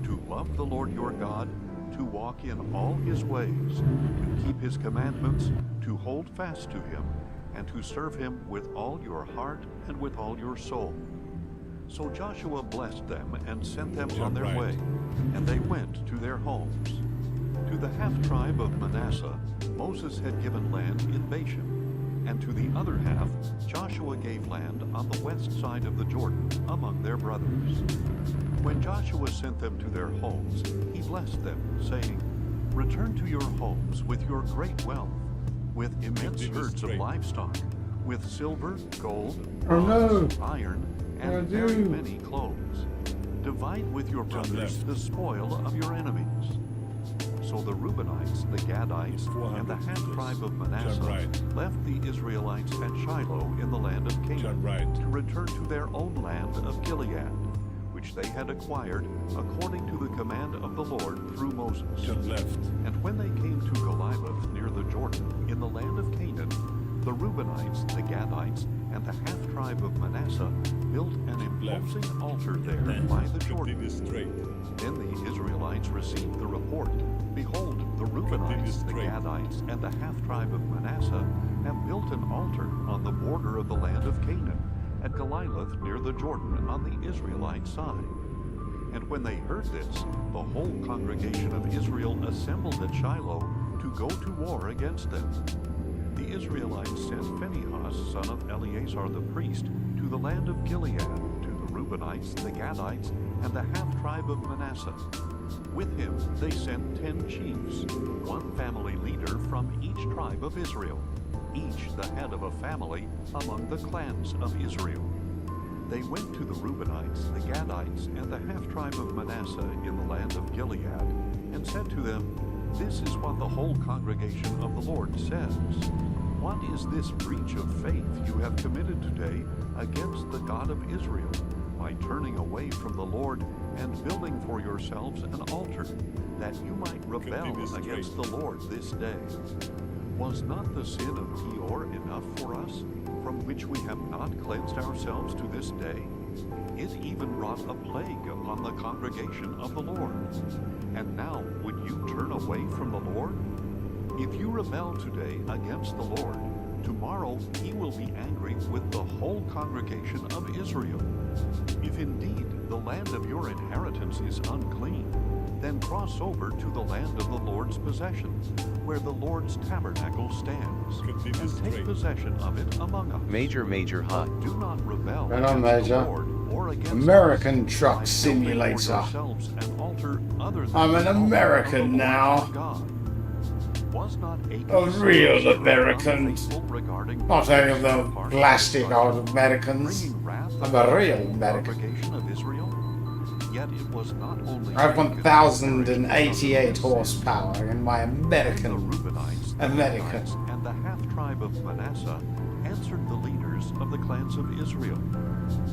to love the Lord your God, to walk in all his ways, to keep his commandments, to hold fast to him, and to serve him with all your heart and with all your soul." So Joshua blessed them and sent them on their way, and they went to their homes. To the half-tribe of Manasseh, Moses had given land in Bashan, and to the other half, Joshua gave land on the west side of the Jordan among their brothers. When Joshua sent them to their homes, he blessed them, saying, "Return to your homes with your great wealth, with immense herds of livestock, with silver, gold, bronze, iron, and very many clothes. Divide with your brothers the spoil of your enemies." So the Reubenites, the Gadites, and the half-tribe of Manasseh left the Israelites at Shiloh in the land of Canaan to return to their own land of Gilead, which they had acquired according to the command of the Lord through Moses. And when they came to Goliath near the Jordan in the land of Canaan, the Reubenites, the Gadites, and the half-tribe of Manasseh built an imposing altar there by the Jordan. Then the Israelites received the report, "Behold, the Reubenites, the Gadites, and the half-tribe of Manasseh have built an altar on the border of the land of Canaan, at Goliath near the Jordan on the Israelite side." And when they heard this, the whole congregation of Israel assembled at Shiloh to go to war against them. The Israelites sent Phinehas, son of Eleazar the priest, to the land of Gilead, to the Reubenites, the Gadites, and the half-tribe of Manasseh. With him they sent 10 chiefs, one family leader from each tribe of Israel, each the head of a family among the clans of Israel. They went to the Reubenites, the Gadites, and the half-tribe of Manasseh in the land of Gilead, and said to them, "This is what the whole congregation of the Lord says. What is this breach of faith you have committed today against the God of Israel, by turning away from the Lord and building for yourselves an altar, that you might rebel against the Lord this day? Was not the sin of Peor enough for us, from which we have not cleansed ourselves to this day? It even brought a plague upon the congregation of the Lord. And now would you turn away from the Lord? If you rebel today against the Lord, tomorrow he will be angry with the whole congregation of Israel. If indeed the land of your inheritance is unclean, then cross over to the land of the Lord's possession, where the Lord's tabernacle stands, and take possession of it among us. Major hot. Do not rebel Right on, against the Major. Lord or against American us, Truck by building for Simulator. yourselves an altar other than I'm an the altar of the American Lord now. your God. Was not Achan A real so American. unfaithful regarding Not any of the the plastic old Americans. bringing wrath I'm upon a real the whole American. congregation of Israel? Yet it was not only I have Achan, 1,088 the horsepower in my the American. Reubenites, the American. Gadites, and the half-tribe of Manasseh answered the leaders of the clans of Israel.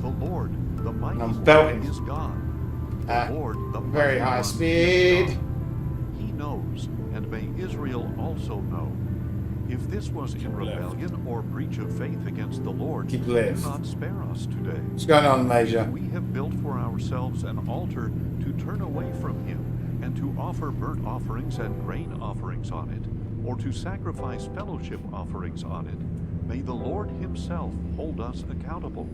The Lord, the mighty I'm one, belting. is God. Ah, The Lord, the very mighty high one, is speed. God. He knows, and may Israel also know. If this was in rebellion or breach of faith against the Lord, Keep do left. not spare us today. What's going on, Major? We have built for ourselves an altar to turn away from him, and to offer burnt offerings and grain offerings on it, or to sacrifice fellowship offerings on it. May the Lord himself hold us accountable.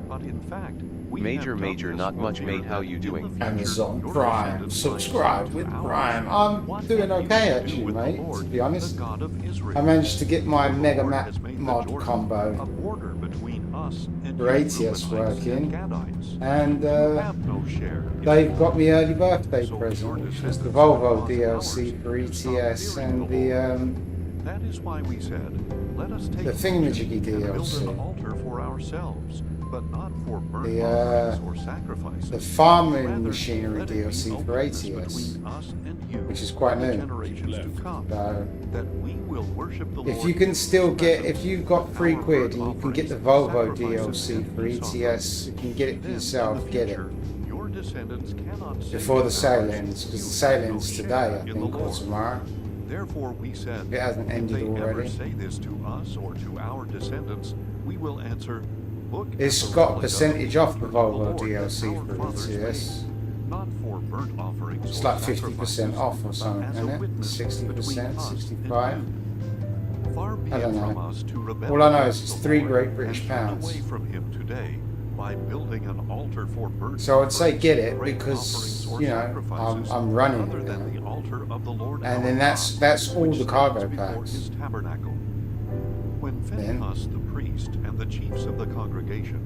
But in fact, we Major, have done this not for much, fear mate. How that you in doing? the future Amazon your Prime. descendants Subscribe might say with to Prime. ours, I'm "What doing have you okay to do actually, with the mate, Lord, to be honest. the God of Israel?" I managed to get my For the Mega Lord Map has made the mod Jordan combo a border between us and for you ATS Reubenites working, and Gadites. and You have no share in the they've Lord. got me early birthday So present, your which was the descendants Volvo cause DLC ours for to stop ETS fearing and the Lord. the That is why we said, let us take the thingamajiggy Egypt and build DLC. an altar for ourselves, but not for burnt The, offerings or sacrifices. the farming Rather, machinery let it be DLC a for witness ATS, between us and you which is quite and the new. generations to come, So that we will worship the if Lord you can in still his get, presence if you've got with £3 our and burnt you can get the offerings, Volvo sacrifices, DLC and for peace offerings. ETS, you can get it for Then, yourself, in the get it. future, your descendants cannot say Before to the sale ours, ends, because the "You sale have no ends share today, I in the think, or Lord." tomorrow. Therefore we said, If it hasn't if ended they ever already. say this to us or to our descendants, we will answer, "Look It's at the got a relic percentage of off the the Volvo Lord that DLC our for fathers ETS. made, not for burnt offerings It's or like 50% sacrifices, off or but something, as a isn't it? witness between 60%, us 65%. and you. Far be I it don't from know. us to rebel All I know is against it's the 3 Lord great British and turn pounds. away from him today by building an altar for burnt So I'd say offerings, get it grain because, offerings, or you know, sacrifices I'm running other it than now. the altar of the Lord And our then that's God, all which the stands cargo before packs. his tabernacle. When Then Phinehas the priest and the chiefs of the congregation,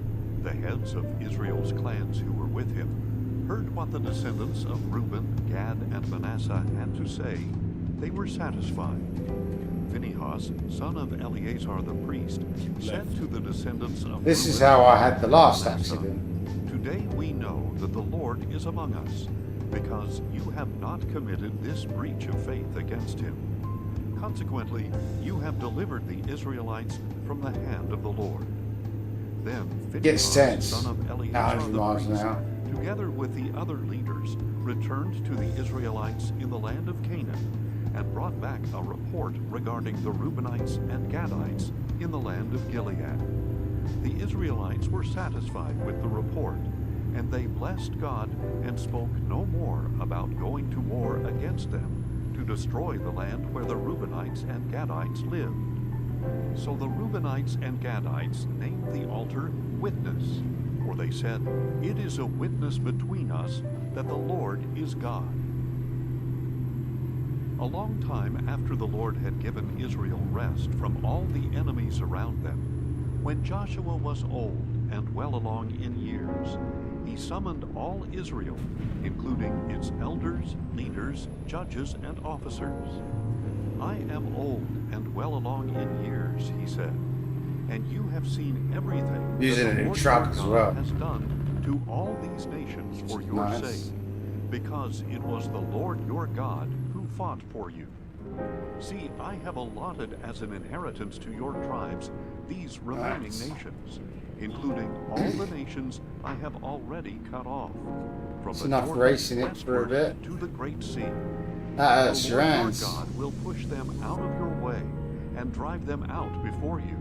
the heads of Israel's clans who were with him, heard what the descendants of Reuben, Gad, and Manasseh had to say, they were satisfied. Phinehas, son of Eleazar the priest, said to the descendants of this is Reuben, how I had the Gad, last and Manasseh, accident. "Today we know that the Lord is among us, because you have not committed this breach of faith against him. Consequently, you have delivered the Israelites from the hand of the Lord." Then Gets Phinehas, tense. son of 100 Eleazar the miles an priest, hour. together with the other leaders, returned to the Israelites in the land of Canaan, and brought back a report regarding the Reubenites and Gadites in the land of Gilead. The Israelites were satisfied with the report, and they blessed God and spoke no more about going to war against them to destroy the land where the Reubenites and Gadites lived. So the Reubenites and Gadites named the altar Witness, for they said, "It is a witness between us that the Lord is God." A long time after the Lord had given Israel rest from all the enemies around them, when Joshua was old and well along in years, he summoned all Israel, including its elders, leaders, judges, and officers. "I am old and well along in years," he said, "and you have seen everything Using that a the new Lord truck your as God well. has done to all these nations for your Nice. sake, because it was the Lord your God who fought for you. See, I have allotted as an inheritance to your tribes these remaining Nice. nations, including all the nations I have already cut off, from It's the enough Jordan racing it for a westward bit. to the great sea. That hurts The your Lord your hands. God will push them out of your way and drive them out before you,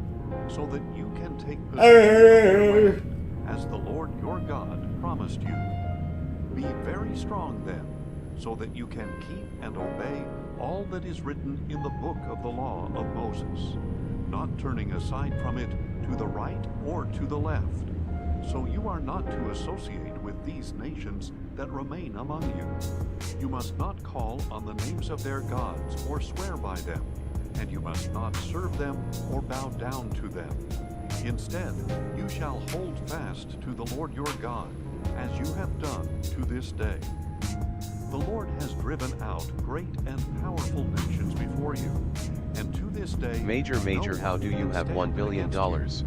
so that you can take possession of their land, as the Lord your God promised you. Be very strong then, so that you can keep and obey all that is written in the book of the law of Moses, not turning aside from it to the right or to the left, so you are not to associate with these nations that remain among you. You must not call on the names of their gods or swear by them, and you must not serve them or bow down to them. Instead, you shall hold fast to the Lord your God, as you have done to this day. The Lord has driven out great and powerful nations before you, and to this day, Major, no how one do you can have stand $1 billion? against you.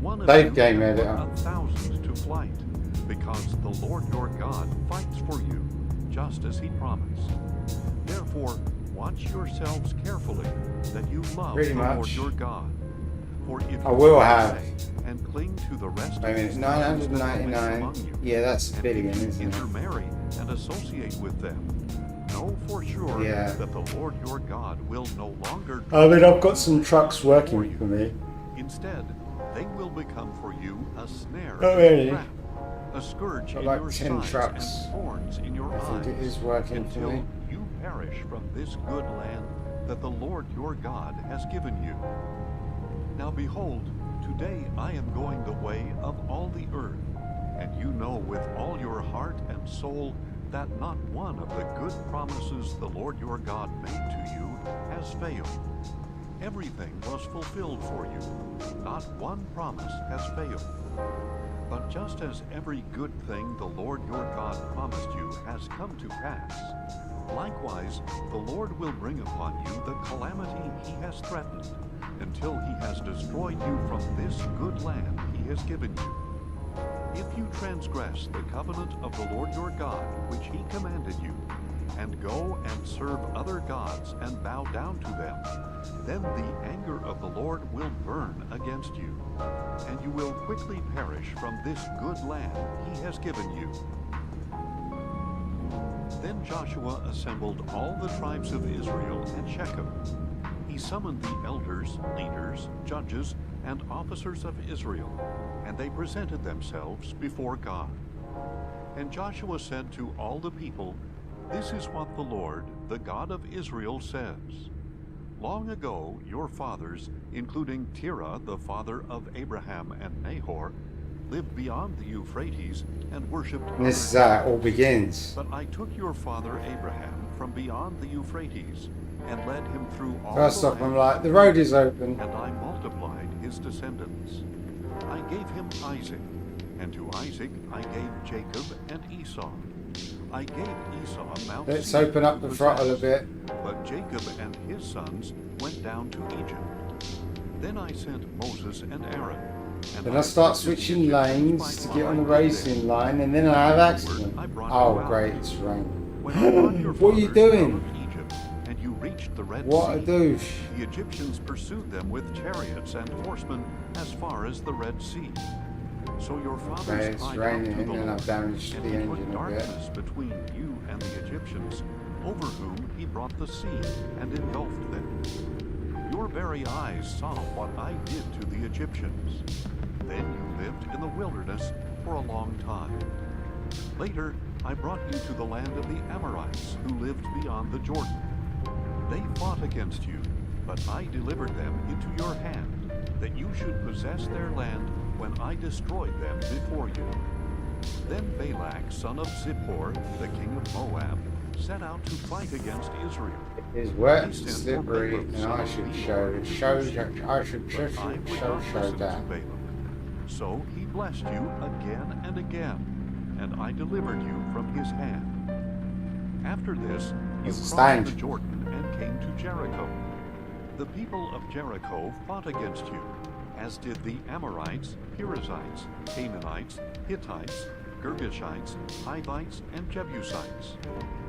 One of Save you game can put editor. 1,000 to flight, because the Lord your God fights for you, just as he promised. Therefore, watch yourselves carefully, that you love Pretty the Lord much. your God. For if I you will turn have. away and cling to the rest I of mean, these it's nations that remain 999. among you, Yeah, that's a and bit if again, you isn't it? intermarry and associate with them, know for sure Yeah. that the Lord your God will no longer I mean, I've got drive some them trucks before working you. for me. Instead, they will become for you a snare Not and a really. trap, a scourge Got in like your 10 sides trucks. and thorns in your I think it eyes, is working for until me. you perish from this good land that the Lord your God has given you. Now behold, today I am going the way of all the earth, and you know with all your heart and soul that not one of the good promises the Lord your God made to you has failed. Everything was fulfilled for you. Not one promise has failed. But just as every good thing the Lord your God promised you has come to pass, likewise the Lord will bring upon you the calamity he has threatened, until he has destroyed you from this good land he has given you. If you transgress the covenant of the Lord your God, which he commanded you, and go and serve other gods and bow down to them, then the anger of the Lord will burn against you, and you will quickly perish from this good land he has given you. Then Joshua assembled all the tribes of Israel at Shechem. He summoned the elders, leaders, judges, and officers of Israel, and they presented themselves before God. And Joshua said to all the people, "This is what the Lord, the God of Israel, says. Long ago, your fathers, including Terah, the father of Abraham and Nahor, lived beyond the Euphrates and worshipped And this is how it all begins. But I took your father Abraham from beyond the Euphrates and led him through all First the off, I'm land, like, the road is open. and I multiplied his descendants. I gave him Isaac, and to Isaac I gave Jacob and Esau. I gave Esau Mount Let's Seir open up to the throttle a possess, bit. but Jacob and his sons went down to Egypt. Then I sent Moses and Aaron. And Then I start afflicted the switching Egyptians lanes by to get on the what I did racing there. line, and then I have accident. I brought Oh you out. great, it's raining. When I brought your What are you fathers doing? out of Egypt, and you reached the Red What a Sea, douche. the Egyptians pursued them with chariots and horsemen as far as the Red Sea. So your Okay, fathers it's cried out raining, to the and then Lord, I've damaged and the he engine put a bit. darkness between you and the Egyptians, over whom he brought the sea and engulfed them. Your very eyes saw what I did to the Egyptians. Then you lived in the wilderness for a long time. Later, I brought you to the land of the Amorites, who lived beyond the Jordan. They fought against you, but I delivered them into your hand, that you should possess their land when I destroyed them before you. Then Balak, son of Zippor, the king of Moab, set out to fight against Israel. It's wet, He sent slippery, for Balaam, and son I of should Beor, show but I would not listen to that. Balaam. So he blessed you again and again, and I delivered you from his hand. After this, you It's a crossed the stank. Jordan and came to Jericho. The people of Jericho fought against you, as did the Amorites, Perizzites, Canaanites, Hittites, Girgashites, Hivites, and Jebusites,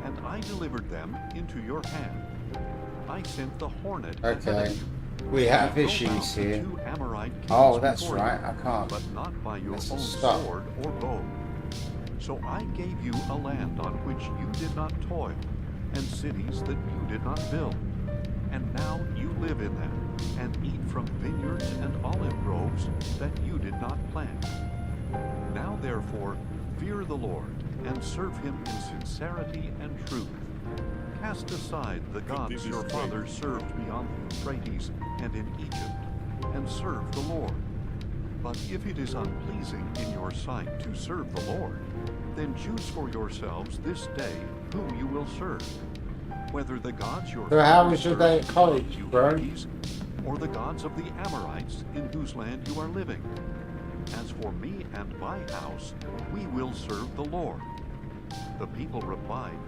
and I delivered them into your hand. I sent the hornet ahead Okay, of you. we have You drove issues out the here. 2 Amorite kings Oh, that's before right, you, I can't. but not by your Let's own stop. sword or bow. So I gave you a land on which you did not toil, and cities that you did not build. And now you live in them, and eat from vineyards and olive groves that you did not plant. Now therefore, fear the Lord, and serve him in sincerity and truth. Cast aside the gods your fathers served beyond the Euphrates and in Egypt, and serve the Lord. But if it is unpleasing in your sight to serve the Lord, then choose for yourselves this day whom you will serve, whether the gods your So how fathers was your served day at beyond college, the bro? Euphrates, or the gods of the Amorites in whose land you are living. As for me and my house, we will serve the Lord. The people replied,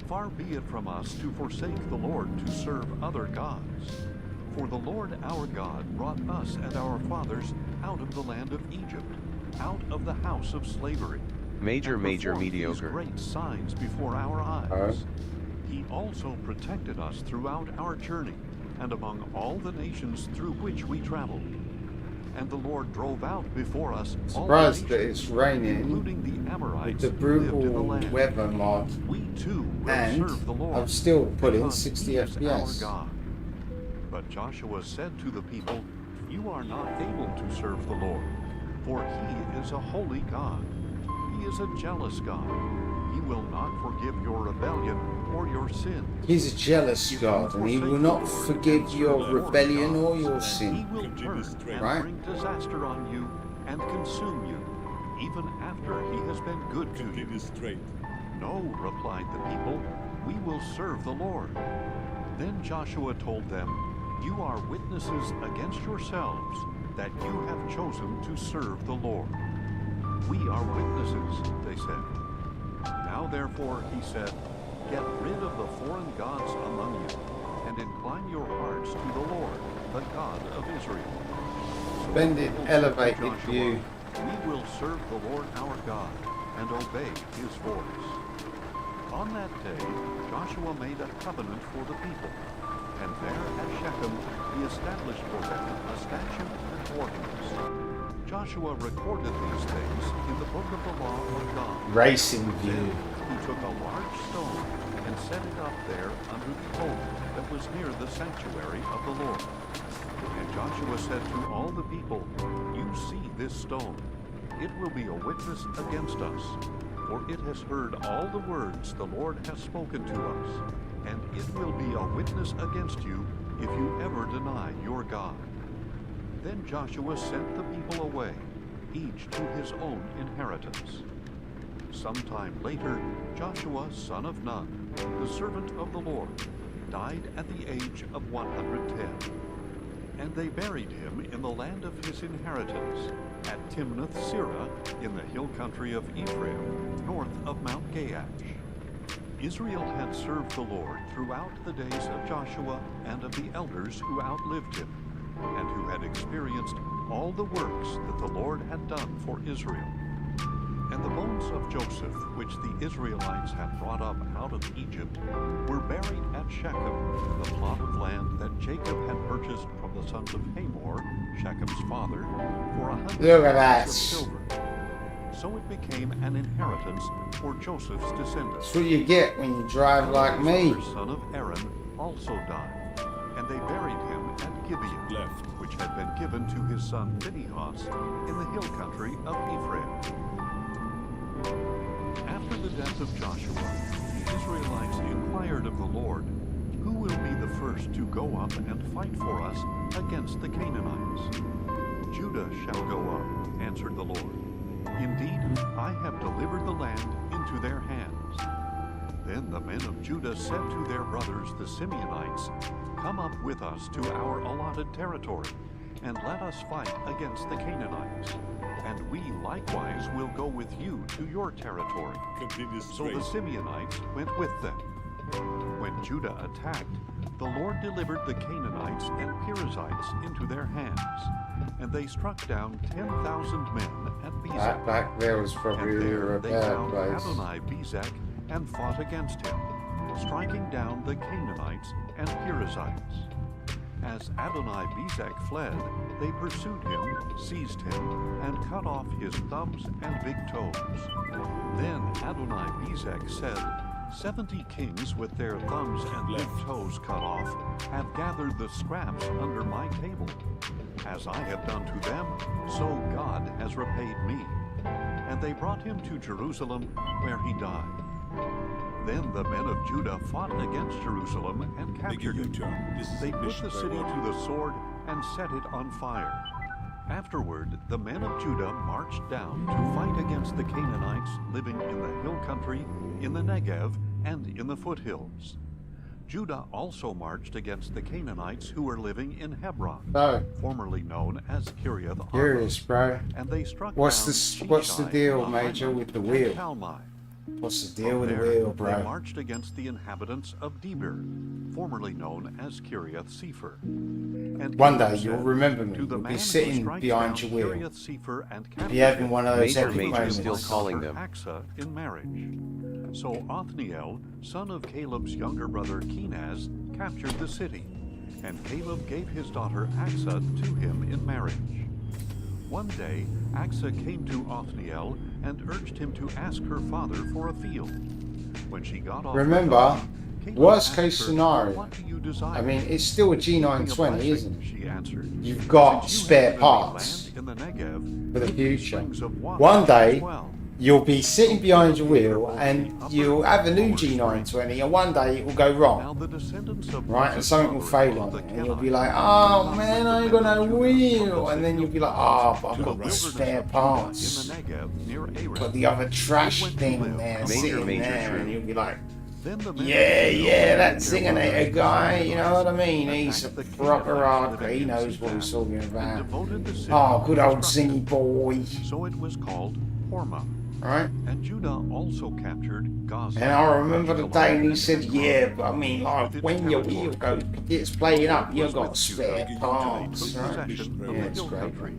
Far be it from us to forsake the Lord to serve other gods. For the Lord our God brought us and our fathers out of the land of Egypt, out of the house of slavery. Major, and performed these mediocre. great signs before our eyes. He also protected us throughout our journey, and among all the nations through which we traveled. And the Lord drove out before us all the Surprised that nations, it's raining including the with Amorites the who lived in the brutal land. weather mod, We too will and serve the Lord. I'm still putting because 60 he is FPS. our God. But Joshua said to the people, You are not able to serve the Lord, for he is a holy God. He is a jealous God. He will not forgive your rebellion or your your sins. He's a jealous God, and he will not forgive your rebellion or your He sin. will turn and Right? bring disaster on you and consume you, even after he has been good to you. No, replied the people, we will serve the Lord. Then Joshua told them, you are witnesses against yourselves that you have chosen to serve the Lord. We are witnesses, they said. Now therefore, he said, get rid of the foreign gods among you, and incline your hearts to the Lord, the God of Israel. So Splendid, the people said to elevated Joshua, view. we will serve the Lord our God and obey his voice. On that day, Joshua made a covenant for the people, and there at Shechem he established for them a statute and ordinance. Joshua recorded these things in the book of the law of God. Racing view. Then he took a large stone and set it up there under the oak that was near the sanctuary of the Lord. And Joshua said to all the people, you see this stone. It will be a witness against us, for it has heard all the words the Lord has spoken to us, and it will be a witness against you if you ever deny your God. Then Joshua sent the people away, each to his own inheritance. Sometime later, Joshua, son of Nun, the servant of the Lord, died at the age of 110. And they buried him in the land of his inheritance, at Timnath-Serah, in the hill country of Ephraim, north of Mount Gaash. Israel had served the Lord throughout the days of Joshua and of the elders who outlived him, and who had experienced all the works that the Lord had done for Israel. And the bones of Joseph, which the Israelites had brought up out of Egypt, were buried at Shechem, the plot of land that Jacob had purchased from the sons of Hamor, Shechem's father, for 100 Look at pieces that. of silver. So it became an inheritance for Joseph's descendants. That's what you get when you drive like me. Eleazar, son of Aaron, also died, and they buried him at Gibeon, which had been given to his son Phinehas in the hill country of Ephraim. After the death of Joshua, the Israelites inquired of the Lord, who will be the first to go up and fight for us against the Canaanites? Judah shall go up, answered the Lord. Indeed, I have delivered the land into their hands. Then the men of Judah said to their brothers the Simeonites, come up with us to our allotted territory, and let us fight against the Canaanites. And we likewise will go with you to your territory. So the Simeonites went with them. When Judah attacked, the Lord delivered the Canaanites and Perizzites into their hands, and they struck down 10,000 men at Bezek. That back there was probably And there a they bad found place. Adonai-Bezek and fought against him, striking down the Canaanites and Perizzites. As Adonai-Bezek fled, they pursued him, seized him, and cut off his thumbs and big toes. Then Adonai-Bezek said, 70 kings with their thumbs and big toes cut off have gathered the scraps under my table. As I have done to them, so God has repaid me. And they brought him to Jerusalem, where he died. Then the men of Judah fought against Jerusalem and captured it. They put the city to the sword and set it on fire. Afterward, the men of Judah marched down to fight against the Canaanites living in the hill country, in the Negev, and in the foothills. Judah also marched against the Canaanites who were living in Hebron, So, formerly known as Kiriath-Arba. curious, bro. And they struck What's down what's the Sheshai, deal, Lahaina, Major, with the and wheel? Talmai. What's the deal with the There, wheel, they bro? marched against the inhabitants of Debir, formerly known as Kiriath-Sepher. And One Caleb day you'll said, remember me. "To the You'll man be who sitting strikes behind down your wheel. Kiriath-Sepher and Be having captures one of those Major epic is still moments. calling them. Achsah in marriage. So Othniel, son of Caleb's younger brother Kenaz, captured the city, and Caleb gave his daughter Achsah to him in marriage. One day, Achsah came to Othniel and urged him to ask her father for a field. When she got off her Remember, donkey, Caleb worst asked case her, scenario. "What do you desire?" I mean, it's still a "Give me a G920, blessing," isn't it? she answered. You've got "Since you spare have given me parts land in the Negev, for the give me future. springs of water One day, as well." you'll be sitting behind your wheel and you'll have a new G920 and one day it will go wrong, right? And something will fail on it and you'll be like, oh man, I ain't got no wheel. And then you'll be like, oh, but I've got the spare parts. Got the other trash thing there sitting there, and you'll be like, yeah, that Singinator guy, you know what I mean? He's a proper hardcore, he knows what he's talking about. Oh, good old Zingy boy. So it was called Hormah. Right? And Judah also captured Gaza. And I remember the day when he said, yeah, but I mean, like, when your wheel gets playing up, you've got spare parts, right? Yeah, it's great.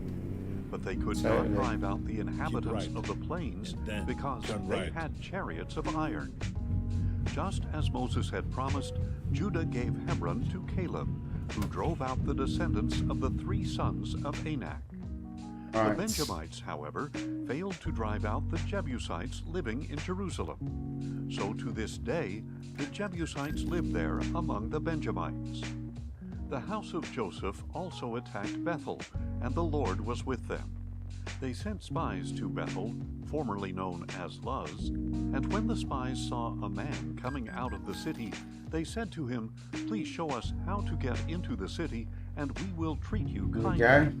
But they could not drive out the inhabitants of the plains because they had chariots of iron. Just as Moses had promised, Judah gave Hebron to Caleb, who drove out the descendants of the 3 sons of Anak. The Benjamites, however, failed to drive out the Jebusites living in Jerusalem. So to this day, the Jebusites live there among the Benjamites. The house of Joseph also attacked Bethel, and the Lord was with them. They sent spies to Bethel, formerly known as Luz, and when the spies saw a man coming out of the city, they said to him, "Please show us how to get into the city, and we will treat you kindly."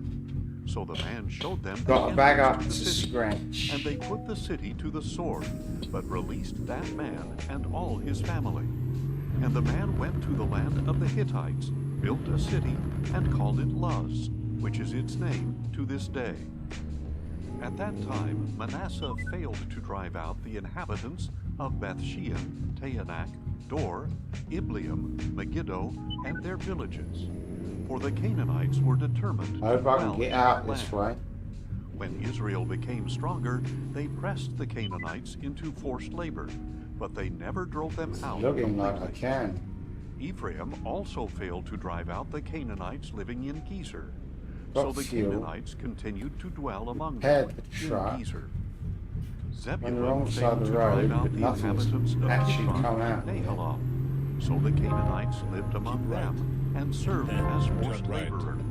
So the man showed them got a bag up to city, scratch. and they put the city to the sword, but released that man and all his family. And the man went to the land of the Hittites, built a city, and called it Luz, which is its name to this day. At that time, Manasseh failed to drive out the inhabitants of Beth-shean, Taanach, Dor, Ibleam, Megiddo, and their villages. For the Canaanites were determined I hope I can get out this way. When Israel became stronger, they pressed the Canaanites into forced labor, but they never drove them out. Looking like I can. Ephraim also failed to drive out the Canaanites living in Gezer. So the Canaanites continued to dwell among them in Gezer. Zebulun failed to drive out the inhabitants of Kitron and Nahalal. So the Canaanites lived among them and served as forced laborers.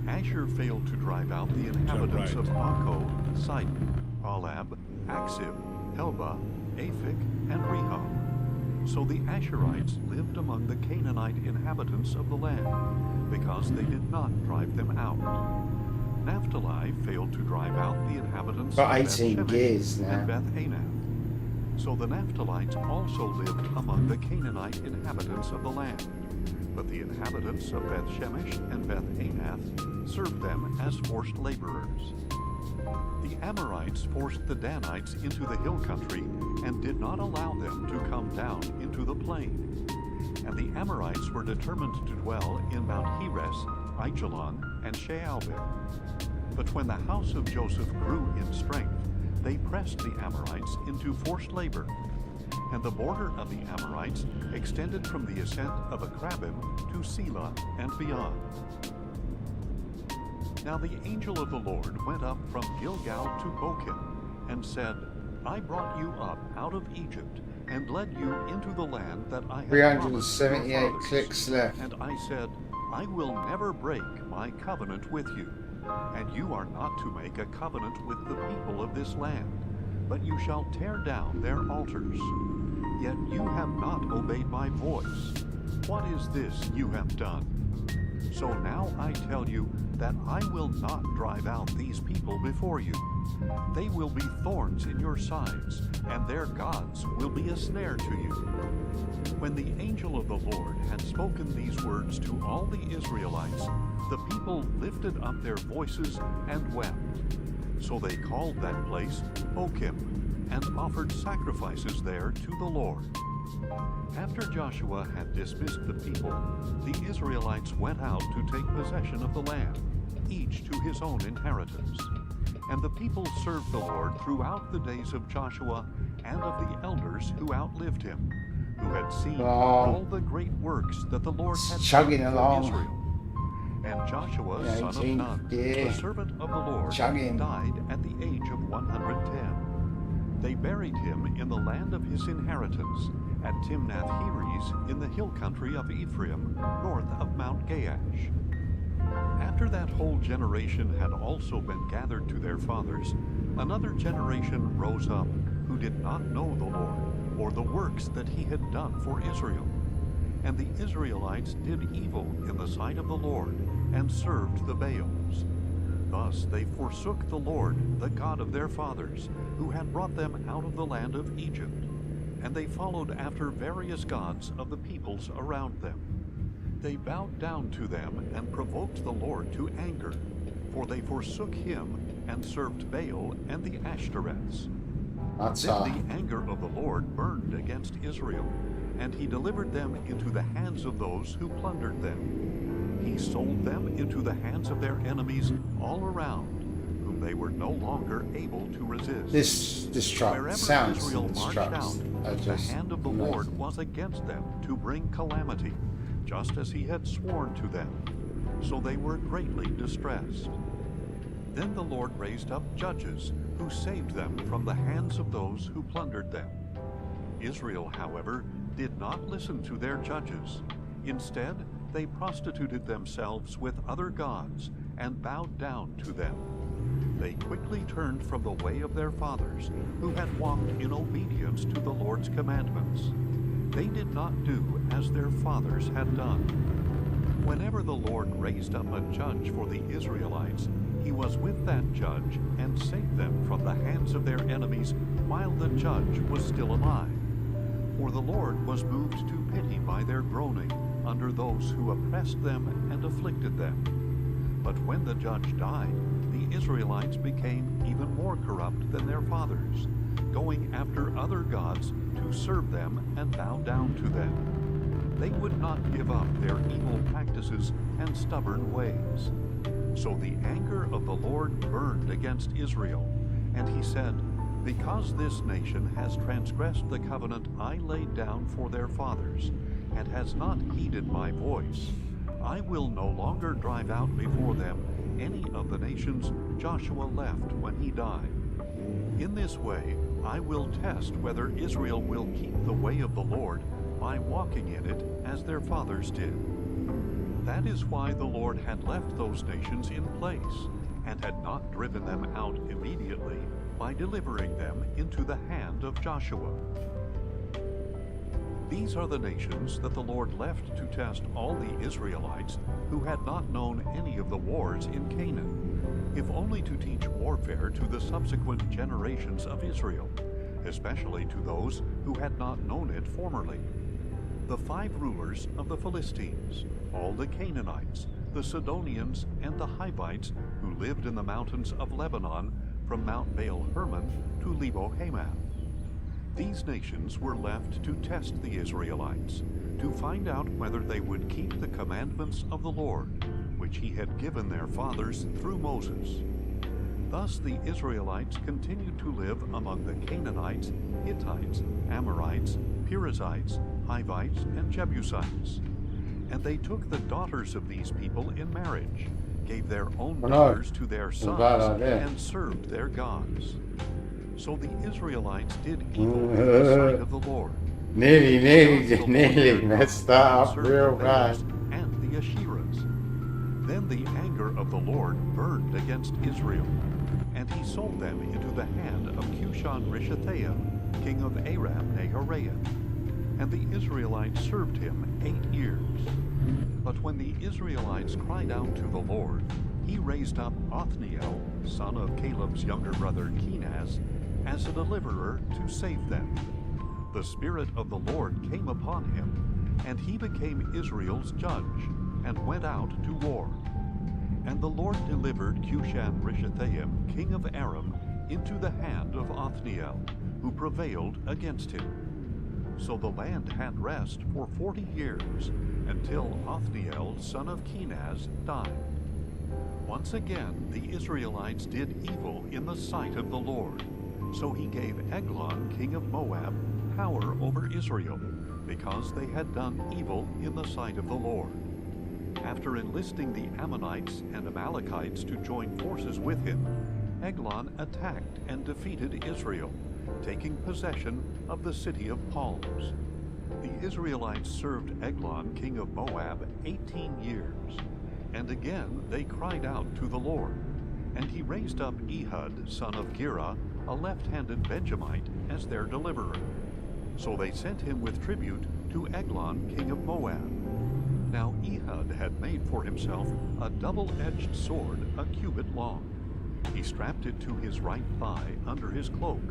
Asher failed to drive out the inhabitants of Akko, Sidon, Alab, Aksib, Helba, Aphik, and Rehob. So the Asherites lived among the Canaanite inhabitants of the land, because they did not drive them out. Naphtali failed to drive out the inhabitants of Beth-shemesh and Beth-anath. So the Naphtalites also lived among the Canaanite inhabitants of the land. But the inhabitants of Beth-shemesh and Beth-anath served them as forced laborers. The Amorites forced the Danites into the hill country and did not allow them to come down into the plain. And the Amorites were determined to dwell in Mount Heres, Aijalon, and Shaalbim. But when the house of Joseph grew in strength, they pressed the Amorites into forced labor. And the border of the Amorites extended from the ascent of Akrabim to Selah and beyond. Now the angel of the Lord went up from Gilgal to Bochim, and said, I brought you up out of Egypt, and led you into the land that I have 378 clicks left. And I said, I will never break my covenant with you, and you are not to make a covenant with the people of this land, but you shall tear down their altars. Yet you have not obeyed my voice. What is this you have done? So now I tell you that I will not drive out these people before you. They will be thorns in your sides, and their gods will be a snare to you. When the angel of the Lord had spoken these words to all the Israelites, the people lifted up their voices and wept. So they called that place Bochim, and offered sacrifices there to the Lord. After Joshua had dismissed the people, the Israelites went out to take possession of the land, each to his own inheritance. And the people served the Lord throughout the days of Joshua and of the elders who outlived him, who had seen all the great works that the Lord had done for Israel. And Joshua, son of Nun, the servant of the Lord, died at the age of 110. They buried him in the land of his inheritance, at Timnath-Heres in the hill country of Ephraim, north of Mount Gaash. After that whole generation had also been gathered to their fathers, Another generation rose up who did not know the Lord, or the works that he had done for Israel. And the Israelites did evil in the sight of the Lord, and served the Baals. Thus they forsook the Lord, the God of their fathers, who had brought them out of the land of Egypt. And they followed after various gods of the peoples around them. They bowed down to them and provoked the Lord to anger, for they forsook him and served Baal and the Ashtoreths. Then the anger of the Lord burned against Israel, and he delivered them into the hands of those who plundered them. He sold them into the hands of their enemies all around, whom they were no longer able to resist. This truck Wherever sounds Israel marched out, the hand of the amazing. Lord was against them to bring calamity, just as he had sworn to them. So they were greatly distressed. Then the Lord raised up judges who saved them from the hands of those who plundered them. Israel, however, did not listen to their judges. Instead, they prostituted themselves with other gods and bowed down to them. They quickly turned from the way of their fathers, who had walked in obedience to the Lord's commandments. They did not do as their fathers had done. Whenever the Lord raised up a judge for the Israelites, he was with that judge and saved them from the hands of their enemies while the judge was still alive. For the Lord was moved to pity by their groaning under those who oppressed them and afflicted them. But when the judge died, the Israelites became even more corrupt than their fathers, going after other gods to serve them and bow down to them. They would not give up their evil practices and stubborn ways. So the anger of the Lord burned against Israel, and he said, "Because this nation has transgressed the covenant I laid down for their fathers, and has not heeded my voice, I will no longer drive out before them any of the nations Joshua left when he died. In this way I will test whether Israel will keep the way of the Lord by walking in it as their fathers did." That is why the Lord had left those nations in place, and had not driven them out immediately by delivering them into the hand of Joshua. These are the nations that the Lord left to test all the Israelites who had not known any of the wars in Canaan, if only to teach warfare to the subsequent generations of Israel, especially to those who had not known it formerly. The 5 rulers of the Philistines, all the Canaanites, the Sidonians, and the Hivites who lived in the mountains of Lebanon from Mount Baal Hermon to Lebo Hamath. These nations were left to test the Israelites, to find out whether they would keep the commandments of the Lord, which he had given their fathers through Moses. Thus the Israelites continued to live among the Canaanites, Hittites, Amorites, Perizzites, Hivites, and Jebusites. And they took the daughters of these people in marriage, gave their own daughters to their sons, and served their gods. So the Israelites did evil in the sight of the Lord. Nearly messed up real bad. And the Asherahs. Then the anger of the Lord burned against Israel, and he sold them into the hand of Cushan-Rishathaim, king of Aram Naharaim. And the Israelites served him 8 years. But when the Israelites cried out to the Lord, he raised up Othniel, son of Caleb's younger brother Kenaz, as a deliverer to save them. The Spirit of the Lord came upon him, and he became Israel's judge, and went out to war. And the Lord delivered Cushan-Rishathaim, king of Aram, into the hand of Othniel, who prevailed against him. So the land had rest for 40 years, until Othniel, son of Kenaz, died. Once again the Israelites did evil in the sight of the Lord. So he gave Eglon, king of Moab, power over Israel, because they had done evil in the sight of the Lord. After enlisting the Ammonites and Amalekites to join forces with him, Eglon attacked and defeated Israel, taking possession of the city of palms. The Israelites served Eglon, king of Moab, 18 years. And again they cried out to the Lord. And he raised up Ehud, son of Gera, a left-handed Benjamite, as their deliverer. So they sent him with tribute to Eglon, king of Moab. Now Ehud had made for himself a double-edged sword, a cubit long. He strapped it to his right thigh under his cloak,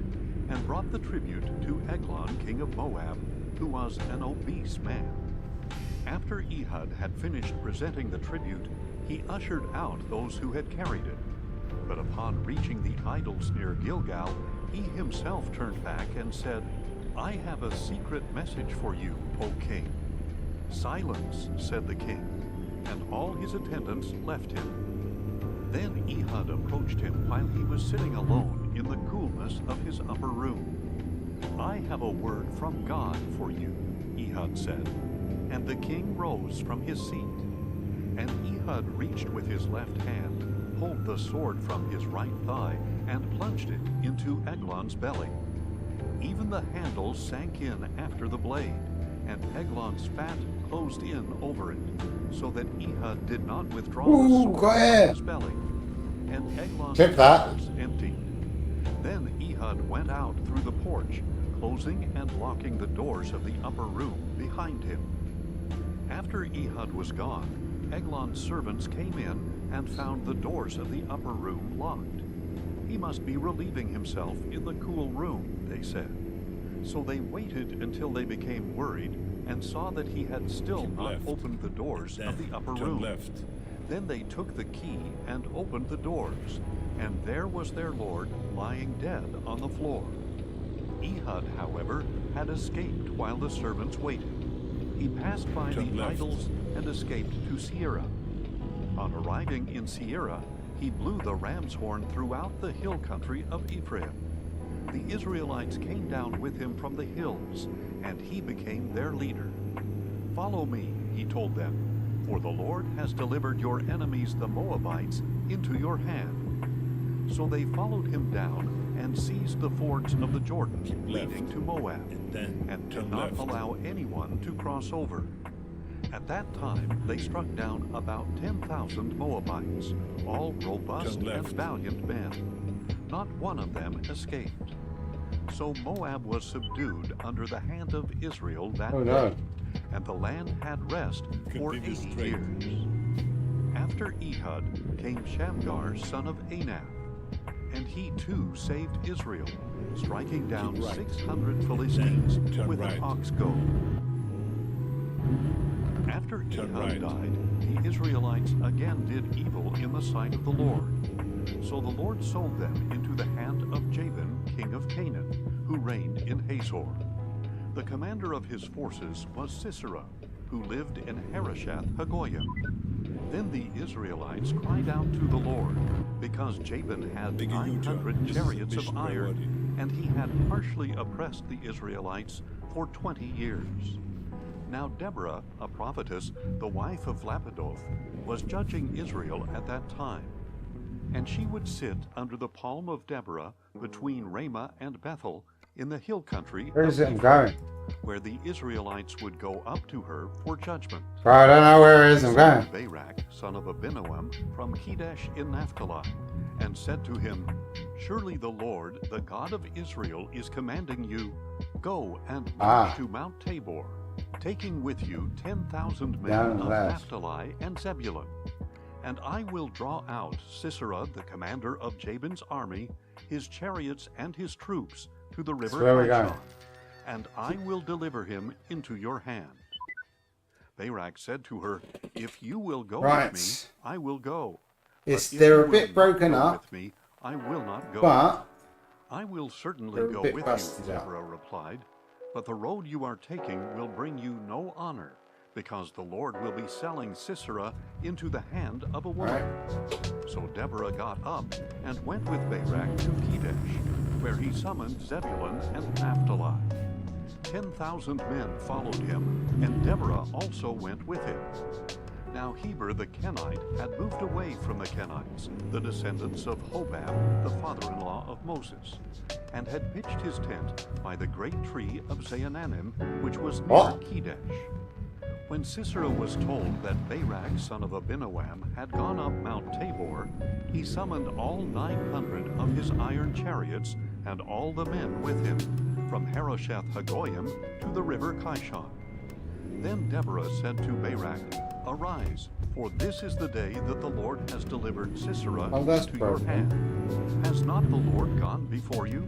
and brought the tribute to Eglon, king of Moab, who was an obese man. After Ehud had finished presenting the tribute, he ushered out those who had carried it. But upon reaching the idols near Gilgal, he himself turned back and said, "I have a secret message for you, O king." "Silence," said the king, and all his attendants left him. Then Ehud approached him while he was sitting alone in the coolness of his upper room. "I have a word from God for you," Ehud said, and the king rose from his seat. And Ehud reached with his left hand, pulled the sword from his right thigh, and plunged it into Eglon's belly. Even the handle sank in after the blade, and Eglon's fat closed in over it, so that Ehud did not withdraw the sword from his belly. And Eglon's belly was empty. Then Ehud went out through the porch, closing and locking the doors of the upper room behind him. After Ehud was gone, Eglon's servants came in and found the doors of the upper room locked. "He must be relieving himself in the cool room," they said. So they waited until they became worried and saw that he had still not opened the doors of the upper room. Then they took the key and opened the doors, and there was their lord lying dead on the floor. Ehud, however, had escaped while the servants waited. He passed by the idols and escaped to Seirah. On arriving in Seirah, he blew the ram's horn throughout the hill country of Ephraim. The Israelites came down with him from the hills, and he became their leader. "Follow me," he told them, "for the Lord has delivered your enemies, the Moabites, into your hand." So they followed him down and seized the fords of the Jordan leading to Moab, and did not allow anyone to cross over. At that time they struck down about 10,000 Moabites, all robust and valiant men. Not one of them escaped. So Moab was subdued under the hand of Israel that day, and the land had rest for 80 years. After Ehud came Shamgar, son of Anath, and he too saved Israel, striking down 600 Philistines with an ox goad. After Ehud died, the Israelites again did evil in the sight of the Lord. So the Lord sold them into the hand of Jabin, king of Canaan, who reigned in Hazor. The commander of his forces was Sisera, who lived in Harosheth-Hagoyim. Then the Israelites cried out to the Lord, because Jabin had 900 chariots of iron, and he had harshly oppressed the Israelites for 20 years. Now Deborah, a prophetess, the wife of Lapidoth, was judging Israel at that time. And she would sit under the palm of Deborah between Ramah and Bethel in the hill country Where is it I'm going? where the Israelites would go up to her for judgment. I don't know where it is I'm going. Barak, son of Abinoam, from Kedesh in Naphtali, and said to him, "Surely the Lord, the God of Israel, is commanding you, go and march to Mount Tabor, taking with you 10,000 men of Naphtali and Zebulun. And I will draw out Sisera, the commander of Jabin's army, his chariots and his troops, to the river Kishon, and I will deliver him into your hand." Barak said to her, "If you will go with me, I will go. They're a bit broken up, with me, I will not go." but "I will certainly go with you," Deborah replied, "but the road you are taking will bring you no honor, because the Lord will be selling Sisera into the hand of a woman." So Deborah got up and went with Barak to Kedesh, where he summoned Zebulun and Naphtali. 10,000 men followed him, and Deborah also went with him. Now Heber the Kenite had moved away from the Kenites, the descendants of Hobab, the father-in-law of Moses, and had pitched his tent by the great tree of Zaanannim, which was near Kedesh. When Sisera was told that Barak son of Abinoam had gone up Mount Tabor, he summoned all 900 of his iron chariots and all the men with him, from Harosheth Hagoyim to the river Kishon. Then Deborah said to Barak, "Arise, for this is the day that the Lord has delivered Sisera into your hand. Has not the Lord gone before you?"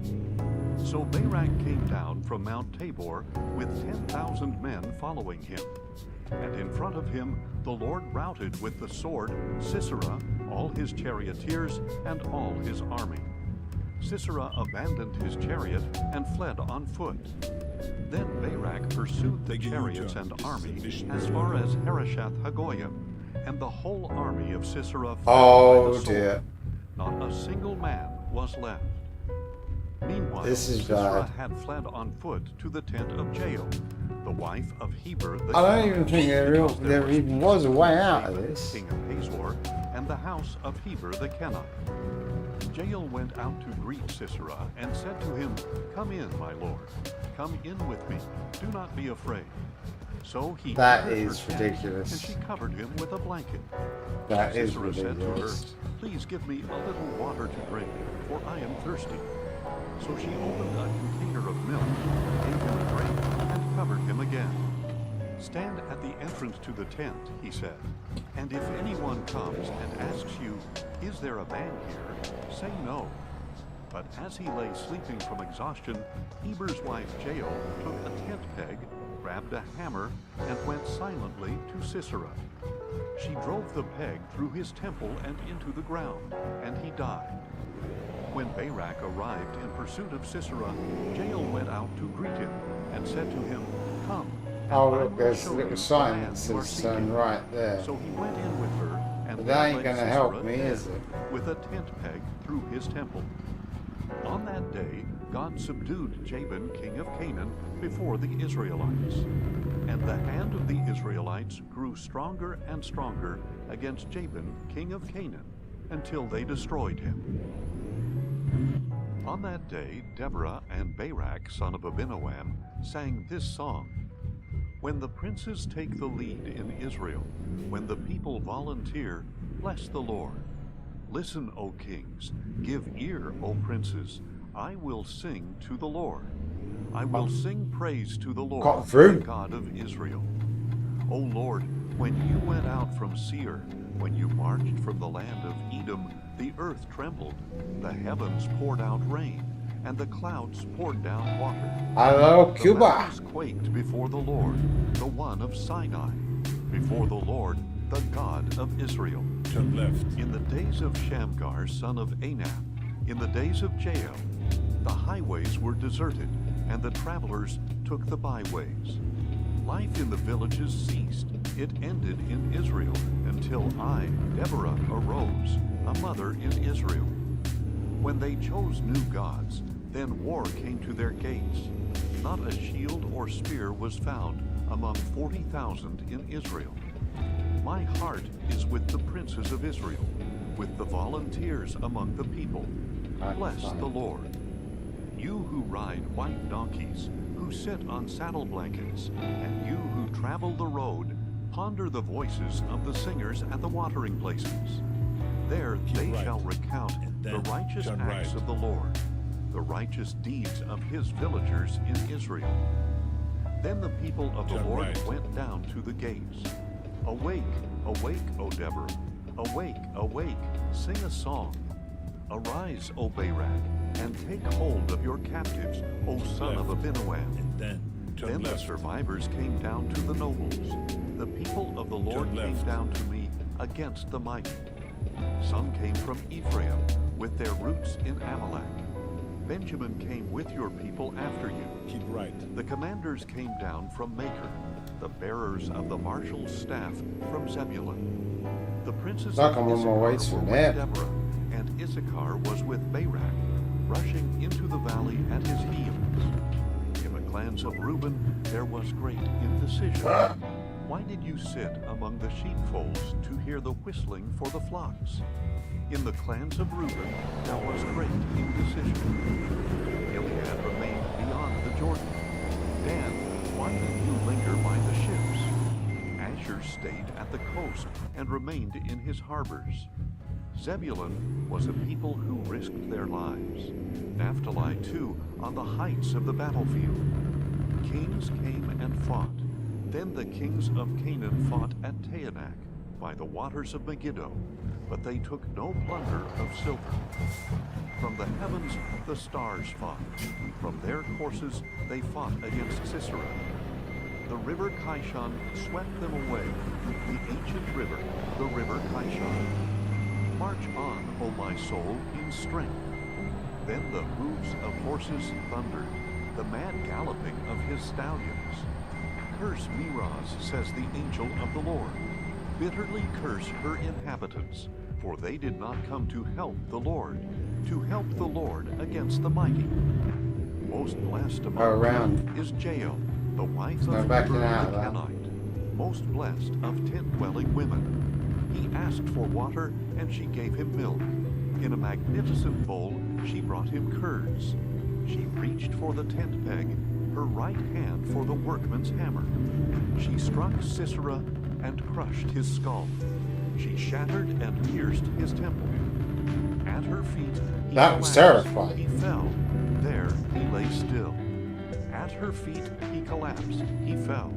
So Barak came down from Mount Tabor with 10,000 men following him. And in front of him the Lord routed with the sword Sisera, all his charioteers, and all his army. Sisera abandoned his chariot and fled on foot. Then Barak pursued the chariots and army as far as Harosheth Hagoyim, and the whole army of Sisera fell by the sword. Dear. Not a single man was left. Meanwhile, This is Sisera bad. had fled on foot to the tent of Jael, the wife of Heber the I don't even Kenite, think because there even was a way out of David, this. king of Hazor, and the house of Heber the Kenite. Jael went out to greet Sisera and said to him, "Come in, my lord. Come in with me. Do not be afraid." So he That entered her is tent, ridiculous. and she covered him with a blanket. That is Sisera said to her, ridiculous. "Please give me a little water to drink, for I am thirsty." So she opened a container of milk, gave him a drink, and covered him again. "Stand at the entrance to the tent," he said, "and if anyone comes and asks you, 'Is there a man here?' say no." But as he lay sleeping from exhaustion, Heber's wife Jael took a tent peg, grabbed a hammer, and went silently to Sisera. She drove the peg through his temple and into the ground, and he died. When Barak arrived in pursuit of Sisera, Jael went out to greet him and said to him, "Come, and Oh, I look, will there's show a little you sign the man that you are says seeking." right there. So he went in with her, and But they that ain't led gonna help Sisera me, dead is it? with a tent peg through his temple. On that day, God subdued Jabin, king of Canaan, before the Israelites. And the hand of the Israelites grew stronger and stronger against Jabin, king of Canaan, until they destroyed him. On that day, Deborah and Barak, son of Abinoam, sang this song. When the princes take the lead in Israel, when the people volunteer, bless the Lord. Listen, O kings, give ear, O princes. I will sing to the Lord. I will sing praise to the Lord, Got through. the God of Israel. O Lord, when you went out from Seir, when you marched from the land of Edom, the earth trembled, the heavens poured out rain, and the clouds poured down water. Hello, The Cuba. mountains quaked before the Lord, the one of Sinai, before the Lord, the God of Israel. Turn left. In the days of Shamgar, son of Anab, in the days of Jael, the highways were deserted, and the travelers took the byways. Life in the villages ceased. It ended in Israel until I, Deborah, arose, a mother in Israel. When they chose new gods, then war came to their gates. Not a shield or spear was found among 40,000 in Israel. My heart is with the princes of Israel, with the volunteers among the people. Bless the Lord. You who ride white donkeys, who sit on saddle blankets, and you who travel the road, ponder the voices of the singers at the watering places. There they right, shall recount and the then righteous turn acts right. of the Lord, the righteous deeds of his villagers in Israel. Then the people of the Turn Lord right. went down to the gates. Awake, awake, O Deborah. Awake, awake, sing a song. Arise, O Barak, and take hold of your captives, O son of Left. Abinoam. And then turn Then the left. survivors came down to the nobles. The people of the Lord Turn came left. down to me against the mighty. Some came from Ephraim, with their roots in Amalek. Benjamin came with your people after you. Keep right. The commanders came down from Maker, the bearers of the marshal's staff from Zebulun. The princes Like of I'm on my way Issachar to were nap. with Deborah, and Issachar was with Barak, rushing into the valley at his heels. In the clans of Reuben there was great indecision. Why did you sit among the sheepfolds to hear the whistling for the flocks? In the clans of Reuben there was great indecision. Gilead remained beyond the Jordan. Dan, why did you linger by the ships? stayed at the coast and remained in his harbors. Zebulun was a people who risked their lives. Naphtali, too, on the heights of the battlefield. Kings came and fought. Then the kings of Canaan fought at Taanach by the waters of Megiddo, but they took no plunder of silver. From the heavens the stars fought. From their courses they fought against Sisera. The river Kishon swept them away, the ancient river, the river Kishon. March on, O my soul, in strength. Then the hooves of horses thundered, the mad galloping of his stallions. Curse Meroz, says the angel of the Lord. Bitterly curse her inhabitants, for they did not come to help the Lord against the mighty. Most blessed among them is Jael, the wife of Heber the Kenite, most blessed of tent-dwelling women. He asked for water, and she gave him milk. In a magnificent bowl, she brought him curds. She reached for the tent peg, her right hand for the workman's hammer. She struck Sisera and crushed his skull. She shattered and pierced his temple. At her feet, he That was collapsed. terrifying. He fell. There he lay still. At her feet, he collapsed. He fell.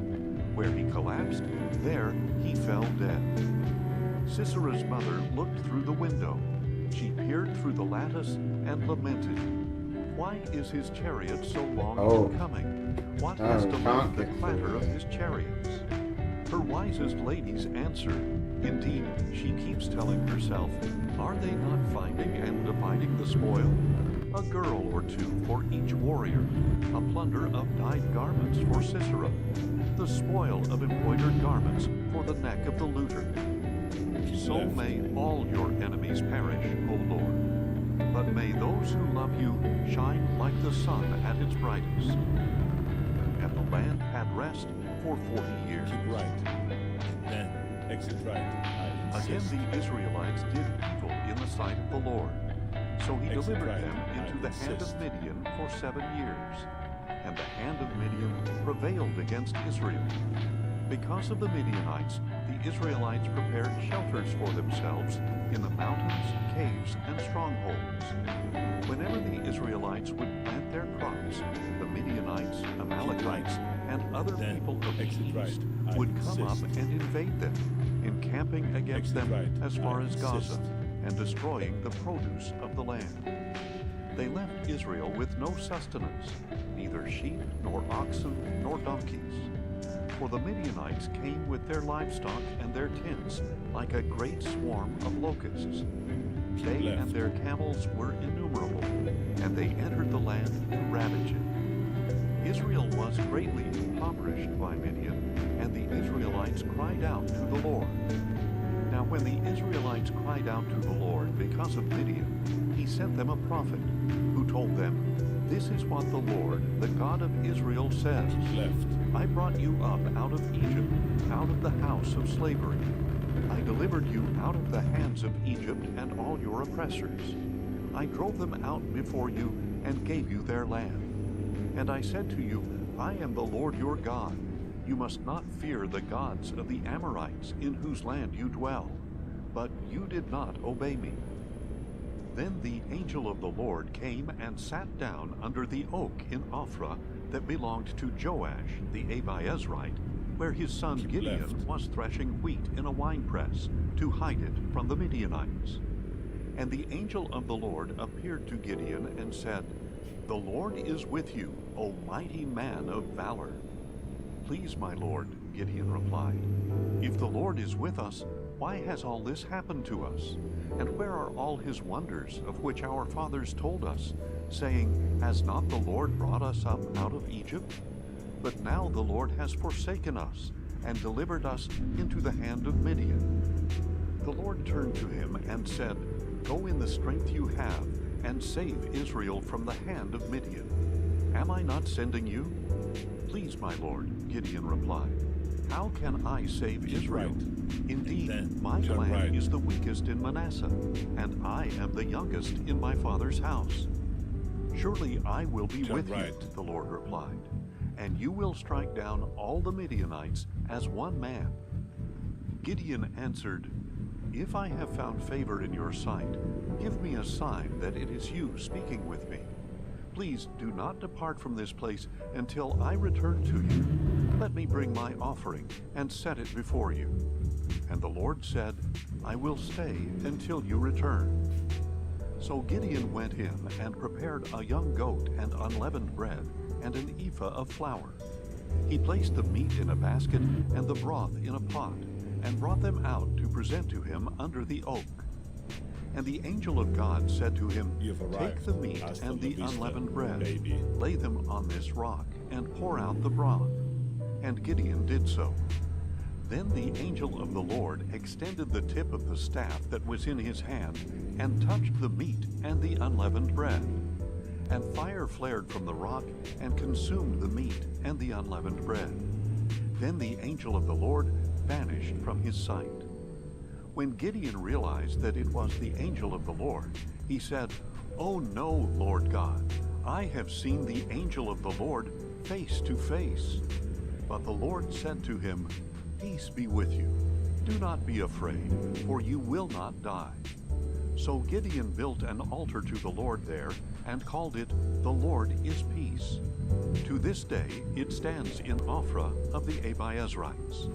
Where he collapsed, there he fell dead. Sisera's mother looked through the window. She peered through the lattice and lamented. Why is his chariot so long in coming? What has delayed the clatter of his chariots? Her wisest ladies answered. Indeed, she keeps telling herself, are they not finding and dividing the spoil? A girl or two for each warrior, a plunder of dyed garments for Sisera, the spoil of embroidered garments for the neck of the looter. So may all your enemies perish, O Lord. But may those who love you shine like the sun at its brightest. And the land had rest for 40 years. Keep right. Then exit right. Again the Israelites did evil in the sight of the Lord. So he delivered them into the hand of Midian for 7 years. And the hand of Midian prevailed against Israel. Because of the Midianites, the Israelites prepared shelters for themselves in the mountains, caves, and strongholds. Whenever the Israelites would plant their crops, the Midianites, Amalekites, and other people of the east would come up and invade them, encamping against them as far as Gaza, and destroying the produce of the land. They left Israel with no sustenance, neither sheep, nor oxen, nor donkeys. For the Midianites came with their livestock and their tents like a great swarm of locusts. They and their camels were innumerable, and they entered the land to ravage it. Israel was greatly impoverished by Midian, and the Israelites cried out to the Lord. Now when the Israelites cried out to the Lord because of Midian, he sent them a prophet, who told them, This is what the Lord, the God of Israel, says. I brought you up out of Egypt, out of the house of slavery. I delivered you out of the hands of Egypt and all your oppressors. I drove them out before you and gave you their land. And I said to you, I am the Lord your God. You must not fear the gods of the Amorites in whose land you dwell. But you did not obey me. Then the angel of the Lord came and sat down under the oak in Ophrah that belonged to Joash the Abiezrite, where his son Gideon was threshing wheat in a winepress to hide it from the Midianites. And the angel of the Lord appeared to Gideon and said, The Lord is with you, O mighty man of valor. Please, my Lord, Gideon replied, if the Lord is with us, why has all this happened to us? And where are all his wonders of which our fathers told us, saying, Has not the Lord brought us up out of Egypt? But now the Lord has forsaken us and delivered us into the hand of Midian. The Lord turned to him and said, Go in the strength you have and save Israel from the hand of Midian. Am I not sending you? Please, my Lord, Gideon replied. How can I save Israel? Indeed, my clan is the weakest in Manasseh, and I am the youngest in my father's house. Surely I will be with you, the Lord replied, and you will strike down all the Midianites as one man. Gideon answered, "If I have found favor in your sight, give me a sign that it is you speaking with me. Please do not depart from this place until I return to you. Let me bring my offering and set it before you." And the Lord said, "I will stay until you return." So Gideon went in and prepared a young goat and unleavened bread and an ephah of flour. He placed the meat in a basket and the broth in a pot, and brought them out to present to him under the oak. And the angel of God said to him, You've arrived. "Take the meat Hasta and the la vista, unleavened bread, baby. lay them on this rock, and pour out the broth." And Gideon did so. Then the angel of the Lord extended the tip of the staff that was in his hand, and touched the meat and the unleavened bread. And fire flared from the rock, and consumed the meat and the unleavened bread. Then the angel of the Lord vanished from his sight. When Gideon realized that it was the angel of the Lord, he said, "Oh no, Lord God, I have seen the angel of the Lord face to face." But the Lord said to him, "Peace be with you. Do not be afraid, for you will not die." So Gideon built an altar to the Lord there, and called it, "The Lord is Peace." To this day it stands in Ophrah of the Abiezrites.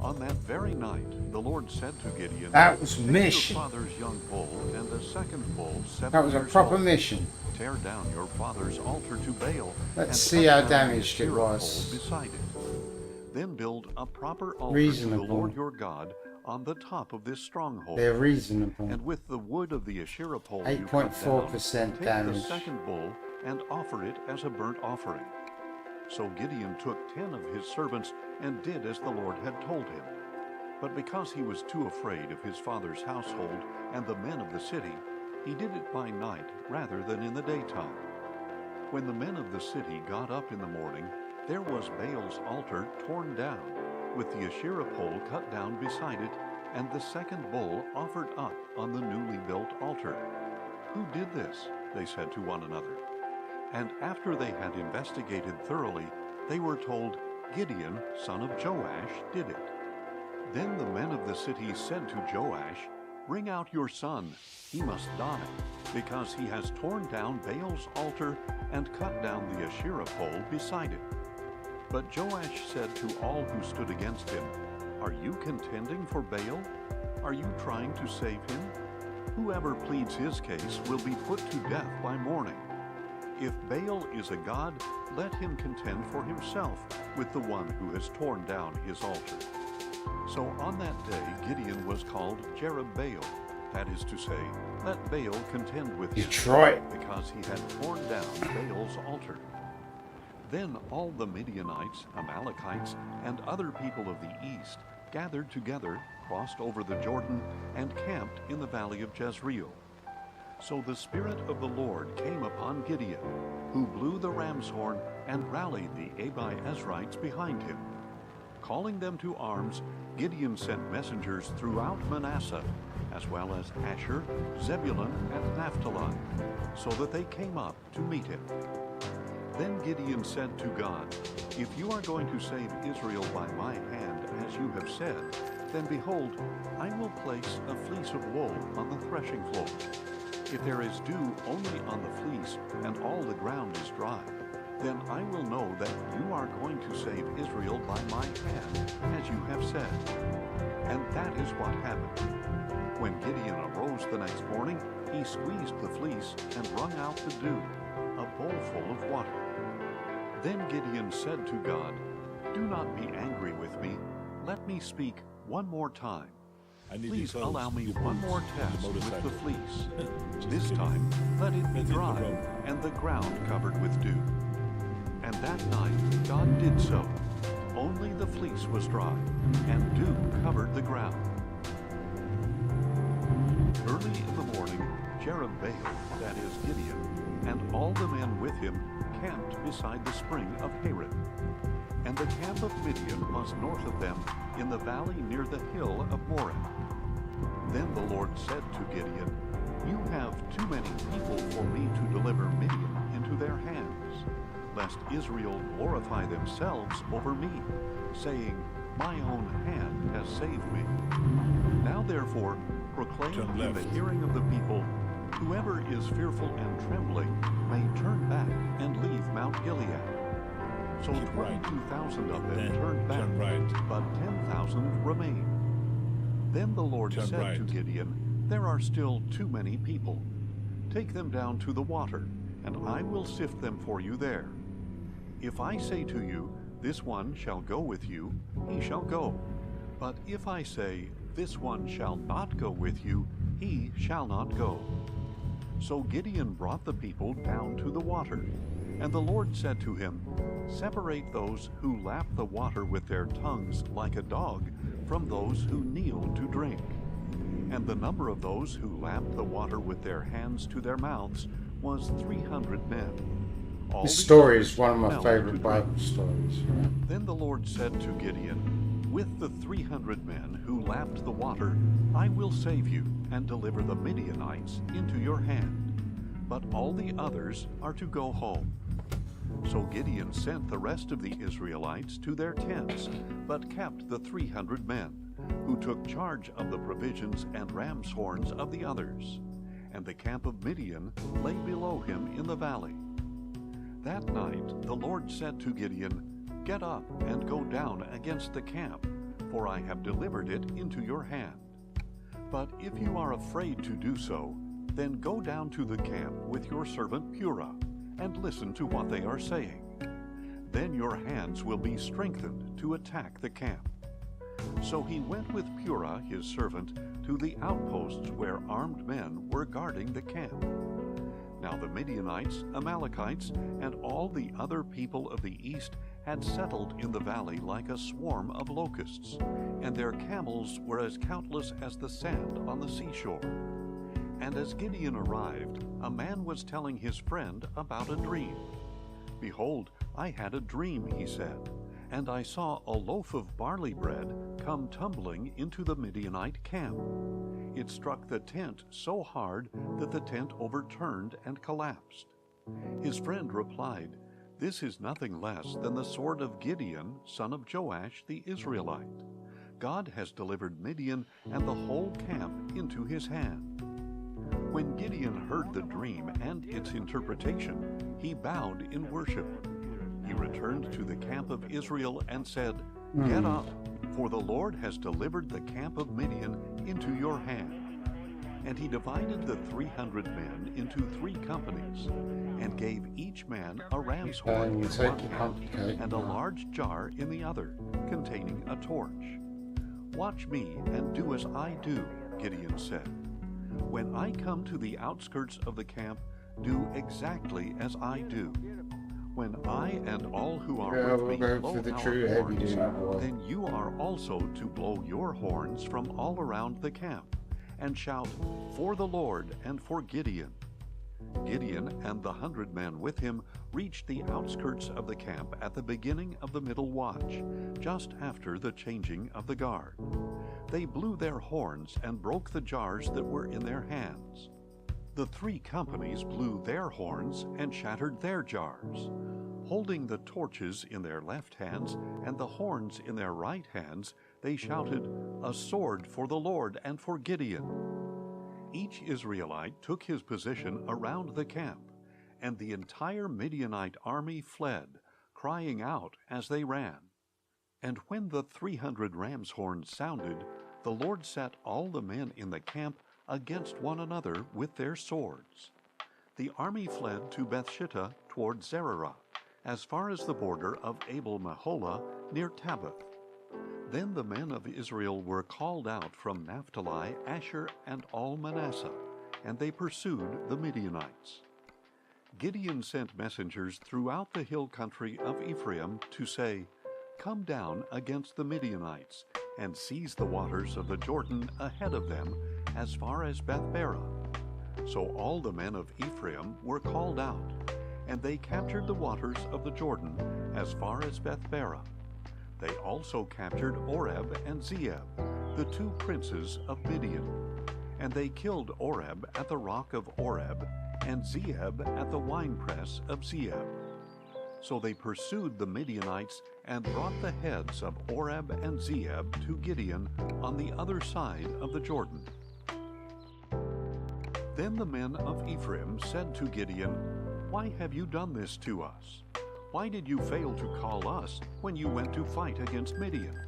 On that very night, the Lord said to Gideon, That was "Take mission. your father's young bull and the second bull, 7 That was a years proper old. mission. Tear down your father's altar to Baal. Let's and see cut how down damaged the it Asherah was. pole beside it. Then build a proper altar to Reasonable. the Lord your God on the top of this stronghold. They're reasonable. And with the wood of the Asherah pole 8.4% take the damage. second bull and offer it as a burnt offering. So Gideon took 10 of his servants and did as the Lord had told him. But because he was too afraid of his father's household and the men of the city, he did it by night rather than in the daytime. When the men of the city got up in the morning, there was Baal's altar torn down, with the Asherah pole cut down beside it, and the second bull offered up on the newly built altar. "Who did this?" they said to one another. And after they had investigated thoroughly, they were told, "Gideon, son of Joash, did it." Then the men of the city said to Joash, "Bring out your son. He must die, because he has torn down Baal's altar and cut down the Asherah pole beside it." But Joash said to all who stood against him, "Are you contending for Baal? Are you trying to save him? Whoever pleads his case will be put to death by morning. If Baal is a god, let him contend for himself with the one who has torn down his altar." So on that day Gideon was called Jerubbaal, that is to say, "Let Baal contend with him," Detroit. because he had torn down Baal's altar. Then all the Midianites, Amalekites, and other people of the east gathered together, crossed over the Jordan, and camped in the valley of Jezreel. So the Spirit of the Lord came upon Gideon, who blew the ram's horn and rallied the Abiezrites behind him. Calling them to arms, Gideon sent messengers throughout Manasseh, as well as Asher, Zebulun, and Naphtali, so that they came up to meet him. Then Gideon said to God, "If you are going to save Israel by my hand, as you have said, then behold, I will place a fleece of wool on the threshing floor. If there is dew only on the fleece, and all the ground is dry, then I will know that you are going to save Israel by my hand, as you have said." And that is what happened. When Gideon arose the next morning, he squeezed the fleece and wrung out the dew, a bowl full of water. Then Gideon said to God, "Do not be angry with me. Let me speak one more time. I need Please your clothes, allow me your one boots, more your test with the motorcycle. fleece. Just This kidding. time, let it be Let's hit the dry, road. and the ground covered with dew." And that night God did so. Only the fleece was dry, and dew covered the ground. Early in the morning, Jerubbaal, that is Gideon, and all the men with him camped beside the spring of Harod. And the camp of Midian was north of them, in the valley near the hill of Moreh. Then the Lord said to Gideon, "You have too many people for me to deliver Midian into their hands, lest Israel glorify themselves over me, saying, My own hand has saved me. Now therefore, proclaim Turn in the left. hearing of the people, whoever is fearful and trembling may turn back and leave Mount Gilead. So Keep right. 22,000 of them Then turned back, turn right. but 10,000 remained. Then the Lord Turn said to right. Gideon, there are still too many people. Take them down to the water, and I will sift them for you there. If I say to you, this one shall go with you, he shall go. But if I say, this one shall not go with you, he shall not go. So Gideon brought the people down to the water. And the Lord said to him, separate those who lap the water with their tongues like a dog from those who kneel to drink. And the number of those who lapped the water with their hands to their mouths was 300 men. All This the story others is one of my knelt favorite to Bible drink. stories. Then the Lord said to Gideon, with the 300 men who lapped the water, I will save you and deliver the Midianites into your hand. But all the others are to go home. So Gideon sent the rest of the Israelites to their tents, but kept the 300 men, who took charge of the provisions and ram's horns of the others. And the camp of Midian lay below him in the valley. That night the Lord said to Gideon, get up and go down against the camp, for I have delivered it into your hand. But if you are afraid to do so, then go down to the camp with your servant Purah, and listen to what they are saying. Then your hands will be strengthened to attack the camp. So he went with Purah his servant to the outposts where armed men were guarding the camp. Now the Midianites, Amalekites, and all the other people of the east had settled in the valley like a swarm of locusts, and their camels were as countless as the sand on the seashore. And as Gideon arrived, a man was telling his friend about a dream. Behold, I had a dream, he said, and I saw a loaf of barley bread come tumbling into the Midianite camp. It struck the tent so hard that the tent overturned and collapsed. His friend replied, this is nothing less than the sword of Gideon, son of Joash the Israelite. God has delivered Midian and the whole camp into his hand. When Gideon heard the dream and its interpretation, he bowed in worship. He returned to the camp of Israel and said, get up, for the Lord has delivered the camp of Midian into your hand. And he divided the 300 men into 3 companies, and gave each man a ram's horn in one hand, and a large jar in the other, containing a torch. Watch me and do as I do, Gideon said. When I come to the outskirts of the camp, do exactly as I do. When I and all who are with me blow our horns, then you are also to blow your horns from all around the camp, and shout, for the Lord and for Gideon. Gideon and the 100 men with him reached the outskirts of the camp at the beginning of the middle watch, just after the changing of the guard. They blew their horns and broke the jars that were in their hands. The 3 companies blew their horns and shattered their jars. Holding the torches in their left hands and the horns in their right hands, they shouted, a sword for the Lord and for Gideon. Each Israelite took his position around the camp, and the entire Midianite army fled, crying out as they ran. And when the 300 ram's horns sounded, the Lord set all the men in the camp against one another with their swords. The army fled to Bethshittah toward Zererah, as far as the border of Abel-Meholah near Tabbath. Then the men of Israel were called out from Naphtali, Asher, and all Manasseh, and they pursued the Midianites. Gideon sent messengers throughout the hill country of Ephraim to say, come down against the Midianites, and seize the waters of the Jordan ahead of them, as far as Beth-barah. So all the men of Ephraim were called out, and they captured the waters of the Jordan as far as Beth-barah. They also captured Oreb and Zeeb, the 2 princes of Midian. And they killed Oreb at the rock of Oreb, and Zeeb at the winepress of Zeeb. So they pursued the Midianites and brought the heads of Oreb and Zeeb to Gideon on the other side of the Jordan. Then the men of Ephraim said to Gideon, "Why have you done this to us? Why did you fail to call us when you went to fight against Midian?"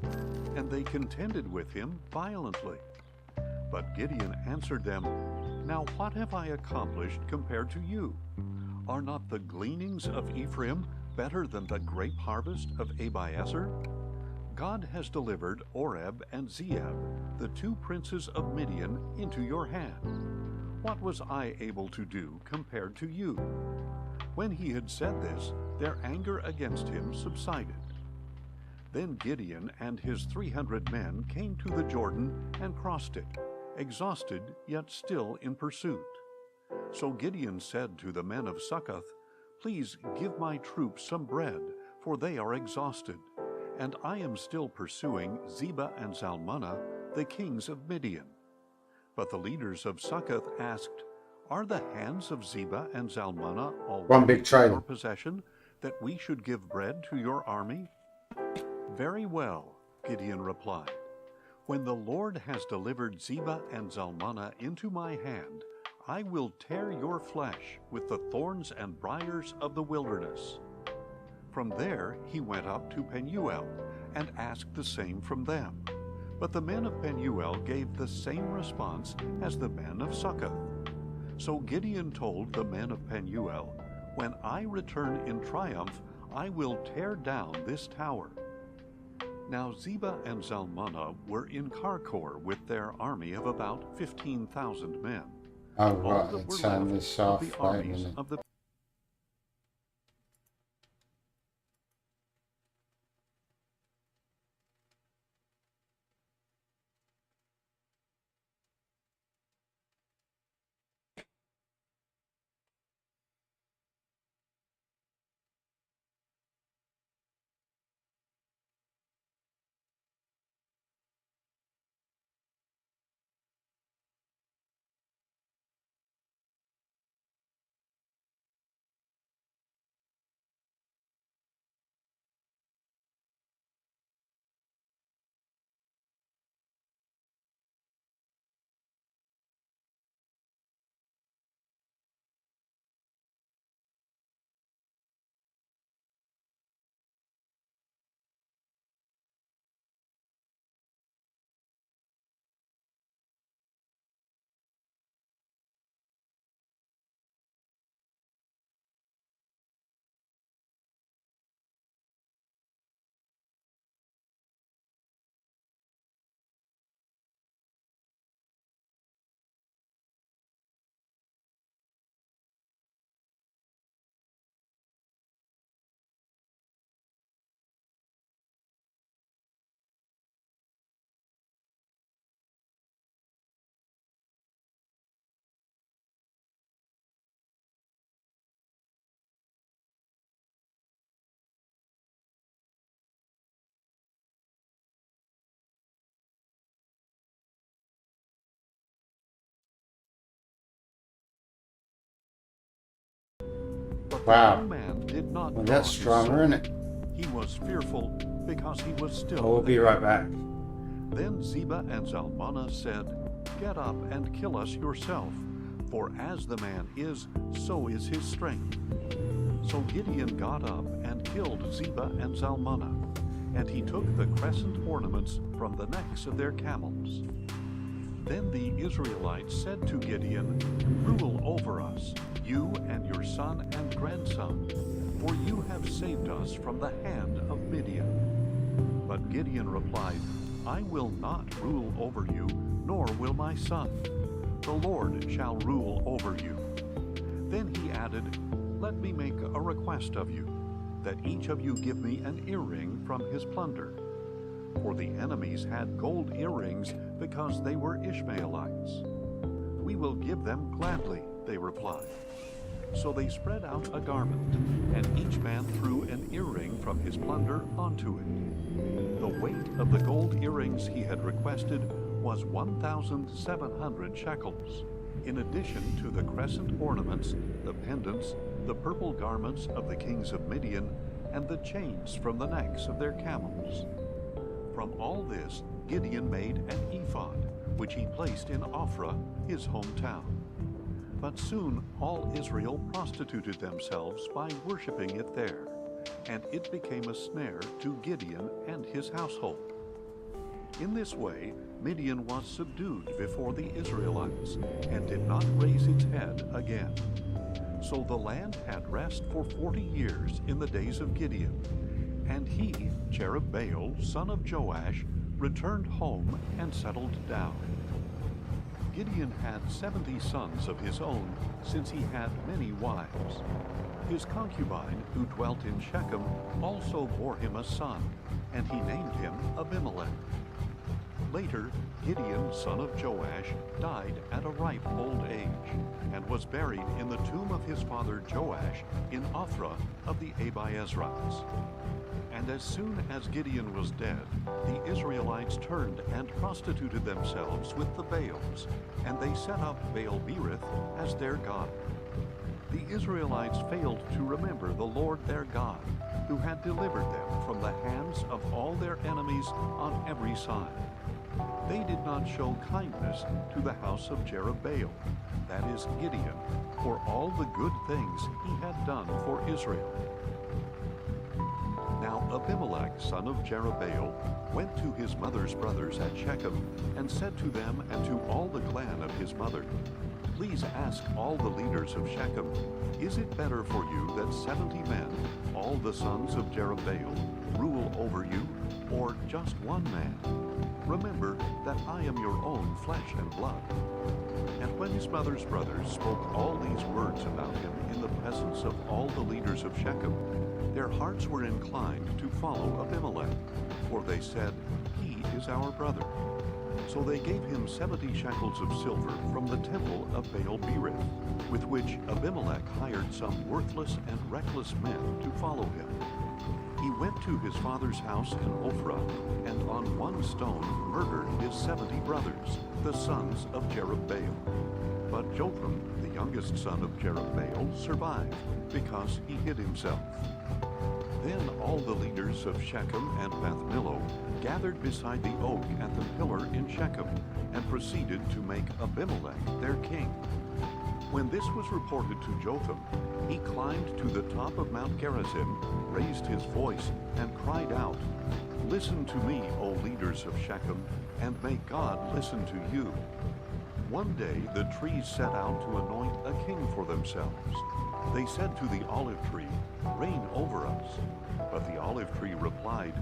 And they contended with him violently. But Gideon answered them, "Now what have I accomplished compared to you? Are not the gleanings of Ephraim better than the grape harvest of Abiezer? God has delivered Oreb and Zeeb, the two princes of Midian, into your hand. What was I able to do compared to you?" When he had said this, their anger against him subsided. Then Gideon and his 300 men came to the Jordan and crossed it, exhausted yet still in pursuit. So Gideon said to the men of Succoth, "Please give my troops some bread, for they are exhausted, and I am still pursuing Zebah and Zalmunna, the kings of Midian." But the leaders of Succoth asked, "Are the hands of Zebah and Zalmunna One big already train. in your possession, that we should give bread to your army?" "Very well," Gideon replied. "When the Lord has delivered Zebah and Zalmunna into my hand, I will tear your flesh with the thorns and briars of the wilderness." From there he went up to Penuel and asked the same from them. But the men of Penuel gave the same response as the men of Succoth. So Gideon told the men of Penuel, "When I return in triumph, I will tear down this tower." Now Zebah and Zalmunna were in Karkor with their army of about 15,000 men. Oh, All right, that were let's turn left this of off. the Wait a armies minute. of the But the Wow. young man did not Well, draw that's his stronger, sword. isn't it? He was fearful because he was still We'll be right back. Then Zebah and Zalmunna said, "Get up and kill us yourself, for as the man is, so is his strength." So Gideon got up and killed Zebah and Zalmunna, and he took the crescent ornaments from the necks of their camels. Then the Israelites said to Gideon, "Rule over us, you and your son and grandson, for you have saved us from the hand of Midian." But Gideon replied, "I will not rule over you, nor will my son. The Lord shall rule over you." Then he added, "Let me make a request of you, that each of you give me an earring from his plunder." For the enemies had gold earrings because they were Ishmaelites. "We will give them gladly," they replied. So they spread out a garment, and each man threw an earring from his plunder onto it. The weight of the gold earrings he had requested was 1,700 shekels, in addition to the crescent ornaments, the pendants, the purple garments of the kings of Midian, and the chains from the necks of their camels. From all this, Gideon made an ephod, which he placed in Ophrah, his hometown. But soon all Israel prostituted themselves by worshiping it there, and it became a snare to Gideon and his household. In this way, Midian was subdued before the Israelites, and did not raise its head again. So the land had rest for 40 years in the days of Gideon. And he, Jerubbaal, son of Joash, returned home and settled down. Gideon had 70 sons of his own, since he had many wives. His concubine, who dwelt in Shechem, also bore him a son, and he named him Abimelech. Later, Gideon, son of Joash, died at a ripe old age, and was buried in the tomb of his father Joash in Ophrah of the Abiezrites. And as soon as Gideon was dead, the Israelites turned and prostituted themselves with the Baals, and they set up Baal-berith as their god. The Israelites failed to remember the Lord their God, who had delivered them from the hands of all their enemies on every side. They did not show kindness to the house of Jerubbaal, that is Gideon, for all the good things he had done for Israel. Now Abimelech, son of Jerubbaal, went to his mother's brothers at Shechem, and said to them and to all the clan of his mother, "Please ask all the leaders of Shechem, is it better for you that 70 men, all the sons of Jerubbaal, rule over you, or just one man? Remember that I am your own flesh and blood." And when his mother's brothers spoke all these words about him in the presence of all the leaders of Shechem, their hearts were inclined to follow Abimelech, for they said, "He is our brother." So they gave him 70 shekels of silver from the temple of Baal-berith, with which Abimelech hired some worthless and reckless men to follow him. He went to his father's house in Ophrah, and on one stone murdered his 70 brothers, the sons of Jerubbaal. But Jotham, the youngest son of Jerubbaal, survived, because he hid himself. Then all the leaders of Shechem and Beth-millo gathered beside the oak at the pillar in Shechem, and proceeded to make Abimelech their king. When this was reported to Jotham, he climbed to the top of Mount Gerizim, raised his voice, and cried out, "Listen to me, O leaders of Shechem, and may God listen to you." One day the trees set out to anoint a king for themselves. They said to the olive tree, "Reign over us." But the olive tree replied,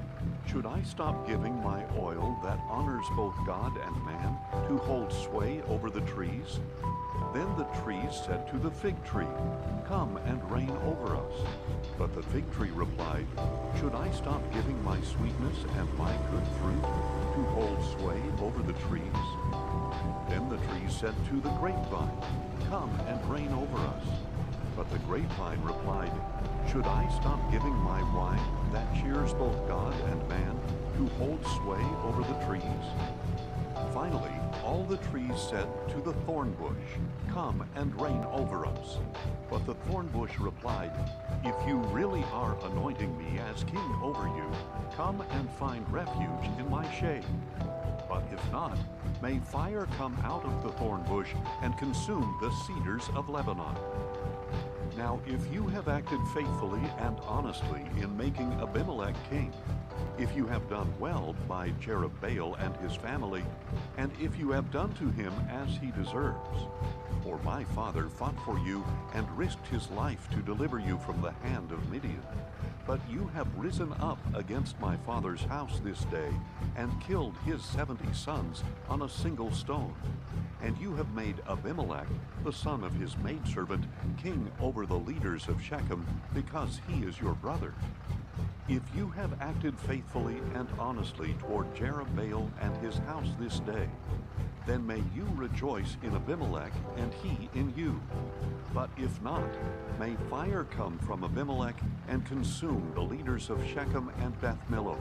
"Should I stop giving my oil that honors both God and man to hold sway over the trees?" Then the trees said to the fig tree, "Come and reign over us." But the fig tree replied, "Should I stop giving my sweetness and my good fruit to hold sway over the trees?" Then the trees said to the grapevine, "Come and reign over us." But the grapevine replied, "Should I stop giving my wine that cheers both God and man to hold sway over the trees?" Finally, all the trees said to the thorn bush, "Come and reign over us." But the thorn bush replied, "If you really are anointing me as king over you, come and find refuge in my shade. But if not, may fire come out of the thorn bush and consume the cedars of Lebanon." Now, if you have acted faithfully and honestly in making Abimelech king, if you have done well by Jerubbaal and his family, and if you have done to him as he deserves, for my father fought for you and risked his life to deliver you from the hand of Midian, but you have risen up against my father's house this day and killed his 70 sons on a single stone, and you have made Abimelech, the son of his maidservant, king over the leaders of Shechem, because he is your brother. If you have acted faithfully and honestly toward Jerubbaal and his house this day, then may you rejoice in Abimelech and he in you. But if not, may fire come from Abimelech and consume the leaders of Shechem and Beth-millo.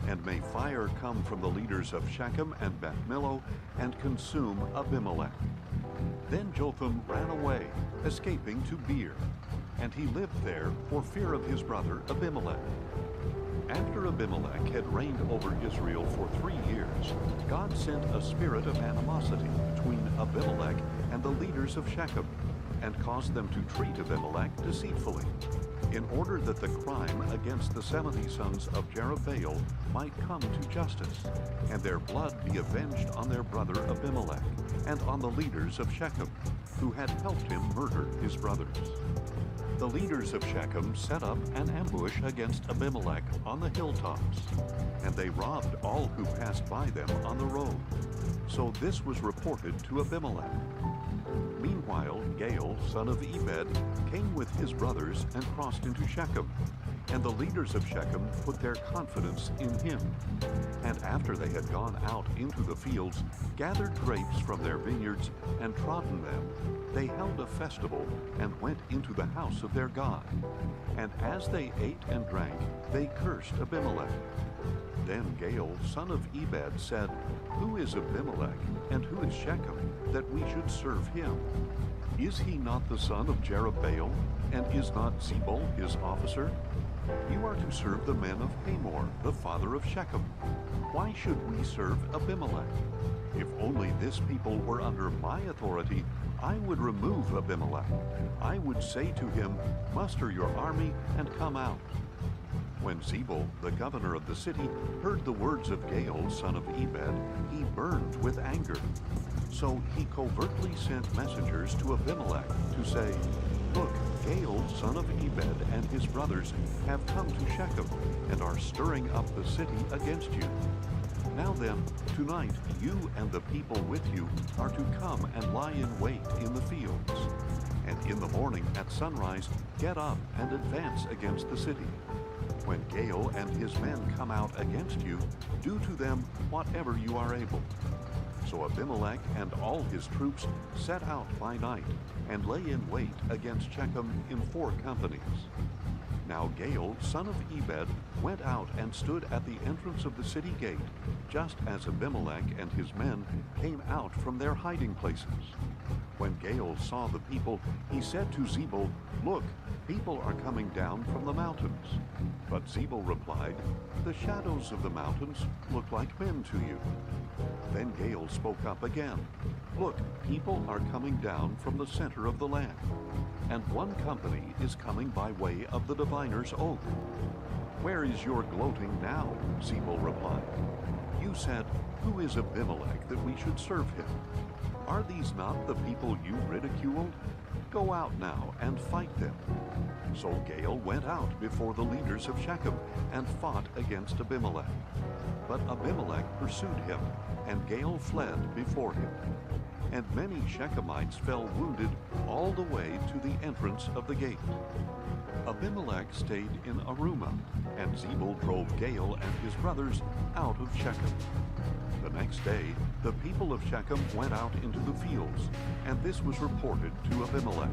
And may fire come from the leaders of Shechem and Beth-millo and consume Abimelech. Then Jotham ran away, escaping to Beer. and he lived there for fear of his brother Abimelech. After Abimelech had reigned over Israel for 3 years, God sent a spirit of animosity between Abimelech and the leaders of Shechem, and caused them to treat Abimelech deceitfully, in order that the crime against the 70 sons of Jerubbaal might come to justice, and their blood be avenged on their brother Abimelech, and on the leaders of Shechem, who had helped him murder his brothers. The leaders of Shechem set up an ambush against Abimelech on the hilltops, and they robbed all who passed by them on the road. So this was reported to Abimelech. Meanwhile, Gaal, son of Ebed, came with his brothers and crossed into Shechem, and the leaders of Shechem put their confidence in him. And after they had gone out into the fields, gathered grapes from their vineyards, and trodden them, they held a festival and went into the house of their God. And as they ate and drank, they cursed Abimelech. Then Gaal, son of Ebed, said, "Who is Abimelech, and who is Shechem, that we should serve him? Is he not the son of Jerubbaal, and is not Zebul his officer? You are to serve the men of Hamor, the father of Shechem. Why should we serve Abimelech? If only this people were under my authority, I would remove Abimelech. I would say to him, 'Muster your army and come out.'" When Zebul, the governor of the city, heard the words of Gaal, son of Ebed, he burned with anger. So he covertly sent messengers to Abimelech to say, "Look, Gaal, son of Ebed, and his brothers have come to Shechem, and are stirring up the city against you. Now then, tonight you and the people with you are to come and lie in wait in the fields. And in the morning at sunrise, get up and advance against the city. When Gaal and his men come out against you, do to them whatever you are able." So Abimelech and all his troops set out by night, and lay in wait against Shechem in 4 companies. Now Gaal, son of Ebed, went out and stood at the entrance of the city gate, just as Abimelech and his men came out from their hiding places. When Gaal saw the people, he said to Zebul, "Look, people are coming down from the mountains." But Zebul replied, "The shadows of the mountains look like men to you." Then Gaal spoke up again, "Look, people are coming down from the center of the land, and one company is coming by way of the diviner's oak." "Where is your gloating now?" Zebul replied. "You said, 'Who is Abimelech that we should serve him?' Are these not the people you ridiculed? Go out now and fight them." So Gaal went out before the leaders of Shechem and fought against Abimelech. But Abimelech pursued him, and Gaal fled before him. And many Shechemites fell wounded all the way to the entrance of the gate. Abimelech stayed in Arumah, and Zebul drove Gaal and his brothers out of Shechem. The next day, the people of Shechem went out into the fields, and this was reported to Abimelech.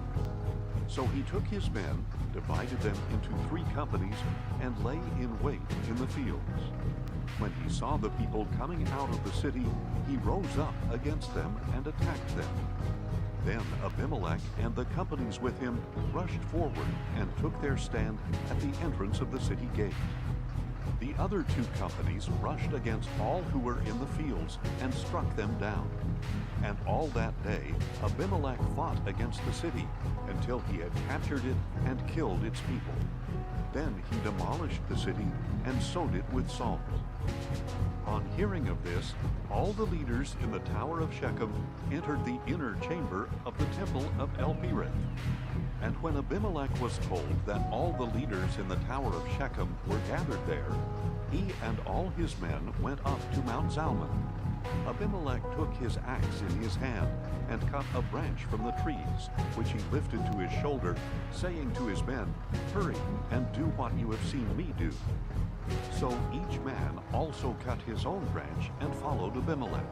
So he took his men, divided them into 3 companies, and lay in wait in the fields. When he saw the people coming out of the city, he rose up against them and attacked them. Then Abimelech and the companies with him rushed forward and took their stand at the entrance of the city gate. The other 2 companies rushed against all who were in the fields and struck them down. And all that day Abimelech fought against the city until he had captured it and killed its people. Then he demolished the city and sowed it with salt. On hearing of this, all the leaders in the tower of Shechem entered the inner chamber of the temple of El-Berith. And when Abimelech was told that all the leaders in the tower of Shechem were gathered there, he and all his men went up to Mount Zalmon. Abimelech took his axe in his hand and cut a branch from the trees, which he lifted to his shoulder, saying to his men, "Hurry and do what you have seen me do." So each man also cut his own branch and followed Abimelech.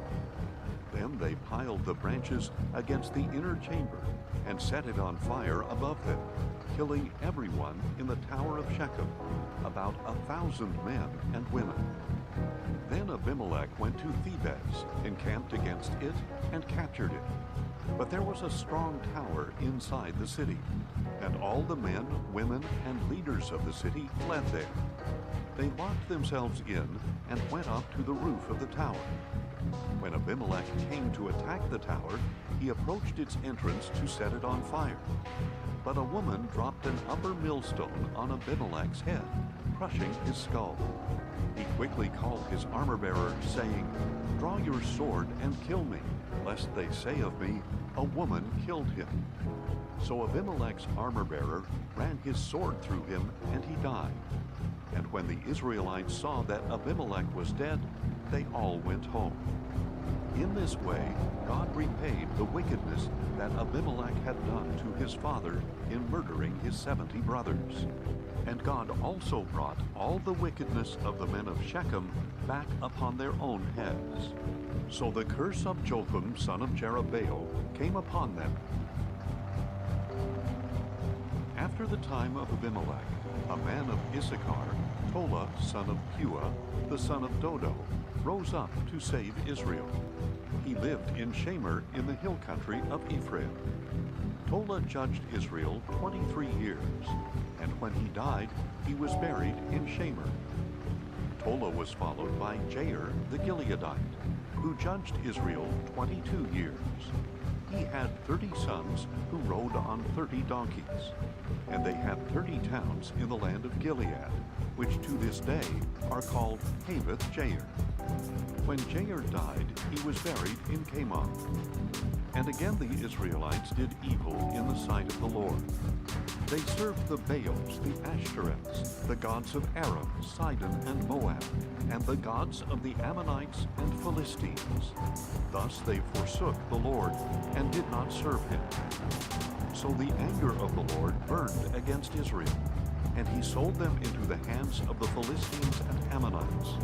Then they piled the branches against the inner chamber and set it on fire above them, killing everyone in the tower of Shechem, about 1,000 men and women. Then Abimelech went to Thebez, encamped against it, and captured it. But there was a strong tower inside the city, and all the men, women, and leaders of the city fled there. They locked themselves in and went up to the roof of the tower. When Abimelech came to attack the tower, he approached its entrance to set it on fire. But a woman dropped an upper millstone on Abimelech's head, crushing his skull. He quickly called his armor-bearer, saying, "Draw your sword and kill me, lest they say of me, 'A woman killed him.'" So Abimelech's armor-bearer ran his sword through him, and he died. And when the Israelites saw that Abimelech was dead, they all went home. In this way, God repaid the wickedness that Abimelech had done to his father in murdering his 70 brothers. And God also brought all the wickedness of the men of Shechem back upon their own heads. So the curse of Jotham, son of Jerubbaal, came upon them. After the time of Abimelech, a man of Issachar, Tola, son of Puah, the son of Dodo, rose up to save Israel. He lived in Shamir in the hill country of Ephraim. Tola judged Israel 23 years, and when he died, he was buried in Shamir. Tola was followed by Jair the Gileadite, who judged Israel 22 years. He had 30 sons who rode on 30 donkeys, and they had 30 towns in the land of Gilead, which to this day are called Haveth Jair. When Jair died, he was buried in Kamoth. And again the Israelites did evil in the sight of the Lord. They served the Baals, the Ashtoreths, the gods of Aram, Sidon, and Moab, and the gods of the Ammonites and Philistines. Thus they forsook the Lord and did not serve him. So the anger of the Lord burned against Israel, and he sold them into the hands of the Philistines and Ammonites,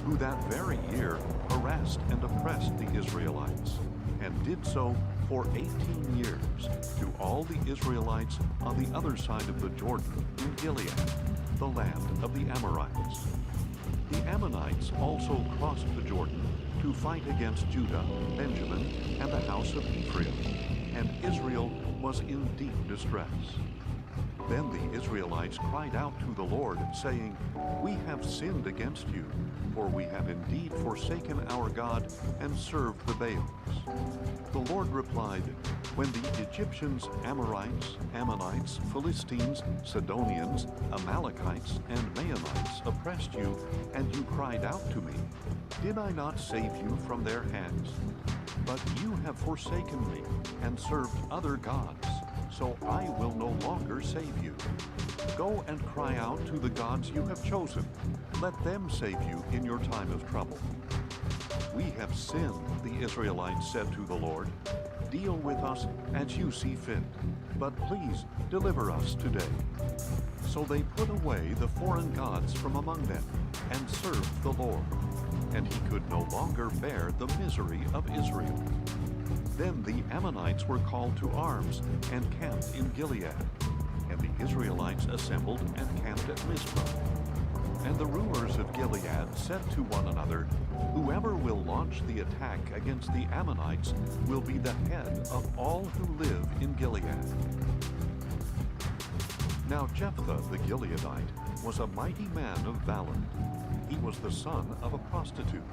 who that very year harassed and oppressed the Israelites, and did so for 18 years to all the Israelites on the other side of the Jordan in Gilead, the land of the Amorites. The Ammonites also crossed the Jordan to fight against Judah, Benjamin, and the house of Ephraim, and Israel was in deep distress. Then the Israelites cried out to the Lord, saying, "We have sinned against you, for we have indeed forsaken our God and served the Baals." The Lord replied, "When the Egyptians, Amorites, Ammonites, Philistines, Sidonians, Amalekites, and Maonites oppressed you, and you cried out to me, did I not save you from their hands? But you have forsaken me and served other gods, so I will no longer save you. Go and cry out to the gods you have chosen. Let them save you in your time of trouble." "We have sinned," the Israelites said to the Lord. "Deal with us as you see fit, but please deliver us today." So they put away the foreign gods from among them and served the Lord, and he could no longer bear the misery of Israel. Then the Ammonites were called to arms and camped in Gilead, and the Israelites assembled and camped at Mizpah. And the rulers of Gilead said to one another, "Whoever will launch the attack against the Ammonites will be the head of all who live in Gilead." Now Jephthah the Gileadite was a mighty man of valor. He was the son of a prostitute,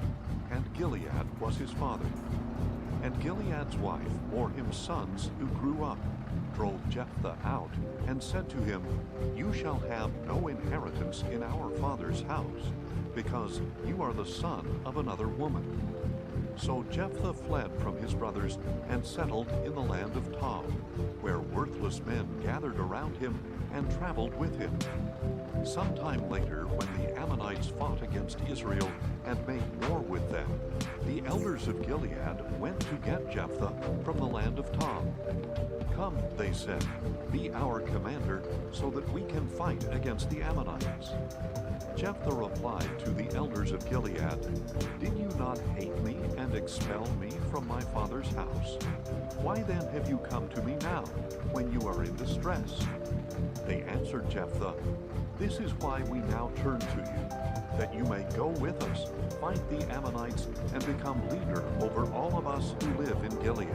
and Gilead was his father. And Gilead's wife bore him sons who grew up, drove Jephthah out, and said to him, "You shall have no inheritance in our father's house, because you are the son of another woman." So Jephthah fled from his brothers and settled in the land of Tob, where worthless men gathered around him and traveled with him. Sometime later, when the Ammonites fought against Israel and made war with them, the elders of Gilead went to get Jephthah from the land of Tob. "Come," they said, "be our commander, so that we can fight against the Ammonites." Jephthah replied to the elders of Gilead, "Did you not hate me and and expel me from my father's house? Why then have you come to me now, when you are in distress? They answered Jephthah, This is why we now turn to you, that you may go with us, fight the Ammonites, and become leader over all of us who live in Gilead.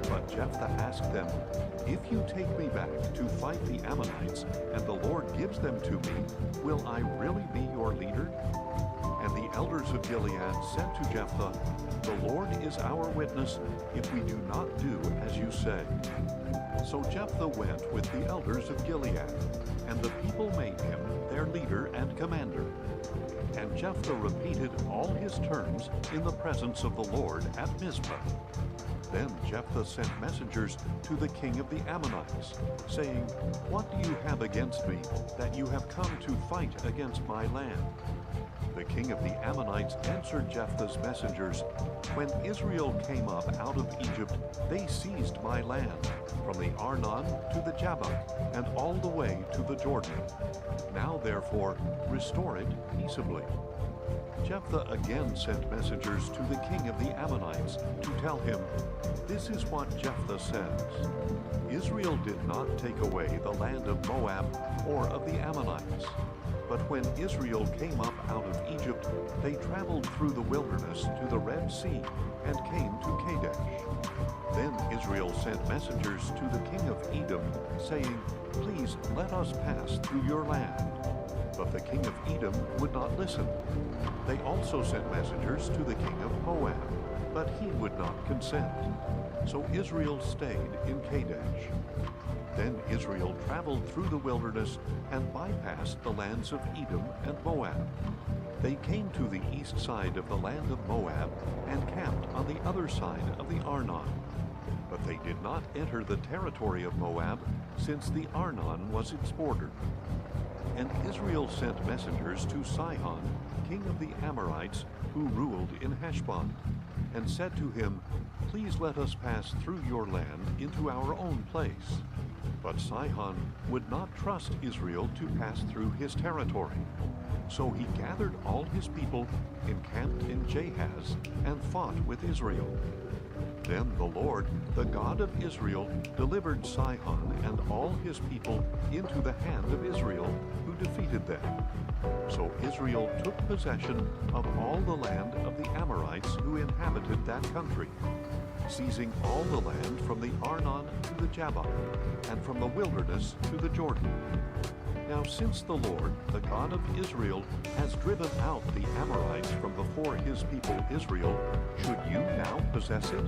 But Jephthah asked them, If you take me back to fight the Ammonites, and the Lord gives them to me, will I really be your leader? And the elders of Gilead said to Jephthah, The Lord is our witness if we do not do as you say. So Jephthah went with the elders of Gilead, and the people made him their leader and commander. And Jephthah repeated all his terms in the presence of the Lord at Mizpah. Then Jephthah sent messengers to the king of the Ammonites, saying, What do you have against me, that you have come to fight against my land? The king of the Ammonites answered Jephthah's messengers, When Israel came up out of Egypt, they seized my land, from the Arnon to the Jabbok, and all the way to the Jordan. Now therefore, restore it peaceably. Jephthah again sent messengers to the king of the Ammonites to tell him, This is what Jephthah says. Israel did not take away the land of Moab or of the Ammonites. But when Israel came up out of Egypt, they traveled through the wilderness to the Red Sea and came to Kadesh. Then Israel sent messengers to the king of Edom, saying, Please let us pass through your land. But the king of Edom would not listen. They also sent messengers to the king of Moab, but he would not consent. So Israel stayed in Kadesh. Then Israel traveled through the wilderness and bypassed the lands of Edom and Moab. They came to the east side of the land of Moab and camped on the other side of the Arnon. But they did not enter the territory of Moab, since the Arnon was its border. And Israel sent messengers to Sihon, king of the Amorites, who ruled in Heshbon, and said to him, Please let us pass through your land into our own place. But Sihon would not trust Israel to pass through his territory. So he gathered all his people, encamped in Jahaz, and fought with Israel. Then the Lord, the God of Israel, delivered Sihon and all his people into the hand of Israel, who defeated them. So Israel took possession of all the land of the Amorites who inhabited that country, seizing all the land from the Arnon to the Jabbok, and from the wilderness to the Jordan. Now since the Lord, the God of Israel, has driven out the Amorites from before his people Israel, should you now possess it?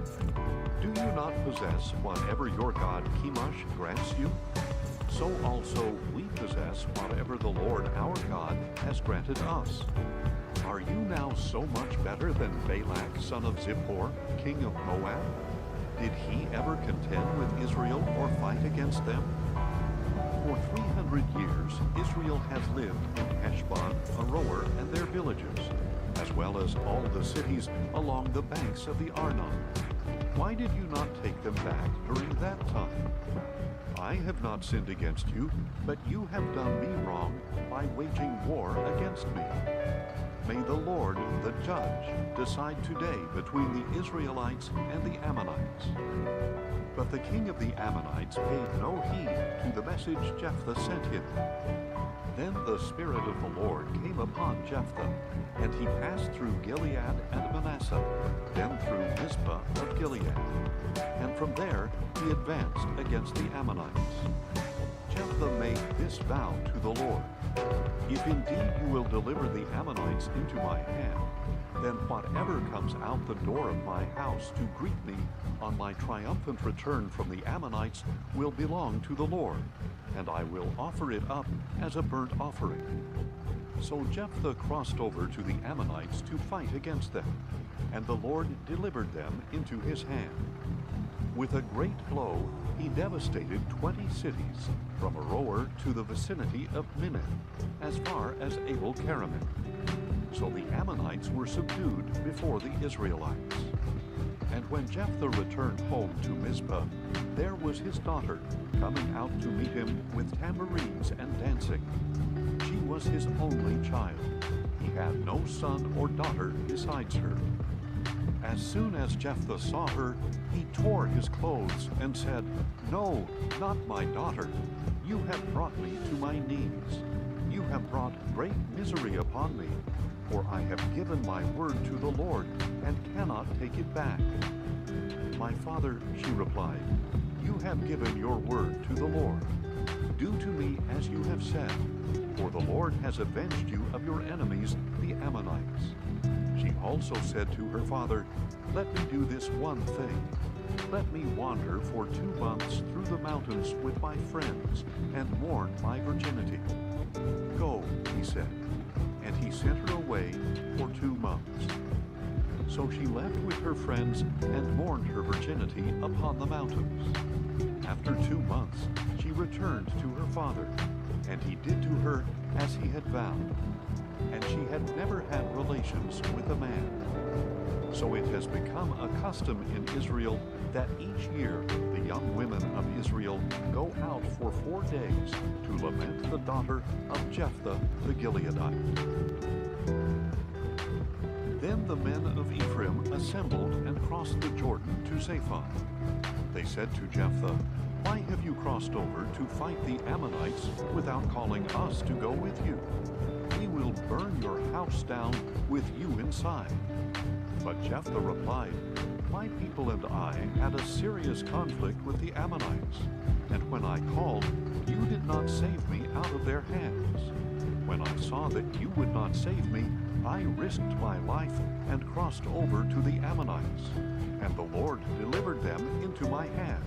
Do you not possess whatever your god Chemosh grants you? So also we possess whatever the Lord our God has granted us. Are you now so much better than Balak son of Zippor, king of Moab? Did he ever contend with Israel or fight against them? For 300 years Israel has lived in Heshbon, Aroer, and their villages, as well as all the cities along the banks of the Arnon. Why did you not take them back during that time? I have not sinned against you, but you have done me wrong by waging war against me. May the Lord, the judge, decide today between the Israelites and the Ammonites. But the king of the Ammonites paid no heed to the message Jephthah sent him. Then the Spirit of the Lord came upon Jephthah, and he passed through Gilead and Manasseh, then through Mizpah of Gilead. And from there he advanced against the Ammonites. Jephthah made this vow to the Lord, If indeed you will deliver the Ammonites into my hand, then whatever comes out the door of my house to greet me on my triumphant return from the Ammonites will belong to the Lord, and I will offer it up as a burnt offering. So Jephthah crossed over to the Ammonites to fight against them, and the Lord delivered them into his hand. With a great blow, he devastated 20 cities, from Aroer to the vicinity of Minnith, as far as Abel-Keramim. So the Ammonites were subdued before the Israelites. And when Jephthah returned home to Mizpah, there was his daughter coming out to meet him with tambourines and dancing. She was his only child. He had no son or daughter besides her. As soon as Jephthah saw her, he tore his clothes and said, "No, not my daughter. You have brought me to my knees. You have brought great misery upon me, for I have given my word to the Lord and cannot take it back." "My father," she replied, "you have given your word to the Lord. Do to me as you have said, for the Lord has avenged you of your enemies, the Ammonites." She also said to her father, "Let me do this one thing. Let me wander for 2 months through the mountains with my friends and mourn my virginity." "Go," he said, and he sent her away for 2 months. So she left with her friends and mourned her virginity upon the mountains. After 2 months, she returned to her father, and he did to her as he had vowed. And she had never had relations with a man. So it has become a custom in Israel that each year the young women of Israel go out for 4 days to lament the daughter of Jephthah the Gileadite. Then the men of Ephraim assembled and crossed the Jordan to Zaphon. They said to Jephthah, "Why have you crossed over to fight the Ammonites without calling us to go with you? We will burn your house down with you inside." But Jephthah replied, "My people and I had a serious conflict with the Ammonites, and when I called, you did not save me out of their hands. When I saw that you would not save me, I risked my life and crossed over to the Ammonites, and the Lord delivered them into my hand.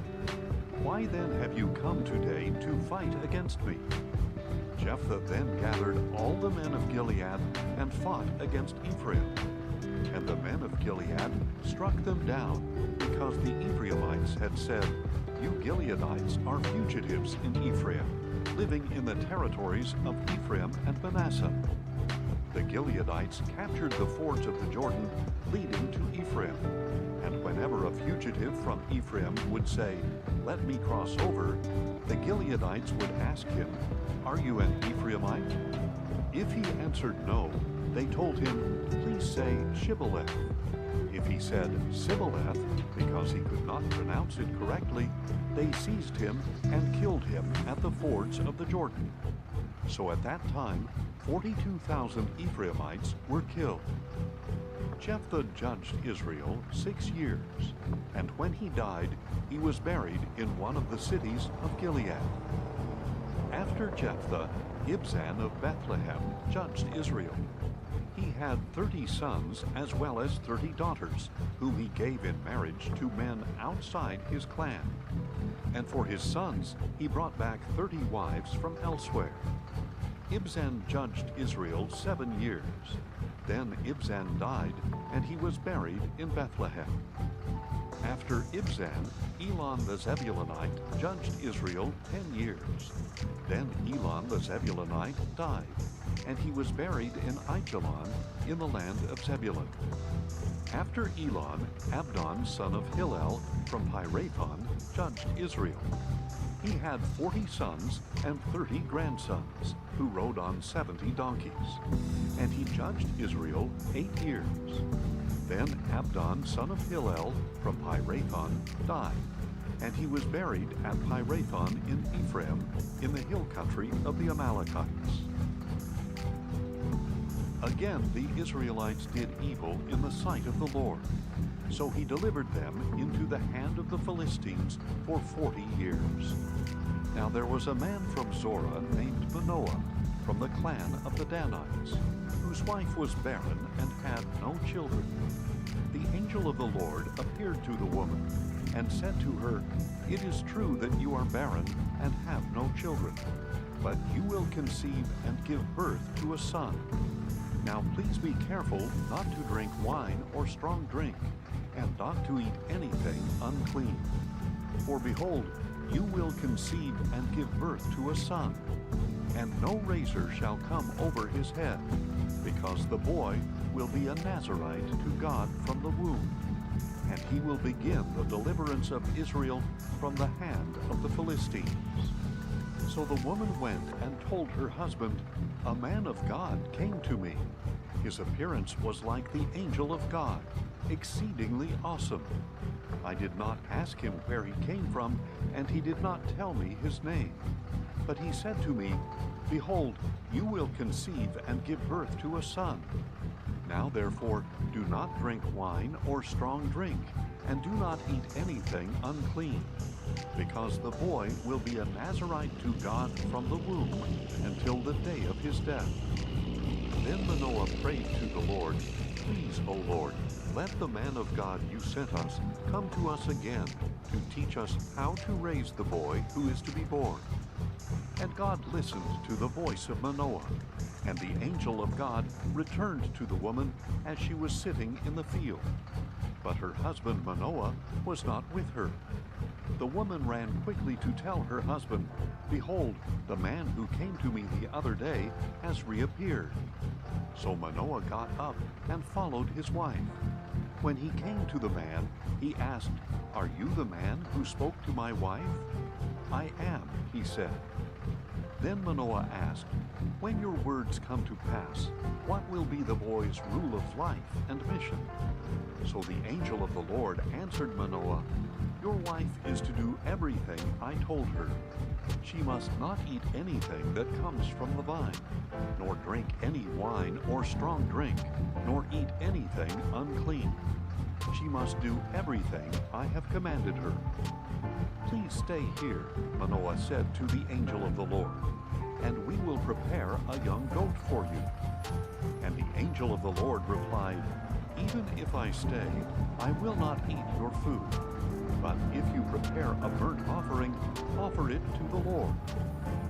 Why then have you come today to fight against me?" Jephthah then gathered all the men of Gilead and fought against Ephraim. And the men of Gilead struck them down, because the Ephraimites had said, "You Gileadites are fugitives in Ephraim, living in the territories of Ephraim and Manasseh." The Gileadites captured the fords of the Jordan leading to Ephraim. And whenever a fugitive from Ephraim would say, "Let me cross over," the Gileadites would ask him, "Are you an Ephraimite?" If he answered no, they told him, "Please say Shibboleth." If he said Sibboleth, because he could not pronounce it correctly, they seized him and killed him at the fords of the Jordan. So at that time, 42,000 Ephraimites were killed. Jephthah judged Israel 6 years, and when he died, he was buried in one of the cities of Gilead. After Jephthah, Ibzan of Bethlehem judged Israel. He had 30 sons as well as 30 daughters, whom he gave in marriage to men outside his clan. And for his sons he brought back 30 wives from elsewhere. Ibzan judged Israel 7 years. Then Ibzan died, and he was buried in Bethlehem. After Ibzan, Elon the Zebulunite judged Israel 10 years. Then Elon the Zebulunite died, and he was buried in Aijalon in the land of Zebulun. After Elon, Abdon son of Hillel from Pirathon judged Israel. He had 40 sons and 30 grandsons, who rode on 70 donkeys. And he judged Israel 8 years. Then Abdon son of Hillel from Pirathon died, and he was buried at Pirathon in Ephraim, in the hill country of the Amalekites. Again the Israelites did evil in the sight of the Lord. So he delivered them into the hand of the Philistines for 40 years. Now there was a man from Zorah named Manoah, from the clan of the Danites, whose wife was barren and had no children. The angel of the Lord appeared to the woman and said to her, "It is true that you are barren and have no children, but you will conceive and give birth to a son. Now please be careful not to drink wine or strong drink, and not to eat anything unclean. For behold, you will conceive and give birth to a son, and no razor shall come over his head, because the boy will be a Nazarite to God from the womb, and he will begin the deliverance of Israel from the hand of the Philistines." So the woman went and told her husband, "A man of God came to me. His appearance was like the angel of God, exceedingly awesome. I did not ask him where he came from, and he did not tell me his name. But he said to me, Behold, you will conceive and give birth to a son. Now therefore do not drink wine or strong drink, and do not eat anything unclean, because the boy will be a Nazirite to God from the womb until the day of his death. Then Manoah prayed to the Lord, Please, O Lord, let the man of God you sent us come to us again to teach us how to raise the boy who is to be born. And God listened to the voice of Manoah, and the angel of God returned to the woman as she was sitting in the field. But her husband Manoah was not with her. The woman ran quickly to tell her husband, Behold, the man who came to me the other day has reappeared. So Manoah got up and followed his wife. When he came to the man, he asked, Are you the man who spoke to my wife? I am, he said. Then Manoah asked, When your words come to pass, what will be the boy's rule of life and mission? So the angel of the Lord answered Manoah, Your wife is to do everything I told her. She must not eat anything that comes from the vine, nor drink any wine or strong drink, nor eat anything unclean. She must do everything I have commanded her. Please stay here, Manoah said to the angel of the Lord, and we will prepare a young goat for you. And the angel of the Lord replied, Even if I stay, I will not eat your food. But if you prepare a burnt offering, offer it to the Lord.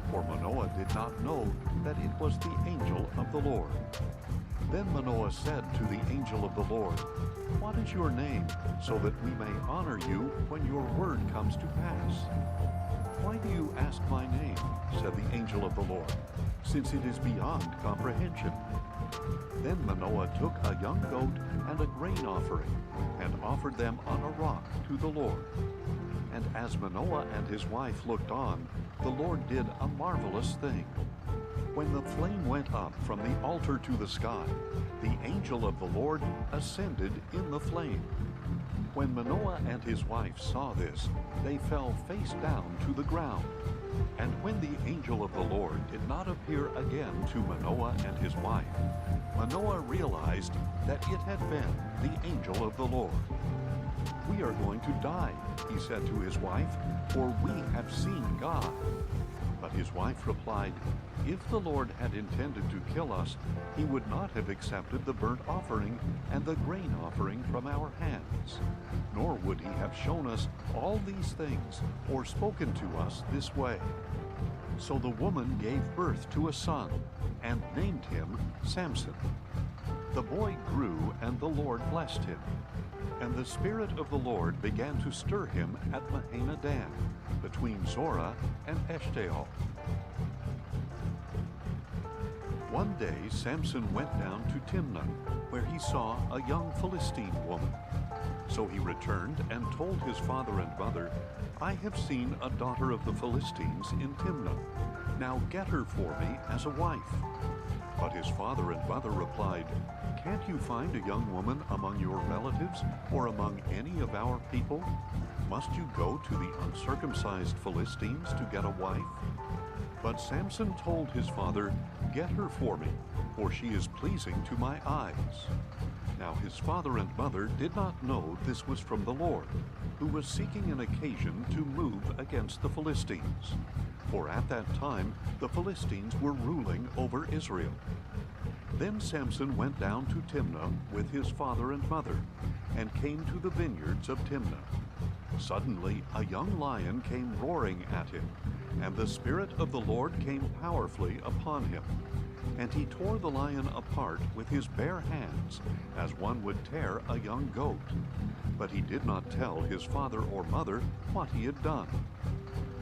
For Manoah did not know that it was the angel of the Lord. Then Manoah said to the angel of the Lord, What is your name, so that we may honor you when your word comes to pass? Why do you ask my name, said the angel of the Lord, since it is beyond comprehension? Then Manoah took a young goat and a grain offering, and offered them on a rock to the Lord. And as Manoah and his wife looked on, the Lord did a marvelous thing. When the flame went up from the altar to the sky, the angel of the Lord ascended in the flame. When Manoah and his wife saw this, they fell face down to the ground. And when the angel of the Lord did not appear again to Manoah and his wife, Manoah realized that it had been the angel of the Lord. We are going to die, he said to his wife, for we have seen God. But his wife replied, If the Lord had intended to kill us, he would not have accepted the burnt offering and the grain offering from our hands, nor would he have shown us all these things or spoken to us this way. So the woman gave birth to a son and named him Samson. The boy grew, and the Lord blessed him. And the Spirit of the Lord began to stir him at Mahaneh-dan, between Zorah and Eshtaol. One day Samson went down to Timnah, where he saw a young Philistine woman. So he returned and told his father and mother, I have seen a daughter of the Philistines in Timnah. Now get her for me as a wife. But his father and mother replied, Can't you find a young woman among your relatives or among any of our people? Must you go to the uncircumcised Philistines to get a wife? But Samson told his father, Get her for me, for she is pleasing to my eyes. Now his father and mother did not know this was from the Lord, who was seeking an occasion to move against the Philistines. For at that time the Philistines were ruling over Israel. Then Samson went down to Timnah with his father and mother, and came to the vineyards of Timnah. Suddenly a young lion came roaring at him, and the Spirit of the Lord came powerfully upon him. And he tore the lion apart with his bare hands, as one would tear a young goat. But he did not tell his father or mother what he had done.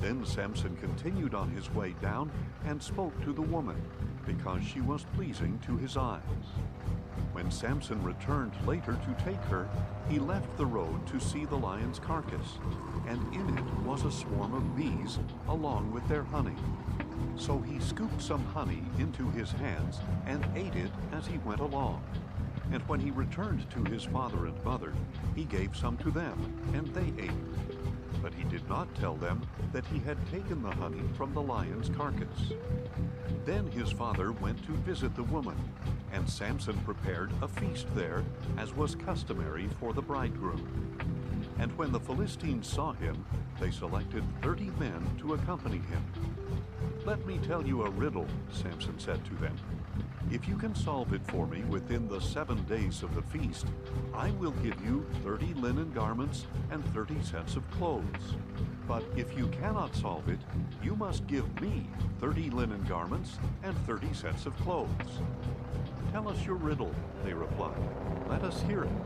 Then Samson continued on his way down and spoke to the woman, because she was pleasing to his eyes. When Samson returned later to take her, he left the road to see the lion's carcass, and in it was a swarm of bees, along with their honey. So he scooped some honey into his hands and ate it as he went along. And when he returned to his father and mother, he gave some to them, and they ate. But he did not tell them that he had taken the honey from the lion's carcass. Then his father went to visit the woman, and Samson prepared a feast there, as was customary for the bridegroom. And when the Philistines saw him, they selected 30 men to accompany him. "Let me tell you a riddle," Samson said to them. "If you can solve it for me within the 7 days of the feast, I will give you 30 linen garments and 30 sets of clothes. But if you cannot solve it, you must give me 30 linen garments and 30 sets of clothes." "Tell us your riddle," they replied. "Let us hear it."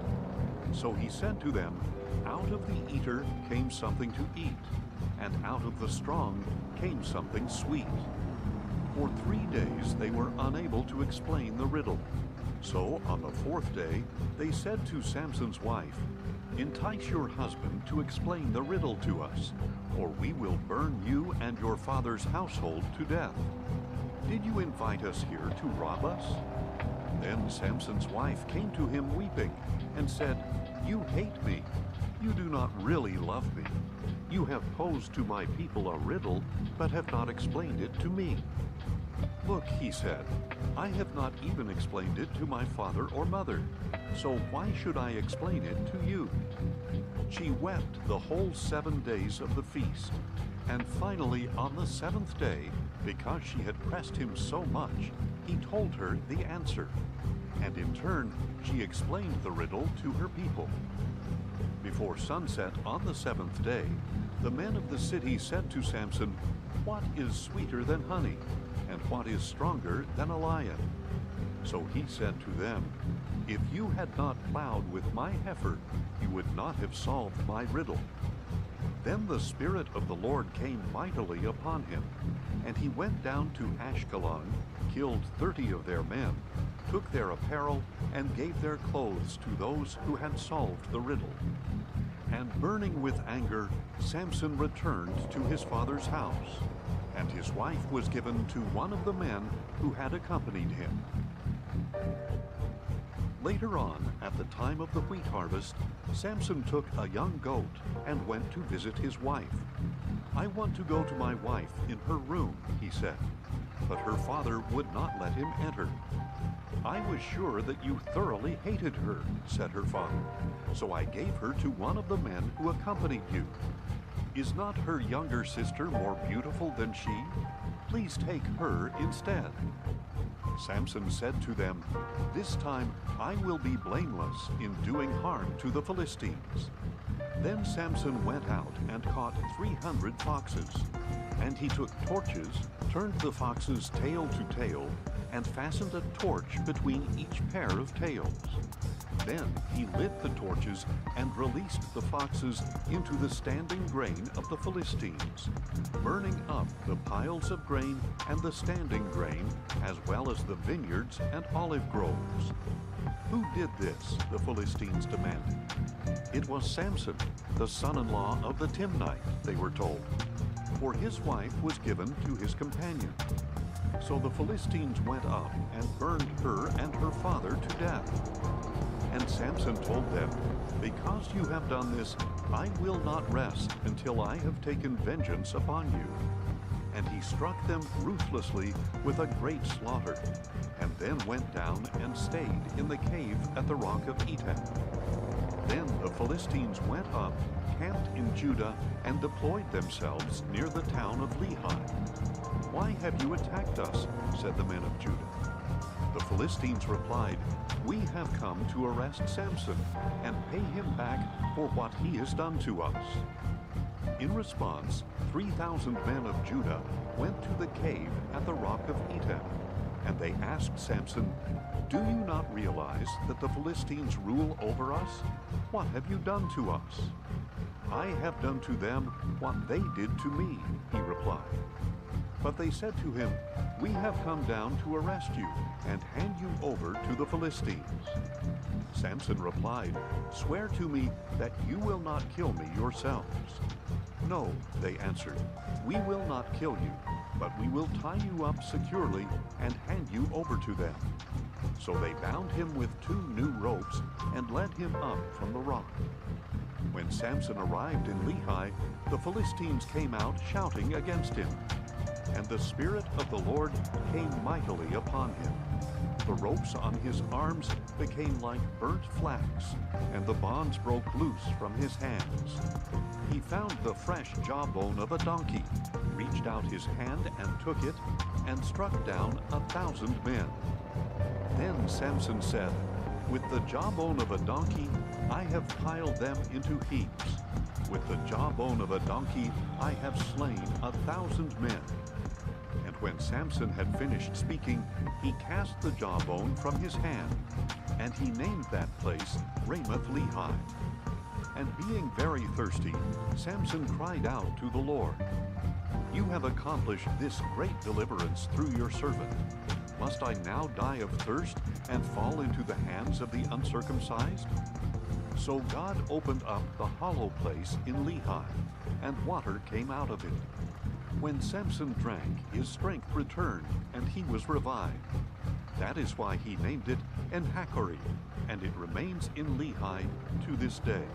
So he said to them, "Out of the eater came something to eat, and out of the strong came something sweet." For 3 days they were unable to explain the riddle. So on the 4th day they said to Samson's wife, "Entice your husband to explain the riddle to us, or we will burn you and your father's household to death. Did you invite us here to rob us?" Then Samson's wife came to him weeping and said, "You hate me. You do not really love me. You have posed to my people a riddle, but have not explained it to me." "Look," he said, "I have not even explained it to my father or mother, so why should I explain it to you?" She wept the whole 7 days of the feast, and finally on the 7th day, because she had pressed him so much, he told her the answer, and in turn she explained the riddle to her people. Before sunset on the 7th day, the men of the city said to Samson, "What is sweeter than honey, and what is stronger than a lion?" So he said to them, "If you had not plowed with my heifer, you would not have solved my riddle." Then the Spirit of the Lord came mightily upon him, and he went down to Ashkelon, killed 30 of their men, took their apparel, and gave their clothes to those who had solved the riddle. And burning with anger, Samson returned to his father's house, and his wife was given to one of the men who had accompanied him. Later on, at the time of the wheat harvest, Samson took a young goat and went to visit his wife. "I want to go to my wife in her room," he said, but her father would not let him enter. "I was sure that you thoroughly hated her," said her father, "so I gave her to one of the men who accompanied you. Is not her younger sister more beautiful than she? Please take her instead." Samson said to them, "This time I will be blameless in doing harm to the Philistines." Then Samson went out and caught 300 foxes, and he took torches, turned the foxes tail to tail, and fastened a torch between each pair of tails. Then he lit the torches and released the foxes into the standing grain of the Philistines, burning up the piles of grain and the standing grain, as well as the vineyards and olive groves. "Who did this?" the Philistines demanded. "It was Samson, the son-in-law of the Timnite," they were told, for his wife was given to his companion. So the Philistines went up and burned her and her father to death. And Samson told them, "Because you have done this, I will not rest until I have taken vengeance upon you." And he struck them ruthlessly with a great slaughter, and then went down and stayed in the cave at the rock of Etam. Then the Philistines went up, camped in Judah, and deployed themselves near the town of Lehi. "Why have you attacked us?" said the men of Judah. The Philistines replied, "We have come to arrest Samson and pay him back for what he has done to us." In response, 3,000 men of Judah went to the cave at the rock of Etam, and they asked Samson, "Do you not realize that the Philistines rule over us? What have you done to us?" "I have done to them what they did to me," he replied. But they said to him, "We have come down to arrest you and hand you over to the Philistines." Samson replied, "Swear to me that you will not kill me yourselves." "No," they answered, "we will not kill you, but we will tie you up securely and hand you over to them." So they bound him with 2 new ropes and led him up from the rock. When Samson arrived in Lehi, the Philistines came out shouting against him. And the Spirit of the Lord came mightily upon him. The ropes on his arms became like burnt flax, and the bonds broke loose from his hands. He found the fresh jawbone of a donkey, reached out his hand and took it, and struck down 1,000 men. Then Samson said, "With the jawbone of a donkey, I have piled them into heaps. With the jawbone of a donkey, I have slain 1,000 men." And when Samson had finished speaking, he cast the jawbone from his hand, and he named that place Ramath-Lehi. And being very thirsty, Samson cried out to the Lord, "You have accomplished this great deliverance through your servant. Must I now die of thirst and fall into the hands of the uncircumcised?" So God opened up the hollow place in Lehi, and water came out of it. When Samson drank, his strength returned, and he was revived. That is why he named it En-Hakkore, and it remains in Lehi to this day.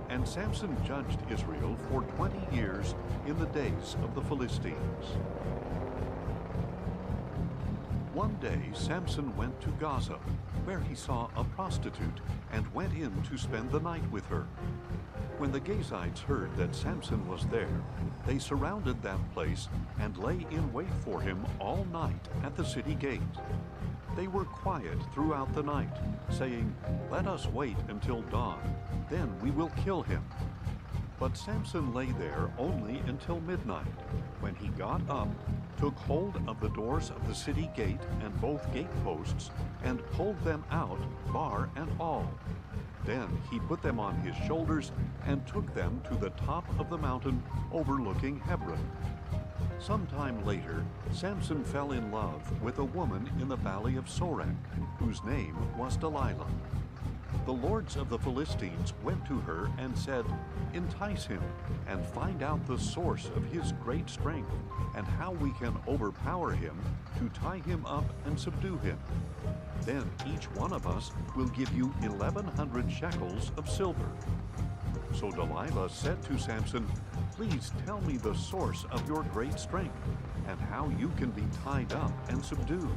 And Samson judged Israel for 20 years in the days of the Philistines. One day Samson went to Gaza, where he saw a prostitute and went in to spend the night with her. When the Gazites heard that Samson was there, they surrounded that place and lay in wait for him all night at the city gate. They were quiet throughout the night, saying, "Let us wait until dawn, then we will kill him." But Samson lay there only until midnight, when he got up, took hold of the doors of the city gate and both gate posts, and pulled them out, bar and all. Then he put them on his shoulders and took them to the top of the mountain overlooking Hebron. Sometime later, Samson fell in love with a woman in the valley of Sorek, whose name was Delilah. The lords of the Philistines went to her and said, "Entice him and find out the source of his great strength and how we can overpower him to tie him up and subdue him. Then each one of us will give you 1,100 shekels of silver." So Delilah said to Samson, "Please tell me the source of your great strength and how you can be tied up and subdued."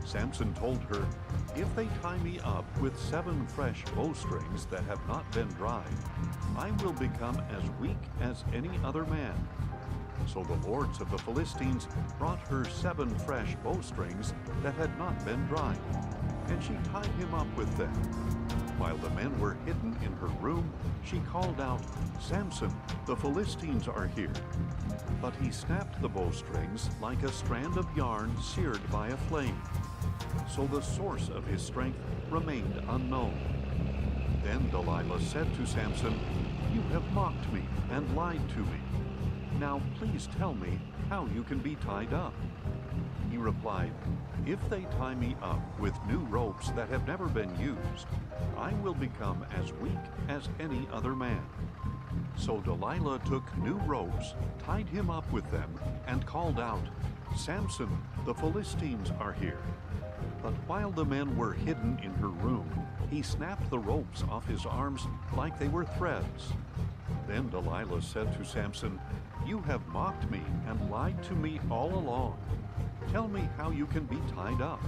Samson told her, "If they tie me up with 7 fresh bowstrings that have not been dried, I will become as weak as any other man." So the lords of the Philistines brought her 7 fresh bowstrings that had not been dried, and she tied him up with them. While the men were hidden in her room, she called out, "Samson, the Philistines are here." But he snapped the bowstrings like a strand of yarn seared by a flame. So the source of his strength remained unknown. Then Delilah said to Samson, "You have mocked me and lied to me. Now please tell me how you can be tied up." He replied, "If they tie me up with new ropes that have never been used, I will become as weak as any other man." So Delilah took new ropes, tied him up with them, and called out, "Samson, the Philistines are here." But while the men were hidden in her room, he snapped the ropes off his arms like they were threads. Then Delilah said to Samson, "You have mocked me and lied to me all along. Tell me how you can be tied up."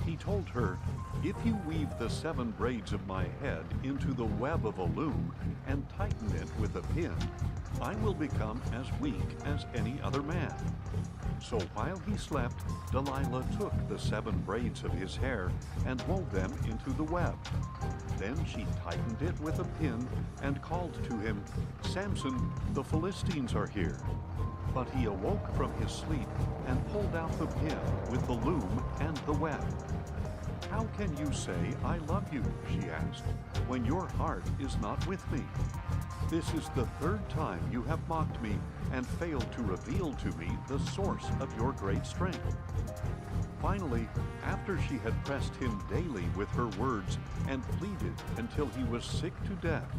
He told her, "If you weave the 7 braids of my head into the web of a loom and tighten it with a pin, I will become as weak as any other man." So while he slept, Delilah took the 7 braids of his hair and wove them into the web. Then she tightened it with a pin and called to him, "Samson, the Philistines are here." But he awoke from his sleep and pulled out the pin with the loom and the web. "How can you say, 'I love you,'" she asked, "when your heart is not with me? This is the 3rd time you have mocked me and failed to reveal to me the source of your great strength." Finally, after she had pressed him daily with her words and pleaded until he was sick to death,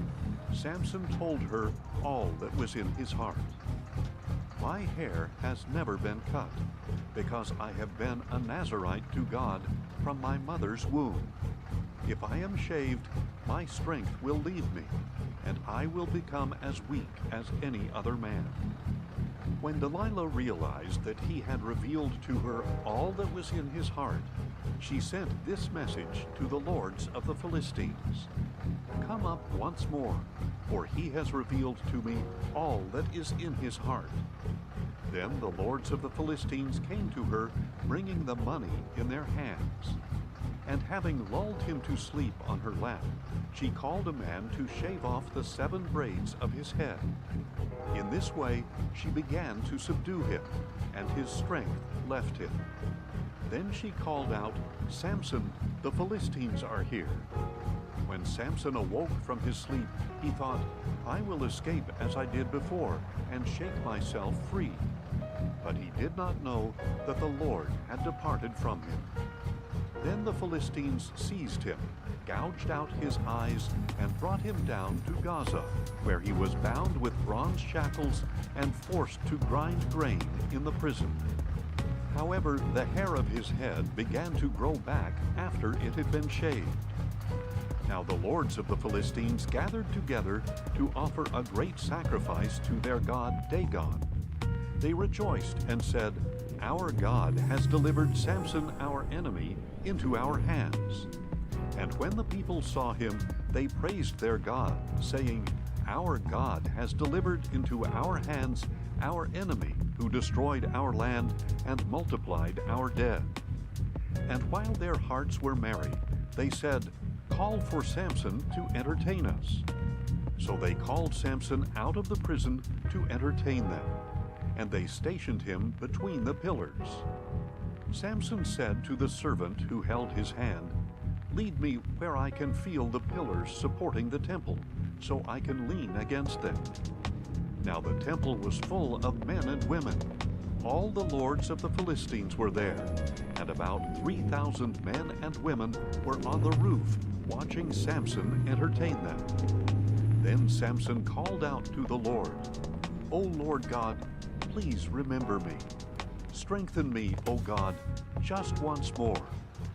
Samson told her all that was in his heart. My hair has never been cut, because I have been a Nazirite to God from my mother's womb. If I am shaved, my strength will leave me, and I will become as weak as any other man." When Delilah realized that he had revealed to her all that was in his heart, she sent this message to the lords of the Philistines: "Come up once more, for he has revealed to me all that is in his heart." Then the lords of the Philistines came to her, bringing the money in their hands. And having lulled him to sleep on her lap, she called a man to shave off the 7 braids of his head. In this way she began to subdue him, and his strength left him. Then she called out, "Samson, the Philistines are here." When Samson awoke from his sleep, he thought, "I will escape as I did before, and shake myself free." But he did not know that the Lord had departed from him. Then the Philistines seized him, gouged out his eyes, and brought him down to Gaza, where he was bound with bronze shackles and forced to grind grain in the prison. However, the hair of his head began to grow back after it had been shaved. Now the lords of the Philistines gathered together to offer a great sacrifice to their god Dagon. They rejoiced and said, "Our God has delivered Samson, our enemy, into our hands." And when the people saw him, they praised their God, saying, "Our God has delivered into our hands our enemy, who destroyed our land and multiplied our dead." And while their hearts were merry, they said, "Call for Samson to entertain us." So they called Samson out of the prison to entertain them, and they stationed him between the pillars. Samson said to the servant who held his hand, "Lead me where I can feel the pillars supporting the temple, so I can lean against them." Now the temple was full of men and women. All the lords of the Philistines were there, and about 3,000 men and women were on the roof watching Samson entertain them. Then Samson called out to the Lord, "O Lord God, please remember me. Strengthen me, O God, just once more,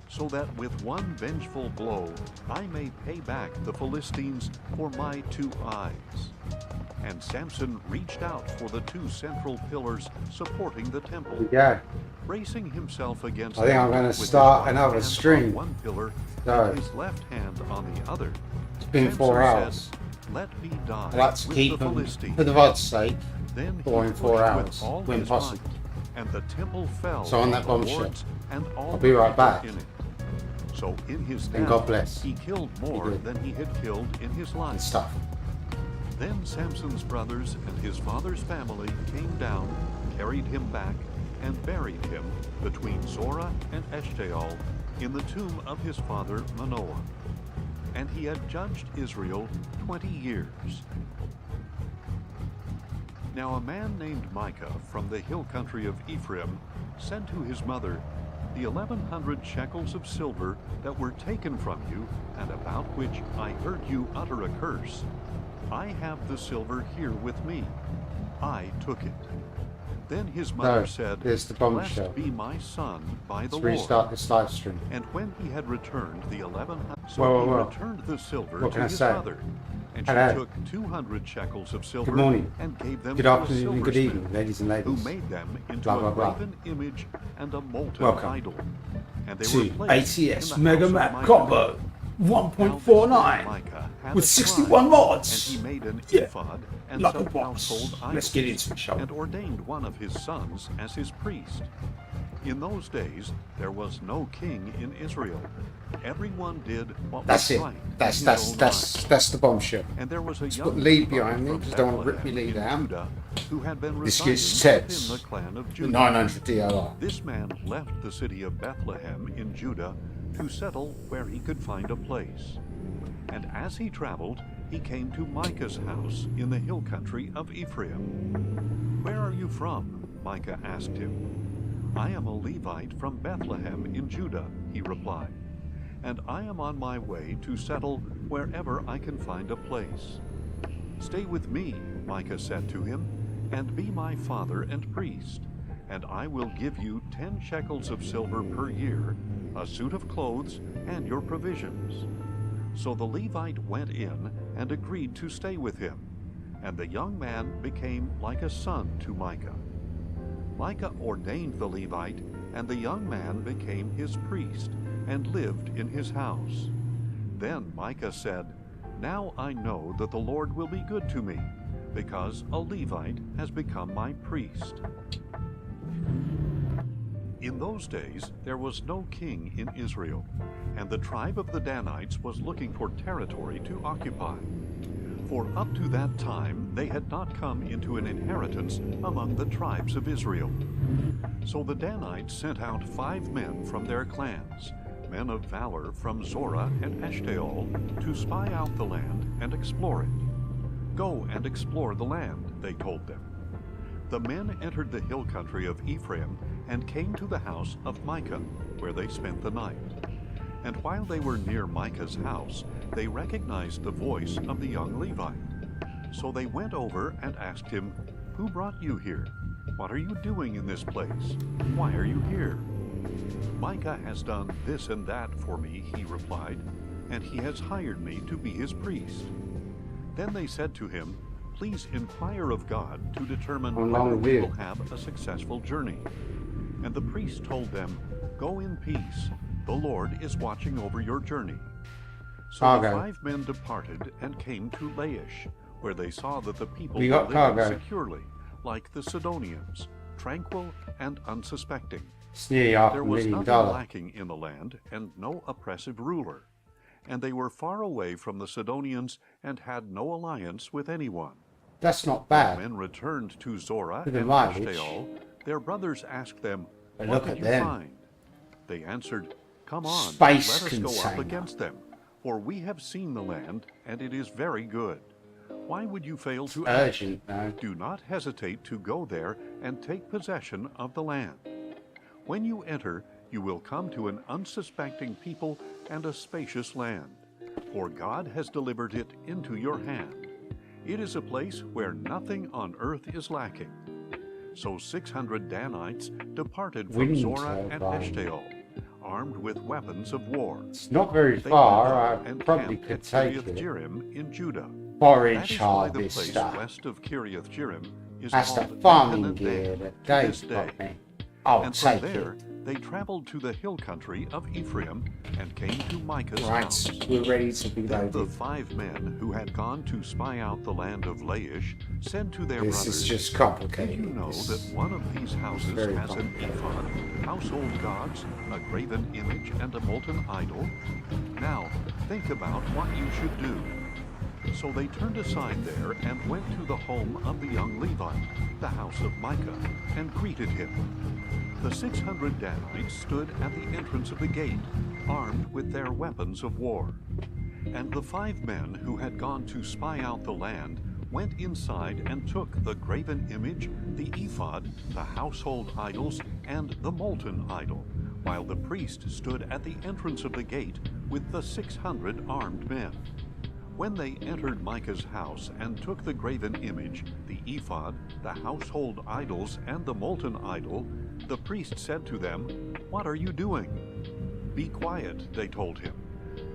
so that with one vengeful blow I may pay back the Philistines for my 2 eyes." And Samson reached out for the 2 central pillars supporting the temple. Yeah. Bracing himself against I think I'm going to start another stream. One pillar So, and his left hand on the other. it's been Samson 4 said, hours. "Let me die I like to with keep the them, Philistines." for the VOD's sake, Then he for in pushed 4 with hours, all when his possible. might, and the temple fell So on that the bombshell. lords and all I'll be right the people back. in it. So in his And death, God bless. he killed more did. than he had killed in his And life. stuff. Then Samson's brothers and his father's family came down, carried him back, and buried him between Zorah and Eshtaol in the tomb of his father Manoah. And he had judged Israel 20 years. Now a man named Micah from the hill country of Ephraim said to his mother, "The 1,100 shekels of silver that were taken from you, and about which I heard you utter a curse, I have the silver here with me. I took it." Then his mother No, said, there's the bombshell. "Blessed be my son by the Let's Lord." restart this live stream. And when he had returned the 1,100, so Whoa, whoa, he whoa. returned the silver What to can I his say? mother. And Hello. she took 200 shekels of silver Good morning. and gave them Good to a afternoon and good silversmith, evening, ladies and who ladies. made them into Blah, blah, a blah. graven image and a molten Welcome idol. And they to were placed in ATS the Mega house of Map Micah. Combo Now this 1.49 man Micah had with a 61 tribe, mods. And he made an Yeah, ephod and like a some boss. household idols, Let's get into it, shall we? and ordained one of his sons as his priest. In those days there was no king in Israel. Everyone did what That's was it. right in That's his that's own that's eyes. that's the bombshell. And there was a Let's young put lead Levite behind me from because I don't want to rip me Bethlehem lead in out. Judah, who had been This residing gives sets. within the clan of The Judah. 900 DLR. This man left the city of Bethlehem in Judah to settle where he could find a place. And as he traveled, he came to Micah's house in the hill country of Ephraim. "Where are you from?" Micah asked him. "I am a Levite from Bethlehem in Judah," he replied, "and I am on my way to settle wherever I can find a place." "Stay with me," Micah said to him, and be my father and priest, and I will give you 10 shekels of silver per year, a suit of clothes, and your provisions." So the Levite went in and agreed to stay with him, and the young man became like a son to Micah. Micah ordained the Levite, and the young man became his priest, and lived in his house. Then Micah said, "Now I know that the Lord will be good to me, because a Levite has become my priest." In those days there was no king in Israel, and the tribe of the Danites was looking for territory to occupy. For up to that time they had not come into an inheritance among the tribes of Israel. So the Danites sent out 5 men from their clans, men of valor from Zorah and Eshtaol, to spy out the land and explore it. "Go and explore the land," they told them. The men entered the hill country of Ephraim and came to the house of Micah, where they spent the night. And while they were near Micah's house, they recognized the voice of the young Levite. So they went over and asked him, "Who brought you here? What are you doing in this place? Why are you here?" "Micah has done this and that for me," he replied, "and he has hired me to be his priest." Then they said to him, "Please inquire of God to determine whether we will have a successful journey." And the priest told them, "Go in peace. The Lord is watching over your journey." So the 5 men departed and came to Laish, where they saw that the people were living securely, like the Sidonians, tranquil and unsuspecting. There was nothing lacking in the land, and no oppressive ruler. And they were far away from the Sidonians and had no alliance with anyone. That's not bad. When men returned to Zorah and Eshtaol, their brothers asked them, "What did you them. find?" They answered, "Come on, Space let us go up container. against them, for we have seen the land, and it is very good. Why would you fail to act? Urgent, though. Do not hesitate to go there and take possession of the land. When you enter, you will come to an unsuspecting people and a spacious land, for God has delivered it into your hand. It is a place where nothing on earth is lacking." So 600 Danites departed from Zorah and Eshtaol, armed with weapons of war. It's not very They far. went up I and probably camped could at take it. Kiriath-Jearim in Judah. Forage That is why the place harvester. west of Kiriath-Jearim is That's the called farming Elhanan gear Dan that to this Dave day. got me. I'll And from take there it. they traveled to the hill country of Ephraim and came to Micah's Right, house. we're ready to be Then the loaded. 5 men who had gone to spy out the land of Laish said to their This brothers, is just "Did complicated. you know This- that one of these houses very has an ephod, household gods, a graven image, and a molten idol? Now, think about what you should do." So they turned aside there and went to the home of the young Levite, the house of Micah, and greeted him. The 600 Danites stood at the entrance of the gate, armed with their weapons of war. And the 5 men who had gone to spy out the land went inside and took the graven image, the ephod, the household idols, and the molten idol, while the priest stood at the entrance of the gate with the 600 armed men. When they entered Micah's house and took the graven image, the ephod, the household idols, and the molten idol, the priest said to them, "What are you doing?" "Be quiet," they told him.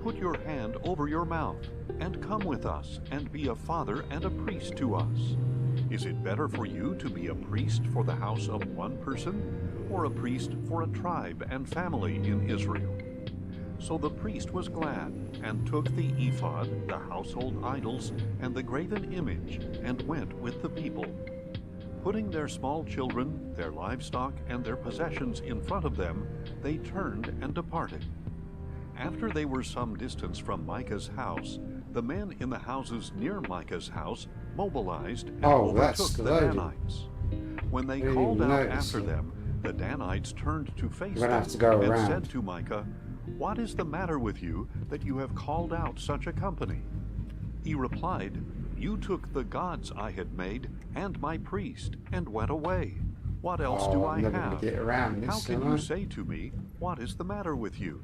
"Put your hand over your mouth, and come with us, and be a father and a priest to us. Is it better for you to be a priest for the house of one person, or a priest for a tribe and family in Israel?" So the priest was glad, and took the ephod, the household idols, and the graven image, and went with the people. Putting their small children, their livestock, and their possessions in front of them, they turned and departed. After they were some distance from Micah's house, the men in the houses near Micah's house mobilized and overtook the Danites. When they called out after them, the Danites turned to face them and said to Micah, "What is the matter with you that you have called out such a company?" He replied, "You took the gods I had made and my priest and went away. What else do I have? How can you say to me, 'What is the matter with you?'"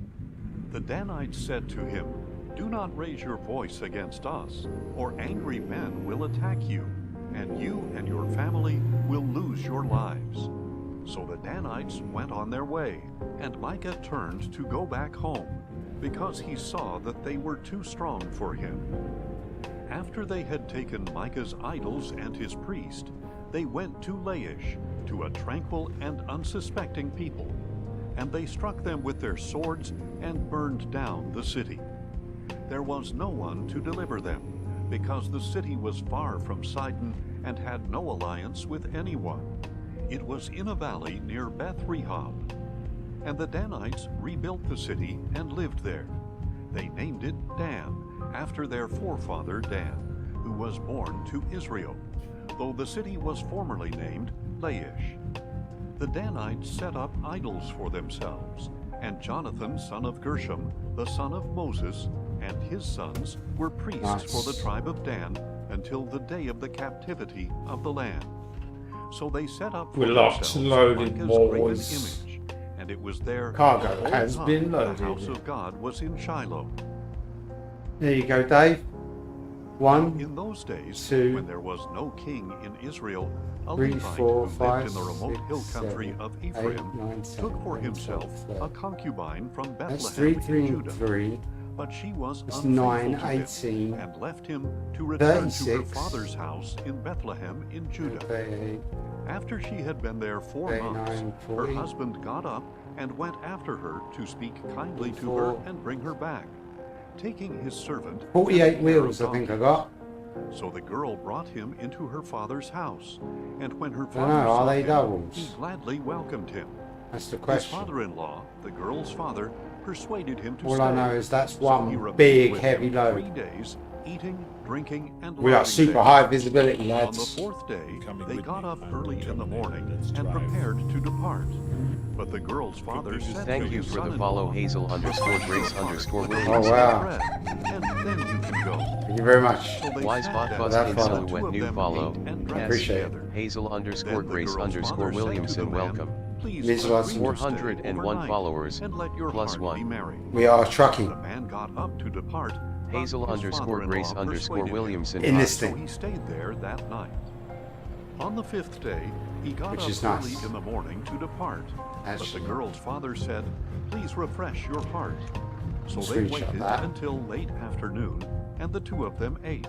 The Danites said to him, "Do not raise your voice against us, or angry men will attack you. and you and your family will lose your lives." So the Danites went on their way, and Micah turned to go back home, because he saw that they were too strong for him. After they had taken Micah's idols and his priest, they went to Laish, to a tranquil and unsuspecting people, and they struck them with their swords and burned down the city. There was no one to deliver them, because the city was far from Sidon and had no alliance with anyone. It was in a valley near Beth Rehob. And the Danites rebuilt the city and lived there. They named it Dan, after their forefather Dan, who was born to Israel, though the city was formerly named Laish. The Danites set up idols for themselves, and Jonathan, son of Gershom, the son of Moses, and his sons were priests for the tribe of Dan until the day of the captivity of the land. So they set up for themselves Micah's graven image, and it was there Cargo the whole has time been loaded. the house of God was in Shiloh. There you go, Dave. 1, In those days, 2, when there was no king in Israel, a 3, Levite 4, who 5, lived in the remote 6, hill country 7, of 8, Ephraim 9, 10, took for 11, himself 12, a concubine from That's Bethlehem 3, 3, in and Judah. 3. But she was That's unfaithful 9, to him, 18, and left him to return to her 36. father's house in Bethlehem in Judah. 38, After she had been there 4 months, 39, her 40. husband got up and went after her to speak kindly to 44. her and bring her back, taking his servant 48 and a pair of wheels, I think I donkeys. got. So the girl brought him into her father's house, and when her I don't father know, saw are they him, doubles? he gladly welcomed him. That's the His question. father-in-law, the girl's father, persuaded him to All stay. I know is that's So he one remained big with heavy him load. 3 days, eating, drinking, and We got loving super there. high visibility, On the lads. 4th day, Coming they with got me. up I'm early in the determined. morning Let's and drive. prepared to depart. But the girl's father Thank said Thank to you his for the son-in-law, follow Hazel_Grace_Williams. Oh, wow. "Bread, and then you can go." Thank you very much. So they Wise sat bot down, bus That in follow. and the two silhouette of new them follow. ate and drank Appreciate it. together. Hazel_Grace_Williamson welcome. "Please Means agree lots to of- stay 401 overnight, followers, and let your plus heart 1. be merry." We are The trucking man got up to depart. but his father-in-law Hazel_Grace_Williamson in hi. this So thing. he stayed there that night. On the 5th day, he got Which up is early nice. in the morning to depart. But the Actually, girl's father said, "Please refresh your heart." So they Screenshot waited that. until late afternoon, and the two of them ate.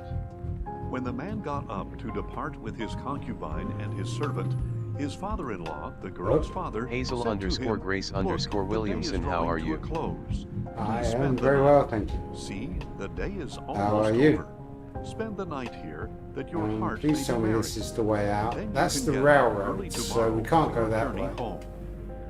When the man got up to depart with his concubine and his servant, his father-in-law, the girl's father, said to him, "Look, the day is Hazel_Grace_Williamson, how drawing are to you? a close. I Please am spend the very night. well, thank you. See, the day is How almost are you? over. Spend the night here, that your heart may Please be tell me merry. this is the way out. Then you That's can the get up early railroad, so tomorrow we can't for go your that journey way. home."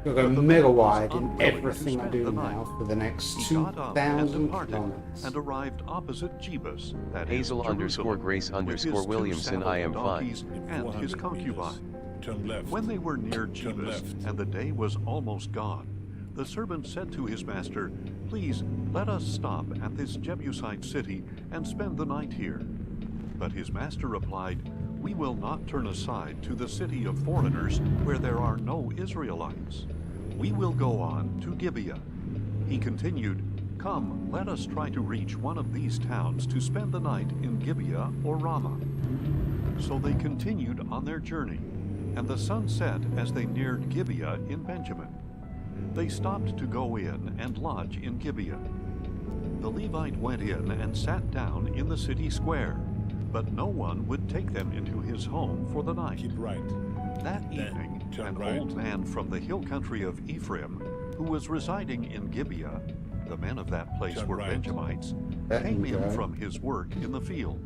We'll But go the mega man was wide in unwilling to everything I spend do the now night. for the next He got up and 2,000 departed, kilometers. and arrived opposite Jebus, that is Jerusalem, with his Hazel_Grace_Williamson, I am saddled fine. donkeys and his 400 concubine. meters. Turn left. When they were near Turn Jebus, left. and the day was almost gone, the servant said to his master, "Please, let us stop at this Jebusite city and spend the night here." But his master replied, "We will not turn aside to the city of foreigners where there are no Israelites. We will go on to Gibeah." He continued, "Come, let us try to reach one of these towns to spend the night in Gibeah or Ramah." So they continued on their journey, and the sun set as they neared Gibeah in Benjamin. They stopped to go in and lodge in Gibeah. The Levite went in and sat down in the city square, but no one would take them into his home for the night. Keep right. That Then evening, turn an right. old man from the hill country of Ephraim, who was residing in Gibeah, the men of that place Turn were right. Benjamites, There came you in go. from his work in the field.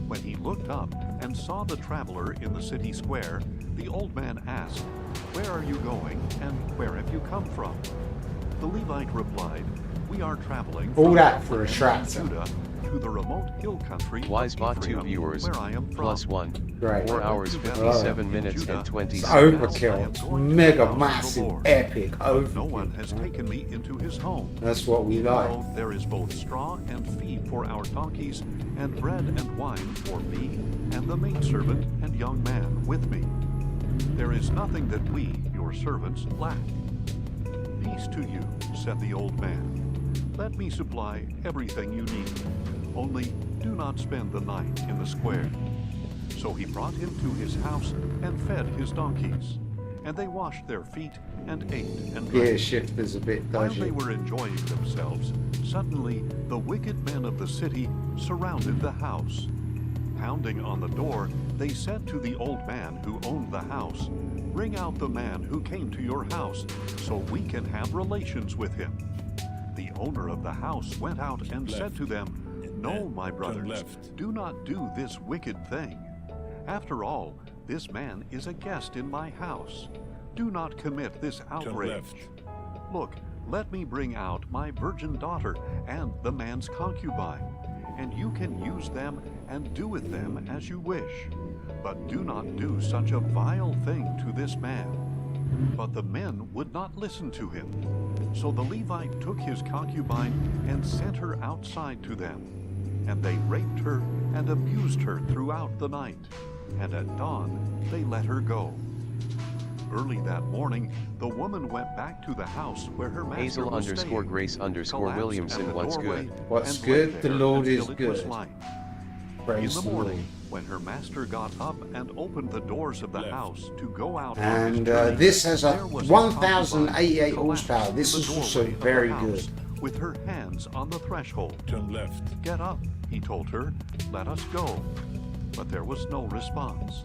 When he looked up and saw the traveler in the city square, the old man asked, "Where are you going, and where have you come from?" The Levite replied, "We are traveling All from that for a Bethlehem in tractor. Judah to the remote hill country of Wisebot 2 Ephraim, viewers, where I am from." plus 1. Great. 4 hours, To 57 Bethlehem in minutes, Judah. and 20 It's seconds. overkill. I am going to Mega the house of the massive, Lord. epic But no one has overkill. taken me into his home. That's what we like. Though there is both straw and feed for our donkeys, and bread and wine for me, and the maidservant and young man with me. There is nothing that we, your servants, lack. "Peace to you," said the old man. "Let me supply everything you need. Only do not spend the night in the square." So he brought him to his house and fed his donkeys. And they washed their feet and ate and Gear drank. shift is a bit While dodgy. they were enjoying themselves, suddenly the wicked men of the city surrounded the house. Pounding on the door, they said to the old man who owned the house, "Bring out the man who came to your house, so we can have relations with him." The owner of the house went out and said to them, "No, my brothers, do not do this wicked thing. After all, this man is a guest in my house. Do not commit this outrage. Look, let me bring out my virgin daughter and the man's concubine, and you can use them and do with them as you wish. But do not do such a vile thing to this man." But the men would not listen to him. So the Levite took his concubine and sent her outside to them. And they raped her and abused her throughout the night. And at dawn they let her go. Early that morning, the woman went back to the house where her master Hazel was underscore staying, Grace underscore collapsed Williamson, at the what's doorway, good? What's and good? lay The there Lord is until it was good. light. Praise In the the morning, Lord. when her master got up and opened the doors of the house to go out on And his journey, this has a there was his 1088 concubine horsepower. collapsed This in is the also doorway of the very house, good. with her hands on the threshold. Turn left. "Get up," he told her, "let us go." But there was no response.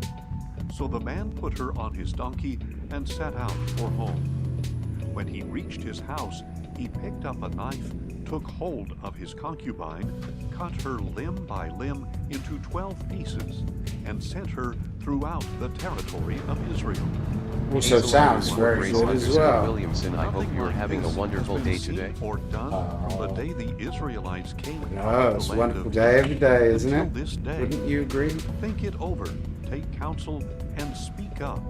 So the man put her on his donkey and set out for home. When he reached his house, he picked up a knife, took hold of his concubine, cut her limb by limb into 12 pieces, and sent her throughout the territory of Israel. Also Hazel sounds underscore very Grace good as underscore well. Williamson, I hope Nothing you're like having a this wonderful has been day seen today. or done from the day the Israelites came out It's of a the land wonderful of day every day, Egypt isn't until it? this day. Wouldn't you agree? Think it over, take counsel, and speak up.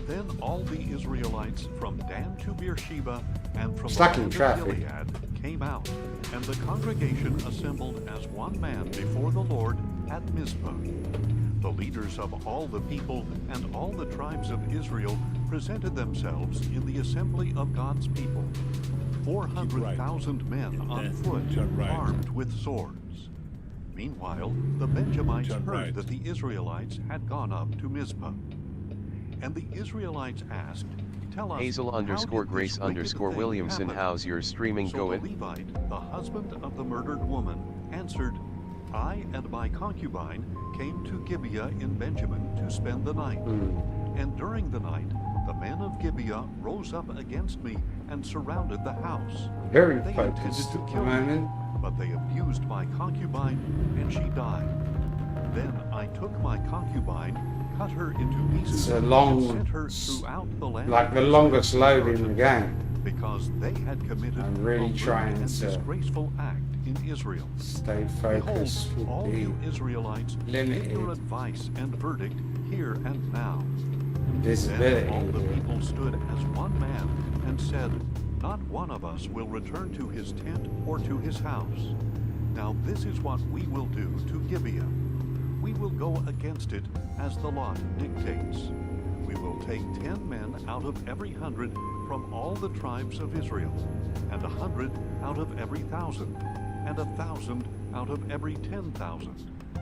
Then all the Israelites from Dan to Beersheba and from Stuck the in land traffic. of Gilead came out, and the congregation assembled as one man before the Lord at Mizpah. The leaders of all the people and all the tribes of Israel presented themselves in the assembly of God's people, 400,000 men on Then foot, turn right. armed with swords. Meanwhile, the Benjamites Turn heard right. that the Israelites had gone up to Mizpah. And the Israelites asked, "Tell us, Hazel how underscore did this Grace wicked underscore thing Williamson, happen?" how's your streaming So going? the Levite, the husband of the murdered woman, answered, "I and my concubine came to Gibeah in Benjamin to spend the night. And during the night, the men of Gibeah rose up against me and surrounded the house. Very They focused intended to at the kill me, moment. but they abused my concubine, and she died. Then I took my concubine, cut her into pieces, It's a long- and sent her throughout the land Like of the Israel longest to load her in the to game. because they had committed I'm really a lewd trying and to disgraceful act in Israel. Stay Behold, focused all would be you Israelites, limited. give your advice and verdict here and now." Then visibility. all the people stood as one man and said, "Not one of us will return to his tent or to his house. Now this is what we will do to Gibeah. We will go against it as the law dictates. We will take 10 men out of every 100 from all the tribes of Israel, and 100 out of every 1,000, and 1,000 out of every 10,000,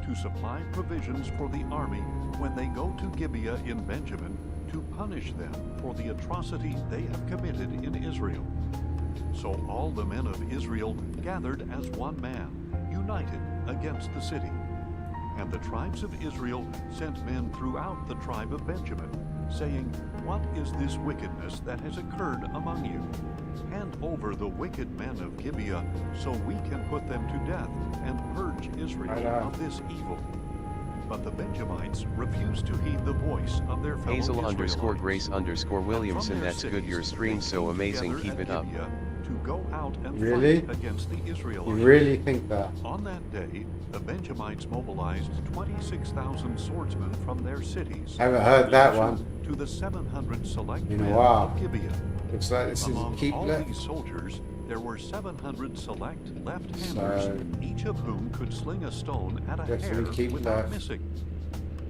to supply provisions for the army when they go to Gibeah in Benjamin, to punish them for the atrocity they have committed in Israel." So all the men of Israel gathered as one man, united against the city. And the tribes of Israel sent men throughout the tribe of Benjamin, saying, "What is this wickedness that has occurred among you? Hand over the wicked men of Gibeah, so we can put them to death and purge Israel Right on. of this evil." But the Benjamites refused to heed the voice of their fellow Hazel Israelites. underscore Grace underscore And Williamson, from their that's good, cities, your stream they so came amazing, together keep at it up. Gibeah to go out and Really? fight against the Israelites. You really think that? On that day, the Benjamites mobilized 26,000 swordsmen from their cities. Haven't heard that one To the 700 select in a men while. of Gibeah. Looks like this is Among keep all left. these soldiers, there were 700 select left-handers, So- each of whom could sling a stone at a Definitely hair keep without left. missing.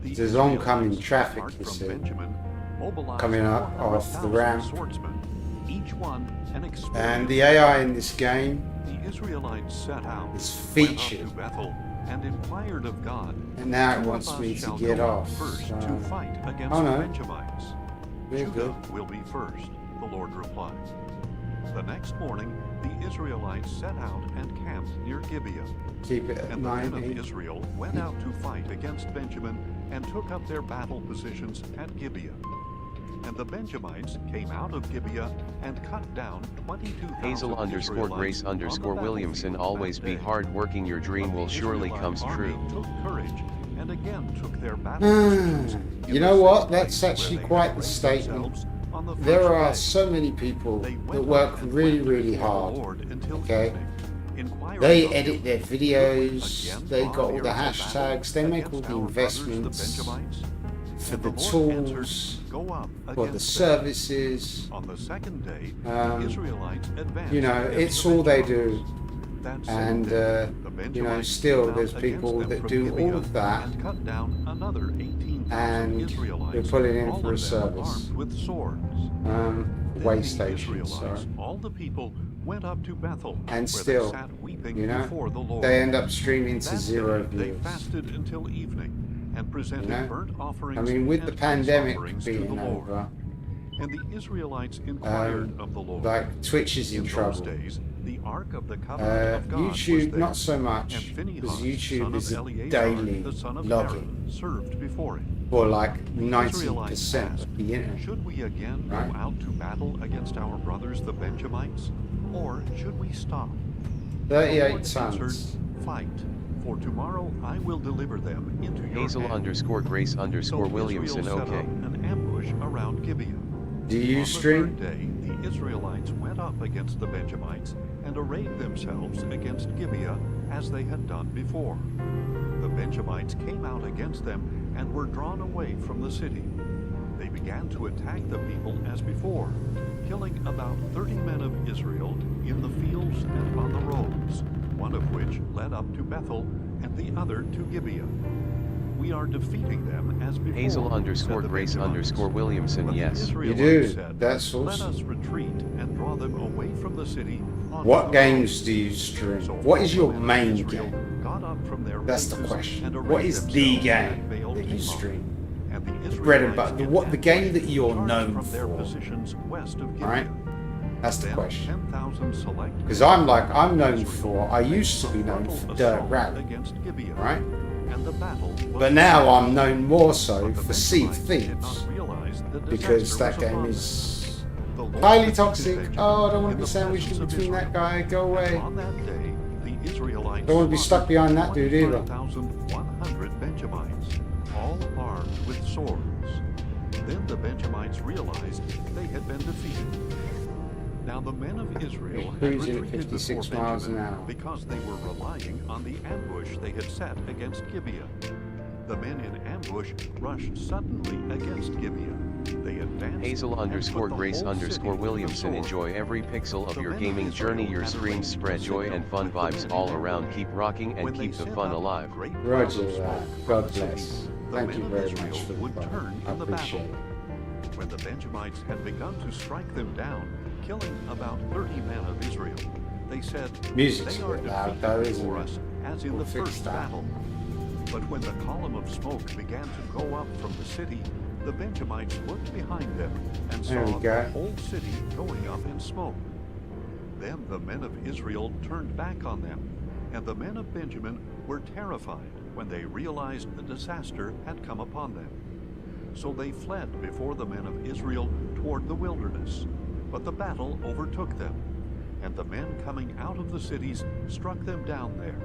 The There's oncoming Israelites, traffic, apart you from see, Benjamin, mobilized coming up off the 400,000 ramp. swordsmen, each one an experienced And the AI in this game The Israelites set out, is went up featured to Bethel, and inquired of God, And now it "Who of wants us me to shall get go off. first So, to fight against oh the no, Benjamites?" we're "Judah good. will be first," the Lord replied. The next morning, the Israelites set out and camped near Gibeah. Keep it at And the men of 90. Israel went out to fight against Benjamin and took up their battle positions at Gibeah. And the Benjamites came out of Gibeah and cut down 22,000 Hazel_Grace_Williamson Israelites on the always battlefield be that day. hard working, your dream But will the surely Israelite comes army true. took courage and again took their battle positions in You the know same what? place That's where actually they had quite the raised statement. themselves on the There first are day. so many people They that went work up and really, went really before the hard. Lord until Okay? evening, inquiring They of edit him, their "Should we videos, again they draw got all near the to battle hashtags, they make all against the our brothers, the investments Benjamites?" for And the the Lord tools, answered, "Go up for the against them." services. On the second day, Um, the Israelites advanced You know, against it's the all they Benjamites. do. That same And, day, the you know, Benjamites still came out there's against people them that from do all Gibeah of that, and cut down another 18,000 and Israelites, we're pulling in all for a of them service. armed with swords. Way Then the station, Israelites, sorry. all the people, went up to Bethel, And where still, they sat weeping you know, before the Lord. they end up streaming to That 0 day they views. fasted until evening and presented You know? burnt offerings I mean, with and the peace pandemic offerings to being the Lord. over, And the Israelites inquired of the Lord. like Twitch is in In those trouble. days, the Ark of the Covenant of God was YouTube, there, not so and much, Phinehas, because son YouTube is of a Eleazar, daily the son of login Aaron, served before it. for like The 90% Israelites asked, of the internet. "Should we again Right. go out to battle against our brothers the Benjamites, or should we stop?" The 38 Lord answered, tons. "Fight, for tomorrow I will deliver them into your hand." So Hazel_Grace_Williamson Israel set okay. up an ambush around Gibeah. Do you On the stream? third day, the Israelites went up against the Benjamites and arrayed themselves against Gibeah as they had done before. The Benjamites came out against them and were drawn away from the city. They began to attack the people as before, killing about 30 men of Israel in the fields and on the roads, one of which led up to Bethel and the other to Gibeah. "We are defeating them as before," said the Benjamites. Hazel_Grace_Williamson, But the yes. You Israelites do. said, That's "Let awesome. us retreat and draw them away from the city onto What the games roads." do you stream? So What is your all the men of main Israel game? got up from their That's the places question. and What arrayed is the themselves game at Baal that you Tamar. stream? And the Bread and Israelites butter. in What the game ambush that you're charged known from their for? positions west of Gibeah. Right? That's the Then question. 10,000 select Because men I'm known Israel for, I used to be made a known brutal for Dirt assault Rally, against Gibeah, right? and the battle was But now won. I'm known more so But the for Sea of Benjamites did Thieves, not realize the because disaster that was game upon is them. The Lord highly defeated toxic. Benjamin Oh, I don't want in to be the sandwiched in presence of between that Israel. guy. Go And away. on that day, the Israelites Don't want to be stuck behind that dude either. 25,100 Benjamites, all armed with swords. Then the Benjamites realized they had been defeated. Now the men of Israel had Cruising at retreated before 56 miles an Benjamin hour. because they were relying on the ambush they had set against Gibeah. The men in ambush rushed suddenly against Gibeah. They advanced Hazel_Grace_Williamson, enjoy every pixel of your gaming journey. Your streams spread joy and fun vibes all around. Keep rocking and keep the fun alive. Roger that. God bless. Thank you very much for the would fun. turn I in the appreciate battle. it. When the Benjamites had begun to strike them down, killing about 30 men of Israel, they said, Music's "They a are bit loud defeated though, isn't before it? us, as in We'll the fix first that. battle." But when the column of smoke began to go up from the city, the Benjamites looked behind them and There we saw go. the whole city going up in smoke. Then the men of Israel turned back on them, and the men of Benjamin were terrified when they realized the disaster had come upon them. So they fled before the men of Israel toward the wilderness, but the battle overtook them, and the men coming out of the cities struck them down there.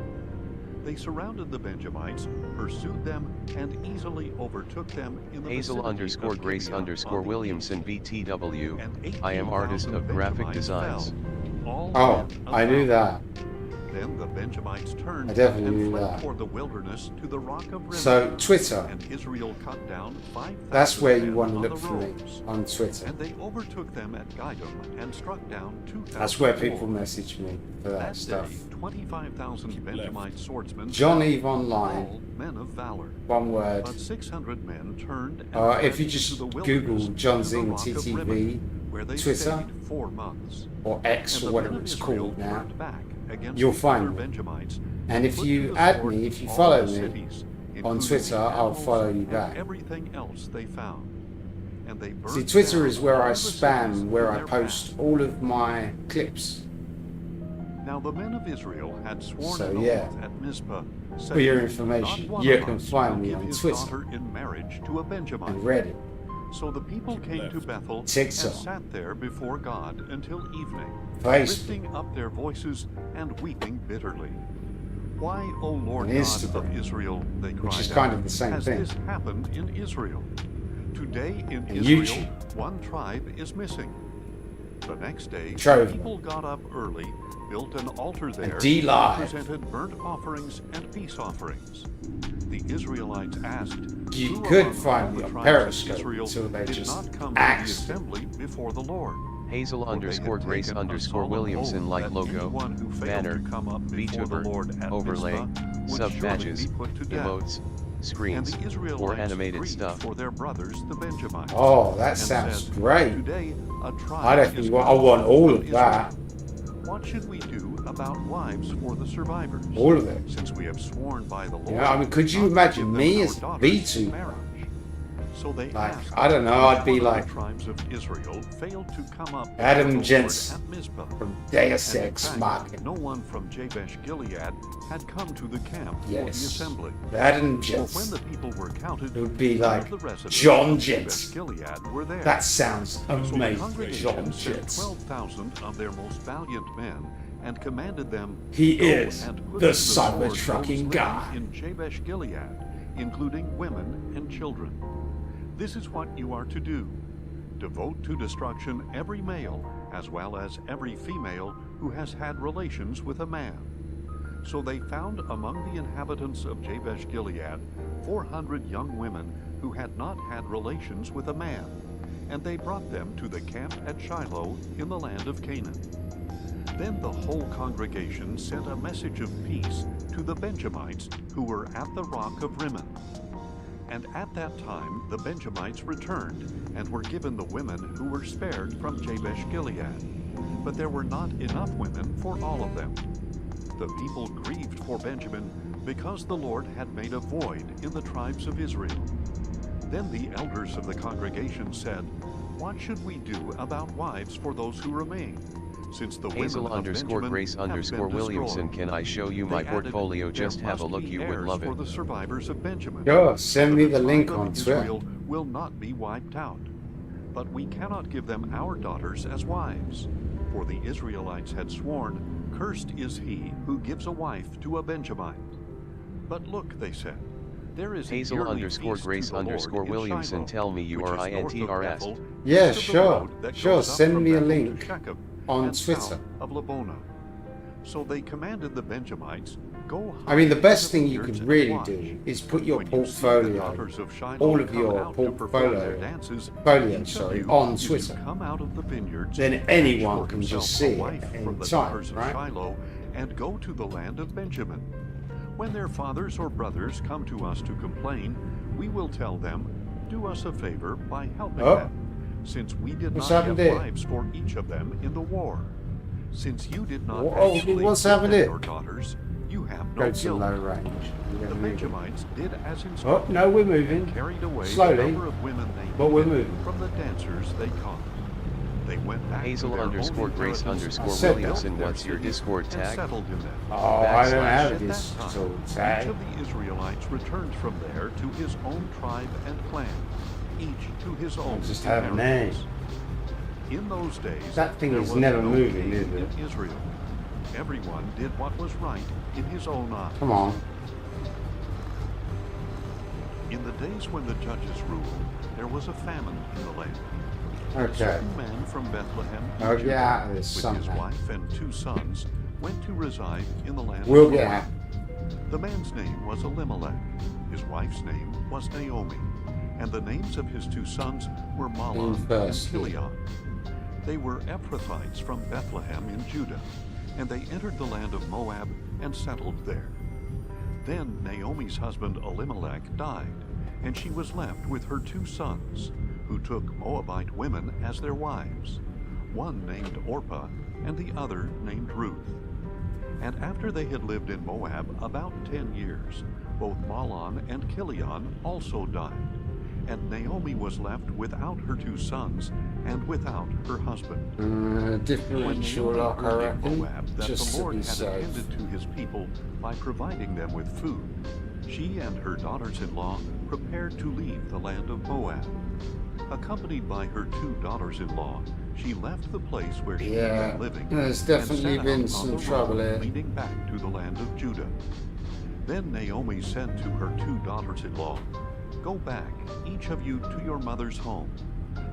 They surrounded the Benjamites, pursued them, and easily overtook them in the vicinity of Gibeah on the Hazel_Grace_Williamson east. BTW. And I am artist 18,000 of graphic Benjamites designs. fell, all Oh, men of I knew valor. that. Then the Benjamites turned I definitely and knew fled that. toward the wilderness to the rock of Rimmon. So, Twitter. And Israel cut down 5,000 That's where you men want to on look the for me, roads. on Twitter. And they overtook them at Gidom and struck down 2,000 That's where more. people message me for that That stuff. day, 25,000 Benjamite swordsmen John fell, Eve Online, all men of valor. one word. But 600 men turned and fled If you into just the Google wilderness John to the Zing rock of TTV, Rimmon, where they Twitter, stayed 4 months. or X And or the whatever men of it's Israel called now, turned back against you'll the find other me. Benjamites, And if put you to the add sword me, if you all follow the me cities, on including Twitter, the I'll animals follow you and back. everything else they found. And they See, burned Twitter down is where all I the cities spam, where in I their post path. all of my clips. Now the men of Israel had sworn So, an yeah. oath at Mizpah, For your saying, information, "Not one you of can us find will me give on his Twitter daughter in marriage to a Benjamite." and Reddit. So the people came to Left. Bethel and TikTok. sat there before God until evening, Facebook. lifting up their voices and weeping bitterly. "Why, O Lord And God Instagram, of Israel," they cried which is out, kind of the same "has thing. this happened in Israel? Today in And Israel, YouTube. one tribe is missing." The next day, Trove. the people got up early, built an altar there, D and Live. presented burnt offerings and peace offerings. The Israelites asked, You "Who could among find all me the on tribes of Periscope Israel until they did just not come to the axed it. assembly before the Lord?" Hazel For they had _ Grace taken a _ solemn Williamson oath like that logo, anyone who failed banner, to come up before the VTuber, Lord at overlay, Mizpah would sub surely badges, be put to death. emotes, And screens, the Israelites or animated grieved stuff. for their brothers, the Benjamites. Oh, that and sounds said, great. "Today a tribe I definitely is want, I cut want off all from of Israel. that. What should we do about wives for the survivors? All of it. Since we have sworn by the Lord. You know, I mean, could you not to imagine give them me our as daughters in VTuber? marriage?" So they Like, asked, I don't know, I'd be "Which one like of the tribes of Israel failed to come up Adam before the Jensen Lord at Mizpah?" from Deus And in Ex fact, Machina. no one from Jabesh Gilead had come to the camp for the Yes. assembly. Adam For when Jensen. the people were counted, It would be none like of the residents John of Jabesh Jensen. Gilead were there. That sounds So the amazing. congregation John sent Jensen. 12,000 of their most valiant men and commanded them, He "Go is and put the to sword cyber-trucking those living guy." in Jabesh Gilead, including women and children. This is what you are to do. Devote to destruction every male as well as every female who has had relations with a man." So they found among the inhabitants of Jabesh Gilead 400 young women who had not had relations with a man, and they brought them to the camp at Shiloh in the land of Canaan. Then the whole congregation sent a message of peace to the Benjamites who were at the rock of Rimmon. And at that time the Benjamites returned and were given the women who were spared from Jabesh Gilead. But there were not enough women for all of them. The people grieved for Benjamin because the Lord had made a void in the tribes of Israel. Then the elders of the congregation said, "What should we do about wives for those who remain? Since the Hazel women of _ Benjamin Grace have been _ Williamson. destroyed." Can I show you They my added, portfolio? "There Just have a must look, be you would heirs love for it. the survivors of Benjamin. Sure, send so me that the link tribe of on Twitter. Israel will not be wiped out. But we cannot give them our daughters as wives. For the Israelites had sworn, 'Cursed is he who gives a wife to a Benjamite.' But look," they said, "there is a Hazel yearly _ feast Grace to the Lord _ in Williamson. Shiloh, Tell me you which are is north of INTRS. Bethel, Yeah, east of the sure. road that Sure, goes up send from me a Bethel to link Shechem, on and south Twitter. of Labona." So they commanded the Benjamites, "Go I mean, the hide best in thing the you vineyards could and really watch. do is put your When you see the portfolio, daughters of Shiloh all of come your out to perform their dances, each of you on is to Twitter. come out of the vineyards, Then and anyone for can just himself a see it wife at from any the time, daughters of right? Shiloh, and go to the land of Benjamin. When their fathers or brothers come to us to complain, we will tell them, 'Do us a favor by helping Oh. them, since we did What's not happened get there? wives for each of them in the war. Since you did not Oh, actually what's give happened them there? your daughters, you have no Go to guilt.' low range. We're The gonna move it. Benjamites did as Oh, instructed, no, we're and moving. carried away Slowly, the number of women they but we're needed moving. from the dancers they caught. They went back Hazel to their own _ Grace inheritance, I _ said Williamson. built What's their your cities, Discord and tag? settled in them. Oh, I don't have At this that so time, tag. each of the Israelites returned from there to his own tribe and clan, each to his own just have a inheritance. In those days, That thing there is was never no moving, king is it? in Israel. Everyone did what was right in his own eyes. Come on. In the days when the judges ruled, there was a famine in the land. A Okay. certain man from Bethlehem, I'll get Judah, out of this with his somehow. wife and 2 sons, went to reside in the land We'll of get Moab. out. The man's name was Elimelech. His wife's name was Naomi. And the names of his 2 sons were Mahlon and first here. Chilion. They were Ephrathites from Bethlehem in Judah, and they entered the land of Moab and settled there. Then Naomi's husband Elimelech died, and she was left with her 2 sons, who took Moabite women as their wives, one named Orpah and the other named Ruth. And after they had lived in Moab about 10 years, both Mahlon and Chilion also died. And Naomi was left without her 2 sons and without her husband. Differential luck, I reckon. Moab, that Just the to Lord be had safe. attended to his people by providing them with food, she and her daughters-in-law prepared to leave the land of Moab. Accompanied by her 2 daughters-in-law, she left the place where she had been living. There's and definitely set been out on some the trouble road here. leading back to the land of Judah. Then Naomi said to her 2 daughters-in-law, "Go back, each of you, to your mother's home.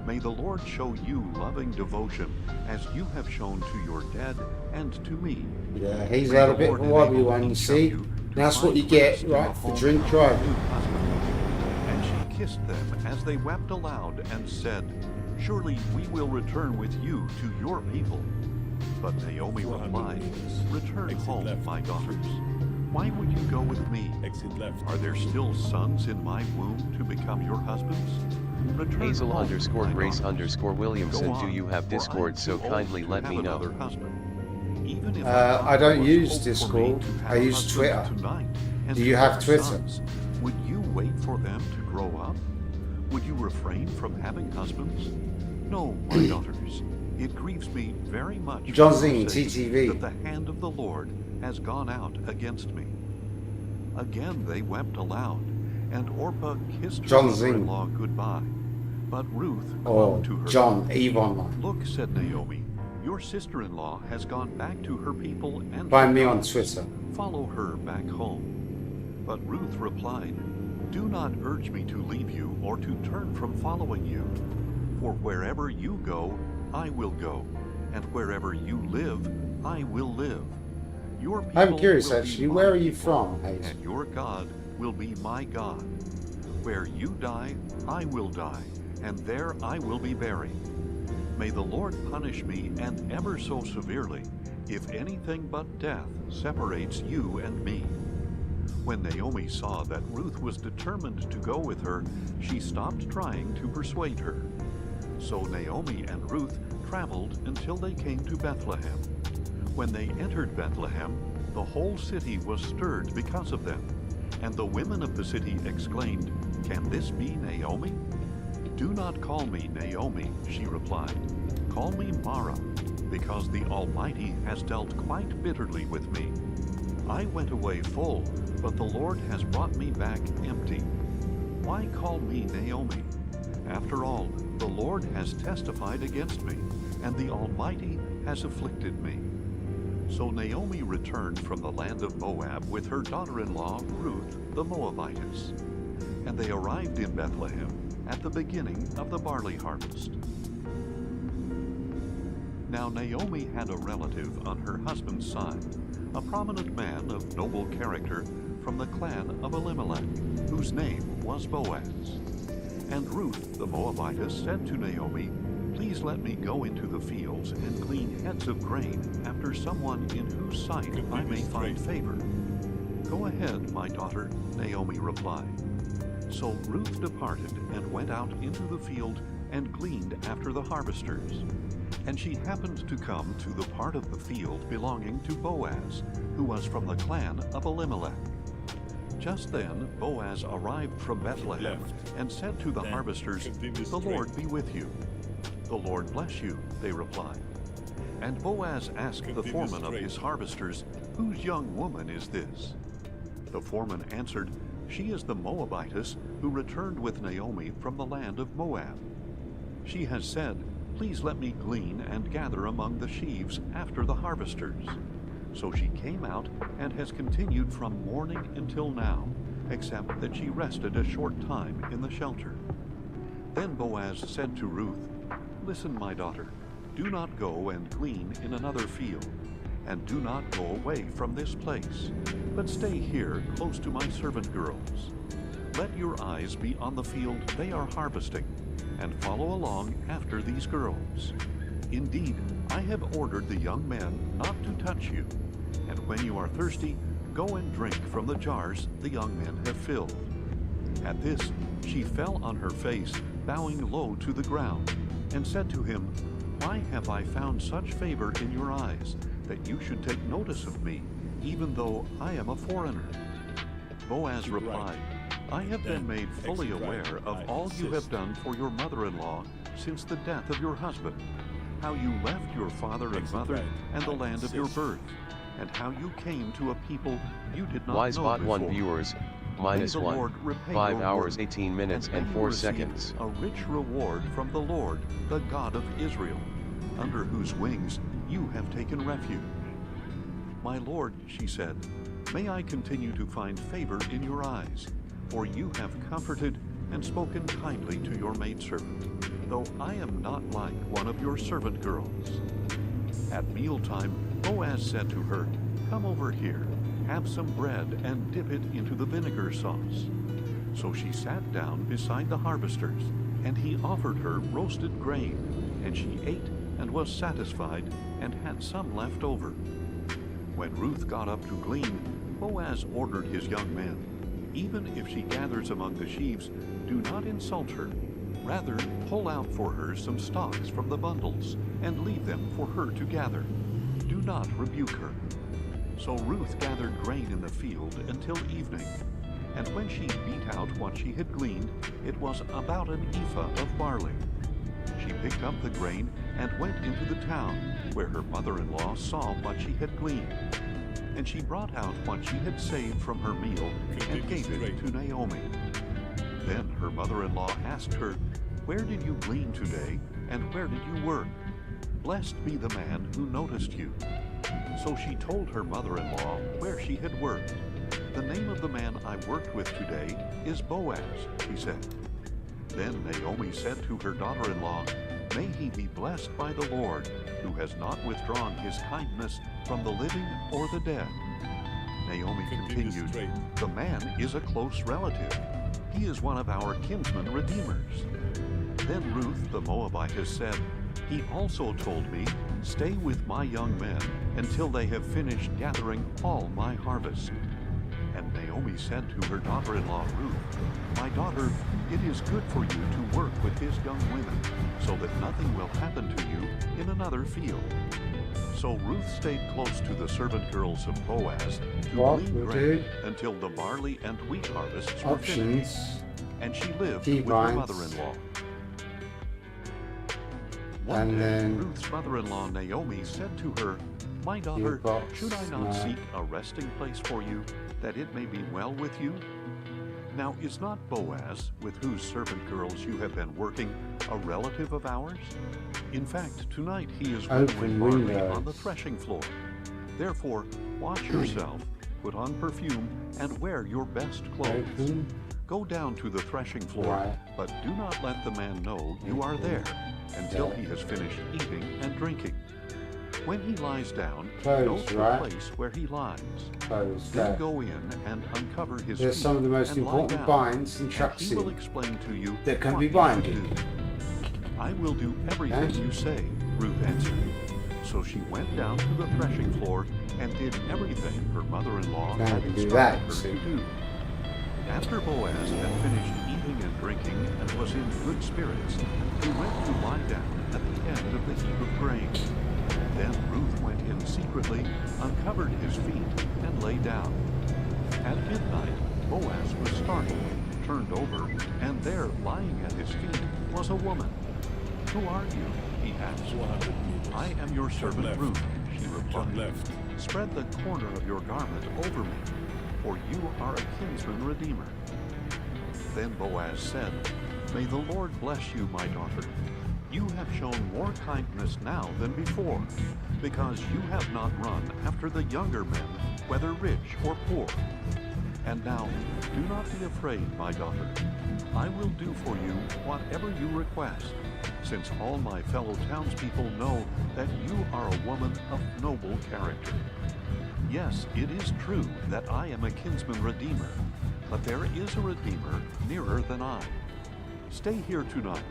May the Lord show you loving devotion as you have shown to your dead and to me." Yeah, he's May had a the bit Lord of a wobbly enable one, you each of see. you to That's what find you get, rest in right, the for home drink of driving. your new husband. And she kissed them as they wept aloud and said, "Surely we will return with you to your people." But Naomi 400 replied, meters. "Return Exit home, left. my daughters. Why would you go with me? Exit left. Are there still sons in my womb to become your husbands? Return Hazel home, _ my Grace daughters. _ Williamson, Go do on, you have for I am Discord? So too old kindly to let have me know. another husband. Even if I don't there was use hope for me Discord. to have I a use husband Twitter. tonight and Do to you have bear Twitter? sons, would you wait for them to grow up? Would you refrain from having husbands? No, my daughters. It grieves me very much John for your Zing, sake TTV. that the hand of the Lord has gone out against me. Again they wept aloud, and Orpah kissed her John Zing. mother-in-law goodbye. But Ruth Or clung to her. John Evon. "Look," said Naomi, "your sister-in-law has gone back to her people and Find her me on gods. Twitter. Follow her back home." But Ruth replied, "Do not urge me to leave you or to turn from following you. For wherever you go, I will go, and wherever you live, I will live. Your people I'm curious, will be actually, my where are you people, from, Hazel? and your God will be my God. Where you die, I will die, and there I will be buried. May the Lord punish me, and ever so severely, if anything but death separates you and me." When Naomi saw that Ruth was determined to go with her, she stopped trying to persuade her. So Naomi and Ruth traveled until they came to Bethlehem. When they entered Bethlehem, the whole city was stirred because of them. And the women of the city exclaimed, "Can this be Naomi?" "Do not call me Naomi," she replied. "Call me Mara, because the Almighty has dealt quite bitterly with me. I went away full, but the Lord has brought me back empty. Why call me Naomi? After all, the Lord has testified against me, and the Almighty has afflicted me." So Naomi returned from the land of Moab with her daughter-in-law Ruth the Moabitess. And they arrived in Bethlehem at the beginning of the barley harvest. Now Naomi had a relative on her husband's side, a prominent man of noble character from the clan of Elimelech, whose name was Boaz. And Ruth the Moabitess said to Naomi, "Please let me go into the fields and glean heads of grain after someone in whose sight I may find favor." "Go ahead, my daughter," Naomi replied. So Ruth departed and went out into the field and gleaned after the harvesters. And she happened to come to the part of the field belonging to Boaz, who was from the clan of Elimelech. Just then Boaz arrived from Bethlehem and said to the Then harvesters, continue "The straight." Lord be with you." "The Lord bless you," they replied. And Boaz asked the Continue foreman of straight. his harvesters, "Whose young woman is this?" The foreman answered, "She is the Moabitess who returned with Naomi from the land of Moab. She has said, 'Please let me glean and gather among the sheaves after the harvesters.' So she came out and has continued from morning until now, except that she rested a short time in the shelter." Then Boaz said to Ruth, "Listen, my daughter, do not go and glean in another field, and do not go away from this place, but stay here close to my servant girls. Let your eyes be on the field they are harvesting, and follow along after these girls. Indeed, I have ordered the young men not to touch you, and when you are thirsty, go and drink from the jars the young men have filled." At this, she fell on her face, bowing low to the ground, and said to him, "Why have I found such favor in your eyes, that you should take notice of me, even though I am a foreigner. Boaz replied, I have been made fully aware of all you have done for your mother-in-law since the death of your husband, how you left your father and mother and the land of your birth, and how you came to a people you did not know Wisebot before. 1 viewers, May the -1, Lord repay 5 your hours work, 18 minutes and and may 4 you receive seconds. a rich reward from the Lord, the God of Israel, under whose wings you have taken refuge. My Lord, she said, may I continue to find favor in your eyes, for you have comforted and spoken kindly to your maidservant, though I am not like one of your servant girls. At mealtime, Boaz said to her, come over here, have some bread and dip it into the vinegar sauce. So she sat down beside the harvesters, and he offered her roasted grain, and she ate and was satisfied and had some left over. When Ruth got up to glean, Boaz ordered his young men, even if she gathers among the sheaves, do not insult her. Rather, pull out for her some stalks from the bundles, and leave them for her to gather. Do not rebuke her. So Ruth gathered grain in the field until evening, and when she beat out what she had gleaned, it was about an ephah of barley. She picked up the grain and went into the town, where her mother-in-law saw what she had gleaned. And she brought out what she had saved from her meal and gave it to Naomi. Then her mother-in-law asked her, where did you glean today, and where did you work? Blessed be the man who noticed you. So she told her mother-in-law where she had worked. The name of the man I worked with today is Boaz, she said. Then Naomi said to her daughter-in-law, may he be blessed by the Lord, who has not withdrawn his kindness from the living or the dead. Naomi continued, the man is a close relative. He is one of our kinsman redeemers. Then Ruth the Moabitess said, he also told me, stay with my young men until they have finished gathering all my harvest. And Naomi said to her daughter-in-law Ruth, my daughter, it is good for you to work with his young women, so that nothing will happen to you in another field. So Ruth stayed close to the servant girls of Boaz to glean grain until the barley and wheat harvests were finished, and she lived with her mother-in-law. One day, Ruth's mother-in-law Naomi said to her, my daughter, should I not seek a resting place for you, that it may be well with you? Now is not Boaz, with whose servant girls you have been working, a relative of ours? In fact, tonight he is winnowing barley on the threshing floor. Therefore, wash yourself, put on perfume, and wear your best clothes. Go down to the threshing floor, but do not let the man know you are there until he has finished eating and drinking. When he lies down, note the place where he lies. Then go in and uncover his feet. There's some of the most important binds and trucks he will explain to you that can be binded. I will do everything you say, Ruth answered. So she went down to the threshing floor and did everything her mother-in-law had instructed her to do. After Boaz had finished eating and drinking and was in good spirits, he went to lie down at the end of the heap of grain. Then Ruth went in secretly, uncovered his feet, and lay down. At midnight, Boaz was startled, turned over, and there, lying at his feet, was a woman. Who are you? He asked. I am your servant Ruth, she replied. Spread the corner of your garment over me, for you are a kinsman redeemer. Then Boaz said, May the Lord bless you, my daughter. You have shown more kindness now than before, because you have not run after the younger men, whether rich or poor. And now, do not be afraid, my daughter. I will do for you whatever you request, since all my fellow townspeople know that you are a woman of noble character. Yes, it is true that I am a kinsman redeemer, but there is a redeemer nearer than I. Stay here tonight,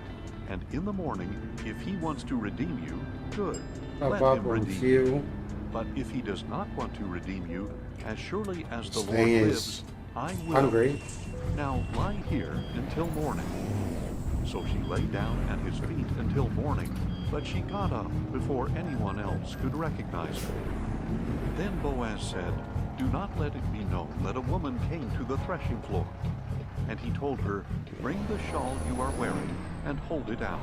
and in the morning, if he wants to redeem you, good, let him redeem you. But if he does not want to redeem you, as surely as the Lord lives, I will. Hungry. Now lie here until morning. So she lay down at his feet until morning, but she got up before anyone else could recognize her. Then Boaz said, "Do not let it be known that a woman came to the threshing floor." And he told her, "Bring the shawl you are wearing and hold it out."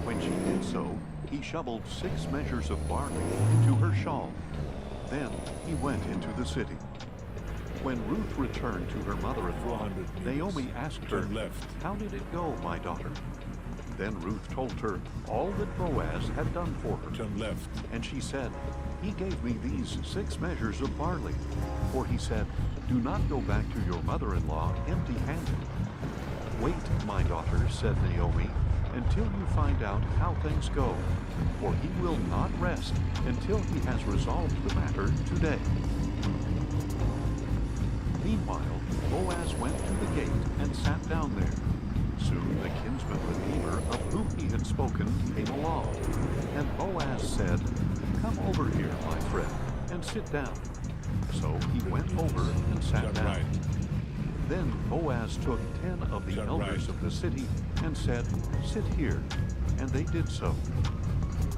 When she did so, he shoveled 6 measures of barley into her shawl. Then he went into the city. When Ruth returned to her mother-in-law, 400 meters. Naomi asked her, Turn left. "How did it go, my daughter?" Then Ruth told her all that Boaz had done for her. Turn left. And she said, "He gave me these 6 measures of barley." For he said, "Do not go back to your mother-in-law empty-handed." "Wait, my daughter," said Naomi, "until you find out how things go, for he will not rest until he has resolved the matter today." Meanwhile, Boaz went to the gate and sat down there. Soon the kinsman redeemer of whom he had spoken came along. And Boaz said, "Come over here, my friend, and sit down." So he went over and sat Turn down. right. Then Boaz took 10 of the Turn elders right. of the city and said, "Sit here." And they did so.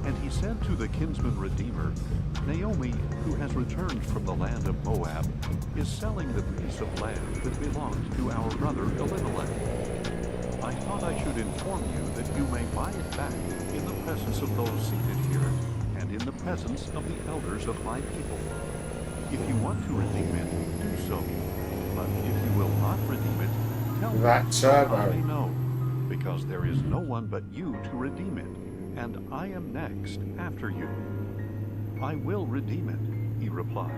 And he said to the kinsman redeemer, "Naomi, who has returned from the land of Moab, is selling the piece of land that belonged to our brother Elimelech. I thought I should inform you that you may buy it back in the presence of those seated here and in the presence of the elders of my people. If you want to redeem it, do so. But if you will not redeem it, tell me That so I turbo. may know, because there is no one but you to redeem it, and I am next after you." "I will redeem it," he replied.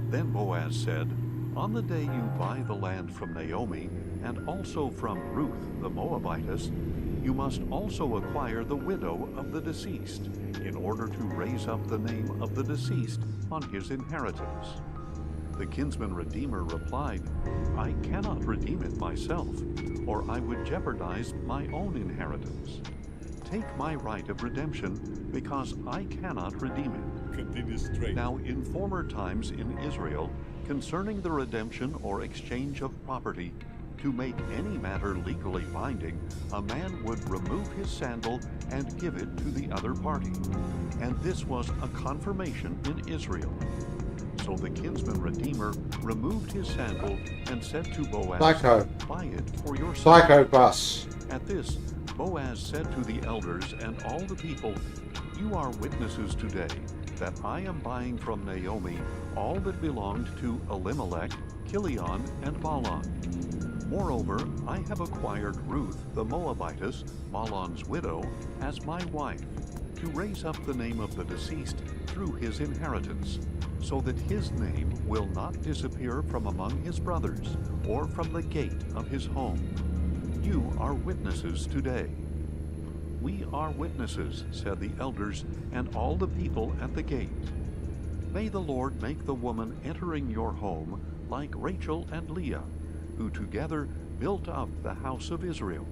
Then Boaz said, "On the day you buy the land from Naomi, and also from Ruth the Moabitess, you must also acquire the widow of the deceased, in order to raise up the name of the deceased on his inheritance." The kinsman redeemer replied, "I cannot redeem it myself, or I would jeopardize my own inheritance. Take my right of redemption, because I cannot redeem it." Continue straight. Now in former times in Israel, concerning the redemption or exchange of property, to make any matter legally binding, a man would remove his sandal and give it to the other party. And this was a confirmation in Israel. So the kinsman redeemer removed his sandal and said to Boaz, Psycho. "Buy it for yourself." Psycho bus. At this, Boaz said to the elders and all the people, "You are witnesses today that I am buying from Naomi all that belonged to Elimelech, Chilion, and Mahlon. Moreover, I have acquired Ruth the Moabitess, Mahlon's widow, as my wife, to raise up the name of the deceased through his inheritance, so that his name will not disappear from among his brothers or from the gate of his home. You are witnesses today." "We are witnesses," said the elders and all the people at the gate. "May the Lord make the woman entering your home like Rachel and Leah, who together built up the house of Israel.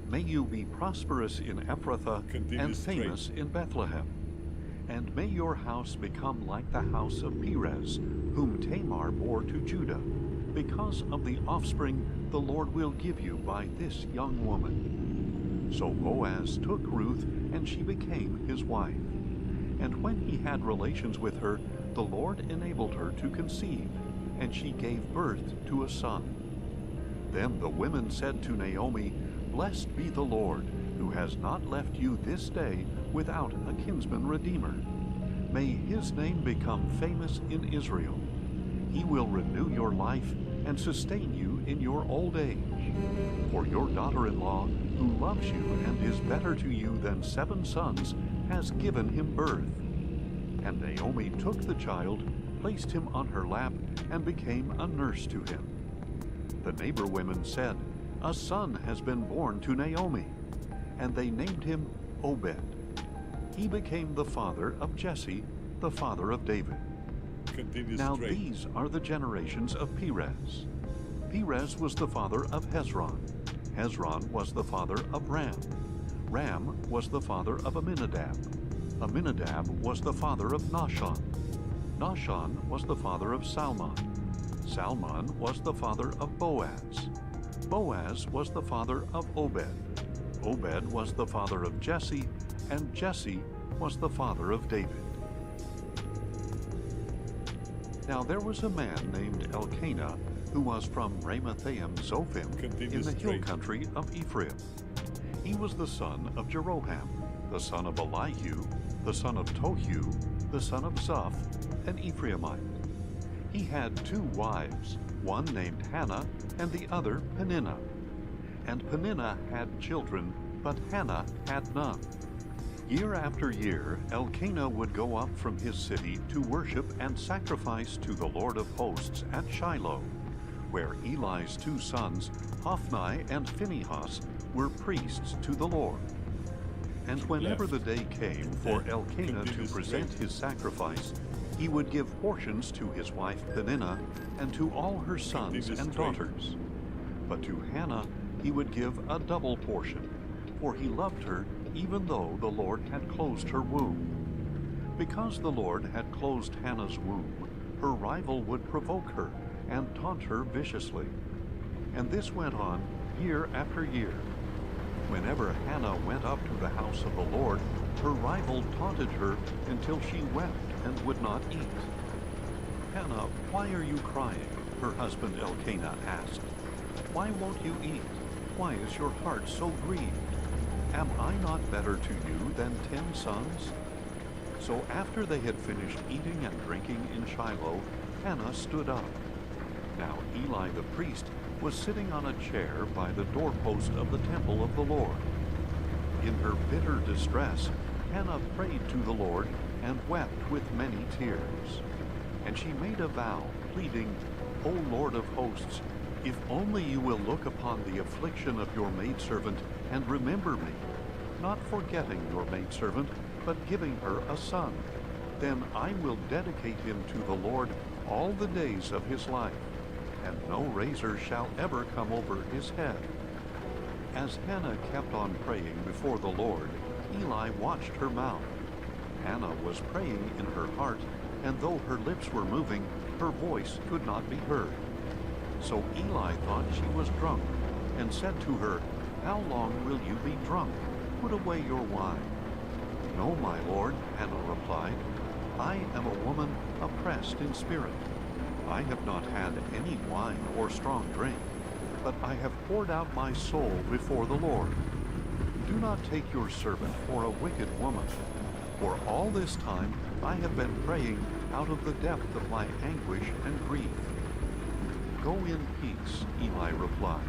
May you be prosperous in Ephrathah Continue and straight. famous in Bethlehem. And may your house become like the house of Perez, whom Tamar bore to Judah, because of the offspring the Lord will give you by this young woman." So Boaz took Ruth, and she became his wife. And when he had relations with her, the Lord enabled her to conceive, and she gave birth to a son. Then the women said to Naomi, "Blessed be the Lord, who has not left you this day without a kinsman redeemer. May his name become famous in Israel. He will renew your life and sustain you in your old age. For your daughter-in-law, who loves you and is better to you than 7 sons, has given him birth." And Naomi took the child, placed him on her lap, and became a nurse to him. The neighbor women said, "A son has been born to Naomi." And they named him Obed. He became the father of Jesse, the father of David. Continue Now straight. these are the generations of Perez. Perez was the father of Hezron. Hezron was the father of Ram. Ram was the father of Amminadab. Amminadab was the father of Nahshon. Nahshon was the father of Salmon. Salmon was the father of Boaz. Boaz was the father of Obed. Obed was the father of Jesse, and Jesse was the father of David. Now there was a man named Elkanah, who was from Ramathaim Zophim Continue in the hill straight. country of Ephraim. He was the son of Jeroham, the son of Elihu, the son of Tohu, the son of Zoph, an Ephraimite. He had 2 wives, one named Hannah and the other Peninnah. And Peninnah had children, but Hannah had none. Year after year, Elkanah would go up from his city to worship and sacrifice to the Lord of hosts at Shiloh, where Eli's 2 sons, Hophni and Phinehas, were priests to the Lord. And whenever the day came for Elkanah to present his sacrifice, he would give portions to his wife Peninnah and to all her sons and daughters. But to Hannah he would give a double portion, for he loved her even though the Lord had closed her womb. Because the Lord had closed Hannah's womb, her rival would provoke her and taunt her viciously. And this went on year after year. Whenever Hannah went up to the house of the Lord, her rival taunted her until she wept and would not eat. "Hannah, why are you crying?" her husband Elkanah asked. "Why won't you eat? Why is your heart so grieved? Am I not better to you than 10 sons?" So after they had finished eating and drinking in Shiloh, Hannah stood up. Now Eli the priest was sitting on a chair by the doorpost of the temple of the Lord. In her bitter distress, Hannah prayed to the Lord and wept with many tears. And she made a vow, pleading, "O Lord of hosts, if only you will look upon the affliction of your maidservant and remember me, not forgetting your maidservant, but giving her a son, then I will dedicate him to the Lord all the days of his life, and no razor shall ever come over his head." As Hannah kept on praying before the Lord, Eli watched her mouth. Hannah was praying in her heart, and though her lips were moving, her voice could not be heard. So Eli thought she was drunk, and said to her, "How long will you be drunk? Put away your wine." "No, my lord," Hannah replied. "I am a woman oppressed in spirit. I have not had any wine or strong drink, but I have poured out my soul before the Lord. Do not take your servant for a wicked woman, for all this time I have been praying out of the depth of my anguish and grief." "Go in peace," Eli replied,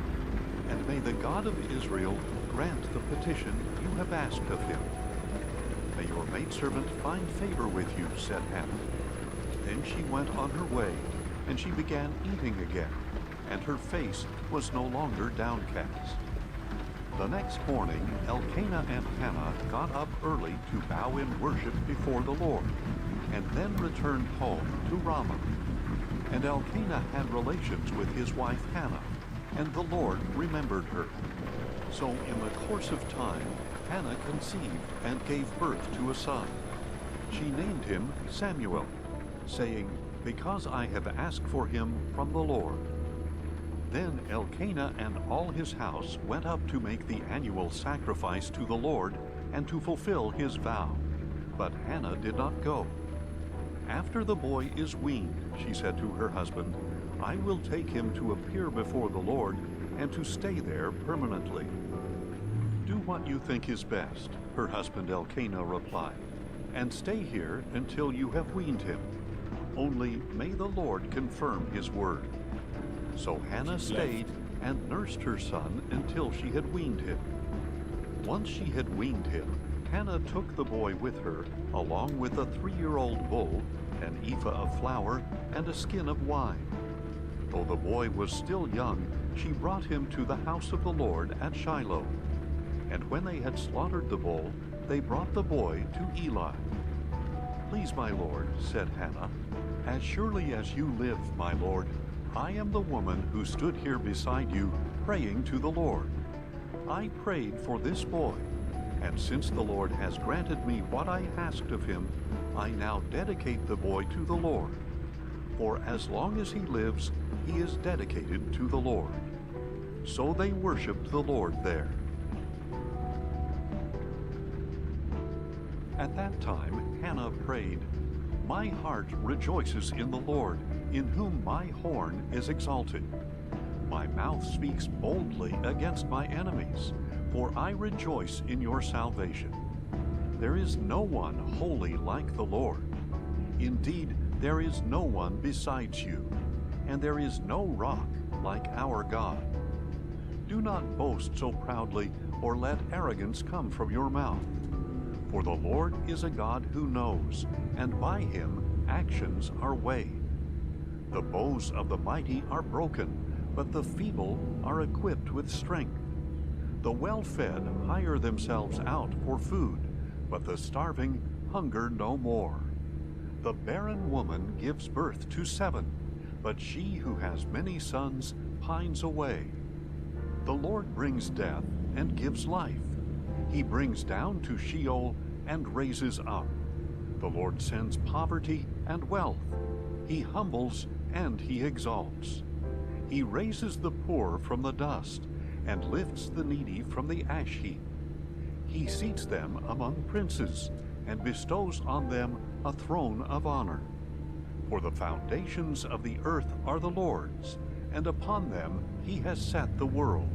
"and may the God of Israel grant the petition you have asked of him." "May your maidservant find favor with you," said Hannah. Then she went on her way, and she began eating again, and her face was no longer downcast. The next morning, Elkanah and Hannah got up early to bow in worship before the Lord, and then returned home to Ramah. And Elkanah had relations with his wife Hannah, and the Lord remembered her. So in the course of time, Hannah conceived and gave birth to a son. She named him Samuel, saying, "Because I have asked for him from the Lord." Then Elkanah and all his house went up to make the annual sacrifice to the Lord and to fulfill his vow. But Hannah did not go. "After the boy is weaned," she said to her husband, "I will take him to appear before the Lord and to stay there permanently." "Do what you think is best," her husband Elkanah replied, "and stay here until you have weaned him. Only may the Lord confirm his word." So Hannah stayed and nursed her son until she had weaned him. Once she had weaned him, Hannah took the boy with her, along with a 3-year-old bull, an ephah of flour, and a skin of wine. Though the boy was still young, she brought him to the house of the Lord at Shiloh. And when they had slaughtered the bull, they brought the boy to Eli. "Please, my lord," said Hannah, "as surely as you live, my lord, I am the woman who stood here beside you praying to the Lord. I prayed for this boy, and since the Lord has granted me what I asked of him, I now dedicate the boy to the Lord. For as long as he lives, he is dedicated to the Lord." So they worshiped the Lord there. At that time Hannah prayed, My heart rejoices in the Lord, in whom my horn is exalted. My mouth speaks boldly against my enemies, for I rejoice in your salvation. There is no one holy like the Lord. Indeed, there is no one besides you, and there is no rock like our God. Do not boast so proudly, or let arrogance come from your mouth. For the Lord is a God who knows, and by him actions are weighed. The bows of the mighty are broken, but the feeble are equipped with strength. The well-fed hire themselves out for food, but the starving hunger no more. The barren woman gives birth to 7, but she who has many sons pines away. The Lord brings death and gives life. He brings down to Sheol and raises up. The Lord sends poverty and wealth. He humbles and he exalts. He raises the poor from the dust and lifts the needy from the ash heap. He seats them among princes and bestows on them a throne of honor. For the foundations of the earth are the Lord's, and upon them he has set the world.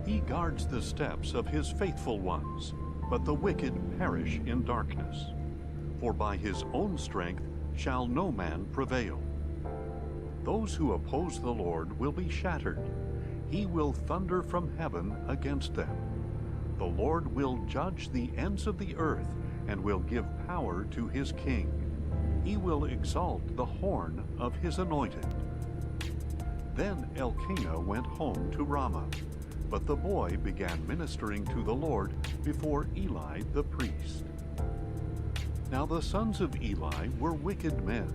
He guards the steps of his faithful ones, but the wicked perish in darkness. For by his own strength shall no man prevail. Those who oppose the Lord will be shattered. He will thunder from heaven against them. The Lord will judge the ends of the earth and will give power to his king. He will exalt the horn of his anointed. Then Elkanah went home to Ramah, but the boy began ministering to the Lord before Eli the priest. Now the sons of Eli were wicked men.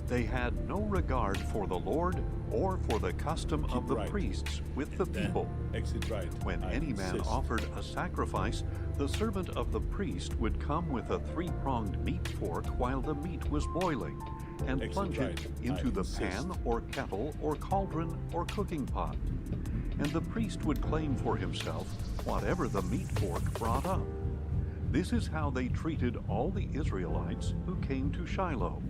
They had no regard for the Lord or for the custom of the priests with the people. Exit right. When any man offered a sacrifice, the servant of the priest would come with a 3-pronged meat fork while the meat was boiling, and plunge it into the pan or kettle or cauldron or cooking pot. And the priest would claim for himself whatever the meat fork brought up. This is how they treated all the Israelites who came to Shiloh.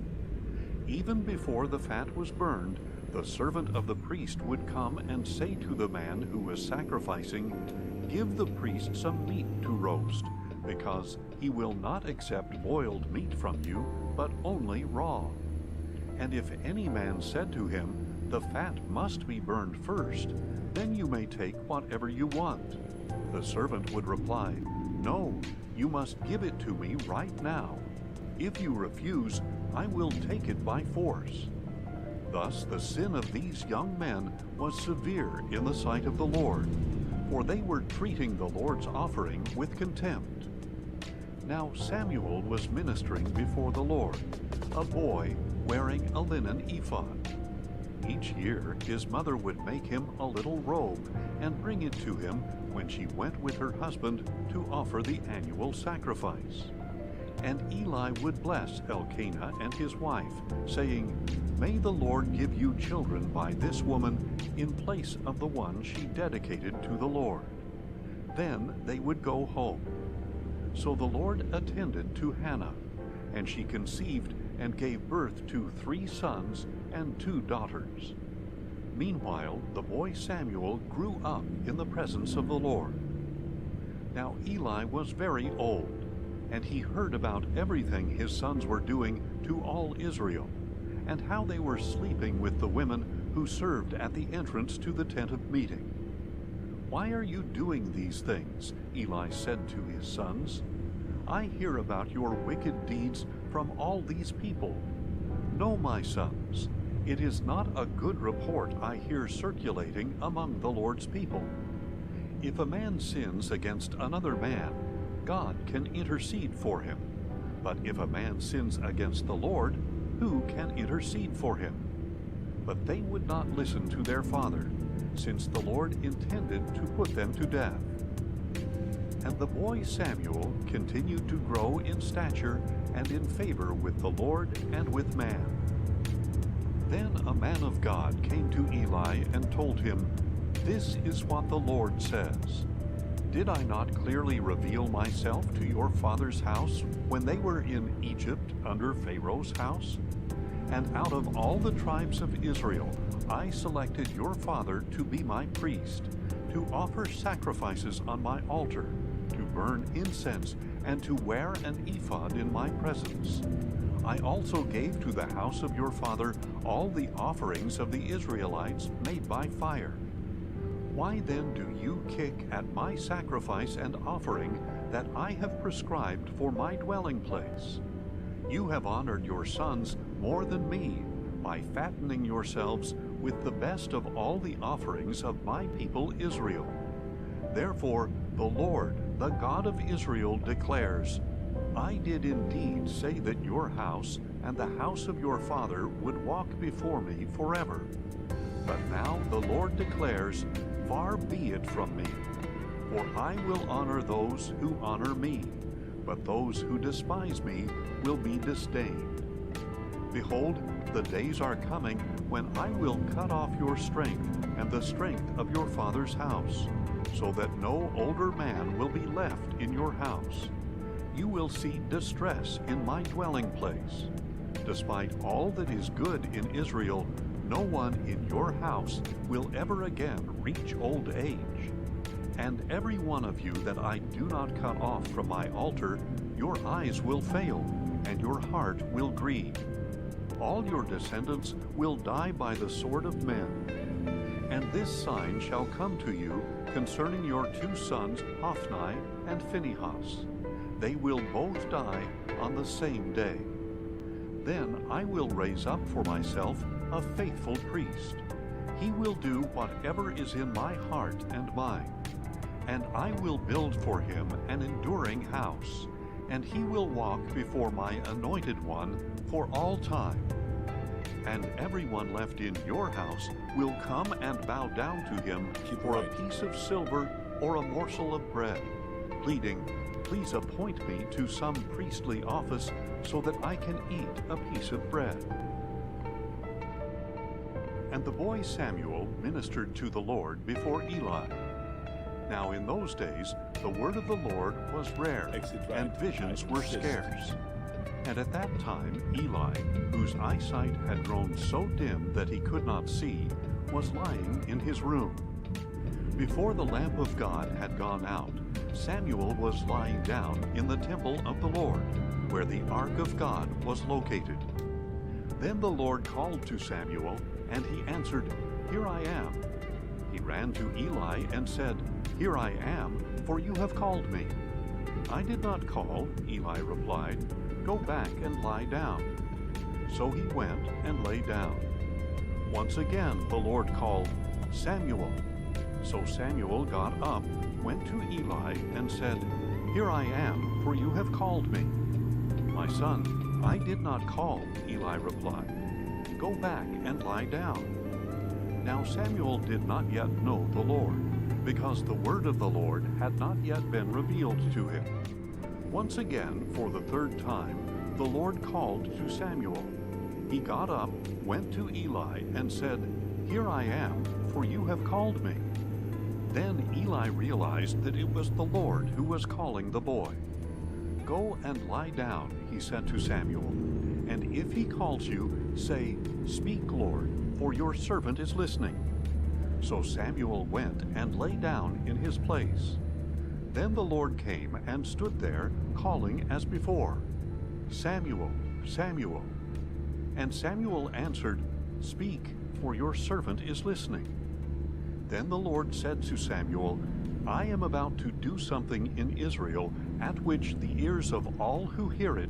Even before the fat was burned, the servant of the priest would come and say to the man who was sacrificing, "Give the priest some meat to roast, because he will not accept boiled meat from you, but only raw." And if any man said to him, "The fat must be burned first, then you may take whatever you want," the servant would reply, "No, you must give it to me right now. If you refuse, I will take it by force." Thus the sin of these young men was severe in the sight of the Lord, for they were treating the Lord's offering with contempt. Now Samuel was ministering before the Lord, a boy wearing a linen ephod. Each year his mother would make him a little robe and bring it to him when she went with her husband to offer the annual sacrifice. And Eli would bless Elkanah and his wife, saying, "May the Lord give you children by this woman in place of the one she dedicated to the Lord." Then they would go home. So the Lord attended to Hannah, and she conceived and gave birth to 3 sons and 2 daughters. Meanwhile, the boy Samuel grew up in the presence of the Lord. Now Eli was very old, and he heard about everything his sons were doing to all Israel, and how they were sleeping with the women who served at the entrance to the tent of meeting. "Why are you doing these things?" Eli said to his sons. "I hear about your wicked deeds from all these people. No, my sons, it is not a good report I hear circulating among the Lord's people. If a man sins against another man, God can intercede for him. But if a man sins against the Lord, who can intercede for him?" But they would not listen to their father, since the Lord intended to put them to death. And the boy Samuel continued to grow in stature and in favor with the Lord and with man. Then a man of God came to Eli and told him, "This is what the Lord says. Did I not clearly reveal myself to your father's house when they were in Egypt under Pharaoh's house? And out of all the tribes of Israel, I selected your father to be my priest, to offer sacrifices on my altar, to burn incense, and to wear an ephod in my presence. I also gave to the house of your father all the offerings of the Israelites made by fire. Why then do you kick at my sacrifice and offering that I have prescribed for my dwelling place? You have honored your sons more than me by fattening yourselves with the best of all the offerings of my people Israel. Therefore, the Lord, the God of Israel, declares, I did indeed say that your house and the house of your father would walk before me forever. But now the Lord declares, far be it from me, for I will honor those who honor me, but those who despise me will be disdained. Behold, the days are coming when I will cut off your strength and the strength of your father's house, so that no older man will be left in your house. You will see distress in my dwelling place. Despite all that is good in Israel, no one in your house will ever again reach old age. And every one of you that I do not cut off from my altar, your eyes will fail, and your heart will grieve. All your descendants will die by the sword of men. And this sign shall come to you concerning your two sons, Hophni and Phinehas. They will both die on the same day. Then I will raise up for myself a faithful priest. He will do whatever is in my heart and mind. And I will build for him an enduring house, and he will walk before my anointed one for all time. And everyone left in your house will come and bow down to him for a piece of silver or a morsel of bread, pleading, please appoint me to some priestly office so that I can eat a piece of bread. And the boy Samuel ministered to the Lord before Eli. Now in those days the word of the Lord was rare, and visions were scarce. And at that time Eli, whose eyesight had grown so dim that he could not see, was lying in his room. Before the lamp of God had gone out, Samuel was lying down in the temple of the Lord, where the ark of God was located. Then the Lord called to Samuel, and he answered, Here I am. He ran to Eli and said, Here I am, for you have called me. I did not call, Eli replied. Go back and lie down. So he went and lay down. Once again the Lord called, Samuel. So Samuel got up, went to Eli, and said, Here I am, for you have called me. My son, I did not call, Eli replied. Go back and lie down. Now Samuel did not yet know the Lord, because the word of the Lord had not yet been revealed to him. Once again, for the third time, the Lord called to Samuel. He got up, went to Eli, and said, Here I am, for you have called me. Then Eli realized that it was the Lord who was calling the boy. Go and lie down, he said to Samuel, and if he calls you, say, Speak, Lord, for your servant is listening. So Samuel went and lay down in his place. Then the Lord came and stood there, calling as before, Samuel, Samuel. And Samuel answered, Speak, for your servant is listening. Then the Lord said to Samuel, I am about to do something in Israel at which the ears of all who hear it